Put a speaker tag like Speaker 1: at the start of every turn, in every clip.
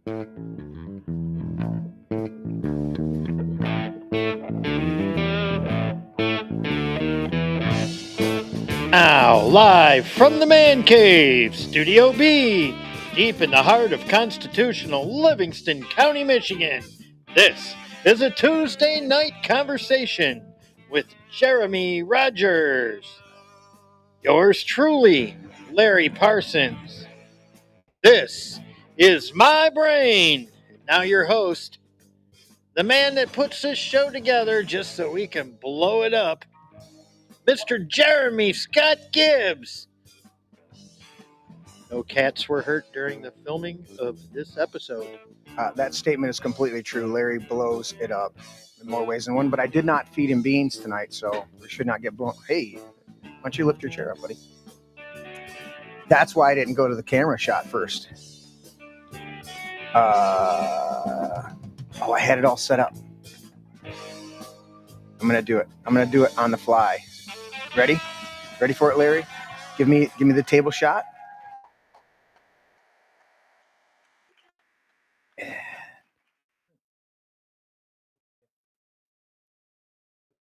Speaker 1: Now, live from the Man Cave, Studio B, deep in the heart of constitutional Livingston County, Michigan, this is a Tuesday night conversation with Jeremy Rodgers. Yours truly, Larry Parsons. This is My Brain. Now your host, the man that puts this show together just so we can blow it up, Mr. Jeremy Scott Gibbs. No cats were hurt during the filming of this episode.
Speaker 2: That statement is completely true. Larry blows it up in more ways than one, but I did not feed him beans tonight, so we should not get blown. Hey, why don't you lift your chair up, buddy? That's why I didn't go to the camera shot first. I had it all set up. I'm gonna do it. I'm gonna do it on the fly. Ready? Ready for it, Larry? Give me the table shot.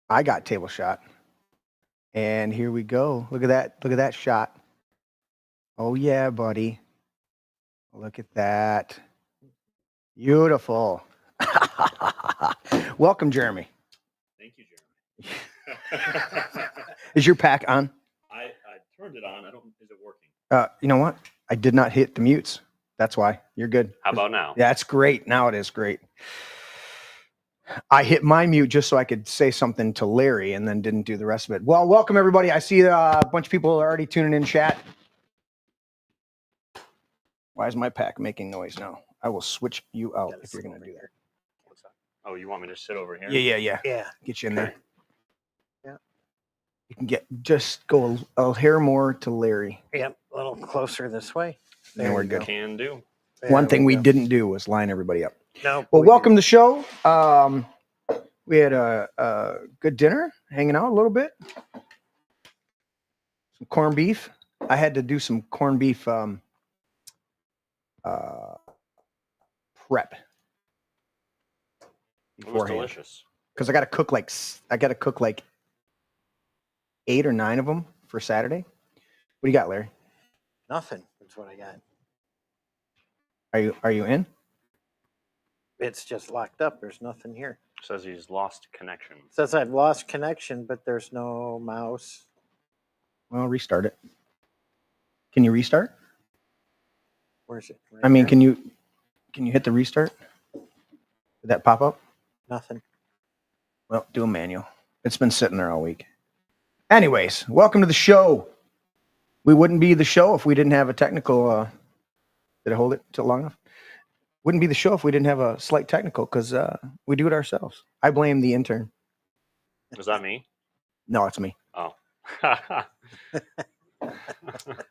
Speaker 2: I got table shot. And here we go. Look at that. Look at that shot. Oh yeah, buddy. Look at that. Beautiful. Welcome, Jeremy.
Speaker 3: Thank you, Jeremy.
Speaker 2: Is your pack on?
Speaker 3: I turned it on. Is it working?
Speaker 2: You know what? I did not hit the mutes. That's why. You're good.
Speaker 3: How about now?
Speaker 2: Yeah, it's great. Now it is great. I hit my mute just so I could say something to Larry and then didn't do the rest of it. Well, welcome, everybody. I see a bunch of people are already tuning in chat. Why is my pack making noise now? I will switch you out if you're going to do that.
Speaker 3: What's that? Oh, you want me to sit over here?
Speaker 2: Yeah.
Speaker 1: Yeah.
Speaker 2: Get you in there.
Speaker 1: Yeah.
Speaker 2: You can just go a hair more to Larry.
Speaker 1: Yep, a little closer this way.
Speaker 2: There we're good.
Speaker 3: Can do.
Speaker 2: One thing we didn't do was line everybody up.
Speaker 1: No.
Speaker 2: Well, welcome to the show. We had a good dinner, hanging out a little bit. Some corned beef. I had to do some corned beef prep
Speaker 3: It was delicious.
Speaker 2: because I got to cook like 8 or 9 of them for Saturday. What do you got, Larry?
Speaker 1: Nothing. That's what I got.
Speaker 2: Are you in?
Speaker 1: It's just locked up. There's nothing here.
Speaker 3: Says he's lost connection.
Speaker 1: It says I've lost connection, but there's no mouse.
Speaker 2: Well, restart it. Can you restart?
Speaker 1: Where's it? Right
Speaker 2: I mean,
Speaker 1: here?
Speaker 2: can you hit the restart? Did that pop up?
Speaker 1: Nothing.
Speaker 2: Well, do a manual. It's been sitting there all week. Anyways, welcome to the show. We wouldn't be the show if we didn't have a technical. Did I hold it till long enough? Wouldn't be the show if we didn't have a slight technical because we do it ourselves. I blame the intern.
Speaker 3: Was that me?
Speaker 2: No, it's me.
Speaker 3: Oh.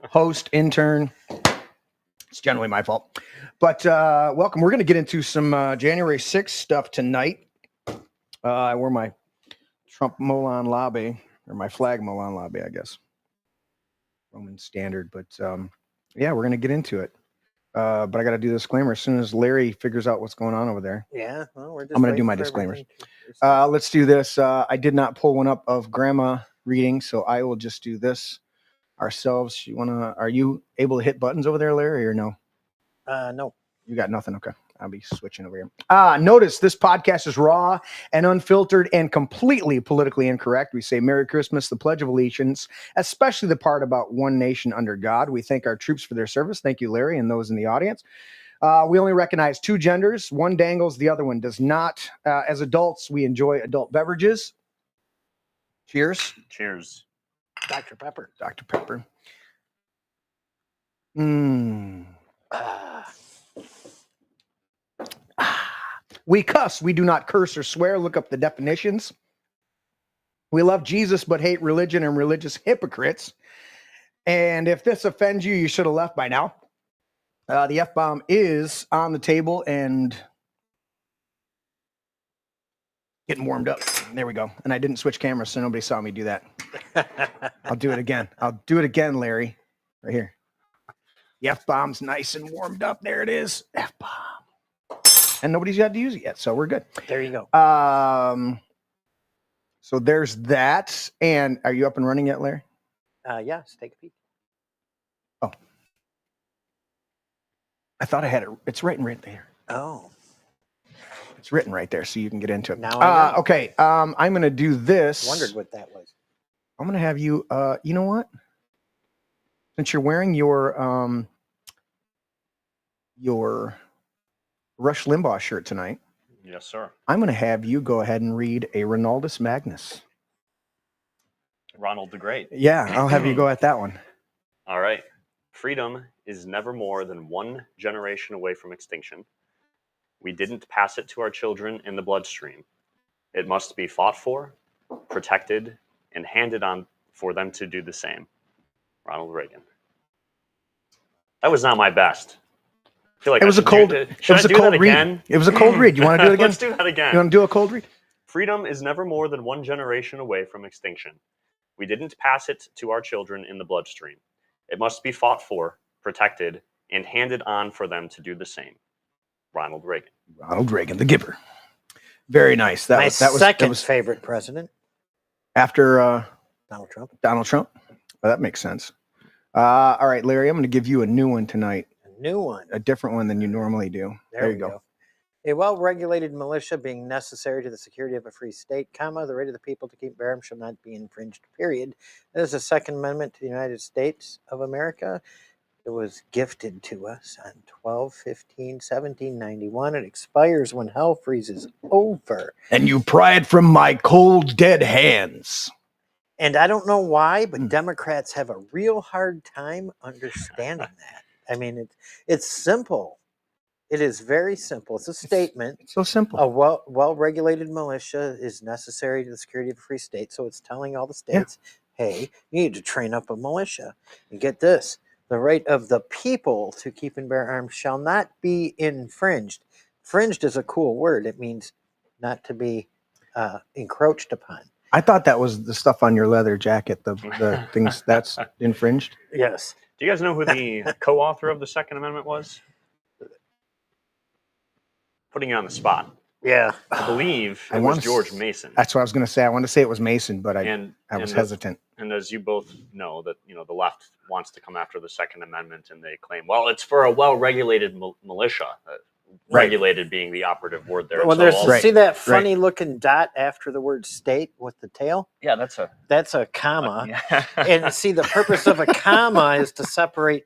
Speaker 2: Host, intern. It's generally my fault. But welcome. We're going to get into some January 6th stuff tonight. I wore my Trump Molan Labe, or my flag Molan Labe, I guess. Roman standard. But yeah, we're going to get into it. But I got to do the disclaimer as soon as Larry figures out what's going on over there.
Speaker 1: Yeah. Well, we're just
Speaker 2: I'm going to do my
Speaker 1: waiting for
Speaker 2: disclaimers.
Speaker 1: everything
Speaker 2: Let's do this. I did not pull one up of grandma reading, so I will just do this ourselves. Are you able to hit buttons over there, Larry, or no?
Speaker 1: No.
Speaker 2: You got nothing. Okay. I'll be switching over here. Notice this podcast is raw and unfiltered and completely politically incorrect. We say Merry Christmas, the Pledge of Allegiance, especially the part about one nation under God. We thank our troops for their service. Thank you, Larry, and those in the audience. We only recognize 2 genders. One dangles, the other one does not. As adults, we enjoy adult beverages. Cheers.
Speaker 3: Cheers.
Speaker 1: Dr. Pepper.
Speaker 2: Dr. Pepper. We cuss. We do not curse or swear. Look up the definitions. We love Jesus but hate religion and religious hypocrites. And if this offends you, you should have left by now. The F-bomb is on the table and getting warmed up. There we go. And I didn't switch cameras, so nobody saw me do that. I'll do it again. I'll do it again, Larry. Right here. The F-bomb's nice and warmed up. There it is. F-bomb. and nobody's got to use it yet, so we're good.
Speaker 4: There you go.
Speaker 2: So there's that. And are you up and running yet, Larry?
Speaker 4: Yeah, let's take a peek.
Speaker 2: Oh, I thought I had it. It's written right there.
Speaker 4: Oh,
Speaker 2: It's written right there, so you can get into it.
Speaker 4: now I know.
Speaker 2: Okay. I'm going to do this.
Speaker 4: Wondered what that was.
Speaker 2: I'm going to have you. You know what? Since you're wearing your Rush Limbaugh shirt tonight,
Speaker 3: Yes, sir.
Speaker 2: I'm going to have you go ahead and read a Ronaldus Magnus.
Speaker 3: Ronald the Great.
Speaker 2: Yeah, I'll have you go at that one.
Speaker 3: All right. Freedom is never more than one generation away from extinction. We didn't pass it to our children in the bloodstream. It must be fought for, protected, and handed on for them to do the same. Ronald Reagan. That was not my best. I feel like
Speaker 2: It was a cold. It was a cold read. It was a cold read. You want to do it again?
Speaker 3: Let's do that again.
Speaker 2: You want to do a cold read?
Speaker 3: Freedom is never more than one generation away from extinction. We didn't pass it to our children in the bloodstream. It must be fought for, protected, and handed on for them to do the same. Ronald Reagan.
Speaker 2: Ronald Reagan, the giver. Very nice. That
Speaker 4: My
Speaker 2: was
Speaker 4: second favorite president,
Speaker 2: after
Speaker 4: Donald Trump.
Speaker 2: Donald Trump. Well, that makes sense. All right, Larry, I'm going to give you a new one tonight.
Speaker 4: A new one.
Speaker 2: A different one than you normally do. There you go.
Speaker 4: A well-regulated militia being necessary to the security of a free state, comma, the right of the people to keep bear arms shall not be infringed, period. That is the Second Amendment to the United States of America. It was gifted to us on 12/15/1791. It expires when hell freezes over.
Speaker 2: And you pry it from my cold, dead hands.
Speaker 4: And I don't know why, but Democrats have a real hard time understanding that. I mean, it's simple. It is very simple. It's a statement.
Speaker 2: It's so simple.
Speaker 4: A well-regulated militia is necessary to the security of a free state. So it's telling all the states, hey, you need to train up a militia. And get this, the right of the people to keep and bear arms shall not be infringed. Infringed is a cool word. It means not to be encroached upon.
Speaker 2: I thought that was the stuff on your leather jacket, the things that's infringed.
Speaker 4: Yes.
Speaker 3: Do you guys know who the co-author of the Second Amendment was? Putting you on the spot.
Speaker 4: Yeah.
Speaker 3: I believe it was George Mason.
Speaker 2: That's what I was going to say. I wanted to say it was Mason, but I was hesitant.
Speaker 3: And as you both know, that the left wants to come after the Second Amendment, and they claim, well, it's for a well-regulated militia. Regulated being the operative word there.
Speaker 4: Well, see that funny looking dot after the word state with the tail?
Speaker 3: Yeah,
Speaker 4: that's a comma. And see, the purpose of a comma is to separate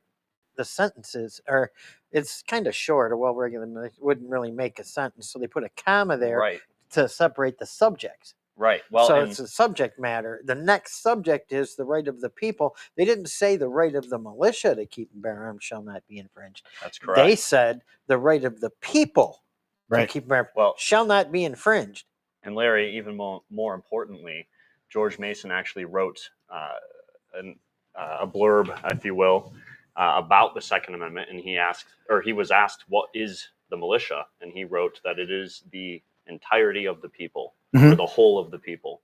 Speaker 4: the sentences, or it's kind of short. A well-regulated wouldn't really make a sentence, so they put a comma there to separate the subjects.
Speaker 3: Right. Well,
Speaker 4: so it's a subject matter. The next subject is the right of the people. They didn't say the right of the militia to keep and bear arms shall not be infringed.
Speaker 3: That's correct.
Speaker 4: They said the right of the people to keep and bear arms shall not be infringed.
Speaker 3: And Larry, even more importantly, George Mason actually wrote a blurb, if you will, about the Second Amendment, and he was asked, what is the militia? And he wrote that it is the entirety of the people. For the whole of the people,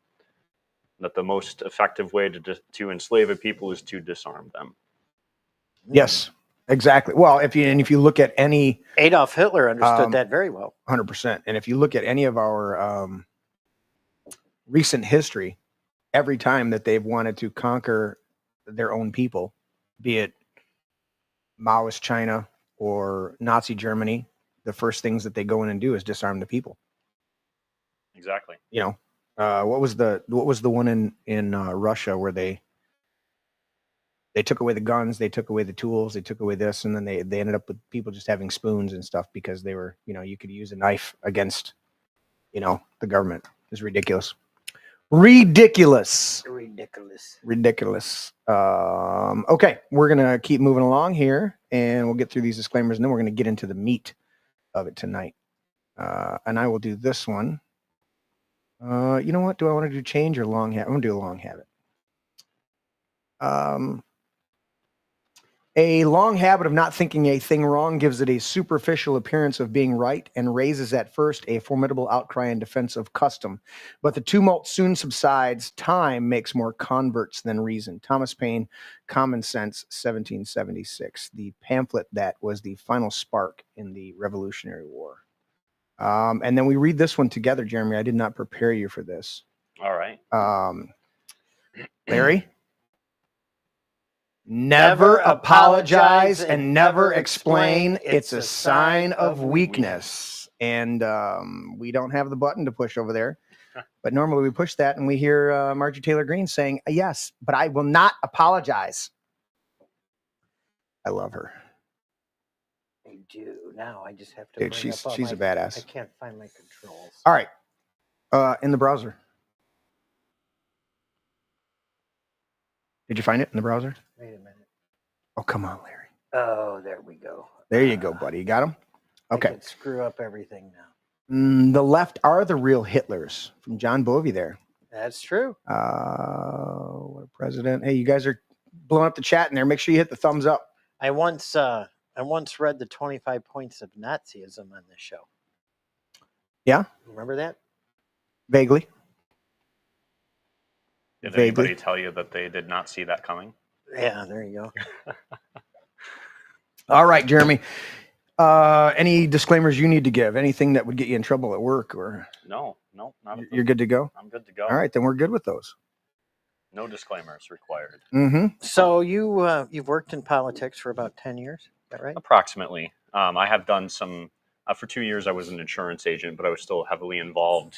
Speaker 3: that the most effective way to enslave a people is to disarm them.
Speaker 2: Yes, exactly. Well, if you look at any
Speaker 4: Adolf Hitler understood that very well,
Speaker 2: 100%. And if you look at any of our recent history, every time that they've wanted to conquer their own people, be it Maoist China or Nazi Germany, the first things that they go in and do is disarm the people.
Speaker 3: Exactly.
Speaker 2: What was the one in Russia where they took away the guns, they took away the tools, they took away this, and then they ended up with people just having spoons and stuff because they were, you could use a knife against, the government. It's ridiculous. Ridiculous. Okay, we're gonna keep moving along here, and we'll get through these disclaimers, and then we're gonna get into the meat of it tonight. And I will do this one. You know what? Do I want to do change or long habit? I'm going to do a long habit. A long habit of not thinking a thing wrong gives it a superficial appearance of being right and raises at first a formidable outcry in defense of custom. But the tumult soon subsides. Time makes more converts than reason. Thomas Paine, Common Sense, 1776. The pamphlet that was the final spark in the Revolutionary War. And then we read this one together, Jeremy. I did not prepare you for this.
Speaker 3: All right.
Speaker 2: Larry? Never apologize and never explain. It's a sign of weakness. And we don't have the button to push over there. But normally we push that and we hear Marjorie Taylor Greene saying, yes, but I will not apologize. I love her.
Speaker 4: I do. Now I just have to.
Speaker 2: Dude, she's a badass.
Speaker 4: I can't find my controls.
Speaker 2: All right. In the browser. Did you find it in the browser?
Speaker 4: Wait a minute.
Speaker 2: Oh, come on, Larry.
Speaker 4: Oh, there we go.
Speaker 2: There you go, buddy. You got him? Okay.
Speaker 4: I can screw up everything now.
Speaker 2: The left are the real Hitlers from John Bovey there.
Speaker 4: That's true.
Speaker 2: What a president. Hey, you guys are blowing up the chat in there. Make sure you hit the thumbs up.
Speaker 4: I once read the 25 points of Nazism on this show.
Speaker 2: Yeah?
Speaker 4: Remember that?
Speaker 2: Vaguely.
Speaker 3: Did anybody tell you that they did not see that coming?
Speaker 4: Yeah, there you go.
Speaker 2: All right, Jeremy. Any disclaimers you need to give? Anything that would get you in trouble at work? Or
Speaker 3: No, not
Speaker 2: you're good to go?
Speaker 3: I'm good to go.
Speaker 2: All right, then we're good with those.
Speaker 3: No disclaimers required.
Speaker 2: Mm-hmm.
Speaker 4: So you've worked in politics for about 10 years, is that right?
Speaker 3: Approximately. I have done some, for 2 years I was an insurance agent, but I was still heavily involved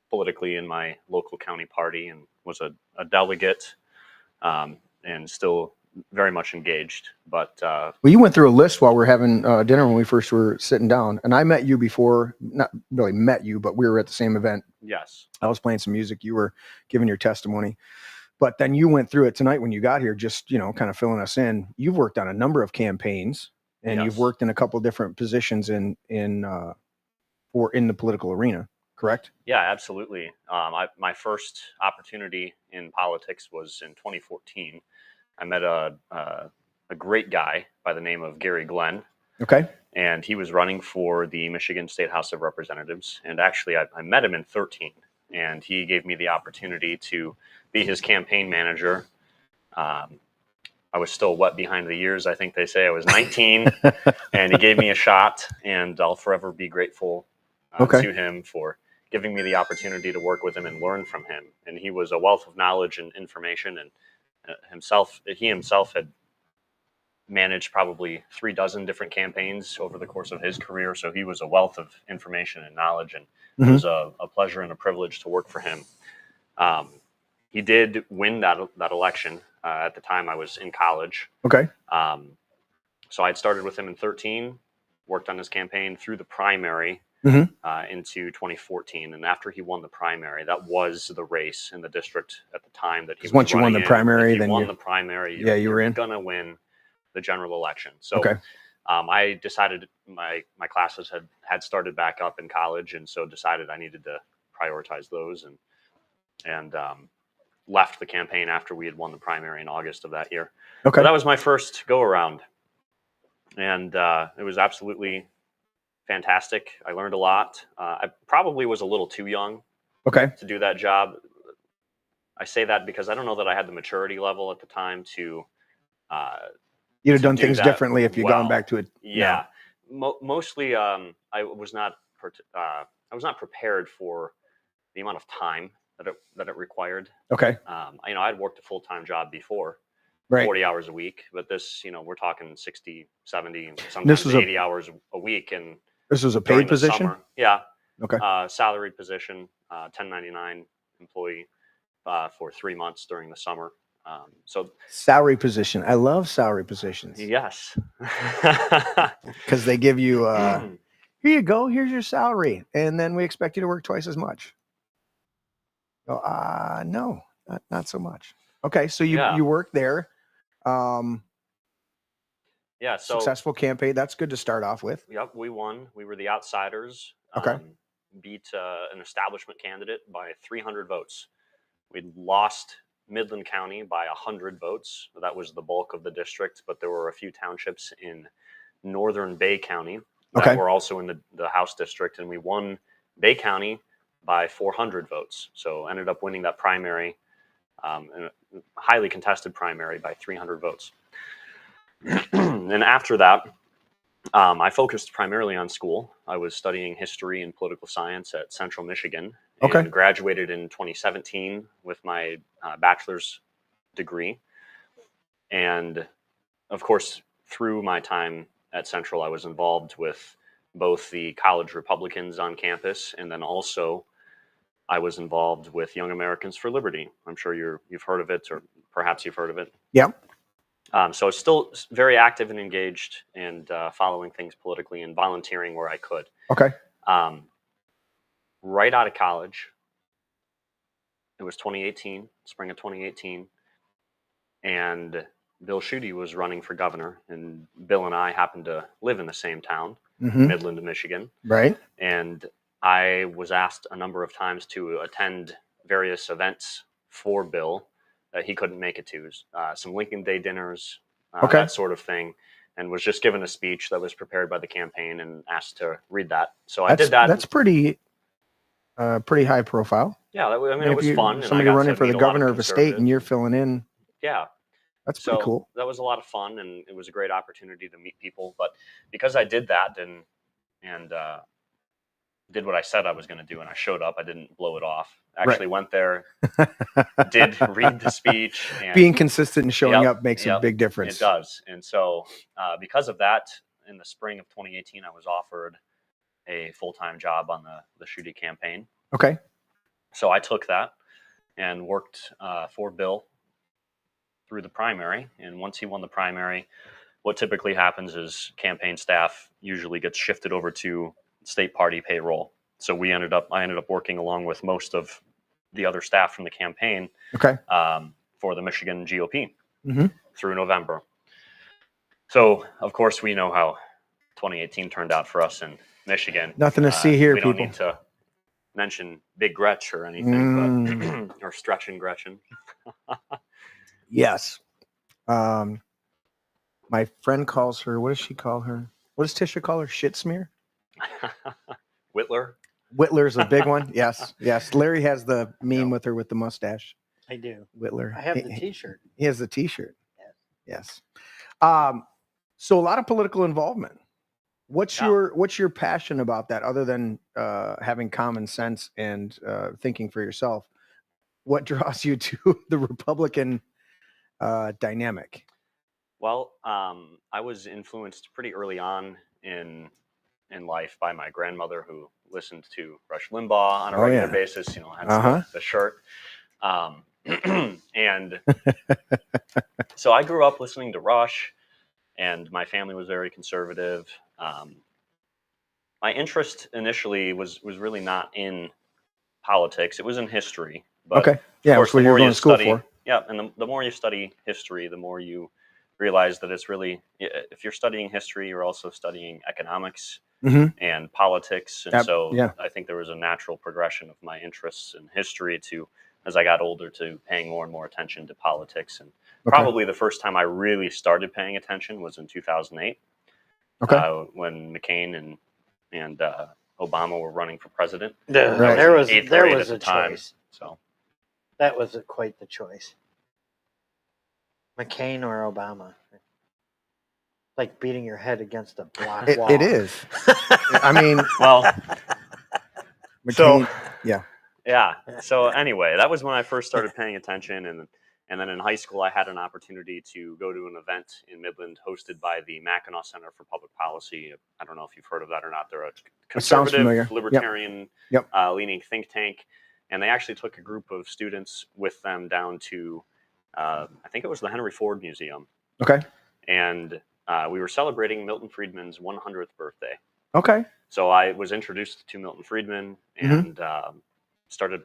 Speaker 3: politically in my local county party and was a delegate and still very much engaged. But
Speaker 2: well, you went through a list while we were having dinner when we first were sitting down, and I met you before, not really met you, but we were at the same event.
Speaker 3: yes,
Speaker 2: I was playing some music. You were giving your testimony, but then you went through it tonight when you got here, just, kind of filling us in. You've worked on a number of campaigns, and you've worked in a couple different positions in the political arena. Correct?
Speaker 3: Yeah, absolutely. My first opportunity in politics was in 2014. I met a great guy by the name of Gary Glenn.
Speaker 2: Okay.
Speaker 3: And he was running for the Michigan State House of Representatives. And actually, I met him in 13. And he gave me the opportunity to be his campaign manager. I was still wet behind the ears, I think they say. I was 19. And he gave me a shot. And I'll forever be grateful to him for giving me the opportunity to work with him and learn from him. And he was a wealth of knowledge and information, and he himself had managed probably 36 different campaigns over the course of his career. So he was a wealth of information and knowledge, and it was a pleasure and a privilege to work for him. He did win that election. At the time I was in college.
Speaker 2: Okay.
Speaker 3: So I'd started with him in 13, worked on his campaign through the primary into 2014. And after he won the primary, that was the race in the district at the time that he was
Speaker 2: once you won the primary, then
Speaker 3: you won the primary,
Speaker 2: you were in.
Speaker 3: Going to win the general election. So I decided my classes had started back up in college, and so decided I needed to prioritize those, and left the campaign after we had won the primary in August of that year.
Speaker 2: Okay.
Speaker 3: So that was my first go around, and it was absolutely fantastic. I learned a lot. I probably was a little too young to do that job. I say that because I don't know that I had the maturity level at the time to
Speaker 2: you'd have done things differently if you'd gone back to it.
Speaker 3: Yeah. Mostly I was not prepared for the amount of time that it required.
Speaker 2: Okay.
Speaker 3: I'd worked a full-time job before, 40 hours a week, but this, we're talking 60, 70, sometimes 80 hours a week. And
Speaker 2: this was a paid position?
Speaker 3: Summer, yeah.
Speaker 2: Okay.
Speaker 3: Salaried position, 1099 employee for 3 months during the summer. So
Speaker 2: salary position. I love salary positions.
Speaker 3: Yes.
Speaker 2: Because they give you, here you go, here's your salary. And then we expect you to work twice as much. No, not so much. Okay. So you worked there.
Speaker 3: Yeah. So
Speaker 2: successful campaign. That's good to start off with.
Speaker 3: Yep. We won. We were the outsiders.
Speaker 2: Okay.
Speaker 3: Beat an establishment candidate by 300 votes. We'd lost Midland County by 100 votes. That was the bulk of the district, but there were a few townships in northern Bay County that were also in the House district, and we won Bay County by 400 votes. So ended up winning that primary, a highly contested primary, by 300 votes. And after that, I focused primarily on school. I was studying history and political science at Central Michigan and graduated in 2017 with my bachelor's degree. And of course, through my time at Central, I was involved with both the college Republicans on campus, and then also I was involved with Young Americans for Liberty. I'm sure you've heard of it, or perhaps you've heard of it.
Speaker 2: Yeah.
Speaker 3: So I was still very active and engaged, and following things politically and volunteering where I could.
Speaker 2: Okay.
Speaker 3: Right out of college, it was 2018, spring of 2018, and Bill Schuette was running for governor, and Bill and I happened to live in the same town, Midland, Michigan.
Speaker 2: Right.
Speaker 3: And I was asked a number of times to attend various events for Bill that he couldn't make it to, some Lincoln Day dinners, that sort of thing, and was just given a speech that was prepared by the campaign and asked to read that. So I did that.
Speaker 2: That's pretty high profile.
Speaker 3: Yeah, I mean, it was fun.
Speaker 2: Somebody running for the governor of a state and you're filling in.
Speaker 3: Yeah.
Speaker 2: That's pretty cool.
Speaker 3: That was a lot of fun, and it was a great opportunity to meet people. But because I did that and did what I said I was going to do, and I showed up, I didn't blow it off. Actually went there, did read the speech. And
Speaker 2: being consistent and showing up makes a big difference.
Speaker 3: It does. And so because of that, in the spring of 2018, I was offered a full-time job on the Schuette campaign.
Speaker 2: Okay.
Speaker 3: So I took that and worked for Bill through the primary. And once he won the primary, what typically happens is campaign staff usually gets shifted over to state party payroll. So I ended up working along with most of the other staff from the campaign for the Michigan GOP through November. So of course we know how 2018 turned out for us in Michigan.
Speaker 2: Nothing to see here, people.
Speaker 3: We don't need to mention Big Gretch or anything, but or Stretch and Gretchen.
Speaker 2: Yes. My friend calls her, what does she call her? What does Tisha call her? Shit smear?
Speaker 3: Whittler.
Speaker 2: Whittler's a big one. Yes. Larry has the meme with her with the mustache.
Speaker 4: I do.
Speaker 2: Whittler.
Speaker 4: I have the T-shirt.
Speaker 2: He has the T-shirt. Yes. So a lot of political involvement. What's your passion about that, other than having common sense and thinking for yourself? What draws you to the Republican dynamic?
Speaker 3: Well, I was influenced pretty early on in life by my grandmother, who listened to Rush Limbaugh on a regular basis. You know, had the shirt, and so I grew up listening to Rush, and my family was very conservative. My interest initially was really not in politics; it was in history. But
Speaker 2: of course, what you were going to school for.
Speaker 3: Yeah, and the more you study history, the more you realize that it's really, if you're studying history, you're also studying economics and politics. And so I think there was a natural progression of my interests in history to, as I got older, to paying more and more attention to politics. And probably the first time I really started paying attention was in 2008, when McCain and Obama were running for president.
Speaker 4: There was a choice.
Speaker 3: So
Speaker 4: that was quite the choice. McCain or Obama? Like beating your head against a block wall.
Speaker 2: It is. I mean,
Speaker 3: well,
Speaker 2: McCain,
Speaker 3: yeah. So anyway, that was when I first started paying attention, and then in high school, I had an opportunity to go to an event in Midland hosted by the Mackinac Center for Public Policy. I don't know if you've heard of that or not. They're a conservative, libertarian leaning think tank, and they actually took a group of students with them down to I think it was the Henry Ford Museum.
Speaker 2: Okay.
Speaker 3: And we were celebrating Milton Friedman's 100th birthday.
Speaker 2: Okay.
Speaker 3: So I was introduced to Milton Friedman and started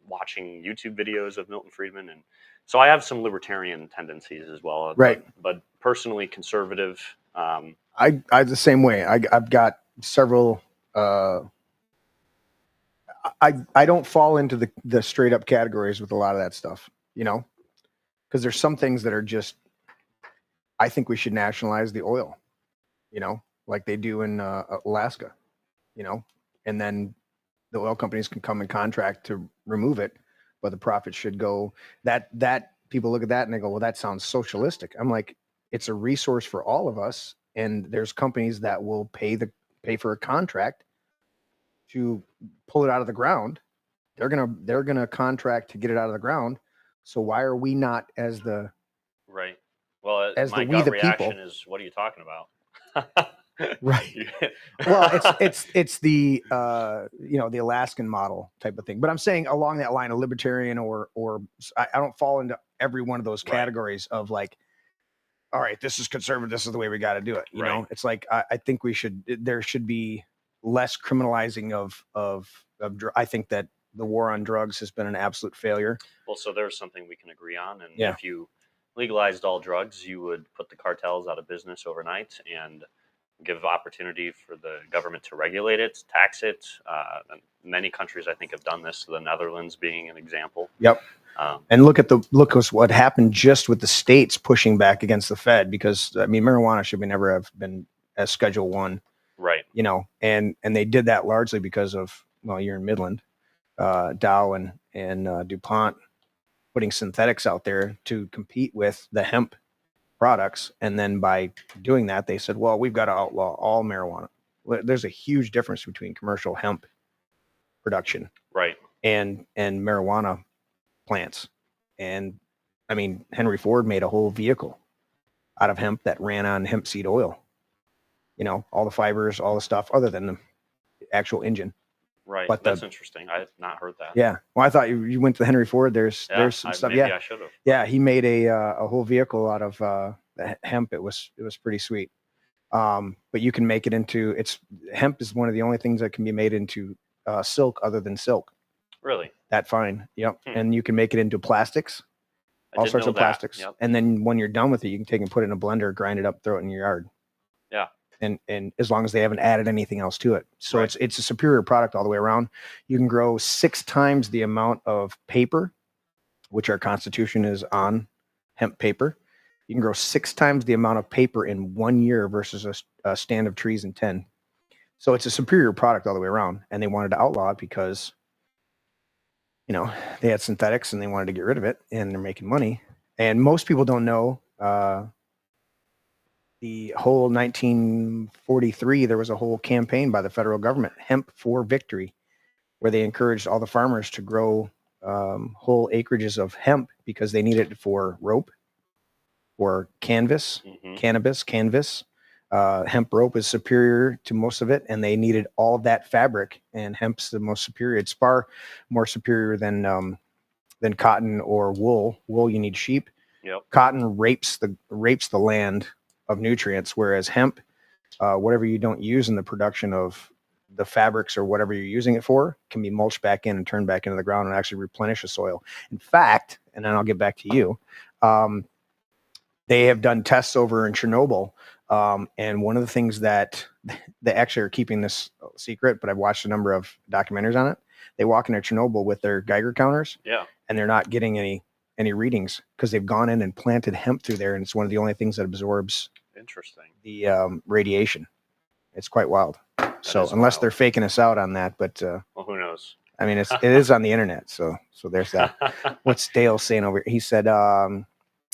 Speaker 3: watching YouTube videos of Milton Friedman. And so I have some libertarian tendencies as well.
Speaker 2: Right.
Speaker 3: But personally conservative.
Speaker 2: I the same way. I've got several. I don't fall into the straight up categories with a lot of that stuff, you know. Because there's some things that are just, I think we should nationalize the oil, you know, like they do in Alaska, you know, and then the oil companies can come and contract to remove it, but the profit should go. That people look at that and they go, well, that sounds socialistic. I'm like, it's a resource for all of us. and there's companies that will pay for a contract to pull it out of the ground. They're gonna contract to get it out of the ground. So why are we not as the
Speaker 3: Right. Well,
Speaker 2: as
Speaker 3: my
Speaker 2: the we
Speaker 3: gut
Speaker 2: the
Speaker 3: reaction
Speaker 2: people?
Speaker 3: is, what are you talking about?
Speaker 2: Right. Well, it's the the Alaskan model type of thing. But I'm saying along that line, a libertarian or I don't fall into every one of those
Speaker 3: Right.
Speaker 2: categories of like, all right, this is conservative, this is the way we got to do it. You know,
Speaker 3: Right.
Speaker 2: it's like I think there should be less criminalizing of I think that the war on drugs has been an absolute failure.
Speaker 3: Well, so there's something we can agree on, and
Speaker 2: Yeah.
Speaker 3: if you legalized all drugs, you would put the cartels out of business overnight and give opportunity for the government to regulate it, tax it. And many countries, I think, have done this. The Netherlands being an example.
Speaker 2: Yep. And look at what happened just with the states pushing back against the Fed, because I mean, marijuana should never have been as Schedule 1.
Speaker 3: Right.
Speaker 2: You know, and they did that largely because of, well, you're in Midland, Dow and DuPont putting synthetics out there to compete with the hemp products. And then by doing that, they said, well, we've got to outlaw all marijuana. There's a huge difference between commercial hemp production
Speaker 3: Right.
Speaker 2: and marijuana plants. And I mean, Henry Ford made a whole vehicle out of hemp that ran on hemp seed oil. You know, all the fibers, all the stuff, other than the actual engine.
Speaker 3: Right.
Speaker 2: But
Speaker 3: that's interesting. I've not heard that.
Speaker 2: Yeah. Well, I thought you went to Henry Ford. There's some stuff.
Speaker 3: Maybe I should have.
Speaker 2: Yeah. He made a whole vehicle out of the hemp. It was pretty sweet. But you can make it into, hemp is one of the only things that can be made into silk other than silk.
Speaker 3: Really?
Speaker 2: That fine. Yep. And you can make it into plastics, all sorts of plastics.
Speaker 3: Yep.
Speaker 2: And then when you're done with it, you can take and put it in a blender, grind it up, throw it in your yard.
Speaker 3: Yeah.
Speaker 2: And as long as they haven't added anything else to it. So
Speaker 3: Right.
Speaker 2: it's a superior product all the way around. You can grow 6 times the amount of paper, which our Constitution is on hemp paper. You can grow 6 times the amount of paper in 1 year versus a stand of trees in 10. So it's a superior product all the way around. And they wanted to outlaw it because, you know, they had synthetics and they wanted to get rid of it, and they're making money. And most people don't know, the whole 1943, there was a whole campaign by the federal government, Hemp for Victory, where they encouraged all the farmers to grow whole acreages of hemp because they needed it for rope, for canvas, cannabis, canvas. Hemp rope is superior to most of it, and they needed all of that fabric, and hemp's the most superior. It's far more superior than cotton or wool. Wool, you need sheep.
Speaker 3: Yep.
Speaker 2: Cotton rapes the land of nutrients, whereas hemp, whatever you don't use in the production of the fabrics or whatever you're using it for, can be mulched back in and turned back into the ground and actually replenish the soil. In fact, and then I'll get back to you, they have done tests over in Chernobyl, and one of the things that they actually are keeping this secret, but I've watched a number of documentaries on it. They walk into Chernobyl with their Geiger counters, and they're not getting any readings because they've gone in and planted hemp through there, and it's one of the only things that absorbs the radiation. It's quite wild. So unless they're faking us out on that, but
Speaker 3: well, who knows?
Speaker 2: I mean, it is on the internet. So there's that. What's Dale saying over here? He said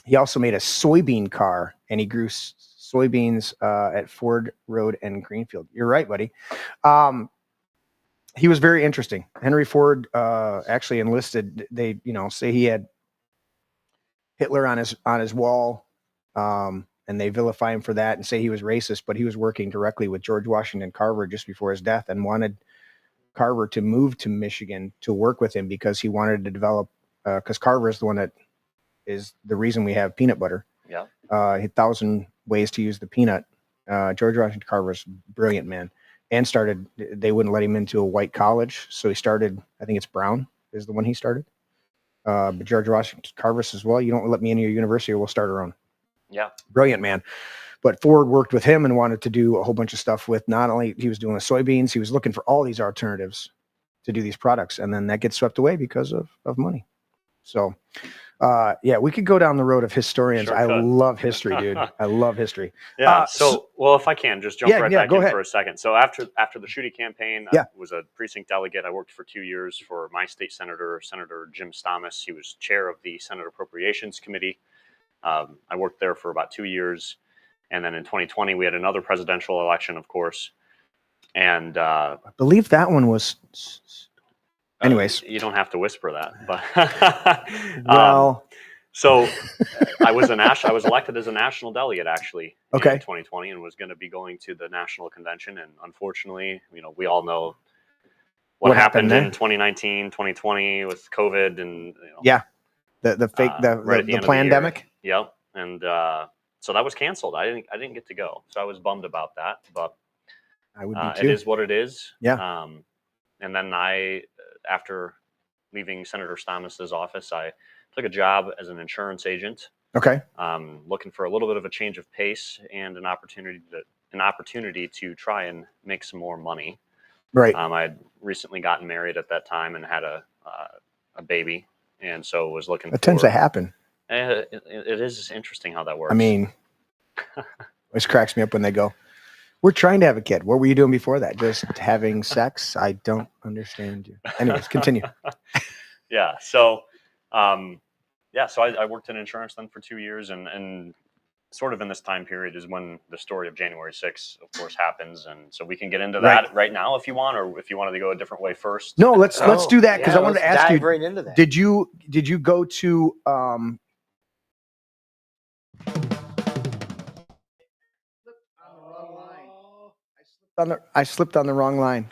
Speaker 2: he also made a soybean car, and he grew soybeans at Ford Road and Greenfield. You're right, buddy. He was very interesting. Henry Ford actually enlisted. They say he had Hitler on his wall, and they vilify him for that and say he was racist, but he was working directly with George Washington Carver just before his death and wanted Carver to move to Michigan to work with him because he wanted to develop, because Carver is the one that is the reason we have peanut butter.
Speaker 3: Yeah.
Speaker 2: 1,000 ways to use the peanut. George Washington Carver's a brilliant man, and they wouldn't let him into a white college. So he started, I think it's Brown is the one he started. But George Washington Carver says, well, you don't let me into your university or we'll start our own.
Speaker 3: Yeah.
Speaker 2: Brilliant man. But Ford worked with him and wanted to do a whole bunch of stuff with, not only he was doing the soybeans, he was looking for all these alternatives to do these products. And then that gets swept away because of money. So, we could go down the road of historians.
Speaker 3: Sure
Speaker 2: I
Speaker 3: could.
Speaker 2: love history, dude. I love history.
Speaker 3: Yeah. Well, if I can just jump back in
Speaker 2: ahead.
Speaker 3: for a second. So after the Shooty campaign, I was a precinct delegate. I worked for 2 years for my state senator, Senator Jim Stamas. He was chair of the Senate Appropriations Committee. I worked there for about 2 years. And then in 2020, we had another presidential election, of course. And
Speaker 2: I believe that one was. Anyways,
Speaker 3: you don't have to whisper that, but
Speaker 2: well,
Speaker 3: so I was elected as a national delegate actually in 2020, and was going to be going to the national convention. And unfortunately, we all know what happened in 2019, 2020 with COVID, and
Speaker 2: the fake the pandemic.
Speaker 3: Yep, and so that was canceled. I didn't get to go, so I was bummed about that. But
Speaker 2: I would be too.
Speaker 3: It is what it is.
Speaker 2: Yeah.
Speaker 3: And then after leaving Senator Stamas's office, I took a job as an insurance agent.
Speaker 2: Okay.
Speaker 3: Looking for a little bit of a change of pace and an opportunity to try and make some more money.
Speaker 2: Right.
Speaker 3: I'd recently gotten married at that time and had a baby, and so was looking.
Speaker 2: It tends to happen.
Speaker 3: It is interesting how that works.
Speaker 2: I mean, it cracks me up when they go, "We're trying to have a kid." What were you doing before that? Just having sex? I don't understand you. Anyways, continue.
Speaker 3: Yeah. So, so I worked in insurance then for 2 years, and sort of in this time period is when the story of January 6th, of course, happens. And so we can get into that right now if you want, or if you wanted to go a different way first.
Speaker 2: No, let's do that, because I wanted to ask you.
Speaker 4: Right into that.
Speaker 2: Did you go to I slipped on the wrong line.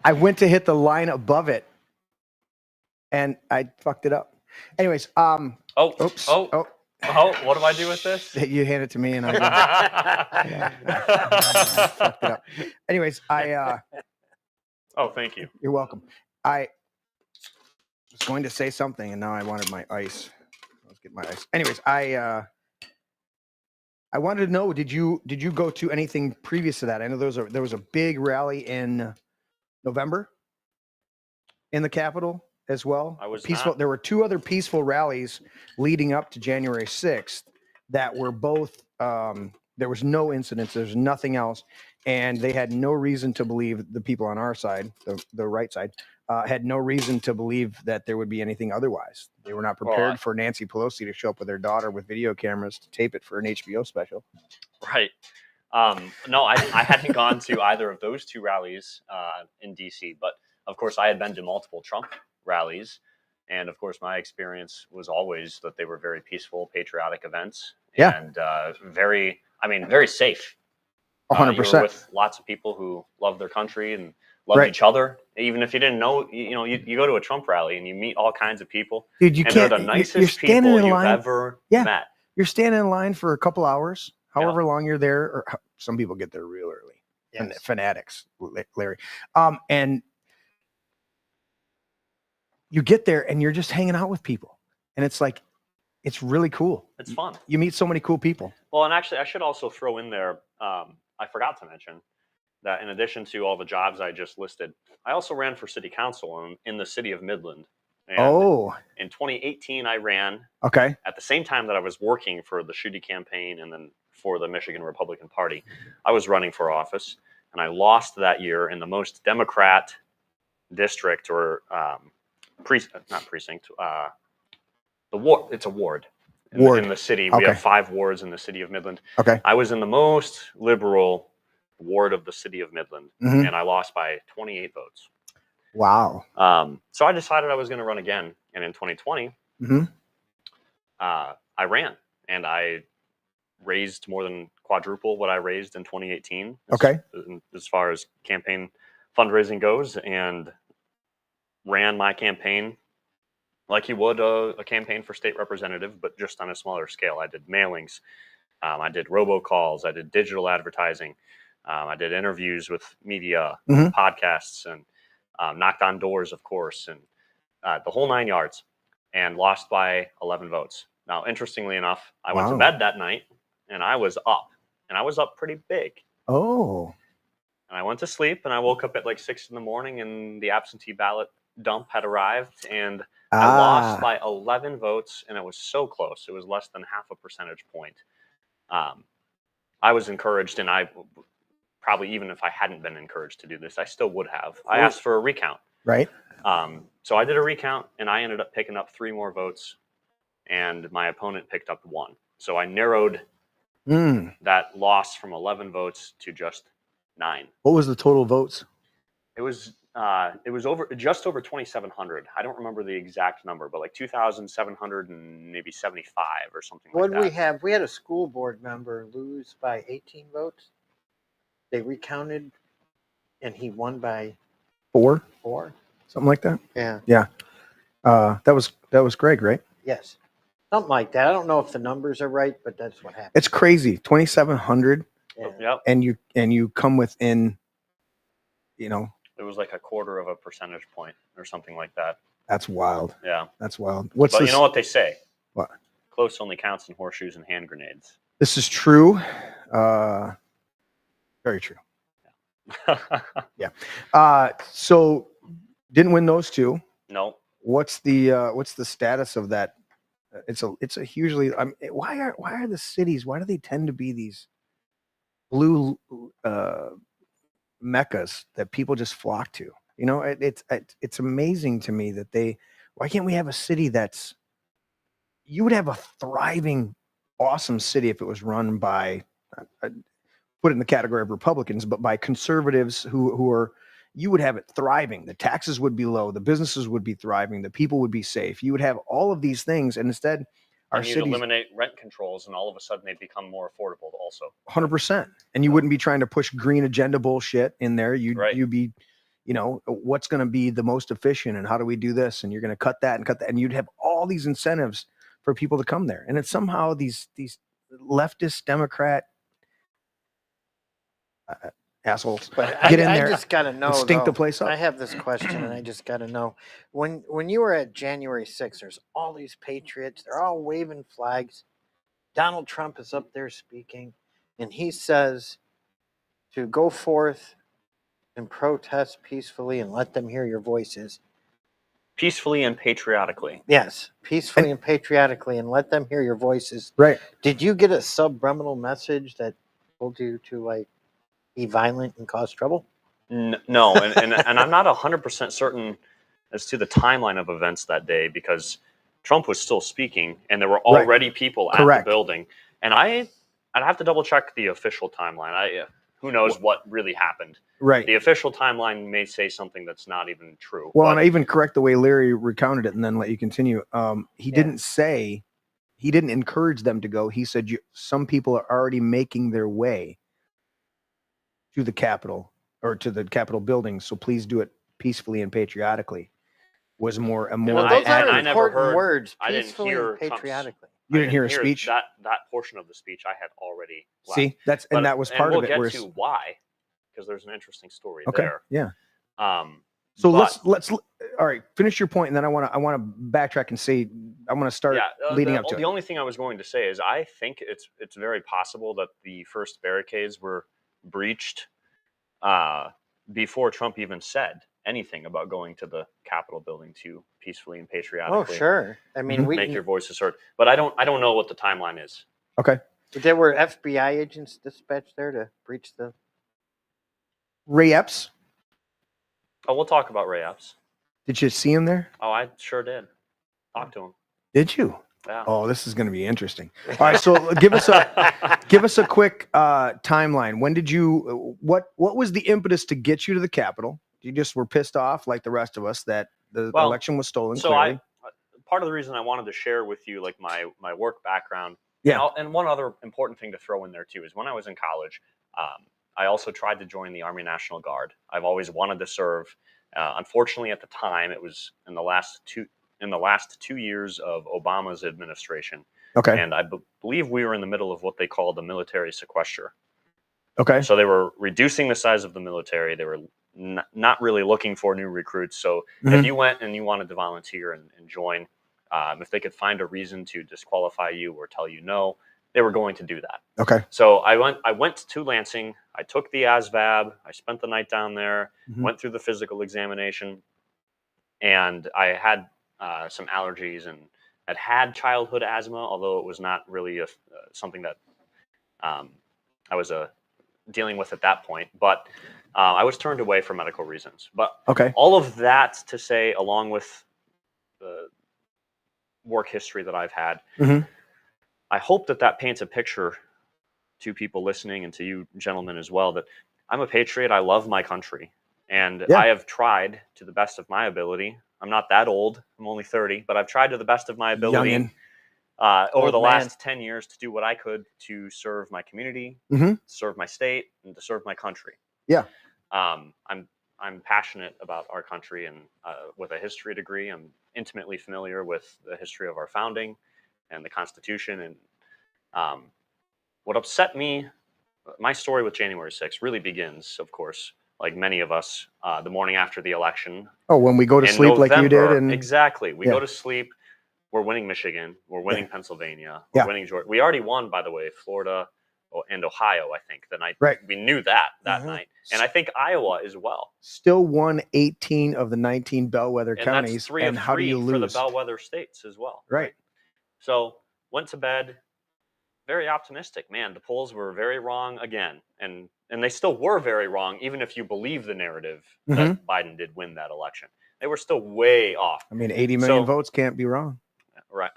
Speaker 2: I went to hit the line above it, and I fucked it up. Anyways,
Speaker 3: what do I do with this?
Speaker 2: You hand it to me, and I fucked it up. Anyways,
Speaker 3: Oh, thank you.
Speaker 2: You're welcome. I was going to say something, and now I wanted my ice. Let's get my ice. Anyways, I wanted to know, did you go to anything previous to that? I know there was a big rally in November in the Capitol as well.
Speaker 3: I was
Speaker 2: peaceful.
Speaker 3: not.
Speaker 2: There were 2 other peaceful rallies leading up to January 6th that were both. There was no incidents. There's nothing else, and they had no reason to believe, the people on our side, the right side, had no reason to believe that there would be anything otherwise. They were not prepared for Nancy Pelosi to show up with her daughter with video cameras to tape it for an HBO special.
Speaker 3: Right. No, I hadn't gone to either of those 2 rallies in DC, but of course I had been to multiple Trump rallies. And of course my experience was always that they were very peaceful, patriotic events.
Speaker 2: Yeah.
Speaker 3: And very safe.
Speaker 2: 100%.
Speaker 3: You were with lots of people who love their country and love each other. Even if you didn't know, you go to a Trump rally and you meet all kinds of people.
Speaker 2: Dude,
Speaker 3: they're the nicest people you've ever met.
Speaker 2: You're standing in line for a couple hours, however long you're there, or some people get there real early. And fanatics, Larry. And you get there and you're just hanging out with people. And it's like, it's really cool.
Speaker 3: It's fun.
Speaker 2: You meet so many cool people.
Speaker 3: Well, and actually, I should also throw in there, I forgot to mention that in addition to all the jobs I just listed, I also ran for city council in the city of Midland. And in 2018, I ran at the same time that I was working for the Schuette campaign and then for the Michigan Republican Party. I was running for office, and I lost that year in the most Democrat district, or not precinct, the ward. It's a ward. In the city. We have 5 wards in the city of Midland.
Speaker 2: Okay.
Speaker 3: I was in the most liberal ward of the city of Midland, and I lost by 28 votes.
Speaker 2: Wow.
Speaker 3: So I decided I was going to run again. And in 2020, I ran, and I raised more than quadruple what I raised in 2018. As far as campaign fundraising goes, and ran my campaign like you would a campaign for state representative, but just on a smaller scale. I did mailings. I did robocalls. I did digital advertising. I did interviews with media, podcasts, and knocked on doors, of course, and the whole 9 yards, and lost by 11 votes. Now, interestingly enough, I went to bed that night, and I was up pretty big.
Speaker 2: Oh.
Speaker 3: And I went to sleep, and I woke up at like 6 in the morning, and the absentee ballot dump had arrived, and I lost by 11 votes, and it was so close. It was less than half a percentage point. I was encouraged, and I probably, even if I hadn't been encouraged to do this, I still would have. I asked for a recount.
Speaker 2: Right.
Speaker 3: So I did a recount, and I ended up picking up 3 more votes, and my opponent picked up 1. So I narrowed that lost from 11 votes to just 9.
Speaker 2: What was the total votes?
Speaker 3: It was just over 2,700. I don't remember the exact number, but like 2,700 and maybe 75 or something
Speaker 4: What
Speaker 3: like
Speaker 4: did
Speaker 3: that.
Speaker 4: we have? We had a school board member lose by 18 votes. They recounted, and he won by
Speaker 2: 4,
Speaker 4: 4.
Speaker 2: something like that.
Speaker 4: Yeah.
Speaker 2: That was Greg, right?
Speaker 4: Yes. Something like that. I don't know if the numbers are right, but that's what happened.
Speaker 2: It's crazy. 2,700,
Speaker 4: Yeah.
Speaker 3: Yep.
Speaker 2: and you come within,
Speaker 3: It was like a quarter of a percentage point or something like that.
Speaker 2: That's wild.
Speaker 3: Yeah.
Speaker 2: That's wild. What's
Speaker 3: But
Speaker 2: this?
Speaker 3: you know what they say?
Speaker 2: What?
Speaker 3: Close only counts in horseshoes and hand grenades.
Speaker 2: This is true. Very true. So didn't win those two.
Speaker 3: No.
Speaker 2: What's the status of that? It's a hugely. Why are the cities? Why do they tend to be these blue meccas that people just flock to? It's amazing to me that they. Why can't we have a city that's? You would have a thriving, awesome city if it was run by. Put it in the category of Republicans, but by conservatives who are. You would have it thriving. The taxes would be low. The businesses would be thriving. The people would be safe. You would have all of these things, and instead, our
Speaker 3: and you'd
Speaker 2: cities
Speaker 3: eliminate rent controls, and all of a sudden they become more affordable. Also,
Speaker 2: 100%. And you wouldn't be trying to push green agenda bullshit in there. You'd
Speaker 3: Right.
Speaker 2: you'd be, what's going to be the most efficient, and how do we do this? And you're going to cut that, and you'd have all these incentives for people to come there. And it's somehow these leftist Democrat assholes
Speaker 4: But
Speaker 2: get in
Speaker 4: I
Speaker 2: there
Speaker 4: just got to know.
Speaker 2: and stink the
Speaker 4: though,
Speaker 2: place up.
Speaker 4: I have this question, and I just got to know. When you were at January 6th, there's all these patriots. They're all waving flags. Donald Trump is up there speaking, and he says to go forth and protest peacefully and let them hear your voices.
Speaker 3: peacefully and patriotically.
Speaker 4: Yes, peacefully and patriotically, and let them hear your voices.
Speaker 2: Right.
Speaker 4: Did you get a subliminal message that told you to be violent and cause trouble?
Speaker 3: No, and I'm not 100% certain as to the timeline of events that day because Trump was still speaking and there were already people at the building. And I'd have to double check the official timeline. Who knows what really happened.
Speaker 2: Right.
Speaker 3: The official timeline may say something that's not even true.
Speaker 2: Well, and I even correct the way Larry recounted it and then let you continue. He didn't encourage them to go. He said some people are already making their way to the Capitol or to the Capitol building, so please do it peacefully and patriotically. Was more a more.
Speaker 4: Those are
Speaker 3: I never
Speaker 4: important
Speaker 3: heard,
Speaker 4: words.
Speaker 3: I didn't
Speaker 4: Peacefully
Speaker 3: hear
Speaker 4: and patriotically.
Speaker 2: You didn't hear a speech.
Speaker 3: That portion of the speech I had already left.
Speaker 2: See, that was part
Speaker 3: we'll
Speaker 2: of it.
Speaker 3: We'll get to why, because there's an interesting story
Speaker 2: okay,
Speaker 3: there.
Speaker 2: yeah.
Speaker 3: So
Speaker 2: let's all right. Finish your point, and then I want to backtrack and say I want to start leading up to it.
Speaker 3: The only thing I was going to say is I think it's very possible that the first barricades were breached before Trump even said anything about going to the Capitol building to peacefully and patriotically.
Speaker 4: Oh, sure. I mean,
Speaker 3: make your voices heard, but I don't know what the timeline is.
Speaker 2: Okay.
Speaker 4: There were FBI agents dispatched there to breach the.
Speaker 2: Ray Epps.
Speaker 3: Oh, we'll talk about Ray Epps.
Speaker 2: Did you see him there?
Speaker 3: Oh, I sure did. Talk to him.
Speaker 2: Did you?
Speaker 3: Yeah.
Speaker 2: Oh, this is going to be interesting. All right, so give us a quick timeline. When did you? What was the impetus to get you to the Capitol? You just were pissed off, like the rest of us, that the election was stolen.
Speaker 3: So
Speaker 2: clearly.
Speaker 3: part of the reason I wanted to share with you, like my work background.
Speaker 2: Yeah.
Speaker 3: And one other important thing to throw in there too is when I was in college, I also tried to join the Army National Guard. I've always wanted to serve. Unfortunately, at the time, it was in the last 2 years of Obama's administration.
Speaker 2: Okay.
Speaker 3: And I believe we were in the middle of what they call the military sequester.
Speaker 2: Okay.
Speaker 3: So they were reducing the size of the military. They were not really looking for new recruits. So if you went and you wanted to volunteer and join, if they could find a reason to disqualify you or tell you no, they were going to do that.
Speaker 2: Okay.
Speaker 3: So I went to Lansing. I took the ASVAB. I spent the night down there, went through the physical examination, and I had some allergies and had childhood asthma, although it was not really something that I was dealing with at that point. But I was turned away for medical reasons. But all of that to say, along with the work history that I've had, I hope that paints a picture to people listening and to you gentlemen as well that I'm a patriot. I love my country, and
Speaker 2: Yeah.
Speaker 3: I have tried to the best of my ability. I'm not that old. I'm only 30, but I've tried to the best of my ability
Speaker 2: Youngin.
Speaker 3: over
Speaker 4: Old
Speaker 3: the
Speaker 4: man.
Speaker 3: last 10 years to do what I could to serve my community,
Speaker 2: Mhm.
Speaker 3: serve my state, and to serve my country.
Speaker 2: Yeah.
Speaker 3: I'm passionate about our country, and with a history degree, I'm intimately familiar with the history of our founding and the Constitution. And what upset me, my story with January 6th really begins, of course, like many of us, the morning after the election.
Speaker 2: Oh, when we go to
Speaker 3: in
Speaker 2: sleep like you did,
Speaker 3: November.
Speaker 2: and
Speaker 3: Exactly. We
Speaker 2: Yeah.
Speaker 3: go to sleep. We're winning Michigan. We're winning Pennsylvania. We're
Speaker 2: Yeah.
Speaker 3: winning Georgia. We already won, by the way, Florida and Ohio, I think, the night.
Speaker 2: Right.
Speaker 3: We knew that
Speaker 4: Mhm.
Speaker 3: night. And I think Iowa as well.
Speaker 2: still won 18 of the 19 bellwether
Speaker 3: And
Speaker 2: counties.
Speaker 3: that's 3
Speaker 2: And
Speaker 3: of
Speaker 2: how do
Speaker 3: 3
Speaker 2: you
Speaker 3: for the
Speaker 2: lose?
Speaker 3: bellwether states as well.
Speaker 2: Right.
Speaker 3: So went to bed very optimistic. Man, the polls were very wrong again. And they still were very wrong, even if you believe the narrative that Biden did win that election. They were still way off.
Speaker 2: I mean, 80 million
Speaker 3: So-
Speaker 2: votes can't be wrong.
Speaker 3: Right.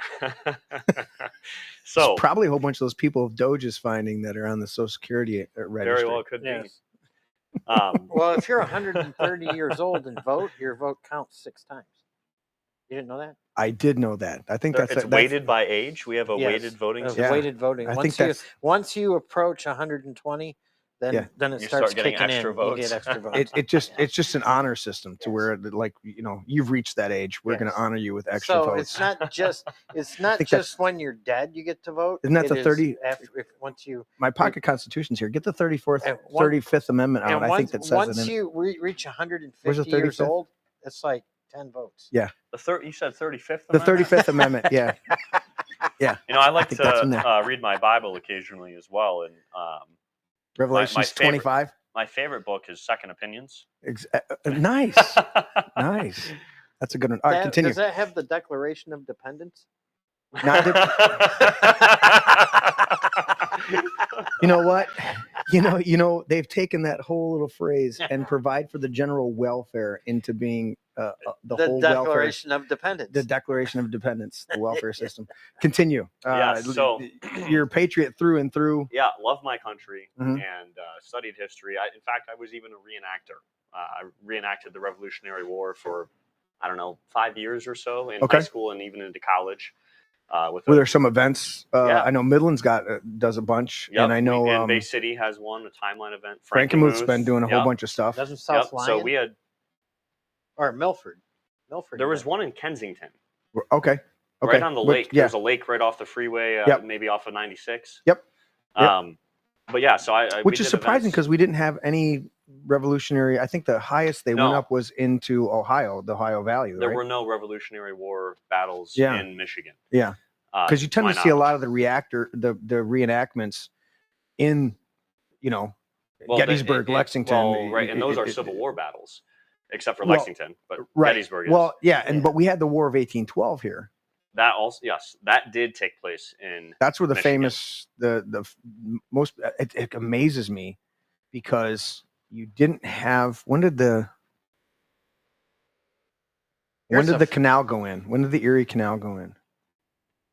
Speaker 2: So
Speaker 3: So
Speaker 2: probably a whole bunch of those people of Doge is finding that are on the Social Security registry.
Speaker 3: very well could be.
Speaker 4: Yes.
Speaker 3: Um,
Speaker 4: Well, if you're 130 years old and vote, your vote counts 6 times. You didn't know that?
Speaker 2: I did know that. I think
Speaker 3: it's weighted by age. We have a
Speaker 4: Yes.
Speaker 3: weighted voting
Speaker 4: It's
Speaker 3: system.
Speaker 2: Yeah.
Speaker 4: weighted voting.
Speaker 2: I
Speaker 4: Once
Speaker 2: think
Speaker 4: you
Speaker 2: that's
Speaker 4: once you approach 120, then
Speaker 2: Yeah.
Speaker 4: then it
Speaker 3: You
Speaker 4: starts
Speaker 3: start getting
Speaker 4: kicking
Speaker 3: extra
Speaker 4: in.
Speaker 3: votes.
Speaker 4: You get extra votes.
Speaker 2: it's just an honor system to
Speaker 4: Yes.
Speaker 2: where like you've reached that age. We're going
Speaker 4: Yes.
Speaker 2: to honor you with extra
Speaker 4: So
Speaker 2: votes.
Speaker 4: it's not just
Speaker 2: think that's-
Speaker 4: when you're dead you get to vote.
Speaker 2: Isn't that
Speaker 4: It
Speaker 2: the
Speaker 4: is
Speaker 2: 30
Speaker 4: after once you
Speaker 2: My pocket constitution's here. Get the 34th,
Speaker 4: And one-
Speaker 2: 35th Amendment out.
Speaker 4: and
Speaker 2: I think
Speaker 4: once,
Speaker 2: that says
Speaker 4: once
Speaker 2: it in it.
Speaker 4: you reach
Speaker 2: Where's
Speaker 4: 150
Speaker 2: the
Speaker 4: years
Speaker 2: 35th?
Speaker 4: old, it's like 10 votes.
Speaker 2: Yeah.
Speaker 3: You said 35th.
Speaker 2: The
Speaker 3: Amendment?
Speaker 2: 35th Amendment. Yeah.
Speaker 3: I like
Speaker 2: think that's in there.
Speaker 3: to read my Bible occasionally as well, and
Speaker 2: Revelations
Speaker 3: favorite-
Speaker 2: 25.
Speaker 3: my favorite book is Second Opinions.
Speaker 2: Nice. Nice. That's a good one. All right, continue.
Speaker 4: Does that have the Declaration of Dependence?
Speaker 2: Not You know what? They've taken that whole little phrase and provide for the general welfare into being the whole welfare.
Speaker 4: Declaration of Dependence.
Speaker 2: The Declaration of Dependence, the welfare system. Continue.
Speaker 3: So-
Speaker 2: You're a patriot through and through.
Speaker 3: Yeah, love my country
Speaker 2: Mhm.
Speaker 3: and studied history. In fact, I was even a reenactor. I reenacted the Revolutionary War for, 5 years or so in
Speaker 2: Okay.
Speaker 3: high school and even into college.
Speaker 2: Were there some events?
Speaker 3: Yeah.
Speaker 2: I know Midland's does a bunch,
Speaker 3: Yep,
Speaker 2: and I know
Speaker 3: and Bay City has one, a timeline event.
Speaker 2: Frankenmuth's been doing a whole
Speaker 3: Yep,
Speaker 2: bunch of stuff.
Speaker 4: Doesn't
Speaker 3: Yep.
Speaker 4: South Lyon?
Speaker 3: So we had
Speaker 4: or Milford. Milford.
Speaker 3: there was
Speaker 4: did.
Speaker 3: one in Kensington,
Speaker 2: Okay.
Speaker 3: right on the lake.
Speaker 2: Yeah.
Speaker 3: There's a lake right off the freeway,
Speaker 2: Yep.
Speaker 3: maybe off of 96.
Speaker 2: Yep.
Speaker 3: But yeah, so I
Speaker 2: Which
Speaker 3: we
Speaker 2: is
Speaker 3: did
Speaker 2: surprising
Speaker 3: events.
Speaker 2: because we didn't have any revolutionary. I think the highest they went
Speaker 3: No.
Speaker 2: up was into Ohio, the Ohio Valley.
Speaker 3: there
Speaker 2: right?
Speaker 3: were no Revolutionary War battles
Speaker 2: Yeah.
Speaker 3: in Michigan.
Speaker 2: Yeah. Because you tend
Speaker 3: my
Speaker 2: to see a lot
Speaker 3: knowledge.
Speaker 2: of the reenactments in,
Speaker 3: Well,
Speaker 2: Gettysburg, Lexington.
Speaker 3: right, and those are Civil War battles, except for
Speaker 2: Well,
Speaker 3: Lexington, but
Speaker 2: right.
Speaker 3: Gettysburg is.
Speaker 2: Well, yeah,
Speaker 4: Yeah.
Speaker 2: but we had the War of 1812 here.
Speaker 3: that also, yes, that did take place in.
Speaker 2: That's where the
Speaker 3: Michigan.
Speaker 2: famous most. It amazes me because you didn't have. When did the canal go in? When did the Erie Canal go in?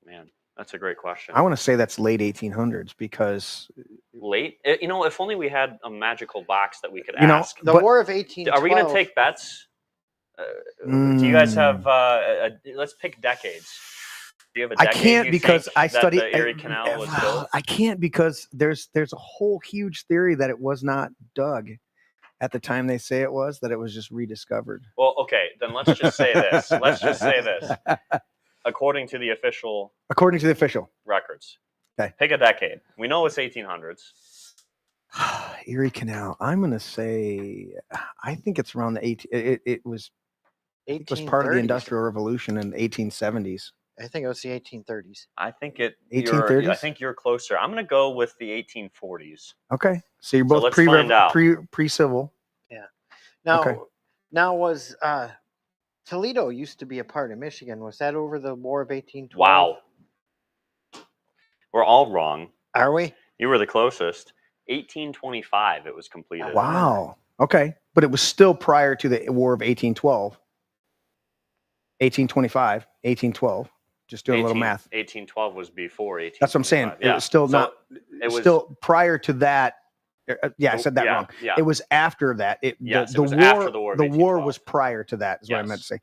Speaker 3: Man, that's a great question.
Speaker 2: I want to say that's late 1800s because
Speaker 3: Late, if only we had a magical box that we could
Speaker 2: You know,
Speaker 3: ask.
Speaker 4: The
Speaker 2: but-
Speaker 4: War of 1812.
Speaker 3: Are we going to take bets? Do you guys have? Let's pick decades. Do you have a
Speaker 2: I
Speaker 3: decade?
Speaker 2: can't
Speaker 3: you
Speaker 2: because
Speaker 3: think
Speaker 2: I
Speaker 3: that
Speaker 2: studied
Speaker 3: the Erie Canal was built.
Speaker 2: I can't because there's a whole huge theory that it was not dug at the time they say it was, that it was just rediscovered.
Speaker 3: Well, okay, then let's just say this. According to the official
Speaker 2: According to the official.
Speaker 3: records.
Speaker 2: Okay.
Speaker 3: Pick a decade. We know it's 1800s.
Speaker 2: Erie Canal. I'm going to say, I think it's around the 18. It was part of the
Speaker 4: 1830s.
Speaker 2: Industrial Revolution in the 1870s.
Speaker 4: I think it was the 1830s.
Speaker 3: I think
Speaker 2: 1830s?
Speaker 3: I think you're closer. I'm going to go with the 1840s.
Speaker 2: Okay, so you're
Speaker 3: So
Speaker 2: both
Speaker 3: let's find out.
Speaker 2: pre-civil.
Speaker 4: Now,
Speaker 2: Okay.
Speaker 4: was Toledo used to be a part of Michigan? Was that over the War of 1812?
Speaker 3: Wow. We're all wrong.
Speaker 4: Are we?
Speaker 3: You were the closest. 1825 it was completed.
Speaker 2: Wow. Okay, but it was still prior to the War of 1812. 1825, 1812. Just doing a little math.
Speaker 3: 1812 was before 1825.
Speaker 2: That's what I'm saying.
Speaker 3: Yeah.
Speaker 2: It was still
Speaker 3: So
Speaker 2: not.
Speaker 3: it was
Speaker 2: still prior to that. Yeah, I said that wrong.
Speaker 3: Yeah.
Speaker 2: It was after that.
Speaker 3: Yes,
Speaker 2: the
Speaker 3: it was
Speaker 2: war.
Speaker 3: after the War of
Speaker 2: The war
Speaker 3: 1812.
Speaker 2: was prior to that. Is what I meant to say.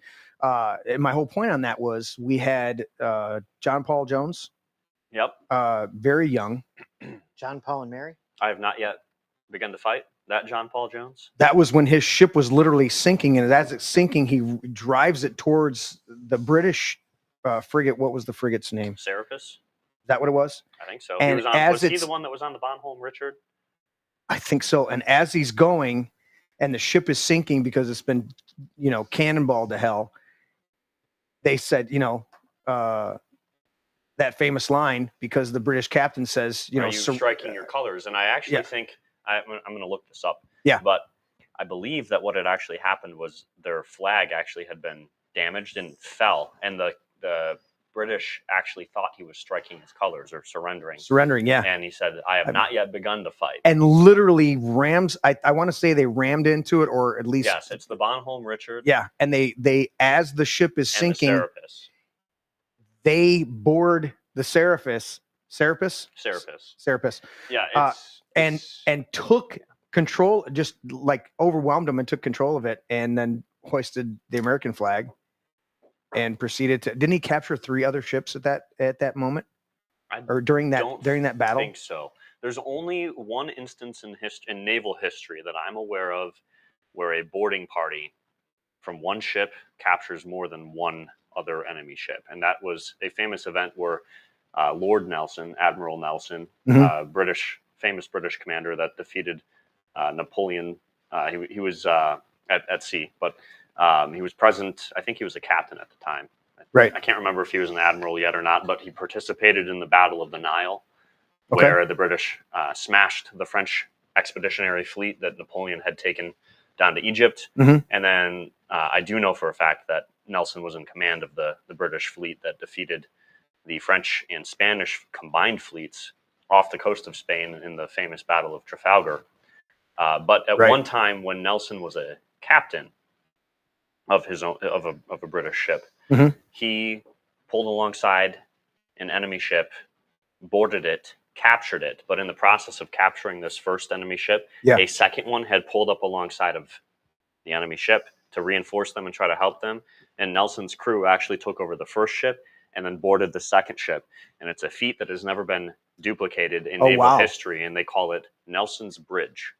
Speaker 2: And my whole point on that was we had John Paul Jones.
Speaker 3: Yep.
Speaker 2: Very young.
Speaker 4: John Paul and Mary.
Speaker 3: I have not yet begun to fight. That John Paul Jones.
Speaker 2: That was when his ship was literally sinking, and as it's sinking, he drives it towards the British frigate. What was the frigate's name?
Speaker 3: Serapis.
Speaker 2: Is that what it was?
Speaker 3: I think so.
Speaker 2: And
Speaker 3: Was he the one that was on the Bonhomme Richard?
Speaker 2: I think so. And as he's going, and the ship is sinking because it's been, cannonballed to hell. They said, that famous line, because the British captain says,
Speaker 3: Are you striking your colors? And I actually think I'm going to look this up.
Speaker 2: Yeah.
Speaker 3: But I believe that what had actually happened was their flag actually had been damaged and fell, and the British actually thought he was striking his colors or surrendering.
Speaker 2: Surrendering, yeah.
Speaker 3: And he said, "I have not yet begun to fight."
Speaker 2: And literally rams. I want to say they rammed into it, or at least
Speaker 3: yes, it's the Bonhomme Richard.
Speaker 2: Yeah, and they as the ship is sinking,
Speaker 3: the Serapis.
Speaker 2: They board the Serapis.
Speaker 3: Yeah,
Speaker 2: and took control, just like overwhelmed them and took control of it, and then hoisted the American flag and proceeded to. Didn't he capture 3 other ships at that moment, or during that battle?
Speaker 3: I think so. There's only one instance in naval history that I'm aware of where a boarding party from one ship captures more than one other enemy ship, and that was a famous event where Lord Nelson, Admiral Nelson, famous British commander that defeated Napoleon. He was at sea, but he was present. I think he was a captain at the time.
Speaker 2: Right.
Speaker 3: I can't remember if he was an admiral yet or not, but he participated in the Battle of the Nile, where the British smashed the French expeditionary fleet that Napoleon had taken down to Egypt. And then I do know for a fact that Nelson was in command of the British fleet that defeated the French and Spanish combined fleets off the coast of Spain in the famous Battle of Trafalgar. But at one time, when Nelson was a captain of his own of a British ship, he pulled alongside an enemy ship, boarded it, captured it. But in the process of capturing this first enemy ship, a second one had pulled up alongside of the enemy ship to reinforce them and try to help them. And Nelson's crew actually took over the first ship and then boarded the second ship. And it's a feat that has never been duplicated in naval history, and they call it Nelson's Bridge.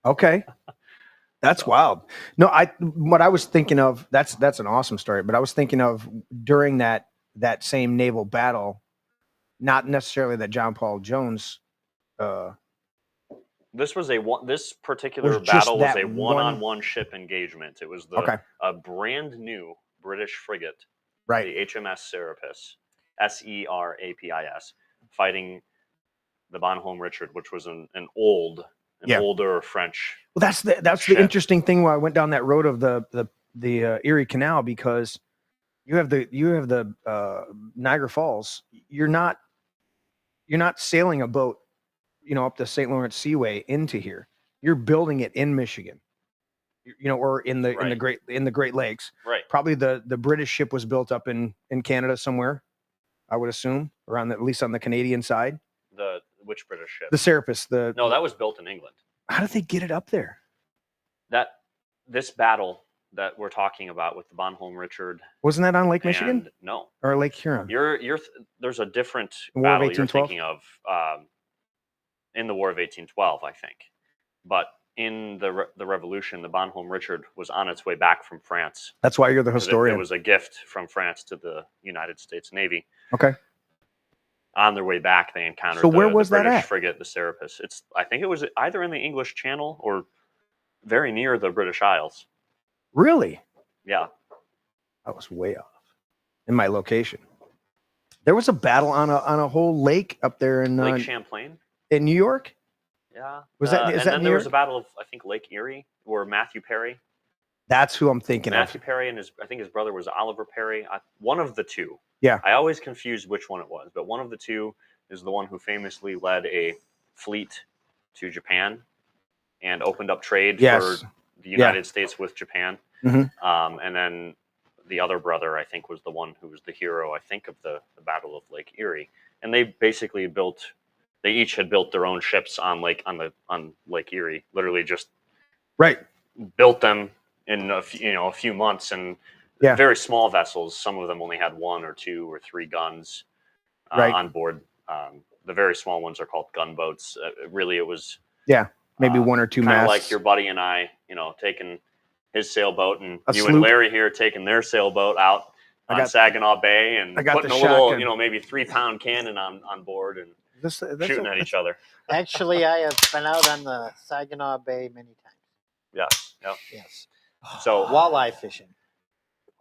Speaker 2: Okay. That's wild. No, what I was thinking of, that's an awesome story, but I was thinking of during that same naval battle, not necessarily that John Paul Jones
Speaker 3: this particular battle was a one-on-one ship engagement. It was a brand new British frigate, the HMS Serapis, Serapis, fighting the Bonhomme Richard, which was an older French.
Speaker 2: Well, that's the interesting thing when I went down that road of the Erie Canal, because you have the Niagara Falls. You're not sailing a boat, up the St. Lawrence Seaway into here. You're building it in Michigan, or in the Great Lakes. Right. Probably the British ship was built up in Canada somewhere, I would assume, or at least on the Canadian side.
Speaker 3: Which British ship?
Speaker 2: The Serapis.
Speaker 3: No, that was built in England.
Speaker 2: How did they get it up there?
Speaker 3: This battle that we're talking about with the Bonhomme Richard,
Speaker 2: wasn't that on Lake Michigan?
Speaker 3: No,
Speaker 2: or Lake Huron.
Speaker 3: There's a different battle you're thinking of in the War of 1812, I think. But in the Revolution, the Bonhomme Richard was on its way back from France.
Speaker 2: That's why you're the historian.
Speaker 3: It was a gift from France to the United States Navy.
Speaker 2: Okay.
Speaker 3: On their way back, they encountered
Speaker 2: the British
Speaker 3: frigate, the Serapis. I think it was either in the English Channel or very near the British Isles.
Speaker 2: Really?
Speaker 3: Yeah.
Speaker 2: I was way off in my location. There was a battle on a whole lake up there in
Speaker 3: Lake Champlain
Speaker 2: in New York.
Speaker 3: Yeah.
Speaker 2: Is that
Speaker 3: and then there was a battle of, I think, Lake Erie, where Matthew Perry.
Speaker 2: That's who I'm thinking of.
Speaker 3: Matthew Perry and I think his brother was Oliver Perry. One of the two.
Speaker 2: Yeah.
Speaker 3: I always confuse which one it was, but one of the two is the one who famously led a fleet to Japan and opened up trade for the United States with Japan. And then the other brother, I think, was the one who was the hero, I think, of the Battle of Lake Erie. And they basically they each had built their own ships on Lake Erie, literally just
Speaker 2: Right.
Speaker 3: built them in a few months, and very small vessels. Some of them only had 1 or 2 or 3 guns on board. The very small ones are called gunboats. Really, it was
Speaker 2: maybe 1 or 2
Speaker 3: kind of
Speaker 2: masts.
Speaker 3: like your buddy and I, taking his sailboat, and
Speaker 2: A
Speaker 3: you
Speaker 2: sloop.
Speaker 3: and Larry here taking their sailboat out on Saginaw Bay, and putting a little, maybe 3-pound cannon on board and shooting at each other.
Speaker 4: Actually, I have been out on the Saginaw Bay many times.
Speaker 3: Yes. Yep.
Speaker 4: Yes.
Speaker 3: So
Speaker 4: walleye fishing.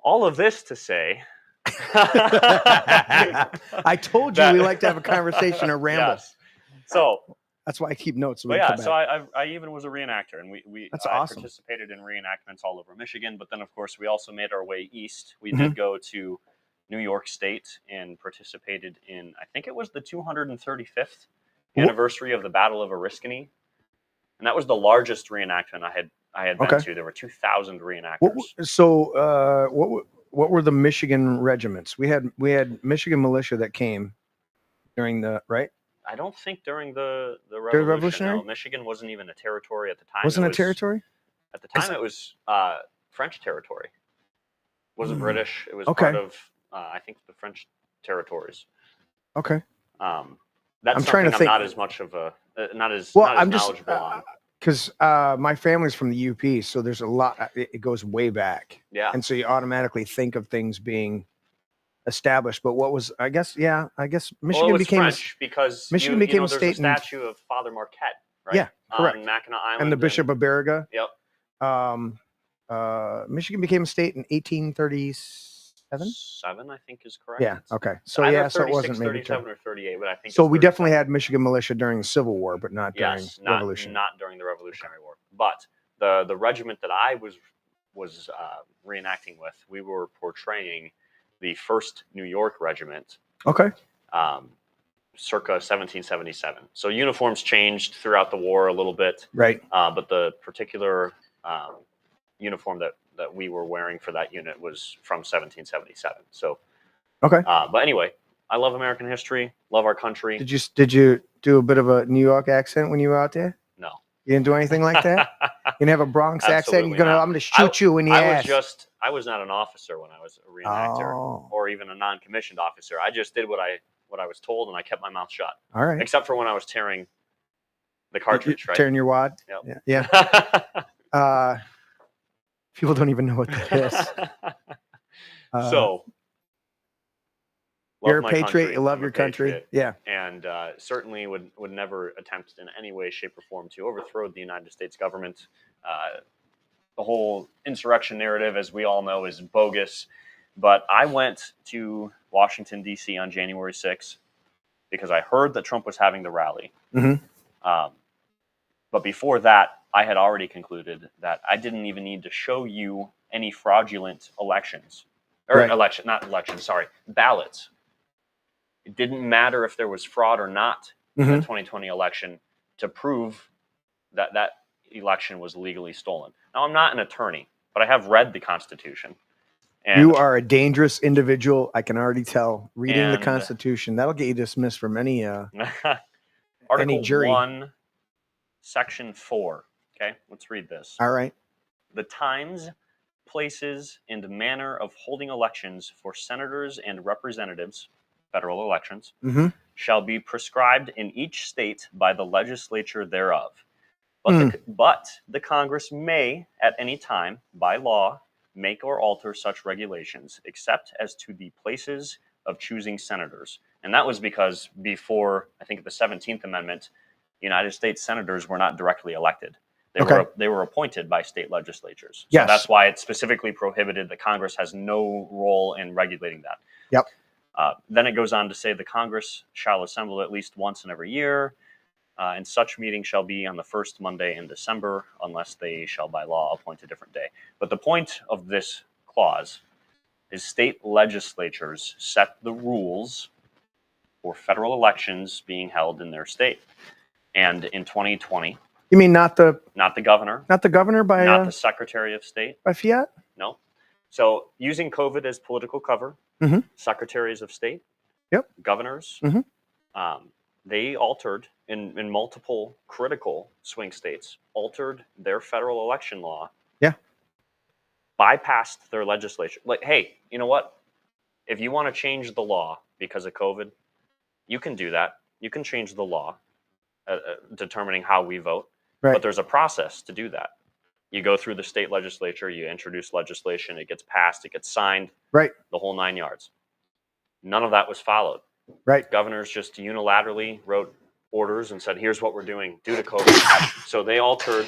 Speaker 3: All of this to say,
Speaker 2: I told you we like to have a conversation or ramble.
Speaker 3: Yes. So
Speaker 2: that's why I keep notes.
Speaker 3: So I even was a reenactor, and we
Speaker 2: that's awesome.
Speaker 3: Participated in reenactments all over Michigan. But then, of course, we also made our way east. We did go to New York State and participated in, I think it was the 235th anniversary of the Battle of Oriskany, and that was the largest reenactment I had been to. There were 2,000 reenactors.
Speaker 2: What were the Michigan regiments? We had Michigan militia that came during the right.
Speaker 3: I don't think during the
Speaker 2: Revolutionary.
Speaker 3: No, Michigan wasn't even a territory at the time.
Speaker 2: Wasn't a territory?
Speaker 3: At the time, it was French territory. It wasn't British. It was part of, I think, the French territories.
Speaker 2: Okay.
Speaker 3: That's
Speaker 2: I'm trying to think.
Speaker 3: I'm not as much of a not as knowledgeable on.
Speaker 2: Because my family's from the UP, so there's a lot. It goes way back.
Speaker 3: Yeah.
Speaker 2: And so you automatically think of things being established. But what was, I guess Michigan became
Speaker 3: French because
Speaker 2: Michigan became a state.
Speaker 3: There's a statue of Father Marquette, right?
Speaker 2: Yeah, correct.
Speaker 3: On Mackinac Island,
Speaker 2: and the Bishop of Baraga.
Speaker 3: Yep.
Speaker 2: Michigan became a state in 1837.
Speaker 3: 7, I think, is correct.
Speaker 2: Yeah. Okay. So so it wasn't maybe
Speaker 3: 37 or 38, but I think.
Speaker 2: So we definitely had Michigan militia during the Civil War, but not during Revolution.
Speaker 3: Not during the Revolutionary War. But the regiment that I was reenacting with, we were portraying the 1st New York Regiment.
Speaker 2: Okay.
Speaker 3: Circa 1777. So uniforms changed throughout the war a little bit.
Speaker 2: Right.
Speaker 3: But the particular uniform that we were wearing for that unit was from 1777. So.
Speaker 2: Okay.
Speaker 3: But anyway, I love American history. Love our country.
Speaker 2: Did you do a bit of a New York accent when you were out there?
Speaker 3: No.
Speaker 2: You didn't do anything like that? You didn't have a Bronx accent? I'm going to shoot you in the ass.
Speaker 3: I was not an officer when I was a reenactor or even a non-commissioned officer. I just did what I was told, and I kept my mouth shut.
Speaker 2: All right.
Speaker 3: Except for when I was tearing the cartridge, right?
Speaker 2: Tearing your wad?
Speaker 3: Yep.
Speaker 2: Yeah. People don't even know what that is.
Speaker 3: So,
Speaker 2: you're a patriot. You love your country. Yeah.
Speaker 3: And certainly would never attempt in any way, shape, or form to overthrow the United States government. The whole insurrection narrative, as we all know, is bogus. But I went to Washington, D.C. on January 6th because I heard that Trump was having the rally.
Speaker 2: Mm-hmm.
Speaker 3: But before that, I had already concluded that I didn't even need to show you any fraudulent elections. Or ballots. It didn't matter if there was fraud or not in the 2020 election to prove that that election was legally stolen. Now, I'm not an attorney, but I have read the Constitution. And
Speaker 2: you are a dangerous individual. I can already tell. Reading the Constitution, that'll get you dismissed from any
Speaker 3: Article
Speaker 2: jury.
Speaker 3: 1, Section 4. Okay, let's read this.
Speaker 2: All right.
Speaker 3: The times, places, and manner of holding elections for senators and representatives, federal elections, shall be prescribed in each state by the legislature thereof. But the Congress may, at any time, by law, make or alter such regulations, except as to the places of choosing senators. And that was because before, I think, the 17th Amendment, United States senators were not directly elected. They were appointed by state legislatures. So that's why it specifically prohibited that Congress has no role in regulating that.
Speaker 2: Yep.
Speaker 3: Then it goes on to say the Congress shall assemble at least once in every year, and such meeting shall be on the first Monday in December, unless they shall by law appoint a different day. But the point of this clause is state legislatures set the rules for federal elections being held in their state. And in 2020...
Speaker 2: You mean not the
Speaker 3: governor?
Speaker 2: Not the governor by...
Speaker 3: Not the Secretary of State?
Speaker 2: By fiat?
Speaker 3: No. So using COVID as political cover,
Speaker 2: Mhm.
Speaker 3: secretaries of state,
Speaker 2: Yep.
Speaker 3: governors,
Speaker 2: Mhm.
Speaker 3: They altered in multiple critical swing states, altered their federal election law.
Speaker 2: Yeah.
Speaker 3: Bypassed their legislature. Like, hey, you know what? If you want to change the law because of COVID, you can do that. You can change the law determining how we vote.
Speaker 2: Right.
Speaker 3: But there's a process to do that. You go through the state legislature, you introduce legislation, it gets passed, it gets signed,
Speaker 2: Right.
Speaker 3: the whole 9 yards. None of that was followed.
Speaker 2: Right.
Speaker 3: Governors just unilaterally wrote orders and said, here's what we're doing due to COVID. So they altered,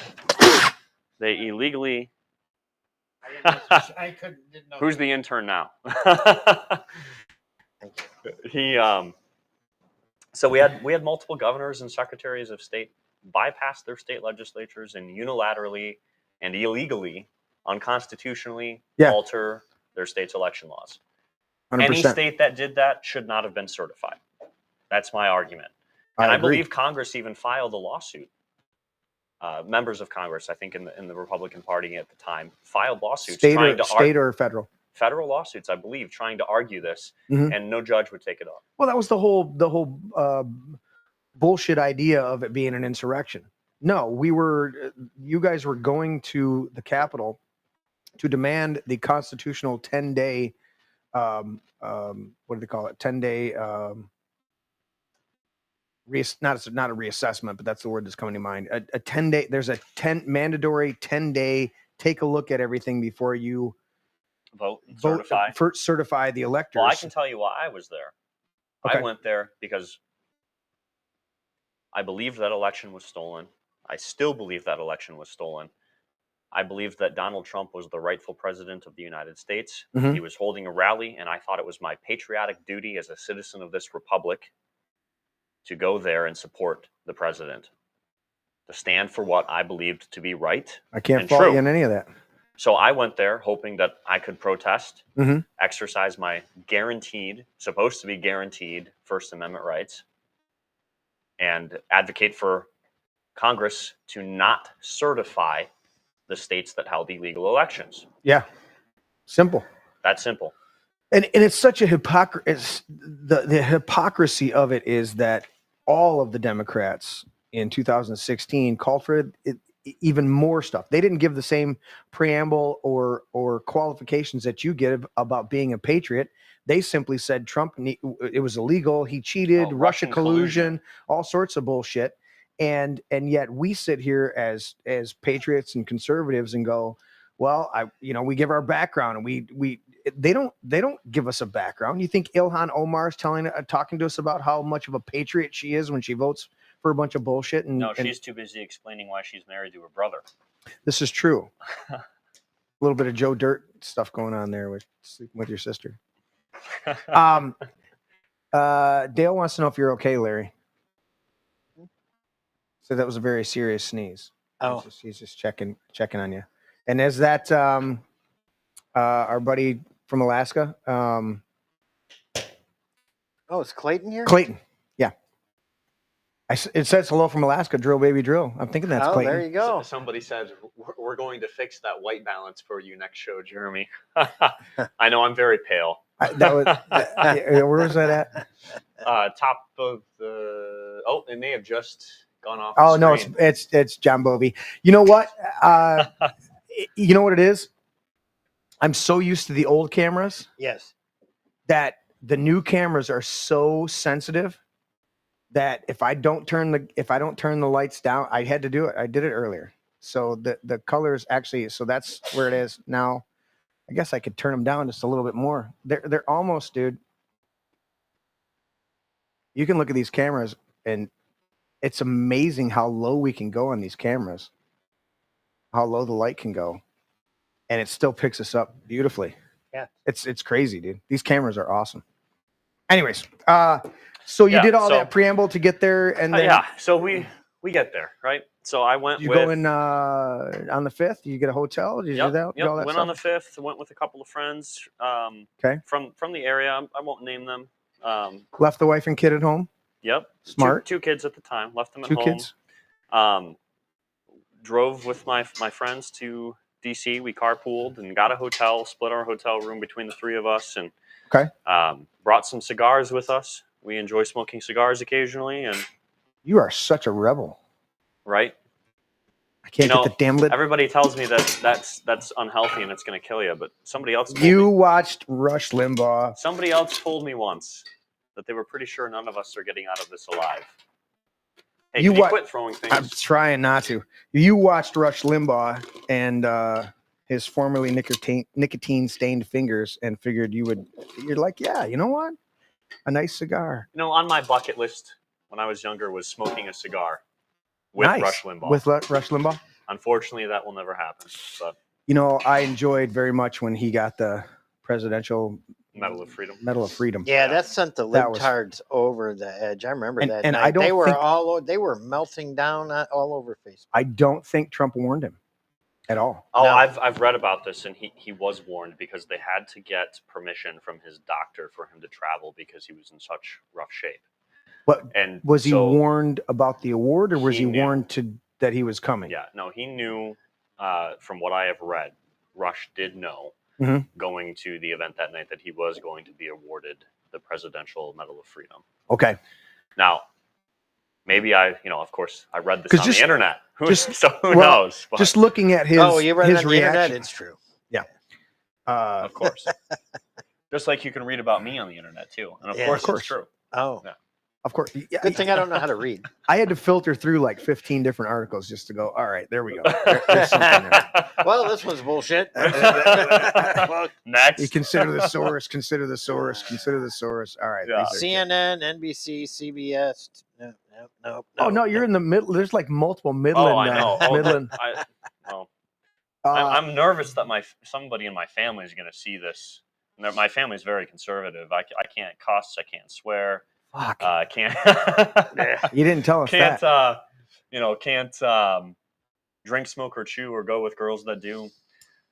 Speaker 3: they illegally.
Speaker 1: I didn't know.
Speaker 3: Who's the intern now? So we had multiple governors and secretaries of state bypass their state legislatures and unilaterally and illegally, unconstitutionally alter their state's election laws.
Speaker 2: 100%.
Speaker 3: Any state that did that should not have been certified. That's my argument. And I believe Congress even filed a lawsuit. Members of Congress, I think in the Republican Party at the time, filed lawsuits
Speaker 2: state or federal?
Speaker 3: Federal lawsuits, I believe, trying to argue this,
Speaker 2: Mhm.
Speaker 3: and no judge would take it up.
Speaker 2: Well, that was the whole bullshit idea of it being an insurrection. No, you guys were going to the Capitol to demand the constitutional 10-day, what do they call it? 10-day, not a reassessment, but that's the word that's coming to mind. A 10-day, there's a mandatory 10-day, take a look at everything before you
Speaker 3: Vote,
Speaker 2: certify the electors.
Speaker 3: Well, I can tell you why I was there.
Speaker 2: Okay.
Speaker 3: I went there because I believed that election was stolen. I still believe that election was stolen. I believed that Donald Trump was the rightful president of the United States.
Speaker 2: Mhm.
Speaker 3: He was holding a rally, and I thought it was my patriotic duty as a citizen of this republic to go there and support the president, to stand for what I believed to be right.
Speaker 2: I can't
Speaker 3: and
Speaker 2: fault
Speaker 3: true.
Speaker 2: you in any of that.
Speaker 3: So I went there hoping that I could protest,
Speaker 2: Mhm.
Speaker 3: exercise my supposed to be guaranteed First Amendment rights, and advocate for Congress to not certify the states that held illegal elections.
Speaker 2: Yeah. Simple.
Speaker 3: That's simple.
Speaker 2: And it's such a hypocrisy. The hypocrisy of it is that all of the Democrats in 2016 called for even more stuff. They didn't give the same preamble or qualifications that you give about being a patriot. They simply said it was illegal. He cheated, Russian collusion, all sorts of bullshit. And yet we sit here as patriots and conservatives and go, well, we give our background, and they don't give us a background. You think Ilhan Omar is talking to us about how much of a patriot she is when she votes for a bunch of bullshit?
Speaker 3: No, she's too busy explaining why she's married to her brother. This
Speaker 2: is true. A little bit of Joe Dirt stuff going on there with sleeping with your sister. Dale wants to know if you're okay, Larry. So that was a very serious sneeze.
Speaker 4: Oh,
Speaker 2: he's just checking on you. And is that our buddy from Alaska?
Speaker 4: Is Clayton here?
Speaker 2: Clayton, yeah. It says hello from Alaska, drill baby drill. I'm thinking that's Clayton.
Speaker 4: There you go.
Speaker 3: Somebody said we're going to fix that white balance for you next show, Jeremy. I know I'm very pale.
Speaker 2: Where was that at?
Speaker 3: Top of the. Oh, it may have just gone off.
Speaker 2: Oh no, it's John Bovey. You know what? You know what it is? I'm so used to the old cameras.
Speaker 4: Yes.
Speaker 2: That the new cameras are so sensitive that if I don't turn the lights down, I had to do it. I did it earlier. So the colors actually, so that's where it is now. I guess I could turn them down just a little bit more. They're almost, dude. You can look at these cameras and it's amazing how low we can go on these cameras. How low the light can go. And it still picks us up beautifully.
Speaker 4: Yeah.
Speaker 2: It's crazy, dude. These cameras are awesome. Anyways, so you did all that preamble to get there, and then
Speaker 3: so we get there, right? So I went.
Speaker 2: You go in on the 5th. You get a hotel. Did you do that?
Speaker 3: Yep. Went on the 5th. Went with a couple of friends.
Speaker 2: Okay.
Speaker 3: From the area. I won't name them.
Speaker 2: Left the wife and kid at home.
Speaker 3: Yep.
Speaker 2: Smart.
Speaker 3: Two kids at the time. Left them at
Speaker 2: Two
Speaker 3: home.
Speaker 2: kids.
Speaker 3: Drove with my friends to DC. We carpooled and got a hotel, split our hotel room between the three of us, and
Speaker 2: Okay.
Speaker 3: Brought some cigars with us. We enjoy smoking cigars occasionally, and
Speaker 2: You are such a rebel.
Speaker 3: right.
Speaker 2: I can't get the damn lid.
Speaker 3: Everybody tells me that's unhealthy and it's going to kill you, but somebody else told
Speaker 2: You
Speaker 3: me.
Speaker 2: watched Rush Limbaugh.
Speaker 3: Somebody else told me once that they were pretty sure none of us are getting out of this alive. Hey, you quit throwing things?
Speaker 2: I'm trying not to. You watched Rush Limbaugh and his formerly nicotine-stained fingers and figured you're like, yeah, you know what? A nice cigar.
Speaker 3: On my bucket list when I was younger was smoking a cigar with Rush Limbaugh.
Speaker 2: With Rush Limbaugh?
Speaker 3: Unfortunately, that will never happen. But
Speaker 2: I enjoyed very much when he got the Presidential
Speaker 3: Medal of Freedom.
Speaker 4: Yeah, that sent the libtards over the edge. I remember that.
Speaker 2: And
Speaker 4: night.
Speaker 2: I don't
Speaker 4: they were melting down all over Facebook.
Speaker 2: I don't think Trump warned him at all.
Speaker 3: Oh, no. I've read about this, and he was warned because they had to get permission from his doctor for him to travel because he was in such rough shape.
Speaker 2: And was he warned about the award, or was he warned that he was coming?
Speaker 3: Yeah, no, he knew. From what I have read, Rush did know going to the event that night that he was going to be awarded the Presidential Medal of Freedom.
Speaker 2: Okay.
Speaker 3: Now, maybe of course, I read this on the internet. Who knows? But
Speaker 2: just looking at his
Speaker 4: you read
Speaker 2: his
Speaker 4: it on
Speaker 2: reaction,
Speaker 4: the internet, it's true.
Speaker 2: Yeah.
Speaker 3: Of course. Just like you can read about me on the internet too, and of course it's true.
Speaker 4: Oh.
Speaker 3: Yeah.
Speaker 2: Of course. Yeah,
Speaker 4: Good thing I don't know how to read.
Speaker 2: I had to filter through like 15 different articles just to go, all right, there we go. There's something there.
Speaker 4: Well, this one's bullshit.
Speaker 3: Next.
Speaker 2: You consider the source. All right.
Speaker 3: Yeah.
Speaker 4: CNN, NBC, CBS. No.
Speaker 2: Oh, no, you're in the middle. There's like multiple Midland.
Speaker 3: Oh, I know.
Speaker 2: Midland.
Speaker 3: I'm nervous that somebody in my family is going to see this. My family is very conservative. I can't cuss. I can't swear.
Speaker 2: Fuck.
Speaker 3: Can't.
Speaker 2: You didn't tell us
Speaker 3: can't.
Speaker 2: that.
Speaker 3: Can't drink, smoke, or chew, or go with girls that do.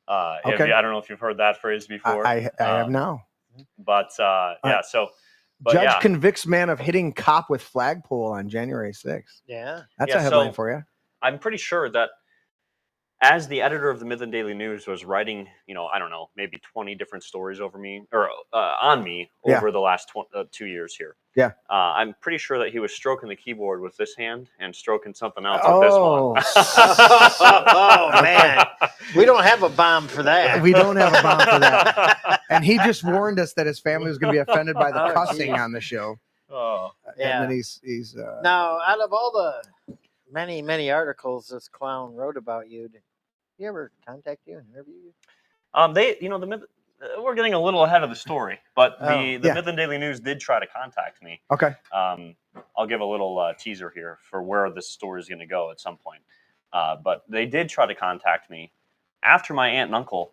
Speaker 2: Okay.
Speaker 3: I don't know if you've heard that phrase before.
Speaker 2: I have now.
Speaker 3: But yeah. So. But
Speaker 2: Judge convicts man of hitting cop with flagpole on January 6th.
Speaker 4: Yeah.
Speaker 2: That's a headline for you.
Speaker 3: I'm pretty sure that as the editor of the Midland Daily News was writing, I don't know, maybe 20 different stories over me or on me over the last 2 years here.
Speaker 2: Yeah.
Speaker 3: I'm pretty sure that he was stroking the keyboard with this hand and stroking something else with this one.
Speaker 4: Oh, man. We don't have a bomb for that.
Speaker 2: We don't have a bomb for that. And he just warned us that his family was going to be offended by the cussing on the show.
Speaker 3: Oh.
Speaker 4: Yeah.
Speaker 2: And then he's
Speaker 4: Now, out of all the many articles this clown wrote about you, did he ever contact you and interview you?
Speaker 3: We're getting a little ahead of the story, but the Midland Daily News did try to contact me.
Speaker 2: Okay.
Speaker 3: I'll give a little teaser here for where this story is going to go at some point. But they did try to contact me after my aunt and uncle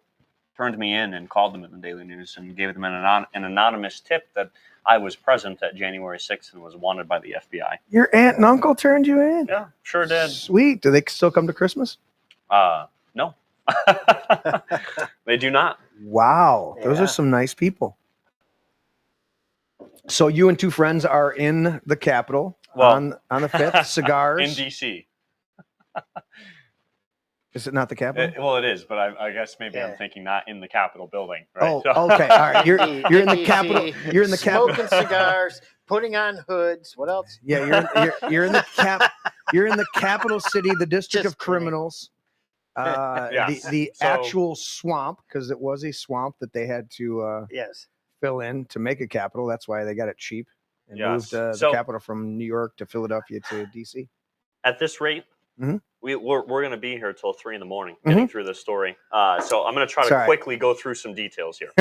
Speaker 3: turned me in and called them at the Daily News and gave them an anonymous tip that I was present at January 6th and was wanted by the FBI.
Speaker 2: Your aunt and uncle turned you in?
Speaker 3: Yeah, sure did.
Speaker 2: Sweet. Do they still come to Christmas?
Speaker 3: No. They do not.
Speaker 2: Wow. Those are some nice people. So you and two friends are in the Capitol on the 5th, cigars.
Speaker 3: In D.C.
Speaker 2: Is it not the Capitol?
Speaker 3: Well, it is, but I guess maybe I'm thinking not in the Capitol building. Right?
Speaker 2: Oh, okay. All right. You're in the Capitol. You're in the Capitol.
Speaker 4: Smoking cigars, putting on hoods. What else?
Speaker 2: Yeah, you're in the You're in the capital city, the District of Criminals. The actual swamp, because it was a swamp that they had to fill in to make a capital. That's why they got it cheap and moved the capital from New York to Philadelphia to D.C.
Speaker 3: At this rate, we're going to be here till 3 a.m. getting through this story. So I'm going to try to quickly go through some details here.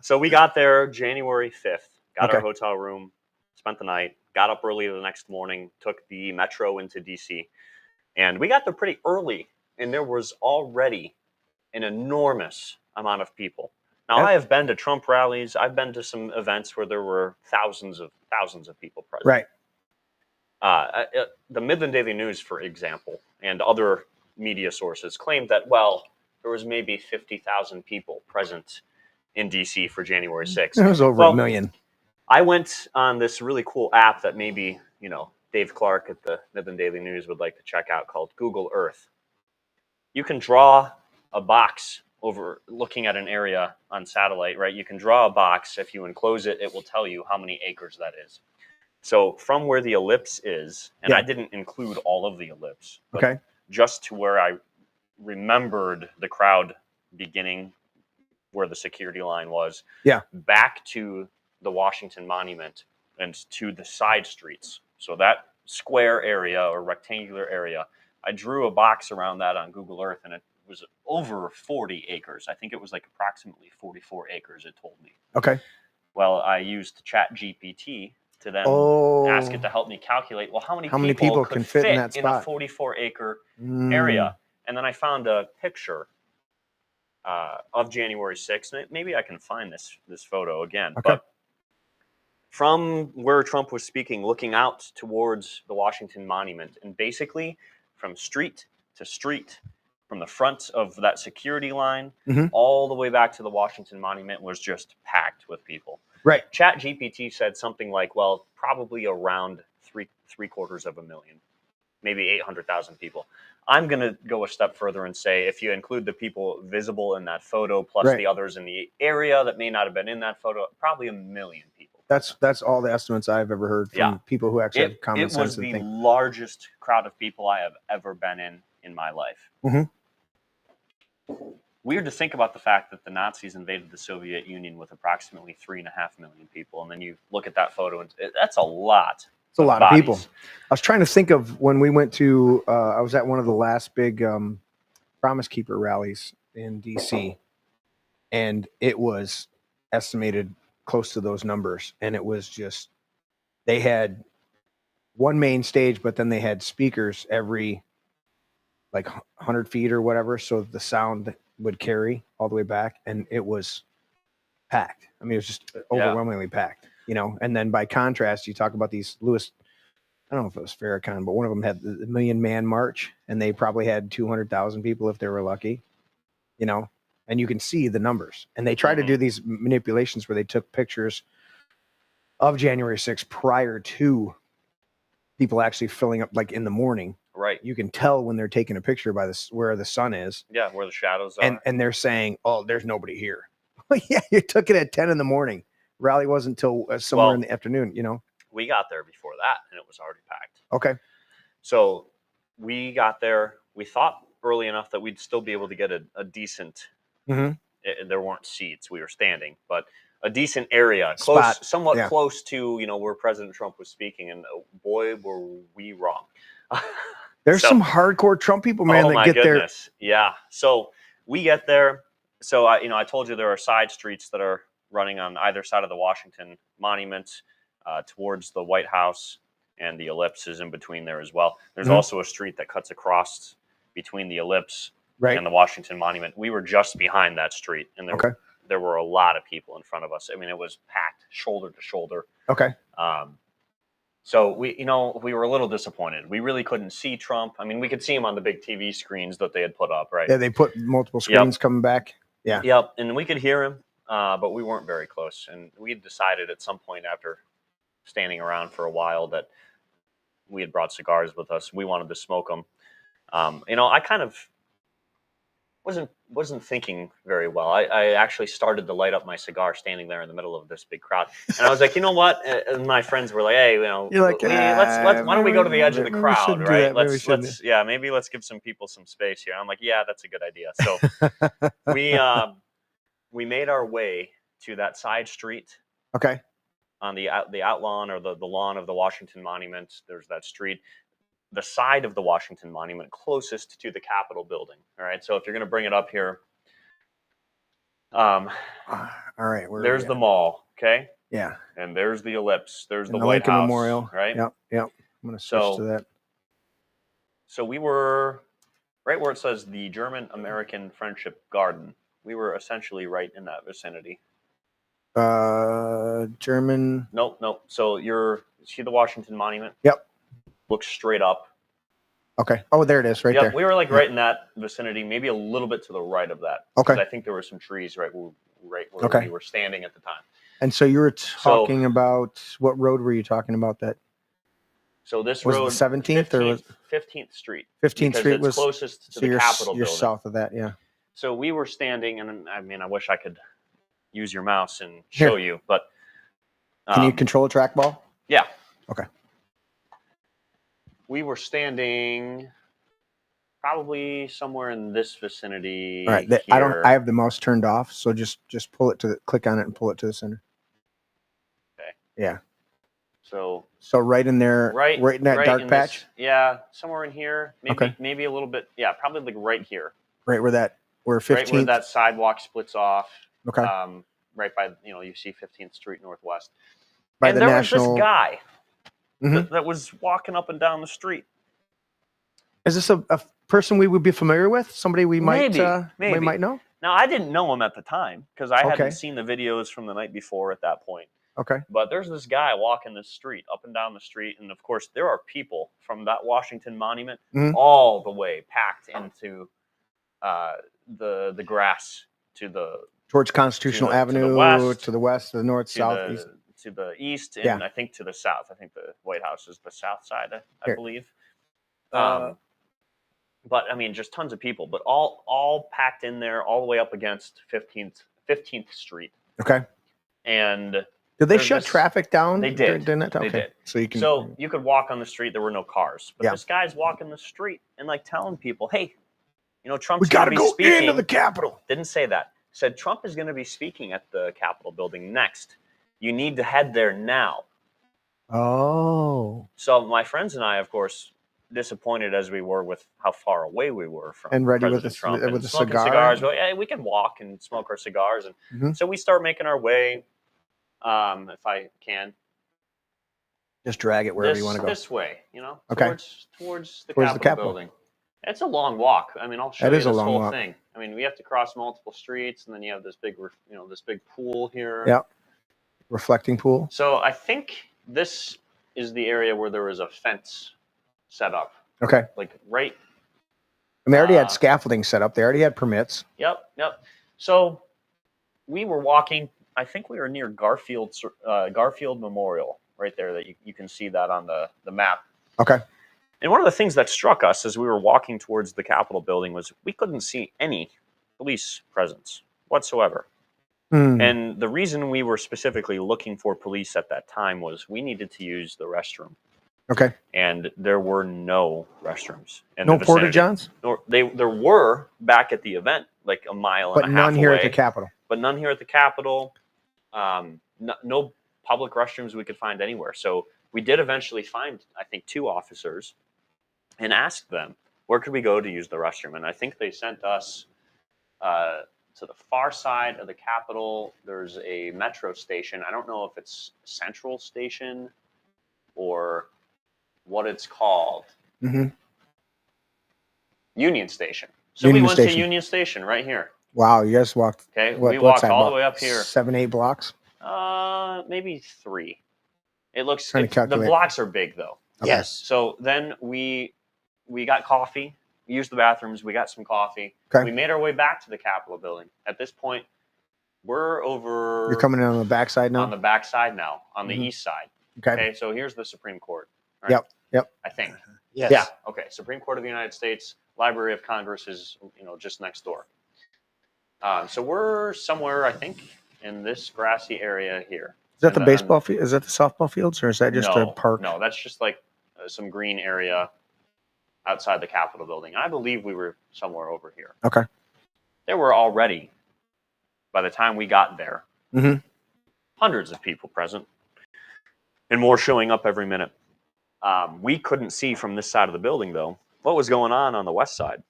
Speaker 3: So we got there January 5th, got our hotel room, spent the night, got up early the next morning, took the metro into D.C., and we got there pretty early, and there was already an enormous amount of people. Now, I have been to Trump rallies. I've been to some events where there were thousands of people present.
Speaker 2: Right.
Speaker 3: The Midland Daily News, for example, and other media sources claimed that, there was maybe 50,000 people present in D.C. for January 6th.
Speaker 2: It was over a million.
Speaker 3: I went on this really cool app that maybe, Dave Clark at the Midland Daily News would like to check out called Google Earth. you can draw a box over looking at an area on satellite, right? You can draw a box. If you enclose it, it will tell you how many acres that is. So from where the ellipse is, and I didn't include all of the ellipse, but just to where I remembered the crowd beginning, where the security line was, back to the Washington Monument and to the side streets. So that square area or rectangular area, I drew a box around that on Google Earth, and it was over 40 acres. I think it was like approximately 44 acres, it told me.
Speaker 2: Okay.
Speaker 3: Well, I used ChatGPT to then ask it to help me calculate, well, how many people can fit in that spot in a 44-acre area? And then I found a picture of January 6th. Maybe I can find this photo again.
Speaker 2: Okay.
Speaker 3: But from where Trump was speaking, looking out towards the Washington Monument, and basically from street to street, from the front of that security line all the way back to the Washington Monument was just packed with people.
Speaker 2: Right.
Speaker 3: ChatGPT said something like, well, probably around three quarters of a million, maybe 800,000 people. I'm going to go a step further and say, if you include the people visible in that photo, plus the others in the area that may not have been in that photo, probably 1 million people.
Speaker 2: That's all the estimates I've ever heard from people who actually have common sense.
Speaker 3: It was the largest crowd of people I have ever been in my life. Weird to think about the fact that the Nazis invaded the Soviet Union with approximately 3.5 million people, and then you look at that photo, and that's a lot.
Speaker 2: It's a lot of people. I was trying to think of when we went to, I was at one of the last big Promise Keeper rallies in D.C., and it was estimated close to those numbers. And it was just, they had one main stage, but then they had speakers every like 100 feet or whatever, so the sound would carry all the way back, and it was packed. I mean, it was just overwhelmingly packed. And then by contrast, you talk about these Lewis, I don't know if it was Farrakhan, but one of them had the Million Man March, and they probably had 200,000 people if they were lucky, and you can see the numbers. And they try to do these manipulations where they took pictures of January 6th prior to people actually filling up, like in the morning.
Speaker 3: Right.
Speaker 2: You can tell when they're taking a picture by where the sun is.
Speaker 3: Yeah, where the shadows are.
Speaker 2: And they're saying, oh, there's nobody here. Yeah, you took it at 10 in the morning. Rally wasn't until somewhere in the afternoon,
Speaker 3: We got there before that, and it was already packed.
Speaker 2: Okay.
Speaker 3: So we got there. We thought early enough that we'd still be able to get a decent, there weren't seats. We were standing, but a decent area, somewhat close to, where President Trump was speaking. And boy, were we wrong.
Speaker 2: There's some hardcore Trump people, man, that get there.
Speaker 3: Yeah. So we get there. So I told you there are side streets that are running on either side of the Washington Monument towards the White House, and the ellipse is in between there as well. There's also a street that cuts across between the ellipse and the Washington Monument. We were just behind that street, and there were a lot of people in front of us. I mean, it was packed shoulder to shoulder.
Speaker 2: Okay.
Speaker 3: So we were a little disappointed. We really couldn't see Trump. I mean, we could see him on the big TV screens that they had put up, right?
Speaker 2: Yeah, they put multiple screens coming back. Yeah.
Speaker 3: Yep, and we could hear him, but we weren't very close. And we had decided at some point after standing around for a while that we had brought cigars with us. We wanted to smoke them. I kind of wasn't thinking very well. I actually started to light up my cigar standing there in the middle of this big crowd, and I was like, you know what? And my friends were like, hey,
Speaker 2: you're like,
Speaker 3: let's why don't we go to the edge of the crowd, right?
Speaker 2: Maybe
Speaker 3: let's give some people some space here. I'm like, yeah, that's a good idea. So we made our way to that side street.
Speaker 2: Okay.
Speaker 3: On the outlawn or the lawn of the Washington Monument, there's that street. The side of the Washington Monument closest to the Capitol building. All right. So if you're going to bring it up here,
Speaker 2: all right.
Speaker 3: There's the mall. Okay.
Speaker 2: Yeah.
Speaker 3: And there's the ellipse. There's the
Speaker 2: the
Speaker 3: White
Speaker 2: Lincoln
Speaker 3: House.
Speaker 2: Memorial.
Speaker 3: Right.
Speaker 2: Yep. I'm going to switch to that.
Speaker 3: So we were right where it says the German-American Friendship Garden. We were essentially right in that vicinity.
Speaker 2: German.
Speaker 3: Nope. So you see the Washington Monument?
Speaker 2: Yep.
Speaker 3: Look straight up.
Speaker 2: Okay. Oh, there it is, right there.
Speaker 3: We were right in that vicinity, maybe a little bit to the right of that.
Speaker 2: Okay.
Speaker 3: I think there were some trees right where we were standing at the time.
Speaker 2: And so you were talking about, what road were you talking about that?
Speaker 3: So this
Speaker 2: Was it
Speaker 3: road,
Speaker 2: the 17th or was
Speaker 3: 15th Street?
Speaker 2: 15th
Speaker 3: because
Speaker 2: Street
Speaker 3: it's
Speaker 2: was
Speaker 3: closest to
Speaker 2: so
Speaker 3: the
Speaker 2: you're,
Speaker 3: Capitol
Speaker 2: you're
Speaker 3: building.
Speaker 2: south of that, yeah.
Speaker 3: So we were standing, and I mean, I wish I could use your mouse and show you, but
Speaker 2: Can you control a trackball?
Speaker 3: Yeah.
Speaker 2: Okay.
Speaker 3: We were standing probably somewhere in this vicinity.
Speaker 2: All right. I have the mouse turned off, so just pull it click on it and pull it to the center.
Speaker 3: Okay.
Speaker 2: Yeah.
Speaker 3: So
Speaker 2: right in there, right in that dark
Speaker 3: in
Speaker 2: patch.
Speaker 3: Yeah, somewhere in here. Maybe
Speaker 2: Okay.
Speaker 3: maybe a little bit. Yeah, probably like right here.
Speaker 2: Right where 15th.
Speaker 3: Right where that sidewalk splits off.
Speaker 2: Okay.
Speaker 3: Right by you see 15th Street Northwest.
Speaker 2: By
Speaker 3: and
Speaker 2: the
Speaker 3: there
Speaker 2: national...
Speaker 3: was this guy
Speaker 2: Mhm.
Speaker 3: that was walking up and down the street.
Speaker 2: Is this a person we would be familiar with? Somebody we might
Speaker 3: Maybe.
Speaker 2: we might know?
Speaker 3: Now, I didn't know him at the time because I
Speaker 2: Okay.
Speaker 3: hadn't seen the videos from the night before at that point.
Speaker 2: Okay.
Speaker 3: But there's this guy walking this street, up and down the street. And, of course, there are people from that Washington Monument
Speaker 2: Mhm.
Speaker 3: all the way packed into the grass
Speaker 2: Towards Constitutional Avenue, to the west, to the north, south, east.
Speaker 3: To the east, and
Speaker 2: Yeah.
Speaker 3: I think to the south. I think the White House is the south side, I
Speaker 2: Here.
Speaker 3: believe. But I mean, just tons of people, but all packed in there, all the way up against 15th Street.
Speaker 2: Okay.
Speaker 3: And
Speaker 2: Did they shut traffic down?
Speaker 3: They did.
Speaker 2: During that time?
Speaker 3: They
Speaker 2: Okay.
Speaker 3: did.
Speaker 2: So
Speaker 3: you could walk on the street. There were no cars, but
Speaker 2: Yeah.
Speaker 3: this guy's walking the street and like telling people, "Hey, Trump's
Speaker 2: we got to
Speaker 3: going to
Speaker 2: go
Speaker 3: be speaking."
Speaker 2: into the Capitol.
Speaker 3: Didn't say that. Said Trump is going to be speaking at the Capitol building next. You need to head there now.
Speaker 2: Oh.
Speaker 3: So my friends and I, of course, disappointed as we were with how far away we were from
Speaker 2: And ready
Speaker 3: President
Speaker 2: with a
Speaker 3: Trump,
Speaker 2: with
Speaker 3: and
Speaker 2: a
Speaker 3: smoking
Speaker 2: cigar.
Speaker 3: cigars. Well, yeah, we can walk and smoke our cigars, and
Speaker 2: Mhm.
Speaker 3: so we start making our way. If I can,
Speaker 2: Just drag it wherever you want to go.
Speaker 3: This way,
Speaker 2: Okay.
Speaker 3: towards the
Speaker 2: Towards the
Speaker 3: Capitol
Speaker 2: Capitol.
Speaker 3: building. It's a long walk. I mean, I'll show
Speaker 2: That
Speaker 3: you
Speaker 2: is a
Speaker 3: this
Speaker 2: long
Speaker 3: whole
Speaker 2: walk.
Speaker 3: thing. I mean, we have to cross multiple streets, and then you have this big, this big pool here.
Speaker 2: Yeah. Reflecting pool.
Speaker 3: So I think this is the area where there was a fence set up.
Speaker 2: Okay.
Speaker 3: Like right.
Speaker 2: And they already had scaffolding set up. They already had permits.
Speaker 3: Yep. So we were walking. I think we were near Garfield Memorial, right there. That you can see that on the map.
Speaker 2: Okay.
Speaker 3: And one of the things that struck us as we were walking towards the Capitol building was we couldn't see any police presence whatsoever. And the reason we were specifically looking for police at that time was we needed to use the restroom.
Speaker 2: Okay.
Speaker 3: And there were no restrooms.
Speaker 2: No porta johns?
Speaker 3: There were back at the event, like a mile and a half away.
Speaker 2: But none here at the Capitol.
Speaker 3: But none here at the Capitol. No public restrooms we could find anywhere. So we did eventually find, I think, 2 officers and asked them, where could we go to use the restroom? And I think they sent us to the far side of the Capitol. There's a metro station. I don't know if it's Central Station or what it's called.
Speaker 2: Mm-hmm.
Speaker 3: Union Station. So we went to Union Station right here.
Speaker 2: Wow, you guys walked.
Speaker 3: Okay, we walked all the way up here.
Speaker 2: 7-8 blocks?
Speaker 3: Maybe 3. It looks.
Speaker 2: The
Speaker 3: blocks are big though.
Speaker 2: Okay.
Speaker 4: Yes.
Speaker 3: So then we got coffee. We used the bathrooms. We got some coffee.
Speaker 2: Okay.
Speaker 3: We made our way back to the Capitol building. At this point, we're over.
Speaker 2: You're coming in on the backside now?
Speaker 3: On the backside now, on the east side.
Speaker 2: Okay.
Speaker 3: So here's the Supreme Court. Right?
Speaker 2: Yep.
Speaker 3: I think.
Speaker 4: Yes.
Speaker 2: Yeah.
Speaker 3: Okay. Supreme Court of the United States. Library of Congress is just next door. So we're somewhere, I think, in this grassy area here.
Speaker 2: Is that the baseball field? Is that the softball fields, or is that just a park?
Speaker 3: No, that's just like some green area outside the Capitol building. I believe we were somewhere over here.
Speaker 2: Okay.
Speaker 3: There were already, by the time we got there, hundreds of people present, and more showing up every minute. We couldn't see from this side of the building, though, what was going on the west side.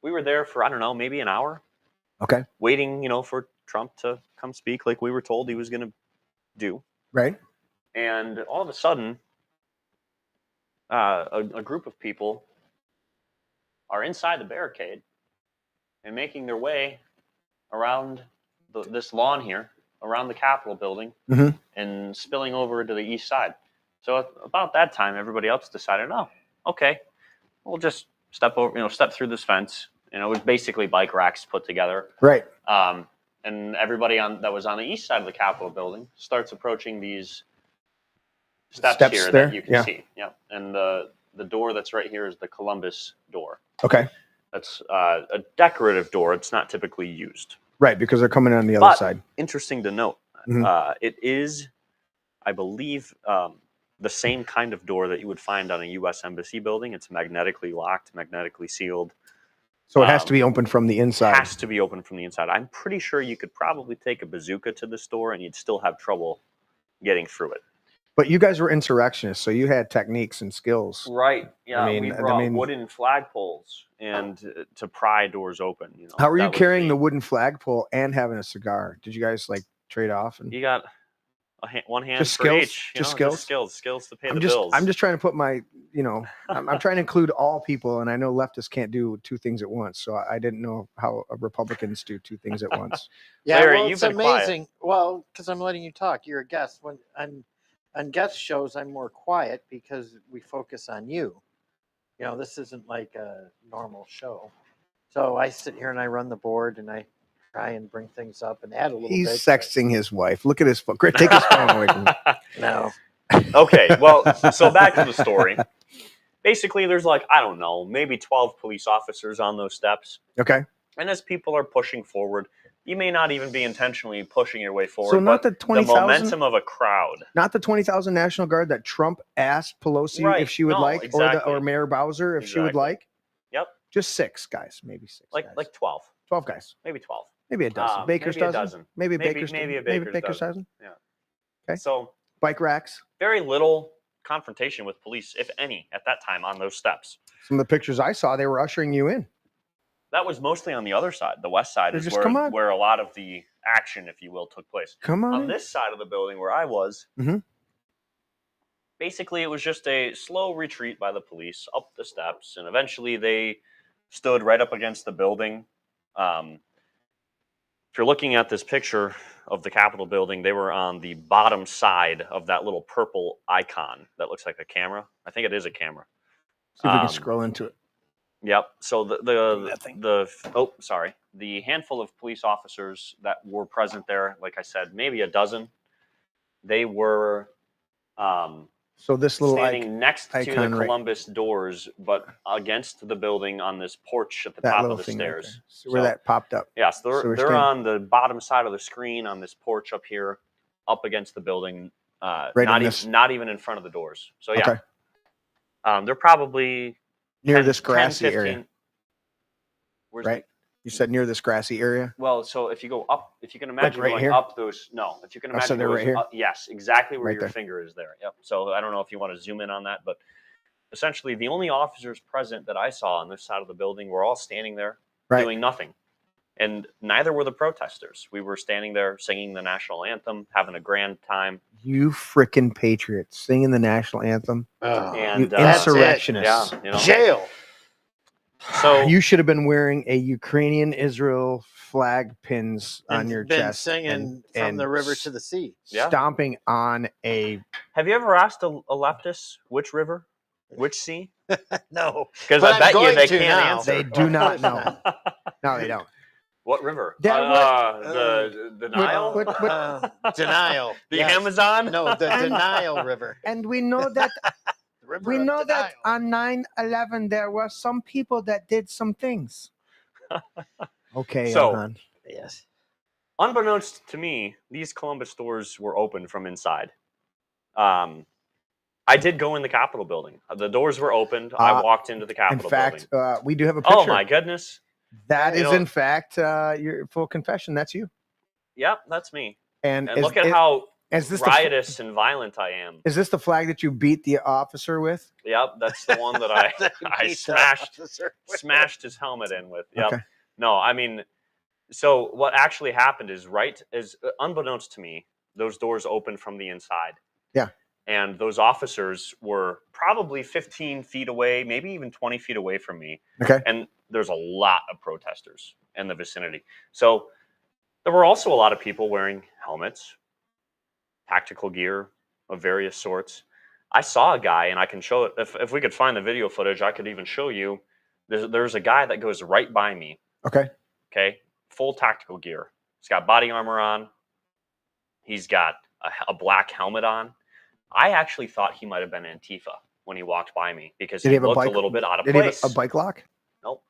Speaker 3: We were there for, I don't know, maybe an hour.
Speaker 2: Okay.
Speaker 3: Waiting, for Trump to come speak like we were told he was going to do.
Speaker 2: Right.
Speaker 3: And all of a sudden, a group of people are inside the barricade and making their way around this lawn here, around the Capitol building, and spilling over to the east side. So about that time, everybody else decided, oh, okay, we'll just step through this fence. It was basically bike racks put together.
Speaker 2: Right.
Speaker 3: And everybody that was on the east side of the Capitol building starts approaching these steps here
Speaker 2: there?
Speaker 3: that you can see. Yep. And the door that's right here is the Columbus door.
Speaker 2: Okay.
Speaker 3: That's a decorative door. It's not typically used.
Speaker 2: Right, because they're coming on the other side.
Speaker 3: Interesting to note, it is, I believe, the same kind of door that you would find on a U.S. Embassy building. It's magnetically locked, magnetically sealed.
Speaker 2: So it has to be open from the inside.
Speaker 3: Has to be open from the inside. I'm pretty sure you could probably take a bazooka to this door and you'd still have trouble getting through it.
Speaker 2: But you guys were insurrectionists, so you had techniques and skills.
Speaker 3: Right. Yeah. We brought
Speaker 2: mean,
Speaker 3: wooden flagpoles and to pry doors open. You know,
Speaker 2: how were you carrying the wooden flagpole and having a cigar? Did you guys like trade off? And
Speaker 3: you got one hand
Speaker 2: just
Speaker 3: for
Speaker 2: skills?
Speaker 3: each.
Speaker 2: Just
Speaker 3: skills to pay the bills.
Speaker 2: I'm just trying to put my, I'm trying to include all people, and I know leftists can't do two things at once. So I didn't know how Republicans do two things at once.
Speaker 4: Yeah,
Speaker 3: Larry,
Speaker 4: well,
Speaker 3: you've
Speaker 4: it's
Speaker 3: been
Speaker 4: amazing. Well, because I'm letting you talk. You're a guest. When I'm on guest shows, I'm more quiet because we focus on you. This isn't like a normal show. So I sit here and I run the board and I try and bring things up and add a little bit.
Speaker 2: He's sexting his wife. Look at his phone. Take his phone away from him.
Speaker 4: No.
Speaker 3: Okay, well, so back to the story. Basically, there's I don't know, maybe 12 police officers on those steps.
Speaker 2: Okay.
Speaker 3: And as people are pushing forward, you may not even be intentionally pushing your way forward.
Speaker 2: So not
Speaker 3: but
Speaker 2: the 20,000?
Speaker 3: The momentum of a crowd.
Speaker 2: Not the 20,000 National Guard that Trump asked Pelosi if she would like,
Speaker 3: exactly.
Speaker 2: or Mayor Bowser if she would like.
Speaker 3: Yep.
Speaker 2: Just 6 guys, maybe 6.
Speaker 3: Like 12.
Speaker 2: 12 guys.
Speaker 3: Maybe 12.
Speaker 2: Maybe a dozen. Baker's
Speaker 3: maybe
Speaker 2: dozen.
Speaker 3: A
Speaker 2: Maybe a
Speaker 3: Baker's
Speaker 2: dozen.
Speaker 3: Yeah.
Speaker 2: Okay.
Speaker 3: So
Speaker 2: bike racks.
Speaker 3: very little confrontation with police, if any, at that time on those steps.
Speaker 2: Some of the pictures I saw, they were ushering you in.
Speaker 3: That was mostly on the other side. The west side is where a lot of the action, if you will, took place.
Speaker 2: Come on.
Speaker 3: On this side of the building where I was, basically it was just a slow retreat by the police up the steps, and eventually they stood right up against the building. If you're looking at this picture of the Capitol building, they were on the bottom side of that little purple icon that looks like a camera. I think it is a camera.
Speaker 2: See if we can scroll into it.
Speaker 3: Yep. So the handful of police officers that were present there, like I said, maybe a dozen. They were
Speaker 2: so this little
Speaker 3: standing next to the Columbus doors, but against the building on this porch at the top of the stairs.
Speaker 2: Right so where that popped up.
Speaker 3: Yes, they're on the bottom side of the screen on this porch up here, up against the building. Not even in front of the doors. So yeah, they're probably
Speaker 2: near this grassy
Speaker 3: 10, 15,
Speaker 2: area. Right. You said near this grassy area?
Speaker 3: Well, so if you go up, if you can imagine
Speaker 2: right
Speaker 3: going
Speaker 2: here?
Speaker 3: up those, if you can imagine
Speaker 2: they're right here?
Speaker 3: yes, exactly where
Speaker 2: Right
Speaker 3: your
Speaker 2: there.
Speaker 3: finger is there. Yep. So I don't know if you want to zoom in on that, but essentially the only officers present that I saw on this side of the building were all standing there doing nothing. And neither were the protesters. We were standing there singing the national anthem, having a grand time.
Speaker 2: You freaking patriots singing the national anthem.
Speaker 3: And
Speaker 2: you insurrectionists.
Speaker 3: Yeah,
Speaker 4: Jail.
Speaker 3: So
Speaker 2: you should have been wearing a Ukrainian Israel flag pins on your chest.
Speaker 4: Singing from the river to the sea.
Speaker 2: Stomping on a...
Speaker 3: Have you ever asked a leftist which river? Which sea?
Speaker 4: No.
Speaker 3: Because I bet you they can't answer.
Speaker 2: They do not know. No, they don't.
Speaker 3: What river?
Speaker 2: The
Speaker 3: Nile?
Speaker 4: Denial.
Speaker 3: The Amazon?
Speaker 4: No, the Denial River.
Speaker 2: And we know that that on 9/11 there were some people that did some things. Okay,
Speaker 3: so
Speaker 4: yes.
Speaker 3: Unbeknownst to me, these Columbus doors were open from inside. I did go in the Capitol building. The doors were opened. I walked into the Capitol building.
Speaker 2: In fact, we do have a picture.
Speaker 3: Oh my goodness.
Speaker 2: That is, in fact, your full confession. That's you.
Speaker 3: Yep, that's me.
Speaker 2: And
Speaker 3: look at how riotous and violent I am.
Speaker 2: Is this the flag that you beat the officer with?
Speaker 3: Yep, that's the one that I smashed his helmet in with. Yep.
Speaker 2: Okay.
Speaker 3: No, I mean, so what actually happened is unbeknownst to me, those doors opened from the inside.
Speaker 2: Yeah.
Speaker 3: And those officers were probably 15 feet away, maybe even 20 feet away from me.
Speaker 2: Okay.
Speaker 3: And there's a lot of protesters in the vicinity. So there were also a lot of people wearing helmets, tactical gear of various sorts. I saw a guy, and I can show it. If we could find the video footage, I could even show you. There's a guy that goes right by me. Okay. Full tactical gear. He's got body armor on. He's got a black helmet on. I actually thought he might have been Antifa when he walked by me because
Speaker 2: Did
Speaker 3: he
Speaker 2: he have a
Speaker 3: looked
Speaker 2: bike?
Speaker 3: a little bit out of
Speaker 2: Did he have
Speaker 3: place.
Speaker 2: a bike lock?
Speaker 3: Nope.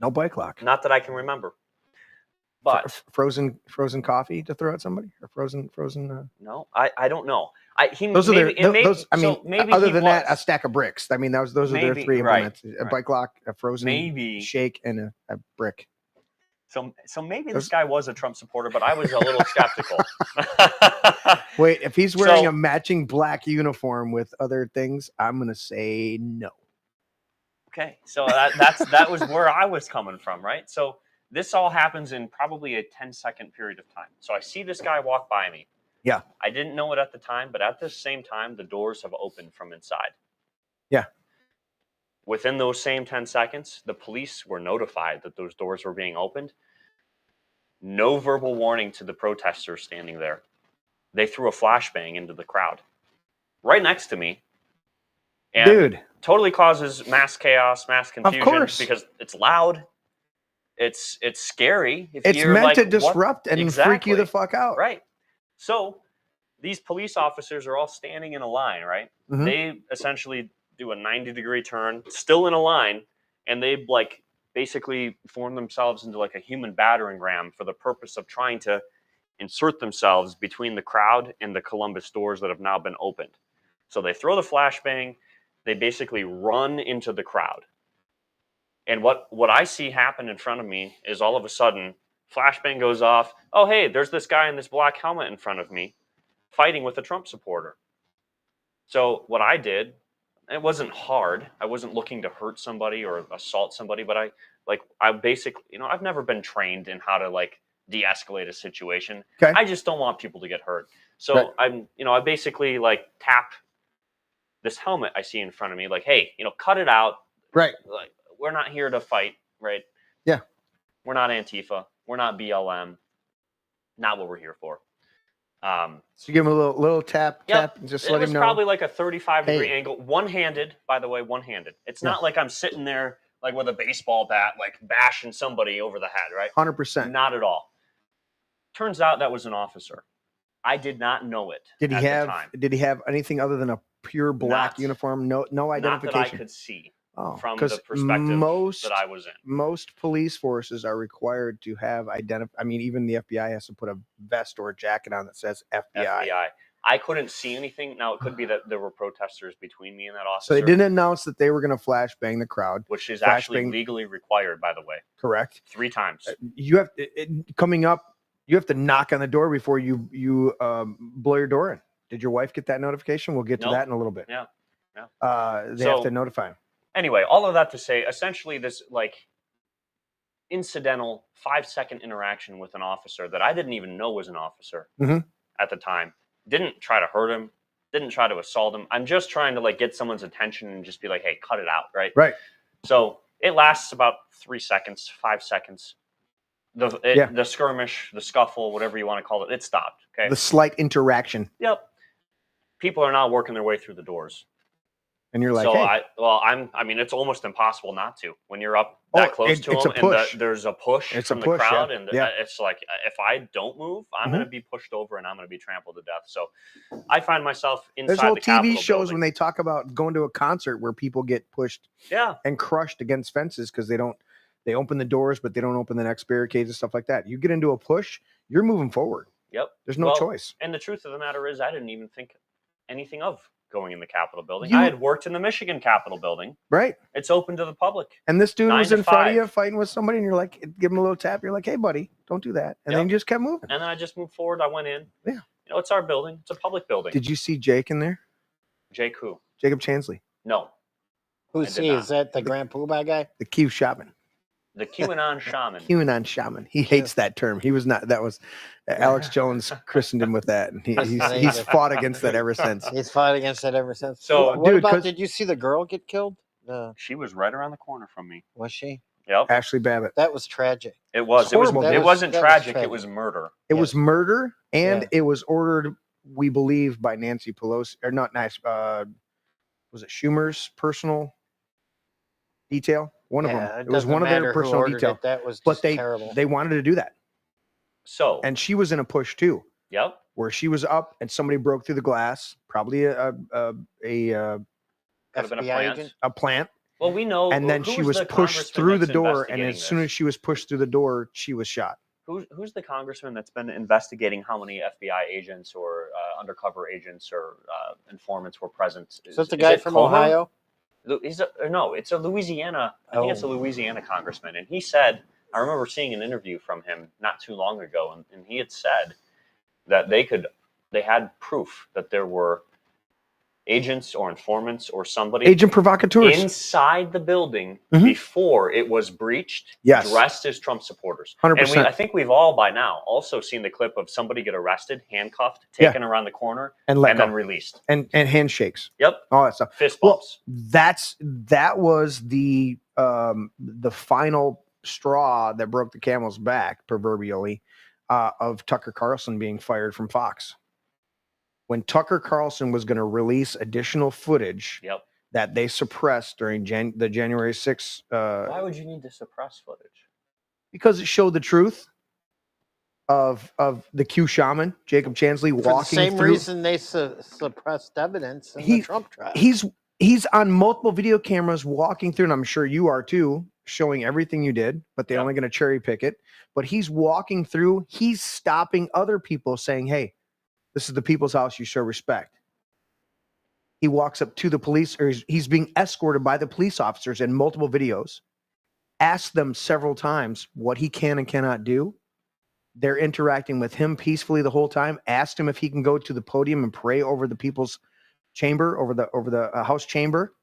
Speaker 2: No bike lock.
Speaker 3: Not that I can remember. But
Speaker 2: frozen coffee to throw at somebody, or frozen.
Speaker 3: No, I don't know.
Speaker 2: Those are
Speaker 3: maybe
Speaker 2: other
Speaker 3: he
Speaker 2: than that, a
Speaker 3: was.
Speaker 2: stack of bricks. I mean, those are their
Speaker 3: Maybe,
Speaker 2: three
Speaker 3: right,
Speaker 2: implements: a
Speaker 3: right.
Speaker 2: bike lock, a frozen
Speaker 3: Maybe.
Speaker 2: shake, and a brick.
Speaker 3: So maybe this guy was a Trump supporter, but I was a little skeptical.
Speaker 2: Wait, if he's wearing a matching black uniform with other things, I'm gonna say no.
Speaker 3: Okay, so that was where I was coming from, right? So this all happens in probably a 10-second period of time. So I see this guy walk by me.
Speaker 2: Yeah.
Speaker 3: I didn't know it at the time, but at the same time, the doors have opened from inside.
Speaker 2: Yeah.
Speaker 3: Within those same 10 seconds, the police were notified that those doors were being opened. No verbal warning to the protesters standing there. They threw a flashbang into the crowd right next to me. And
Speaker 2: Dude.
Speaker 3: Totally causes mass chaos, mass confusion.
Speaker 2: Of course.
Speaker 3: Because it's loud. It's scary.
Speaker 2: It's meant to disrupt and freak you the fuck out.
Speaker 3: Right. So these police officers are all standing in a line, right?
Speaker 2: Mm-hmm.
Speaker 3: They essentially do a 90-degree turn, still in a line, and they basically form themselves into a human battering ram for the purpose of trying to insert themselves between the crowd and the Columbus doors that have now been opened. So they throw the flashbang, they basically run into the crowd. And what I see happen in front of me is all of a sudden, flashbang goes off. Oh, hey, there's this guy in this black helmet in front of me fighting with a Trump supporter. So what I did, it wasn't hard. I wasn't looking to hurt somebody or assault somebody, but I basically, I've never been trained in how to de-escalate a situation.
Speaker 2: Okay.
Speaker 3: I just don't want people to get hurt. So right. I basically tap this helmet I see in front of me, hey, cut it out.
Speaker 2: Right.
Speaker 3: We're not here to fight, right?
Speaker 2: Yeah.
Speaker 3: We're not Antifa. We're not BLM. Not what we're here for.
Speaker 2: So you give him a little tap, and just let him know.
Speaker 3: It was probably a 35-degree angle, one-handed, by the way, one-handed. It's not like I'm sitting there with a baseball bat, bashing somebody over the head, right?
Speaker 2: 100%.
Speaker 3: Not at all. Turns out that was an officer. I did not know it.
Speaker 2: Did he have anything other than a pure black uniform? No identification.
Speaker 3: Not that I could see. From the perspective that I was in.
Speaker 2: Most police forces are required to have even the FBI has to put a vest or a jacket on that says FBI.
Speaker 3: I couldn't see anything. Now, it could be that there were protesters between me and that officer.
Speaker 2: So they didn't announce that they were going to flashbang the crowd.
Speaker 3: Which is actually legally required, by the way.
Speaker 2: Correct.
Speaker 3: 3 times.
Speaker 2: You have coming up, you have to knock on the door before you blow your door in. Did your wife get that notification? We'll get to that in a little bit.
Speaker 3: Yeah.
Speaker 2: They have to notify him.
Speaker 3: Anyway, all of that to say, essentially this incidental 5-second interaction with an officer that I didn't even know was an officer at the time. Didn't try to hurt him, didn't try to assault him. I'm just trying to get someone's attention and just be hey, cut it out, right?
Speaker 2: Right.
Speaker 3: So it lasts about 3 seconds, 5 seconds. The skirmish, the scuffle, whatever you want to call it, it stopped. Okay.
Speaker 2: The slight interaction.
Speaker 3: Yep. People are now working their way through the doors.
Speaker 2: And you're like,
Speaker 3: so
Speaker 2: hey.
Speaker 3: It's almost impossible not to when you're up that close to them, and there's a push from the crowd, and it's if I don't move, I'm going to be pushed over and I'm going to be trampled to death. So I find myself inside the Capitol
Speaker 2: TV shows
Speaker 3: building.
Speaker 2: when they talk about going to a concert where people get pushed, and crushed against fences because they open the doors but they don't open the next barricades and stuff like that. You get into a push, you're moving forward.
Speaker 3: Yep.
Speaker 2: There's no choice.
Speaker 3: And the truth of the matter is, I didn't even think anything of going in the Capitol building. I had worked in the Michigan Capitol building.
Speaker 2: Right.
Speaker 3: It's open to the public.
Speaker 2: And this dude was in front of you fighting with somebody, and you're give him a little tap. You're like, hey, buddy, don't do that. And then you just kept moving.
Speaker 3: And then I just moved forward. I went in.
Speaker 2: Yeah.
Speaker 3: It's our building. It's a public building.
Speaker 2: Did you see Jake in there?
Speaker 3: Jake who?
Speaker 2: Jacob Chansley.
Speaker 3: No.
Speaker 4: Who's he? Is that the Grand Poobah guy?
Speaker 2: The Q shaman.
Speaker 3: The QAnon shaman.
Speaker 2: QAnon shaman. He hates that term. He was not. That was Alex Jones christened him with that, and he's fought against that ever since.
Speaker 4: He's fought against that ever since.
Speaker 3: So,
Speaker 4: what about? Did you see the girl get killed?
Speaker 3: She was right around the corner from me.
Speaker 4: Was she?
Speaker 3: Yep.
Speaker 2: Ashley Babbitt.
Speaker 4: That was tragic.
Speaker 3: It was. It wasn't tragic. It was murder.
Speaker 2: It was murder, and it was ordered, we believe, by Nancy Pelosi, or not nice. Was it Schumer's personal detail? One of them. It was one of their personal details.
Speaker 4: That was just terrible.
Speaker 2: They wanted to do that.
Speaker 3: So,
Speaker 2: and she was in a push too.
Speaker 3: Yep.
Speaker 2: where she was up and somebody broke through the glass, probably a
Speaker 3: Could have been a
Speaker 4: FBI
Speaker 3: plant.
Speaker 4: agent?
Speaker 2: plant,
Speaker 3: Well, we know.
Speaker 2: and then
Speaker 3: who
Speaker 2: she was
Speaker 3: the
Speaker 2: pushed
Speaker 3: congressman
Speaker 2: through the
Speaker 3: that's
Speaker 2: door, and
Speaker 3: investigating
Speaker 2: as soon
Speaker 3: this?
Speaker 2: as she was pushed through the door, she was shot.
Speaker 3: Who's the congressman that's been investigating how many FBI agents or undercover agents or informants were present?
Speaker 4: Is that the guy from
Speaker 3: Comer?
Speaker 4: Ohio?
Speaker 3: No, it's a Louisiana. I think it's a Louisiana congressman, and he said. I remember seeing an interview from him not too long ago, and he had said that they had proof that there were agents or informants or somebody
Speaker 2: Agent provocateurs
Speaker 3: inside the building
Speaker 2: Mhm.
Speaker 3: before it was breached,
Speaker 2: Yes.
Speaker 3: dressed as Trump supporters.
Speaker 2: 100%.
Speaker 3: And I think we've all by now also seen the clip of somebody get arrested, handcuffed, taken around the corner,
Speaker 2: and
Speaker 3: then released.
Speaker 2: and handshakes,
Speaker 3: Yep.
Speaker 2: all that stuff.
Speaker 3: Fist
Speaker 2: Well,
Speaker 3: bumps.
Speaker 2: that was the final straw that broke the camel's back, proverbially, of Tucker Carlson being fired from Fox. When Tucker Carlson was going to release additional footage
Speaker 3: Yep.
Speaker 2: that they suppressed during the January 6th,
Speaker 3: Why would you need to suppress footage?
Speaker 2: because it showed the truth of the Q shaman, Jacob Chansley,
Speaker 4: For the
Speaker 2: walking
Speaker 4: same
Speaker 2: through.
Speaker 4: reason they suppressed evidence in the Trump trial.
Speaker 2: He's on multiple video cameras walking through, and I'm sure you are too, showing everything you did, but they're
Speaker 3: Yep.
Speaker 2: only going to cherry pick it. But he's walking through, he's stopping other people saying, hey, this is the people's house, you show respect. He walks up to the police, or he's being escorted by the police officers in multiple videos, asked them several times what he can and cannot do. They're interacting with him peacefully the whole time, asked him if he can go to the podium and pray over the people's chamber, over the House chamber.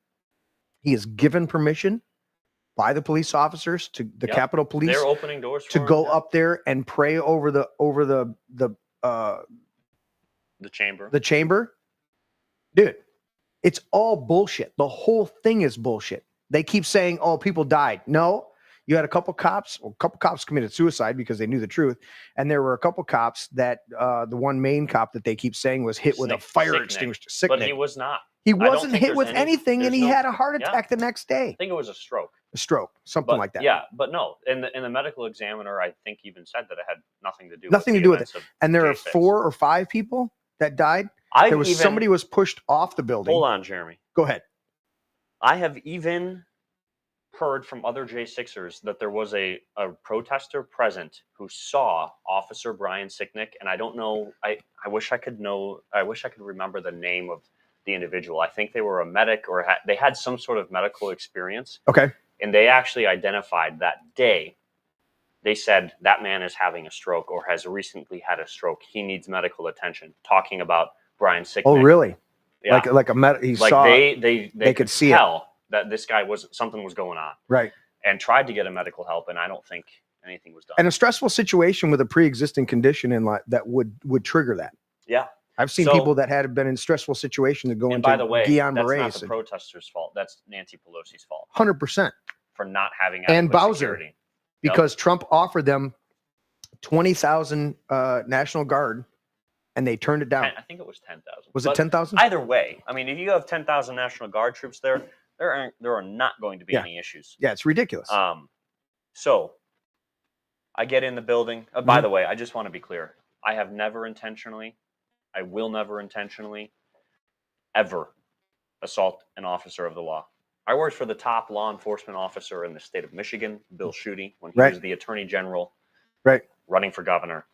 Speaker 2: He is given permission by the police officers to the
Speaker 3: Yep.
Speaker 2: Capitol Police
Speaker 3: They're opening doors for
Speaker 2: to
Speaker 3: him,
Speaker 2: go
Speaker 3: yeah.
Speaker 2: up there and pray over the
Speaker 3: chamber.
Speaker 2: the chamber. Dude, it's all bullshit. The whole thing is bullshit. They keep saying, oh, people died. No, you had a couple cops committed suicide because they knew the truth. And there were a couple cops that the one main cop that they keep saying was hit with a fire extinguisher.
Speaker 3: But he was not.
Speaker 2: He
Speaker 3: I don't
Speaker 2: wasn't
Speaker 3: think
Speaker 2: hit
Speaker 3: there's
Speaker 2: with
Speaker 3: any-
Speaker 2: anything, and
Speaker 3: there's
Speaker 2: he
Speaker 3: no-
Speaker 2: had a heart
Speaker 3: Yeah.
Speaker 2: attack the next day.
Speaker 3: I think it was a stroke.
Speaker 2: A stroke, something like that.
Speaker 3: Yeah, but no. And the medical examiner, I think, even said that it had nothing to do
Speaker 2: Nothing
Speaker 3: with
Speaker 2: to do with
Speaker 3: events of
Speaker 2: And there are
Speaker 3: J6.
Speaker 2: 4 or 5 people that died. Somebody was pushed off the building.
Speaker 3: Hold on, Jeremy.
Speaker 2: Go ahead.
Speaker 3: I have even heard from other J6ers that there was a protester present who saw Officer Brian Sicknick, and I don't know. I wish I could know. I wish I could remember the name of the individual. I think they were a medic, or they had some sort of medical experience.
Speaker 2: Okay.
Speaker 3: And they actually identified that day. They said that man is having a stroke or has recently had a stroke. He needs medical attention. Talking about Brian Sicknick.
Speaker 2: Oh, really?
Speaker 3: Yeah.
Speaker 2: He
Speaker 3: Like
Speaker 2: saw.
Speaker 3: they
Speaker 2: could see it.
Speaker 3: tell that this guy something was going on,
Speaker 2: Right.
Speaker 3: and tried to get a medical help, and I don't think anything was done.
Speaker 2: And a stressful situation with a pre-existing condition in life that would trigger that.
Speaker 3: Yeah.
Speaker 2: I've seen
Speaker 3: So-
Speaker 2: people that had been in stressful situations that go
Speaker 3: And
Speaker 2: into
Speaker 3: by the way,
Speaker 2: Guillain
Speaker 3: that's not
Speaker 2: Barre's.
Speaker 3: the protesters' fault. That's Nancy Pelosi's fault
Speaker 2: 100%.
Speaker 3: for not having
Speaker 2: And
Speaker 3: adequate
Speaker 2: Bowser.
Speaker 3: security.
Speaker 2: Because Trump offered them 20,000 National Guard, and they turned it down.
Speaker 3: I think it was 10,000.
Speaker 2: Was it
Speaker 3: But
Speaker 2: 10,000?
Speaker 3: Either way, I mean, if you have 10,000 National Guard troops there are not going to be
Speaker 2: Yeah.
Speaker 3: any issues.
Speaker 2: Yeah, it's ridiculous.
Speaker 3: So I get in the building. By
Speaker 2: Mhm.
Speaker 3: the way, I just want to be clear. I have never intentionally, I will never intentionally, ever assault an officer of the law. I worked for the top law enforcement officer in the state of Michigan, Bill Schuette, when he
Speaker 2: Right.
Speaker 3: was the attorney general
Speaker 2: Right.
Speaker 3: running for governor.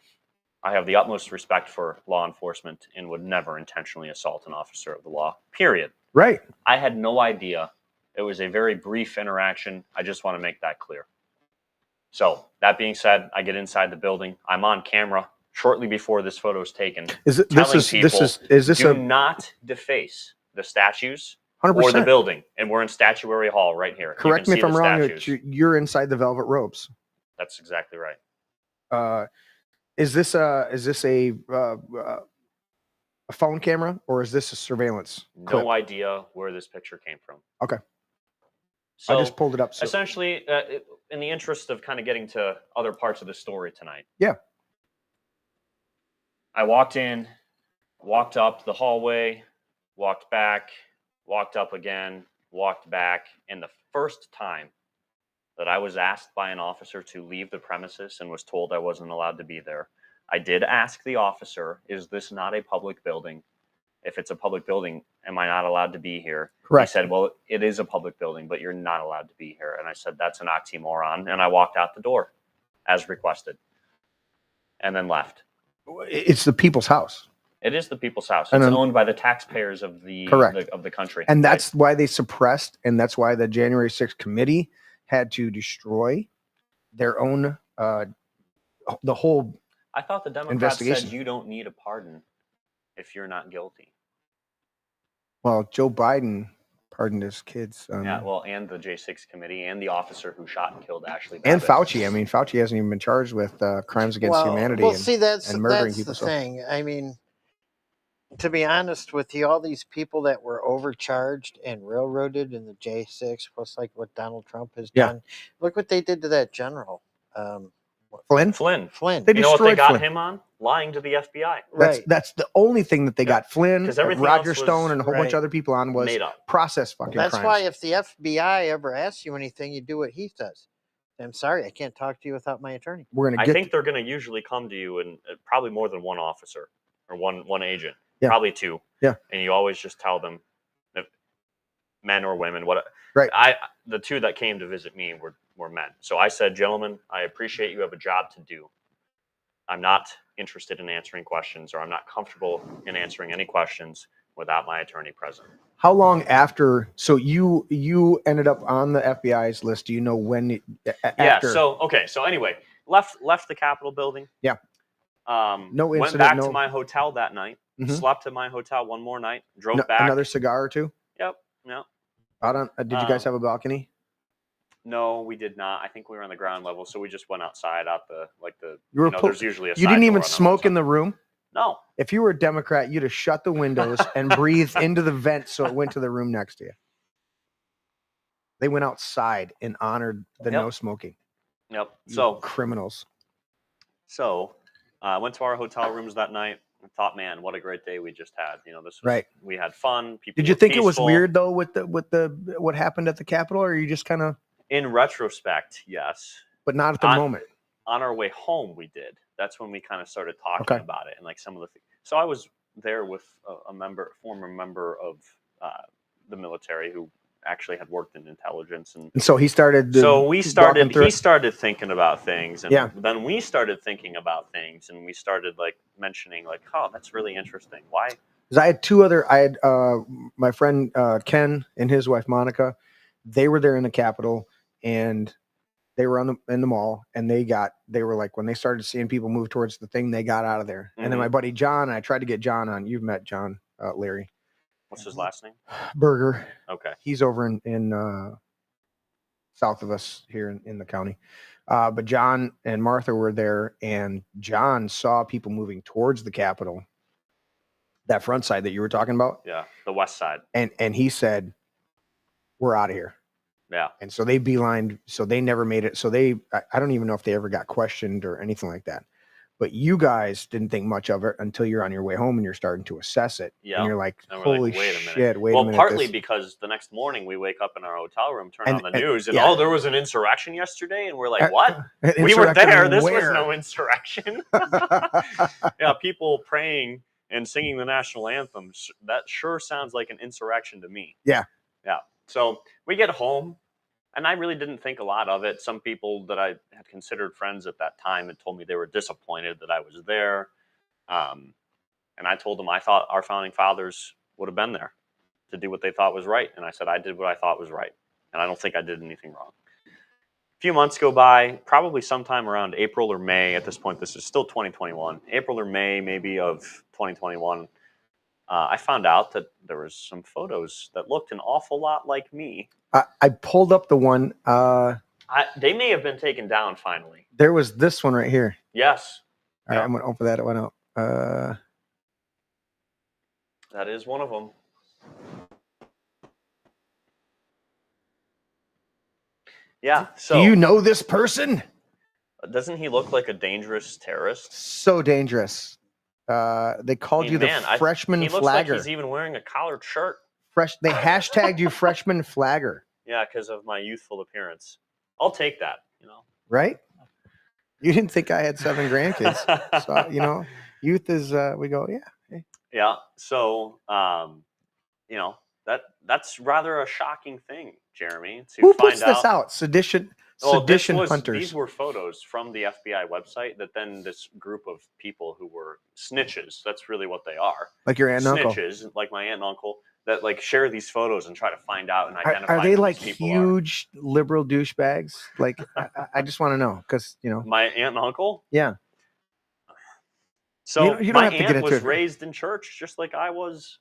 Speaker 3: I have the utmost respect for law enforcement and would never intentionally assault an officer of the law, period.
Speaker 2: Right.
Speaker 3: I had no idea. It was a very brief interaction. I just want to make that clear. So that being said, I get inside the building. I'm on camera shortly before this photo is taken.
Speaker 2: Is it
Speaker 3: telling
Speaker 2: this
Speaker 3: do not deface the statues
Speaker 2: 100%?
Speaker 3: or the building? And we're in Statuary Hall right here. You
Speaker 2: Correct
Speaker 3: can
Speaker 2: me if
Speaker 3: see
Speaker 2: I'm
Speaker 3: the
Speaker 2: wrong.
Speaker 3: statues.
Speaker 2: You're inside the velvet ropes.
Speaker 3: That's exactly right.
Speaker 2: Is this a phone camera, or is this a surveillance clip?
Speaker 3: No idea where this picture came from.
Speaker 2: Okay.
Speaker 3: So
Speaker 2: I just pulled it up. So.
Speaker 3: essentially, in the interest of kind of getting to other parts of the story tonight.
Speaker 2: Yeah.
Speaker 3: I walked in, walked up the hallway, walked back, walked up again, walked back. And the first time that I was asked by an officer to leave the premises and was told I wasn't allowed to be there I did ask the officer, is this not a public building? If it's a public building, am I not allowed to be here?
Speaker 2: Correct.
Speaker 3: He said, well, it is a public building, but you're not allowed to be here. And I said, that's an oxymoron. And I walked out the door as requested and then left.
Speaker 2: It's the people's house.
Speaker 3: It is the people's house.
Speaker 2: And
Speaker 3: It's
Speaker 2: then-
Speaker 3: owned by the taxpayers of the country.
Speaker 2: And that's why they suppressed, and that's why the January 6th committee had to destroy their own, the whole.
Speaker 3: I thought the Democrats
Speaker 2: investigation.
Speaker 3: said you don't need a pardon if you're not guilty.
Speaker 2: Well, Joe Biden pardoned his kids.
Speaker 3: Yeah, well, and the J6 committee and the officer who shot and killed Ashley
Speaker 2: and
Speaker 3: Babbitt.
Speaker 2: Fauci. I mean, Fauci hasn't even been charged with crimes against humanity.
Speaker 4: Well,
Speaker 2: and,
Speaker 4: see, that's
Speaker 2: and murdering
Speaker 4: the
Speaker 2: people. So-
Speaker 4: thing. I mean, to be honest with you, all these people that were overcharged and railroaded in the J6, plus like what Donald Trump has
Speaker 2: Yeah.
Speaker 4: done. Look what they did to that general,
Speaker 2: Flynn?
Speaker 3: Flynn.
Speaker 4: Flynn.
Speaker 2: They
Speaker 3: You know what they
Speaker 2: destroyed
Speaker 3: got
Speaker 2: Flynn.
Speaker 3: him on? Lying to the FBI.
Speaker 4: Right.
Speaker 2: That's the only thing that they
Speaker 3: Yeah.
Speaker 2: got Flynn,
Speaker 3: 'Cause everything
Speaker 2: Roger
Speaker 3: else was-
Speaker 2: Stone, and a whole bunch
Speaker 4: Right.
Speaker 2: of other people on was
Speaker 3: Made up.
Speaker 2: process fucking
Speaker 4: That's
Speaker 2: crimes.
Speaker 4: why if the FBI ever asks you anything, you do what he says. I'm sorry, I can't talk to you without my attorney.
Speaker 2: We're gonna
Speaker 3: I
Speaker 2: get.
Speaker 3: think they're going to usually come to you and probably more than one officer or one agent.
Speaker 2: Yeah.
Speaker 3: Probably two.
Speaker 2: Yeah.
Speaker 3: And you always just tell them, if men or women, what.
Speaker 2: Right.
Speaker 3: The two that came to visit me were men. So I said, gentlemen, I appreciate you have a job to do. I'm not interested in answering questions, or I'm not comfortable in answering any questions without my attorney present.
Speaker 2: How long after? So you ended up on the FBI's list. Do you know when? After?
Speaker 3: Yeah. So anyway, left the Capitol building.
Speaker 2: Yeah. No
Speaker 3: Went
Speaker 2: incident,
Speaker 3: back
Speaker 2: no-
Speaker 3: to my hotel that night.
Speaker 2: Mhm.
Speaker 3: Slept at my hotel one more night. Drove back.
Speaker 2: Another cigar or two.
Speaker 3: Yep. No.
Speaker 2: Out on. Did you guys have a balcony?
Speaker 3: No, we did not. I think we were on the ground level, so we just went outside out the.
Speaker 2: You were.
Speaker 3: There's usually a.
Speaker 2: You didn't even smoke in the room.
Speaker 3: No.
Speaker 2: If you were a Democrat, you'd have shut the windows and breathed into the vent so it went to the room next to you. They went outside and honored the
Speaker 3: Yep.
Speaker 2: no smoking.
Speaker 3: Yep.
Speaker 2: You
Speaker 3: So
Speaker 2: criminals.
Speaker 3: I went to our hotel rooms that night. I thought, man, what a great day we just had. This was,
Speaker 2: Right.
Speaker 3: We had fun. People.
Speaker 2: Did you
Speaker 3: were
Speaker 2: think it was
Speaker 3: peaceful.
Speaker 2: weird though with the what happened at the Capitol, or you just kind of,
Speaker 3: In retrospect, yes.
Speaker 2: but not at the moment?
Speaker 3: On our way home, we did. That's when we kind of started talking
Speaker 2: Okay.
Speaker 3: about it and like some of the things. So I was there with a former member of the military who actually had worked in intelligence, and
Speaker 2: And so he started.
Speaker 3: he started thinking about things, and
Speaker 2: Yeah.
Speaker 3: then we started thinking about things, and we started like mentioning like, oh, that's really interesting. Why?
Speaker 2: Because I had two other. I had my friend Ken and his wife Monica. They were there in the Capitol, and they were in the mall, and they were like, when they started seeing people move towards the thing, they got out of there. And then my buddy John, I tried to get John on. You've met John, Larry
Speaker 3: What's his last name?
Speaker 2: Berger.
Speaker 3: Okay.
Speaker 2: He's over in south of us here in the county. But John and Martha were there, and John saw people moving towards the Capitol, that front side that you were talking about.
Speaker 3: Yeah, the west side.
Speaker 2: And he said, we're out of here.
Speaker 3: Yeah.
Speaker 2: And so they beelined, so they never made it. So I don't even know if they ever got questioned or anything like that. But you guys didn't think much of it until you're on your way home and you're starting to assess it.
Speaker 3: Yeah.
Speaker 2: And you're like,
Speaker 3: And we're
Speaker 2: holy
Speaker 3: like, wait a minute.
Speaker 2: shit, wait a
Speaker 3: Well,
Speaker 2: minute.
Speaker 3: partly
Speaker 2: this-
Speaker 3: because the next morning we wake up in our hotel room, turn
Speaker 2: And-
Speaker 3: on the
Speaker 2: and-
Speaker 3: news, and
Speaker 2: yeah.
Speaker 3: there was an insurrection yesterday, and we're like,
Speaker 2: Uh,
Speaker 3: what? We were
Speaker 2: insurrection
Speaker 3: there. This was
Speaker 2: where?
Speaker 3: no insurrection. Yeah, people praying and singing the national anthem. That sure sounds like an insurrection to me.
Speaker 2: Yeah.
Speaker 3: Yeah. So we get home, and I really didn't think a lot of it. Some people that I had considered friends at that time had told me they were disappointed that I was there. And I told them I thought our founding fathers would have been there to do what they thought was right. And I said, I did what I thought was right. And I don't think I did anything wrong. A few months go by, probably sometime around April or May. At this point, this is still 2021. April or May, maybe, of 2021. I found out that there was some photos that looked an awful lot like me.
Speaker 2: I pulled up the one.
Speaker 3: They may have been taken down finally.
Speaker 2: There was this one right here.
Speaker 3: Yes.
Speaker 2: All right,
Speaker 3: Yeah.
Speaker 2: I'm going to open that one up.
Speaker 3: That is one of them. Yeah. So
Speaker 2: Do you know this person?
Speaker 3: doesn't he look like a dangerous terrorist?
Speaker 2: So dangerous. They called you the freshman
Speaker 3: He looks
Speaker 2: flagger.
Speaker 3: like he's even wearing a collared shirt.
Speaker 2: They hashtagged you freshman flagger,
Speaker 3: Yeah, because of my youthful appearance. I'll take that.
Speaker 2: right? You didn't think I had 7 grandkids. So, you know, youth is, we go, yeah. Hey.
Speaker 3: Yeah. So, you know, that's rather a shocking thing, Jeremy, to
Speaker 2: Who
Speaker 3: find
Speaker 2: puts this out? Sedition hunters.
Speaker 3: These were photos from the FBI website that then this group of people who were snitches, that's really what they are.
Speaker 2: Like your aunt and uncle.
Speaker 3: Snitches, like my aunt and uncle, that like share these photos and try to find out and identify
Speaker 2: Are they
Speaker 3: who
Speaker 2: like
Speaker 3: these people
Speaker 2: huge liberal douchebags? Like, I just want to know because, you know.
Speaker 3: My aunt and uncle?
Speaker 2: Yeah.
Speaker 3: So
Speaker 2: you don't
Speaker 3: my
Speaker 2: have to get
Speaker 3: aunt
Speaker 2: into
Speaker 3: was
Speaker 2: it.
Speaker 3: raised in church just like I was.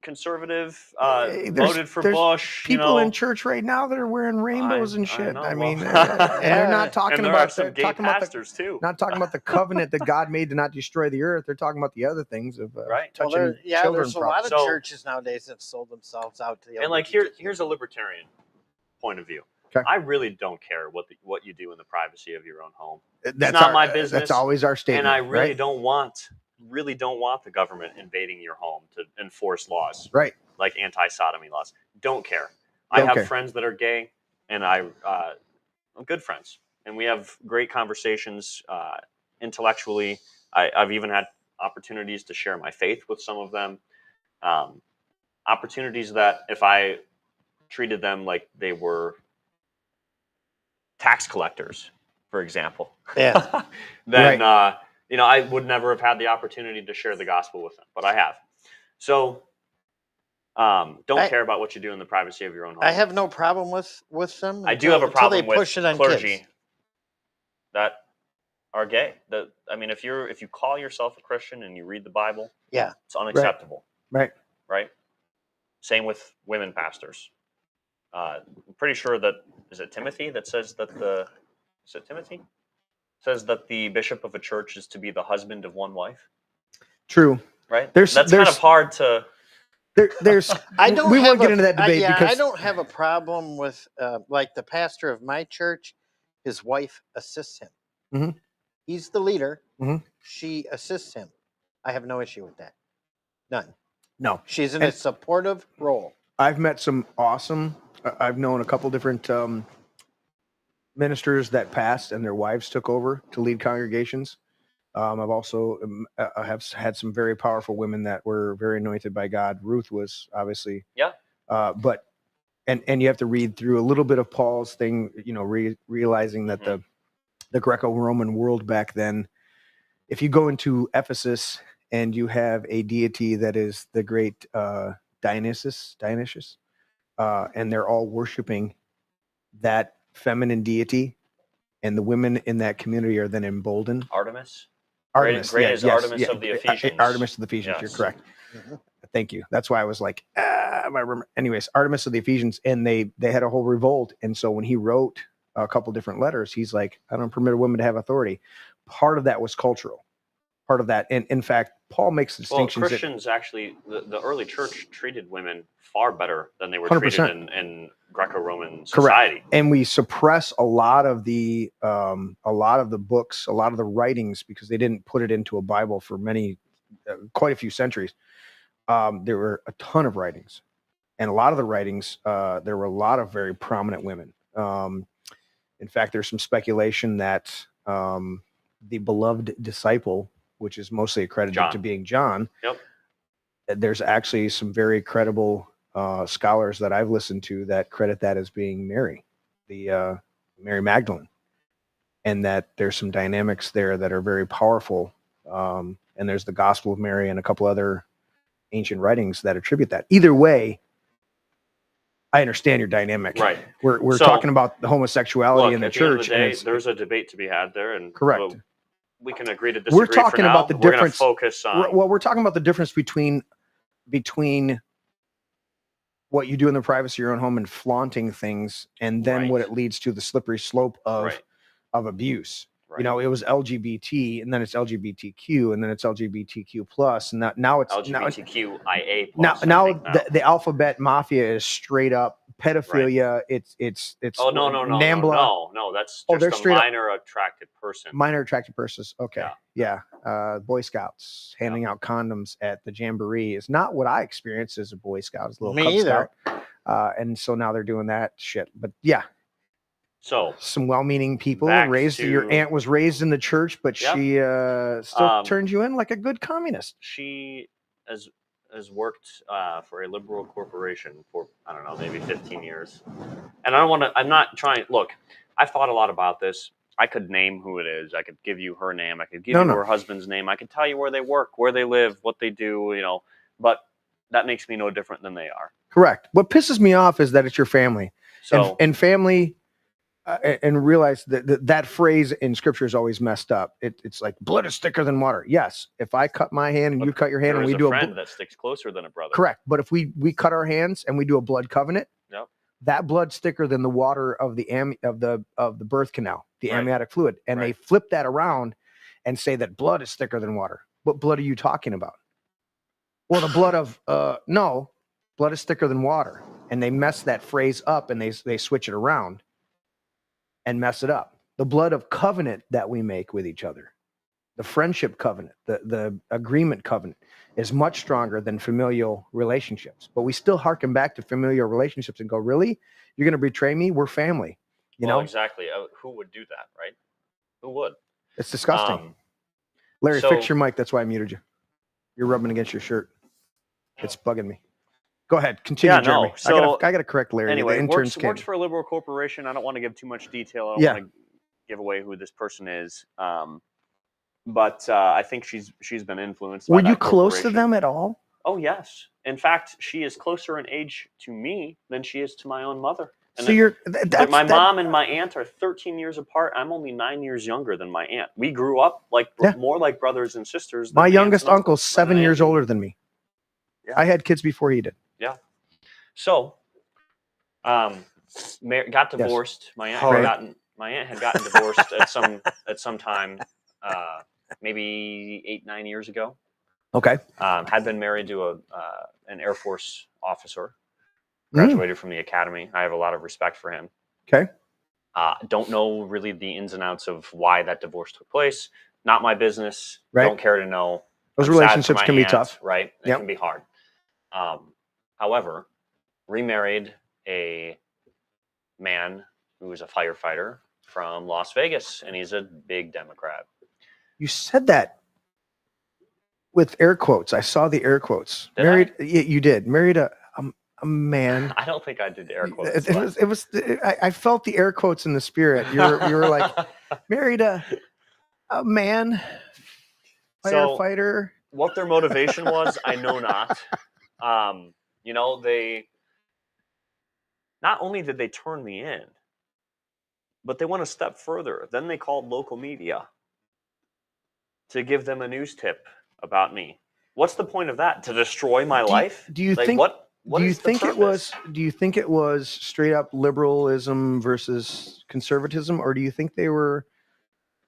Speaker 3: Conservative,
Speaker 2: Hey,
Speaker 3: voted for
Speaker 2: there's
Speaker 3: Bush.
Speaker 2: People in church right now that are wearing rainbows and shit. I mean, and they're not talking
Speaker 3: and there
Speaker 2: about
Speaker 3: are some gay pastors too.
Speaker 2: Not talking about the covenant that God made to not destroy the earth. They're talking about the other things of touching children.
Speaker 4: There's a lot of churches nowadays that have sold themselves out to the.
Speaker 3: And like here's a libertarian point of view.
Speaker 2: Okay.
Speaker 3: I really don't care what you do in the privacy of your own home.
Speaker 2: That's
Speaker 3: not my business.
Speaker 2: That's always our statement.
Speaker 3: And I really don't want the government invading your home to enforce laws.
Speaker 2: Right.
Speaker 3: Like anti-sodomy laws. Don't care. I have friends that are gay, and I'm good friends, and we have great conversations intellectually. I've even had opportunities to share my faith with some of them. Opportunities that if I treated them like they were tax collectors, for example, then you know, I would never have had the opportunity to share the gospel with them, but I have. So. Don't care about what you do in the privacy of your own home.
Speaker 4: I have no problem with them.
Speaker 3: I do have a problem with
Speaker 4: push it on
Speaker 3: clergy
Speaker 4: kids.
Speaker 3: that are gay. I mean, if you call yourself a Christian and you read the Bible, it's unacceptable.
Speaker 2: Right.
Speaker 3: Same with women pastors. I'm pretty sure that is it Timothy that says that says that the bishop of a church is to be the husband of one wife.
Speaker 2: True.
Speaker 3: Right. That's kind of hard to.
Speaker 2: There's. We won't get into that debate because
Speaker 4: I don't have a problem with like the pastor of my church. His wife assists him.
Speaker 2: Mm-hmm.
Speaker 4: He's the leader.
Speaker 2: Mm-hmm.
Speaker 4: She assists him. I have no issue with that. None.
Speaker 2: No.
Speaker 4: She's in a supportive role.
Speaker 2: I've met some awesome. I've known a couple different ministers that passed and their wives took over to lead congregations. I've also have had some very powerful women that were very anointed by God. Ruth was obviously, but and you have to read through a little bit of Paul's thing, you know, realizing that the Greco-Roman world back then, if you go into Ephesus and you have a deity that is the great Dionysus, and they're all worshiping that feminine deity, and the women in that community are then emboldened.
Speaker 3: Artemis,
Speaker 2: Artemis of the
Speaker 3: Ephesians.
Speaker 2: Artemis of the Ephesians. Yes. You're correct. Mm-hmm. Thank you. That's why I was like, I remember. Anyways, Artemis of the Ephesians, and they had a whole revolt. And so when he wrote a couple different letters, he's like, I don't permit a woman to have authority. Part of that was cultural. Part of that, and in fact, Paul makes the distinctions.
Speaker 3: Well, Christians actually, the early church treated women far better than they were 100%. Treated in Greco-Roman society.
Speaker 2: Correct. And we suppress a lot of the books, a lot of the writings, because they didn't put it into a Bible for quite a few centuries. There were a ton of writings, and a lot of the writings, there were a lot of very prominent women. In fact, there's some speculation that the beloved disciple, which is mostly accredited to being John.
Speaker 3: Yep.
Speaker 2: There's actually some very credible scholars that I've listened to that credit that as being Mary, the Mary Magdalene, and that there's some dynamics there that are very powerful. And there's the Gospel of Mary and a couple other ancient writings that attribute that. Either way, I understand your dynamic.
Speaker 3: Right.
Speaker 2: We're talking about the homosexuality in the church.
Speaker 3: At the end of the day, there's a debate to be had there, and
Speaker 2: correct.
Speaker 3: We can agree to disagree.
Speaker 2: We're talking about the difference.
Speaker 3: We're going to focus on.
Speaker 2: Well, we're talking about the difference between what you do in the privacy of your own home and flaunting things, and then what it leads to, the slippery slope of abuse. Right. You know, it was LGBT, and then it's LGBTQ, and then it's LGBTQ plus, and now it's
Speaker 3: LGBTQIA
Speaker 2: plus. Now the alphabet mafia is straight up pedophilia. Right. It's
Speaker 3: no, that's just a minor attracted person.
Speaker 2: Minor attracted persons. Okay, yeah. Boy Scouts handing out condoms at the jamboree is not what I experienced as a Boy Scout, as a little Cub Scout. And so now they're doing that shit. But yeah.
Speaker 3: So
Speaker 2: some well-meaning people
Speaker 3: back
Speaker 2: raised. Your
Speaker 3: to-
Speaker 2: aunt was raised in the church, but
Speaker 3: Yep.
Speaker 2: she still turned you in like a good communist.
Speaker 3: she has worked for a liberal corporation for, I don't know, maybe 15 years. And I'm not trying, look, I've thought a lot about this. I could name who it is. I could give you her name. I could give you her husband's name. I could tell you where they work, where they live, what they do, but that makes me no different than they are.
Speaker 2: Correct. What pisses me off is that it's your family.
Speaker 3: So,
Speaker 2: and family, and realize that phrase in scripture is always messed up. It's like blood is thicker than water. Yes. If I cut my hand and you cut your hand and we do
Speaker 3: a friend that sticks closer than a brother.
Speaker 2: Correct. But if we cut our hands and we do a blood covenant,
Speaker 3: yep.
Speaker 2: that blood's thicker than the water of the birth canal, the amniotic fluid. And they flip that around and say that blood is thicker than water. What blood are you talking about? Well, the blood of no, blood is thicker than water. And they mess that phrase up and they switch it around and mess it up. The blood of covenant that we make with each other, the friendship covenant, the agreement covenant is much stronger than familial relationships. But we still harken back to familial relationships and go, really? You're going to betray me? We're family. You know?
Speaker 3: Exactly. Who would do that, right? Who would?
Speaker 2: It's disgusting. Larry, fix your mic. That's why I muted you. You're rubbing against your shirt. It's bugging me. Go ahead. Continue, Jeremy.
Speaker 3: So,
Speaker 2: I got to correct Larry.
Speaker 3: Anyway, works for a liberal corporation. I don't want to give too much detail. I don't want to give away who this person is. But I think she's been influenced.
Speaker 2: Were you close to them at all?
Speaker 3: Oh, yes. In fact, she is closer in age to me than she is to my own mother. And
Speaker 2: so
Speaker 3: my mom and my aunt are 13 years apart. I'm only 9 years younger than my aunt. We grew up more like brothers and sisters.
Speaker 2: My youngest uncle's 7 years older than me. Yeah. I had kids before he did.
Speaker 3: Yeah. So, got divorced. Yes. My aunt had gotten divorced at some time, maybe 8-9 years ago.
Speaker 2: Okay.
Speaker 3: Had been married to an Air Force officer. Graduated from the academy. I have a lot of respect for him.
Speaker 2: Okay.
Speaker 3: Don't know really the ins and outs of why that divorce took place. Not my business.
Speaker 2: Right.
Speaker 3: Don't care to know.
Speaker 2: Those relationships can be tough.
Speaker 3: Right. It can be hard. However, remarried a man who was a firefighter from Las Vegas, and he's a big Democrat.
Speaker 2: You said that with air quotes. I saw the air quotes. You did. Married a man.
Speaker 3: I don't think I did air quotes.
Speaker 2: I felt the air quotes in the spirit. You were like, married a man, firefighter.
Speaker 3: So, what their motivation was, I know not. They not only did they turn me in, but they went a step further. Then they called local media to give them a news tip about me. What's the point of that? To destroy my life?
Speaker 2: Do you think? Do you think it was straight up liberalism versus conservatism, or do you think they were?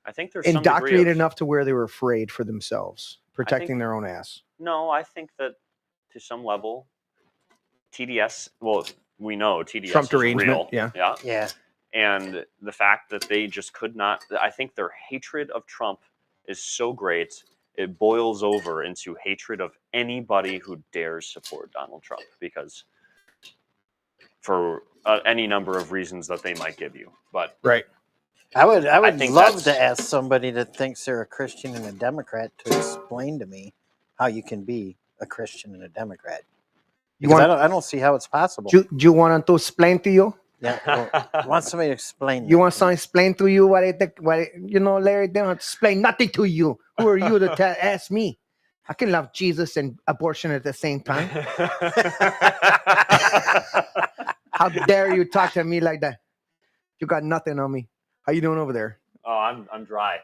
Speaker 3: I think there's
Speaker 2: indoctrinated enough to where they were afraid for themselves, protecting their own ass.
Speaker 3: No, I think that to some level, TDS. Well, we know TDS
Speaker 2: Trump
Speaker 3: is
Speaker 2: derangement.
Speaker 3: real.
Speaker 4: Yeah.
Speaker 3: And the fact that they just could not. I think their hatred of Trump is so great. It boils over into hatred of anybody who dares support Donald Trump, because for any number of reasons that they might give you. But
Speaker 4: I would love to ask somebody that thinks they're a Christian and a Democrat to explain to me how you can be a Christian and a Democrat. I don't see how it's possible.
Speaker 2: Do you want to explain to you?
Speaker 4: Yeah, I want somebody to explain.
Speaker 2: You want someone to explain to you Larry? They don't explain nothing to you. Who are you to ask me? I can love Jesus and abortion at the same time. How dare you talk to me like that? You got nothing on me. How you doing over there?
Speaker 3: Oh, I'm dry.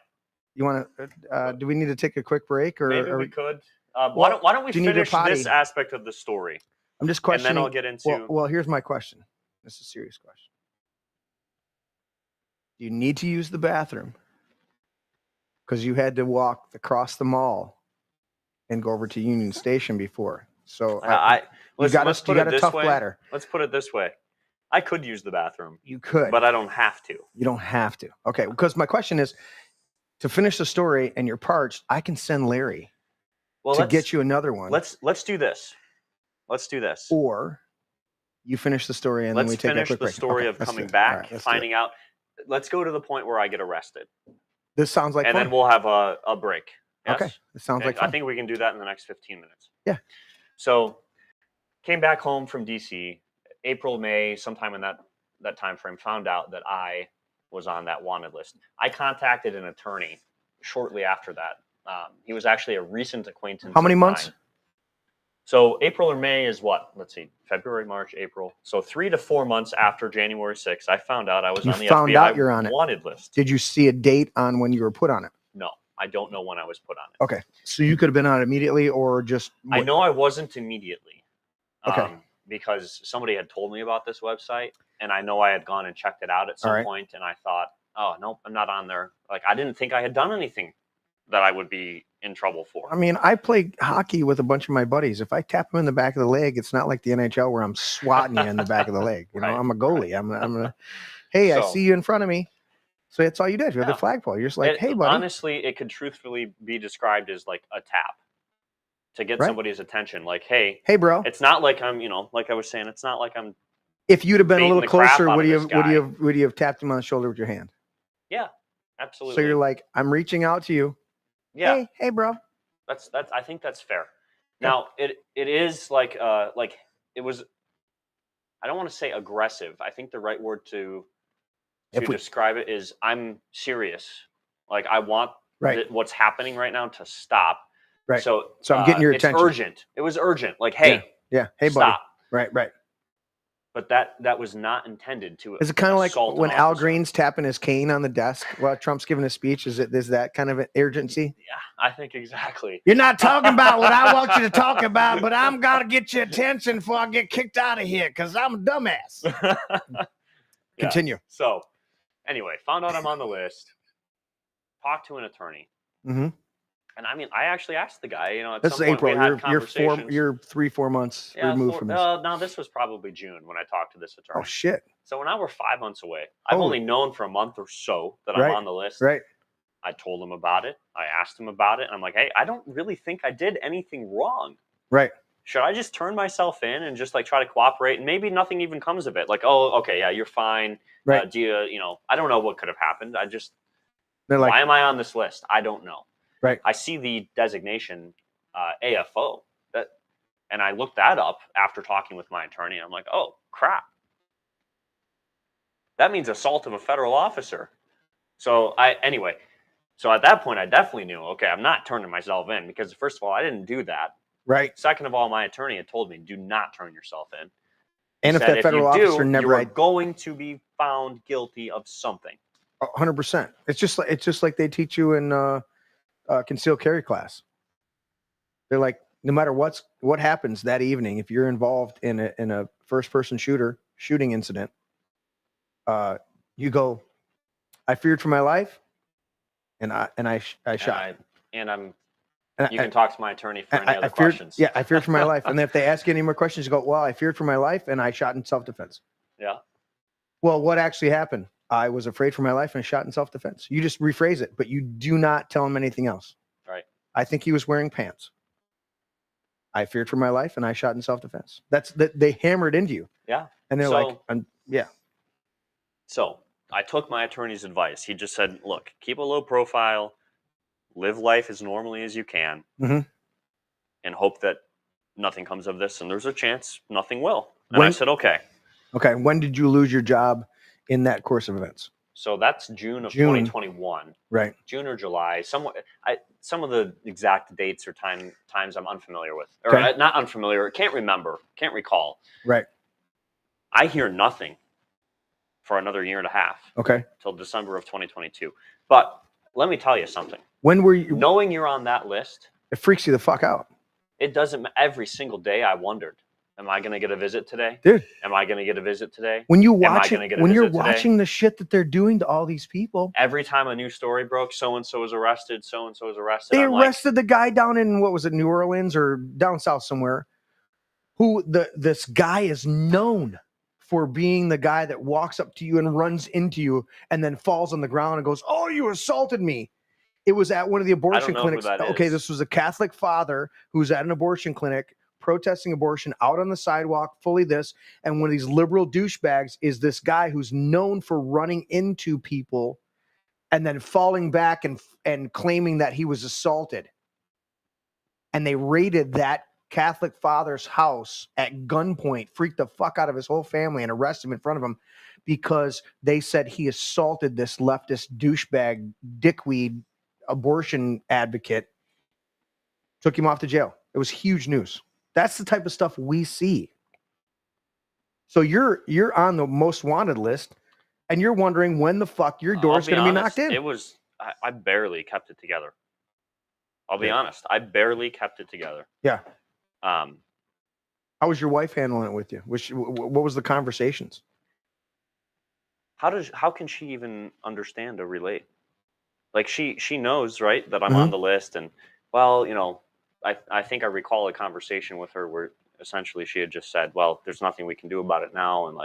Speaker 2: You want to? Do we need to take a quick break, or
Speaker 3: maybe we could? Why don't we finish this aspect of the story?
Speaker 2: I'm just questioning.
Speaker 3: And then I'll get into.
Speaker 2: Well, here's my question. This is a serious question. Do you need to use the bathroom because you had to walk across the mall and go over to Union Station before? So you got a tough bladder.
Speaker 3: Let's put it this way. I could use the bathroom.
Speaker 2: You could.
Speaker 3: But I don't have to.
Speaker 2: You don't have to. Okay, because my question is, to finish the story and you're parched, I can send Larry to get you another one.
Speaker 3: Let's do this. Let's do this.
Speaker 2: Or you finish the story and then we take a quick break.
Speaker 3: Let's finish the story of coming back, finding out. let's go to the point where I get arrested,
Speaker 2: This sounds like
Speaker 3: and
Speaker 2: fun.
Speaker 3: then we'll have a break. Yes?
Speaker 2: Okay, this sounds
Speaker 3: Okay,
Speaker 2: like fun.
Speaker 3: I think we can do that in the next 15 minutes.
Speaker 2: Yeah.
Speaker 3: So, came back home from DC, April, May, sometime in that time frame. Found out that I was on that wanted list. I contacted an attorney shortly after that. He was actually a recent acquaintance.
Speaker 2: How many
Speaker 3: of
Speaker 2: months?
Speaker 3: mine. So April or May is what? Let's see, February, March, April. So 3 to 4 months after January 6th, I found out I was on the FBI wanted list.
Speaker 2: Did you see a date on when you were put on it?
Speaker 3: No, I don't know when I was put on it.
Speaker 2: Okay, so you could have been on it immediately, or just.
Speaker 3: I know I wasn't immediately.
Speaker 2: Okay.
Speaker 3: Because somebody had told me about this website, and I know I had gone and checked it out at some point, and I thought, oh, no, I'm not on there. Like, I didn't think I had done anything that I would be in trouble for.
Speaker 2: I mean, I play hockey with a bunch of my buddies. If I tap them in the back of the leg, it's not like the NHL where I'm swatting you in the back of the leg. You know,
Speaker 3: Right.
Speaker 2: I'm a goalie. I'm gonna. Hey, I see you in front of me. So that's all you did. You had the flagpole. You're just like, hey, buddy.
Speaker 3: Honestly, it could truthfully be described as like a tap to get somebody's attention. Like, hey,
Speaker 2: bro.
Speaker 3: It's not like I'm, like I was saying, it's not like I'm.
Speaker 2: If you'd have been a little closer, would you
Speaker 3: have
Speaker 2: have tapped him on the shoulder with your hand?
Speaker 3: Yeah, absolutely.
Speaker 2: So you're like, I'm reaching out to you.
Speaker 3: Yeah.
Speaker 2: Hey, bro.
Speaker 3: That's. I think that's fair. Now it is like it was. I don't want to say aggressive. I think the right word to describe it is I'm serious. Like, I want what's happening right now to stop.
Speaker 2: Right.
Speaker 3: So
Speaker 2: I'm getting your attention.
Speaker 3: It's urgent. It was urgent. Like, hey,
Speaker 2: hey, buddy.
Speaker 3: Stop.
Speaker 2: Right.
Speaker 3: But that was not intended to.
Speaker 2: Is it kind of like when Al Green's tapping his cane on the desk while Trump's giving a speech? Is that kind of an urgency?
Speaker 3: Yeah, I think exactly.
Speaker 2: You're not talking about what I want you to talk about, but I'm gonna get your attention before I get kicked out of here because I'm a dumbass. Continue.
Speaker 3: So, anyway, found out I'm on the list. Talked to an attorney.
Speaker 2: Mm-hmm.
Speaker 3: And I mean, I actually asked the guy. At
Speaker 2: this
Speaker 3: some
Speaker 2: is
Speaker 3: point
Speaker 2: April. You're 3-4 months
Speaker 3: Yeah,
Speaker 2: removed from this.
Speaker 3: No, this was probably June when I talked to this attorney.
Speaker 2: Oh shit!
Speaker 3: So now we're 5 months away. I've only known for a month or so that I'm on the list.
Speaker 2: Right.
Speaker 3: I told him about it. I asked him about it. And I'm like, hey, I don't really think I did anything wrong.
Speaker 2: Right.
Speaker 3: Should I just turn myself in and just like try to cooperate, and maybe nothing even comes of it? Like, oh, okay, yeah, you're fine.
Speaker 2: Right.
Speaker 3: I don't know what could have happened.
Speaker 2: They're like,
Speaker 3: why am I on this list? I don't know.
Speaker 2: Right.
Speaker 3: I see the designation AFO, and I looked that up after talking with my attorney. I'm like, oh crap, that means assault of a federal officer. So at that point, I definitely knew, okay, I'm not turning myself in, because first of all, I didn't do that.
Speaker 2: Right.
Speaker 3: Second of all, my attorney had told me, do not turn yourself in.
Speaker 2: And if that federal officer
Speaker 3: you are going to be found guilty of something.
Speaker 2: 100%. It's just like they teach you in concealed carry class. They're like, no matter what happens that evening, if you're involved in a first person shooting incident, you go, I feared for my life, and I shot.
Speaker 3: You can talk to my attorney for any other questions.
Speaker 2: Yeah, I feared for my life. And if they ask you any more questions, you go, well, I feared for my life and I shot in self-defense.
Speaker 3: Yeah.
Speaker 2: Well, what actually happened? I was afraid for my life and shot in self-defense. You just rephrase it, but you do not tell him anything else.
Speaker 3: Right.
Speaker 2: I think he was wearing pants. I feared for my life and I shot in self-defense. They hammered into you.
Speaker 3: Yeah.
Speaker 2: And they're like, yeah.
Speaker 3: So I took my attorney's advice. He just said, look, keep a low profile, live life as normally as you can, and hope that nothing comes of this. And there's a chance nothing will. And I said, okay.
Speaker 2: Okay. When did you lose your job in that course of events?
Speaker 3: So that's June of 2021.
Speaker 2: Right.
Speaker 3: June or July. Some of the exact dates or times I'm unfamiliar with. Or not unfamiliar, can't remember, can't recall.
Speaker 2: Right.
Speaker 3: I hear nothing for another year and a half.
Speaker 2: Okay.
Speaker 3: Till December of 2022. But let me tell you something.
Speaker 2: When were you
Speaker 3: knowing you're on that list?
Speaker 2: It freaks you the fuck out.
Speaker 3: It doesn't. Every single day I wondered, am I going to get a visit today?
Speaker 2: Dude.
Speaker 3: Am I going to get a visit today?
Speaker 2: When you're watching the shit that they're doing to all these people.
Speaker 3: Every time a new story broke, so-and-so is arrested, so-and-so is arrested.
Speaker 2: They arrested the guy down in, what was it, New Orleans or down south somewhere, who this guy is known for being the guy that walks up to you and runs into you and then falls on the ground and goes, oh, you assaulted me. It was at one of the abortion clinics. Okay, this was a Catholic father who's at an abortion clinic protesting abortion out on the sidewalk, fully this. And one of these liberal douchebags is this guy who's known for running into people and then falling back and claiming that he was assaulted. And they raided that Catholic father's house at gunpoint, freaked the fuck out of his whole family, and arrested him in front of him because they said he assaulted this leftist douchebag, dickweed, abortion advocate, took him off to jail. It was huge news. That's the type of stuff we see. So you're on the most wanted list, and you're wondering when the fuck your door's going to be knocked in.
Speaker 3: It was, I barely kept it together. I'll be honest. I barely kept it together.
Speaker 2: Yeah.
Speaker 3: How
Speaker 2: was your wife handling it with you? What was the conversations?
Speaker 3: How can she even understand or relate? Like she knows, right, that I'm on the list, and well, I think I recall a conversation with her where essentially she had just said, well, there's nothing we can do about it now, and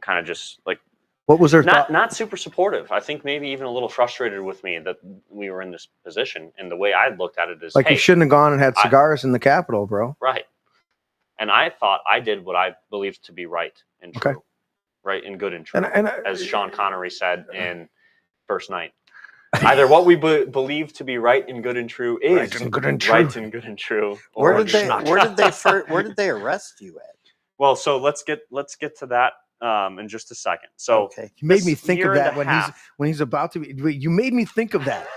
Speaker 3: kind of just like,
Speaker 2: what was her thought?
Speaker 3: Not super supportive. I think maybe even a little frustrated with me that we were in this position, and the way I looked at it is
Speaker 2: like, hey, you shouldn't have gone and had cigars in the Capitol, bro.
Speaker 3: Right. And I thought I did what I believed to be right and true. Okay. Right, and good and true, as Sean Connery said in First Night. Either what we believe to be right and good and true is
Speaker 2: right and good and true.
Speaker 3: Right and good and true.
Speaker 4: Where did they arrest you at?
Speaker 3: Well, so let's get to that in just a second. So
Speaker 2: okay. You made me think of that when he's about to be. You made me think of that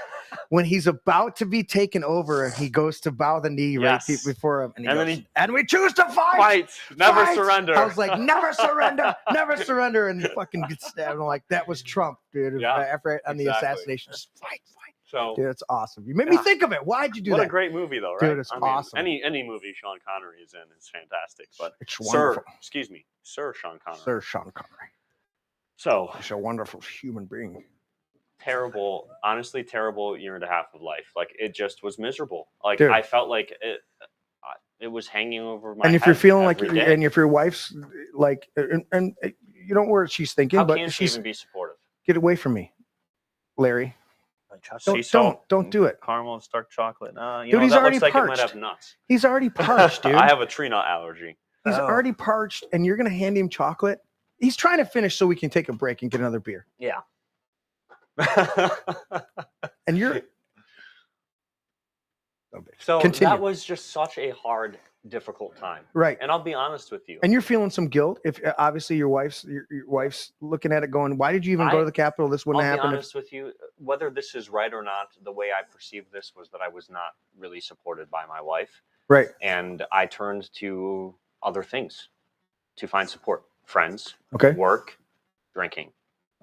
Speaker 2: when he's about to be taken over and he goes to bow the knee right before him, and we choose to fight,
Speaker 3: never surrender.
Speaker 2: I was like, never surrender, never surrender, and he fucking gets stabbed. I'm like, that was Trump, dude.
Speaker 3: Yeah,
Speaker 2: after on the assassination, just fight.
Speaker 3: So,
Speaker 2: dude, it's awesome. You made me think of it. Why'd you do that?
Speaker 3: What a great movie, though, right?
Speaker 2: Dude, it's awesome.
Speaker 3: Any movie Sean Connery is in is fantastic. But
Speaker 2: it's wonderful.
Speaker 3: Sir Sean Connery.
Speaker 2: Sir Sean Connery.
Speaker 3: So
Speaker 2: he's a wonderful human being.
Speaker 3: Honestly terrible year and a half of life. Like, it just was miserable. Like,
Speaker 2: dude.
Speaker 3: I felt like it was hanging over my head.
Speaker 2: And if you're feeling like, and if your wife's like, and you don't know where she's thinking,
Speaker 3: how
Speaker 2: but
Speaker 3: can she even be supportive?
Speaker 2: Get away from me, Larry. Don't do it.
Speaker 3: Caramel and dark chocolate.
Speaker 2: Dude, he's already
Speaker 3: looks
Speaker 2: parched.
Speaker 3: Like it might have nuts.
Speaker 2: He's already parched, dude.
Speaker 3: I have a tree nut allergy.
Speaker 2: He's already parched, and you're gonna hand him chocolate. He's trying to finish so we can take a break and get another beer.
Speaker 3: Yeah.
Speaker 2: And you're
Speaker 3: so
Speaker 2: continue.
Speaker 3: That was just such a hard, difficult time,
Speaker 2: right?
Speaker 3: And I'll be honest with you.
Speaker 2: And you're feeling some guilt if obviously your wife's looking at it, going, "Why did you even go to the Capitol? This wouldn't happen."
Speaker 3: I'll be honest with you. Whether this is right or not, the way I perceived this was that I was not really supported by my wife,
Speaker 2: right?
Speaker 3: And I turned to other things to find support: friends, work, drinking.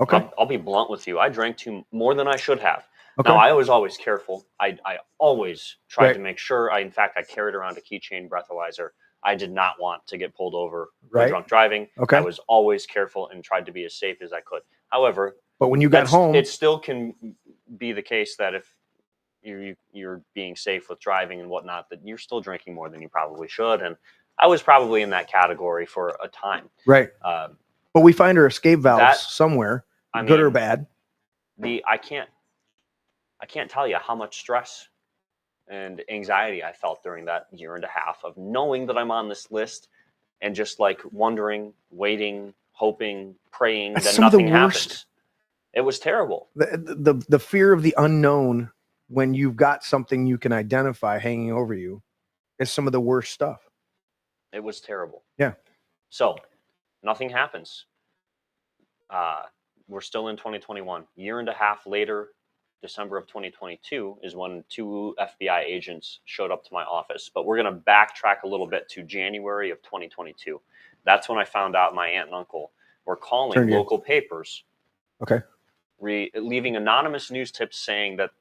Speaker 2: Okay.
Speaker 3: I'll be blunt with you. I drank more than I should have.
Speaker 2: Okay.
Speaker 3: Now, I was always careful. I always tried to make sure. I carried around a keychain breathalyzer. I did not want to get pulled over for drunk driving.
Speaker 2: Okay.
Speaker 3: I was always careful and tried to be as safe as I could. However,
Speaker 2: but when you got home,
Speaker 3: it still can be the case that if you're being safe with driving and whatnot, that you're still drinking more than you probably should. And I was probably in that category for a time.
Speaker 2: Right. But we find our escape valves somewhere, good or bad.
Speaker 3: I can't tell you how much stress and anxiety I felt during that year and a half of knowing that I'm on this list and just like wondering, waiting, hoping, praying that nothing happens. It was terrible.
Speaker 2: The fear of the unknown when you've got something you can identify hanging over you is some of the worst stuff.
Speaker 3: It was terrible.
Speaker 2: Yeah.
Speaker 3: So nothing happens. We're still in 2021. Year and a half later, December of 2022 is when 2 FBI agents showed up to my office. But we're going to backtrack a little bit to January of 2022. That's when I found out my aunt and uncle were calling local papers.
Speaker 2: Okay.
Speaker 3: Leaving anonymous news tips saying that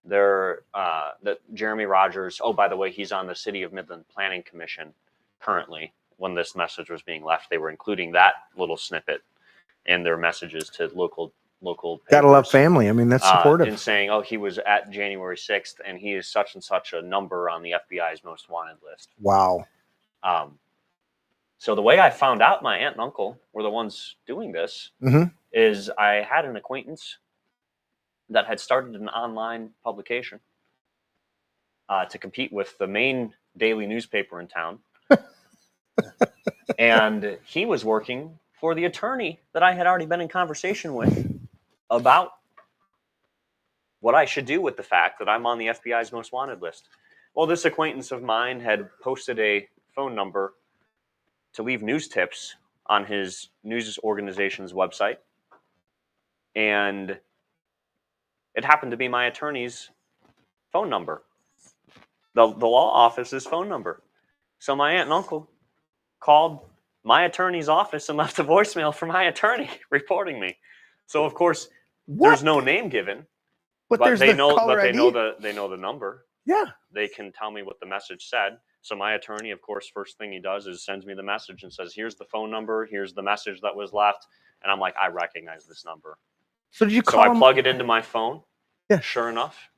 Speaker 3: that Jeremy Rodgers, oh, by the way, he's on the City of Midland Planning Commission currently. When this message was being left, they were including that little snippet in their messages to local papers.
Speaker 2: Gotta love family. I mean, that's supportive.
Speaker 3: And saying, oh, he was at January 6th and he is such and such a number on the FBI's most wanted list.
Speaker 2: Wow.
Speaker 3: So the way I found out my aunt and uncle were the ones doing this is I had an acquaintance that had started an online publication to compete with the main daily newspaper in town. And he was working for the attorney that I had already been in conversation with about what I should do with the fact that I'm on the FBI's most wanted list. Well, this acquaintance of mine had posted a phone number to leave news tips on his news organization's website. And it happened to be my attorney's phone number, the law office's phone number. So my aunt and uncle called my attorney's office and left a voicemail for my attorney reporting me. So of course, there's no name given, but they know the number.
Speaker 2: Yeah,
Speaker 3: they can tell me what the message said. So my attorney, of course, first thing he does is sends me the message and says, "Here's the phone number. Here's the message that was left." And I'm like, I recognize this number.
Speaker 2: So did you call?
Speaker 3: So I plug it into my phone.
Speaker 2: Yeah.
Speaker 3: Sure enough,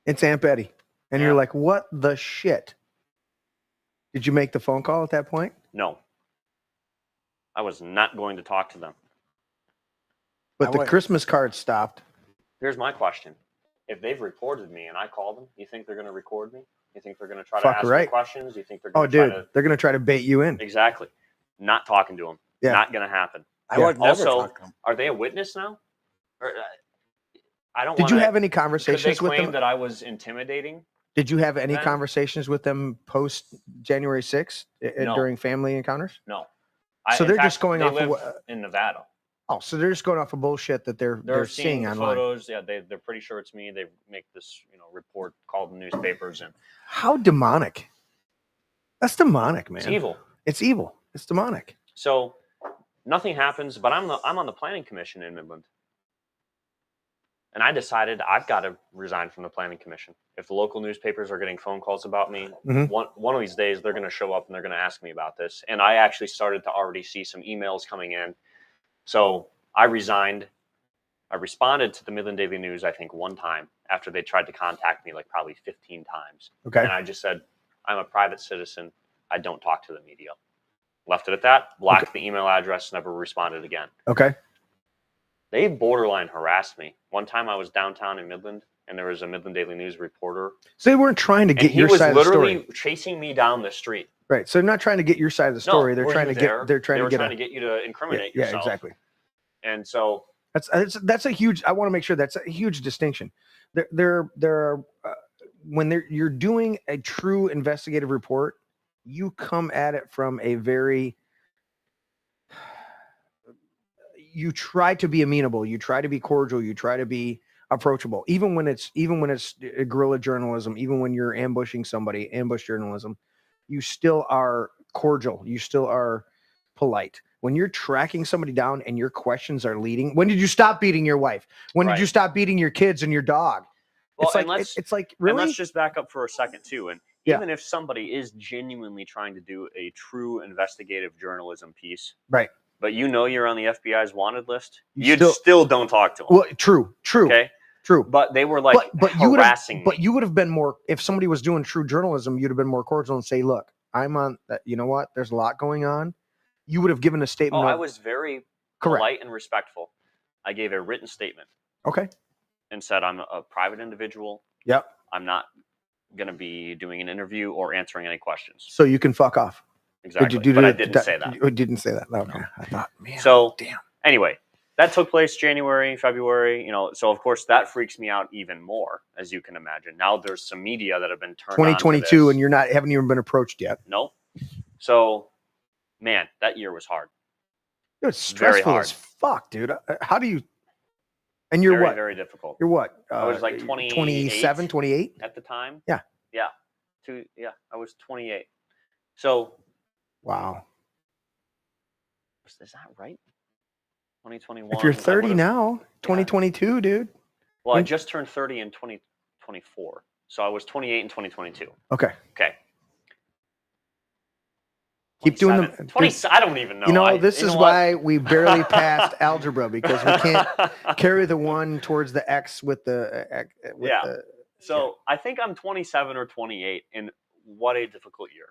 Speaker 2: it's Aunt Betty, and you're like, "What the shit?" Did you make the phone call at that point?
Speaker 3: No. I was not going to talk to them.
Speaker 2: But the Christmas card stopped.
Speaker 3: Here's my question. If they've reported me and I call them, you think they're going to record me? You think they're going to try to ask me questions? You think they're going to
Speaker 2: they're going to try to bait you in.
Speaker 3: Exactly. Not talking to them.
Speaker 2: Yeah.
Speaker 3: Not going to happen.
Speaker 4: I would never talk to them.
Speaker 3: Are they a witness now? Or, I don't.
Speaker 2: Did you have any conversations
Speaker 3: with them?
Speaker 2: with them?
Speaker 3: That I was intimidating?
Speaker 2: Did you have any conversations with them post January 6th during family encounters?
Speaker 3: No.
Speaker 2: So they're just going off
Speaker 3: of in Nevada.
Speaker 2: Oh, so they're just going off of bullshit that they're seeing online.
Speaker 3: Photos. Yeah, they're pretty sure it's me. They make this report, call the newspapers, and
Speaker 2: how demonic. That's demonic, man.
Speaker 3: It's evil.
Speaker 2: It's evil. It's demonic.
Speaker 3: So nothing happens, but I'm on the planning commission in Midland. And I decided I've got to resign from the planning commission. If the local newspapers are getting phone calls about me, one of these days they're going to show up and they're going to ask me about this. And I actually started to already see some emails coming in. So I resigned. I responded to the Midland Daily News, I think, one time after they tried to contact me like probably 15 times.
Speaker 2: Okay.
Speaker 3: And I just said, I'm a private citizen. I don't talk to the media. Left it at that. Blocked the email address. Never responded again.
Speaker 2: Okay.
Speaker 3: They borderline harassed me. One time I was downtown in Midland, and there was a Midland Daily News reporter.
Speaker 2: So they weren't trying to get your side of the story.
Speaker 3: He was literally chasing me down the street.
Speaker 2: Right. So they're not trying to get your side of the story. They're trying to get. They're trying to get you to
Speaker 3: incriminate yourself.
Speaker 2: Yeah, exactly.
Speaker 3: And so
Speaker 2: that's a huge. I want to make sure that's a huge distinction. There are when you're doing a true investigative report, you come at it from a very. You try to be amenable. You try to be cordial. You try to be approachable, even when it's guerrilla journalism, even when you're ambushing somebody, ambush journalism. You still are cordial. You still are polite. When you're tracking somebody down and your questions are leading, when did you stop beating your wife? When did you stop beating your kids and your dog?
Speaker 3: Well,
Speaker 2: it's like really.
Speaker 3: And let's just back up for a second too. And even if somebody is genuinely trying to do a true investigative journalism piece,
Speaker 2: right?
Speaker 3: But you're on the FBI's wanted list, you still don't talk to them.
Speaker 2: Well, true.
Speaker 3: Okay.
Speaker 2: True.
Speaker 3: But they were like harassing me.
Speaker 2: But you would have been more, if somebody was doing true journalism, you'd have been more cordial and say, look, I'm on that. You know what? There's a lot going on. You would have given a statement.
Speaker 3: I was very polite and respectful. I gave a written statement.
Speaker 2: Okay.
Speaker 3: And said, I'm a private individual.
Speaker 2: Yep.
Speaker 3: I'm not going to be doing an interview or answering any questions.
Speaker 2: So you can fuck off.
Speaker 3: Exactly. But I didn't say that.
Speaker 2: You didn't say that. Okay. No. I thought, man.
Speaker 3: So
Speaker 2: damn.
Speaker 3: Anyway, that took place January, February, so of course that freaks me out even more, as you can imagine. Now there's some media that have been turned
Speaker 2: 2022 and haven't even been approached yet.
Speaker 3: Nope. So, man, that year was hard.
Speaker 2: It was stressful as fuck, dude. How do you, and you're
Speaker 3: very,
Speaker 2: what?
Speaker 3: Very difficult.
Speaker 2: You're what?
Speaker 3: I was like
Speaker 2: 27, 28?
Speaker 3: At the time.
Speaker 2: Yeah.
Speaker 3: Yeah. I was 28. So.
Speaker 2: Wow.
Speaker 3: Is that right? 2021.
Speaker 2: If you're 30 now, 2022, dude.
Speaker 3: Well, I just turned 30 in 2024. So I was 28 in 2022.
Speaker 2: Okay.
Speaker 3: Keep doing them. 20, I don't even know.
Speaker 2: This is why we barely passed algebra, because we can't carry the one towards the X with the.
Speaker 3: I think I'm 27 or 28, and what a difficult year.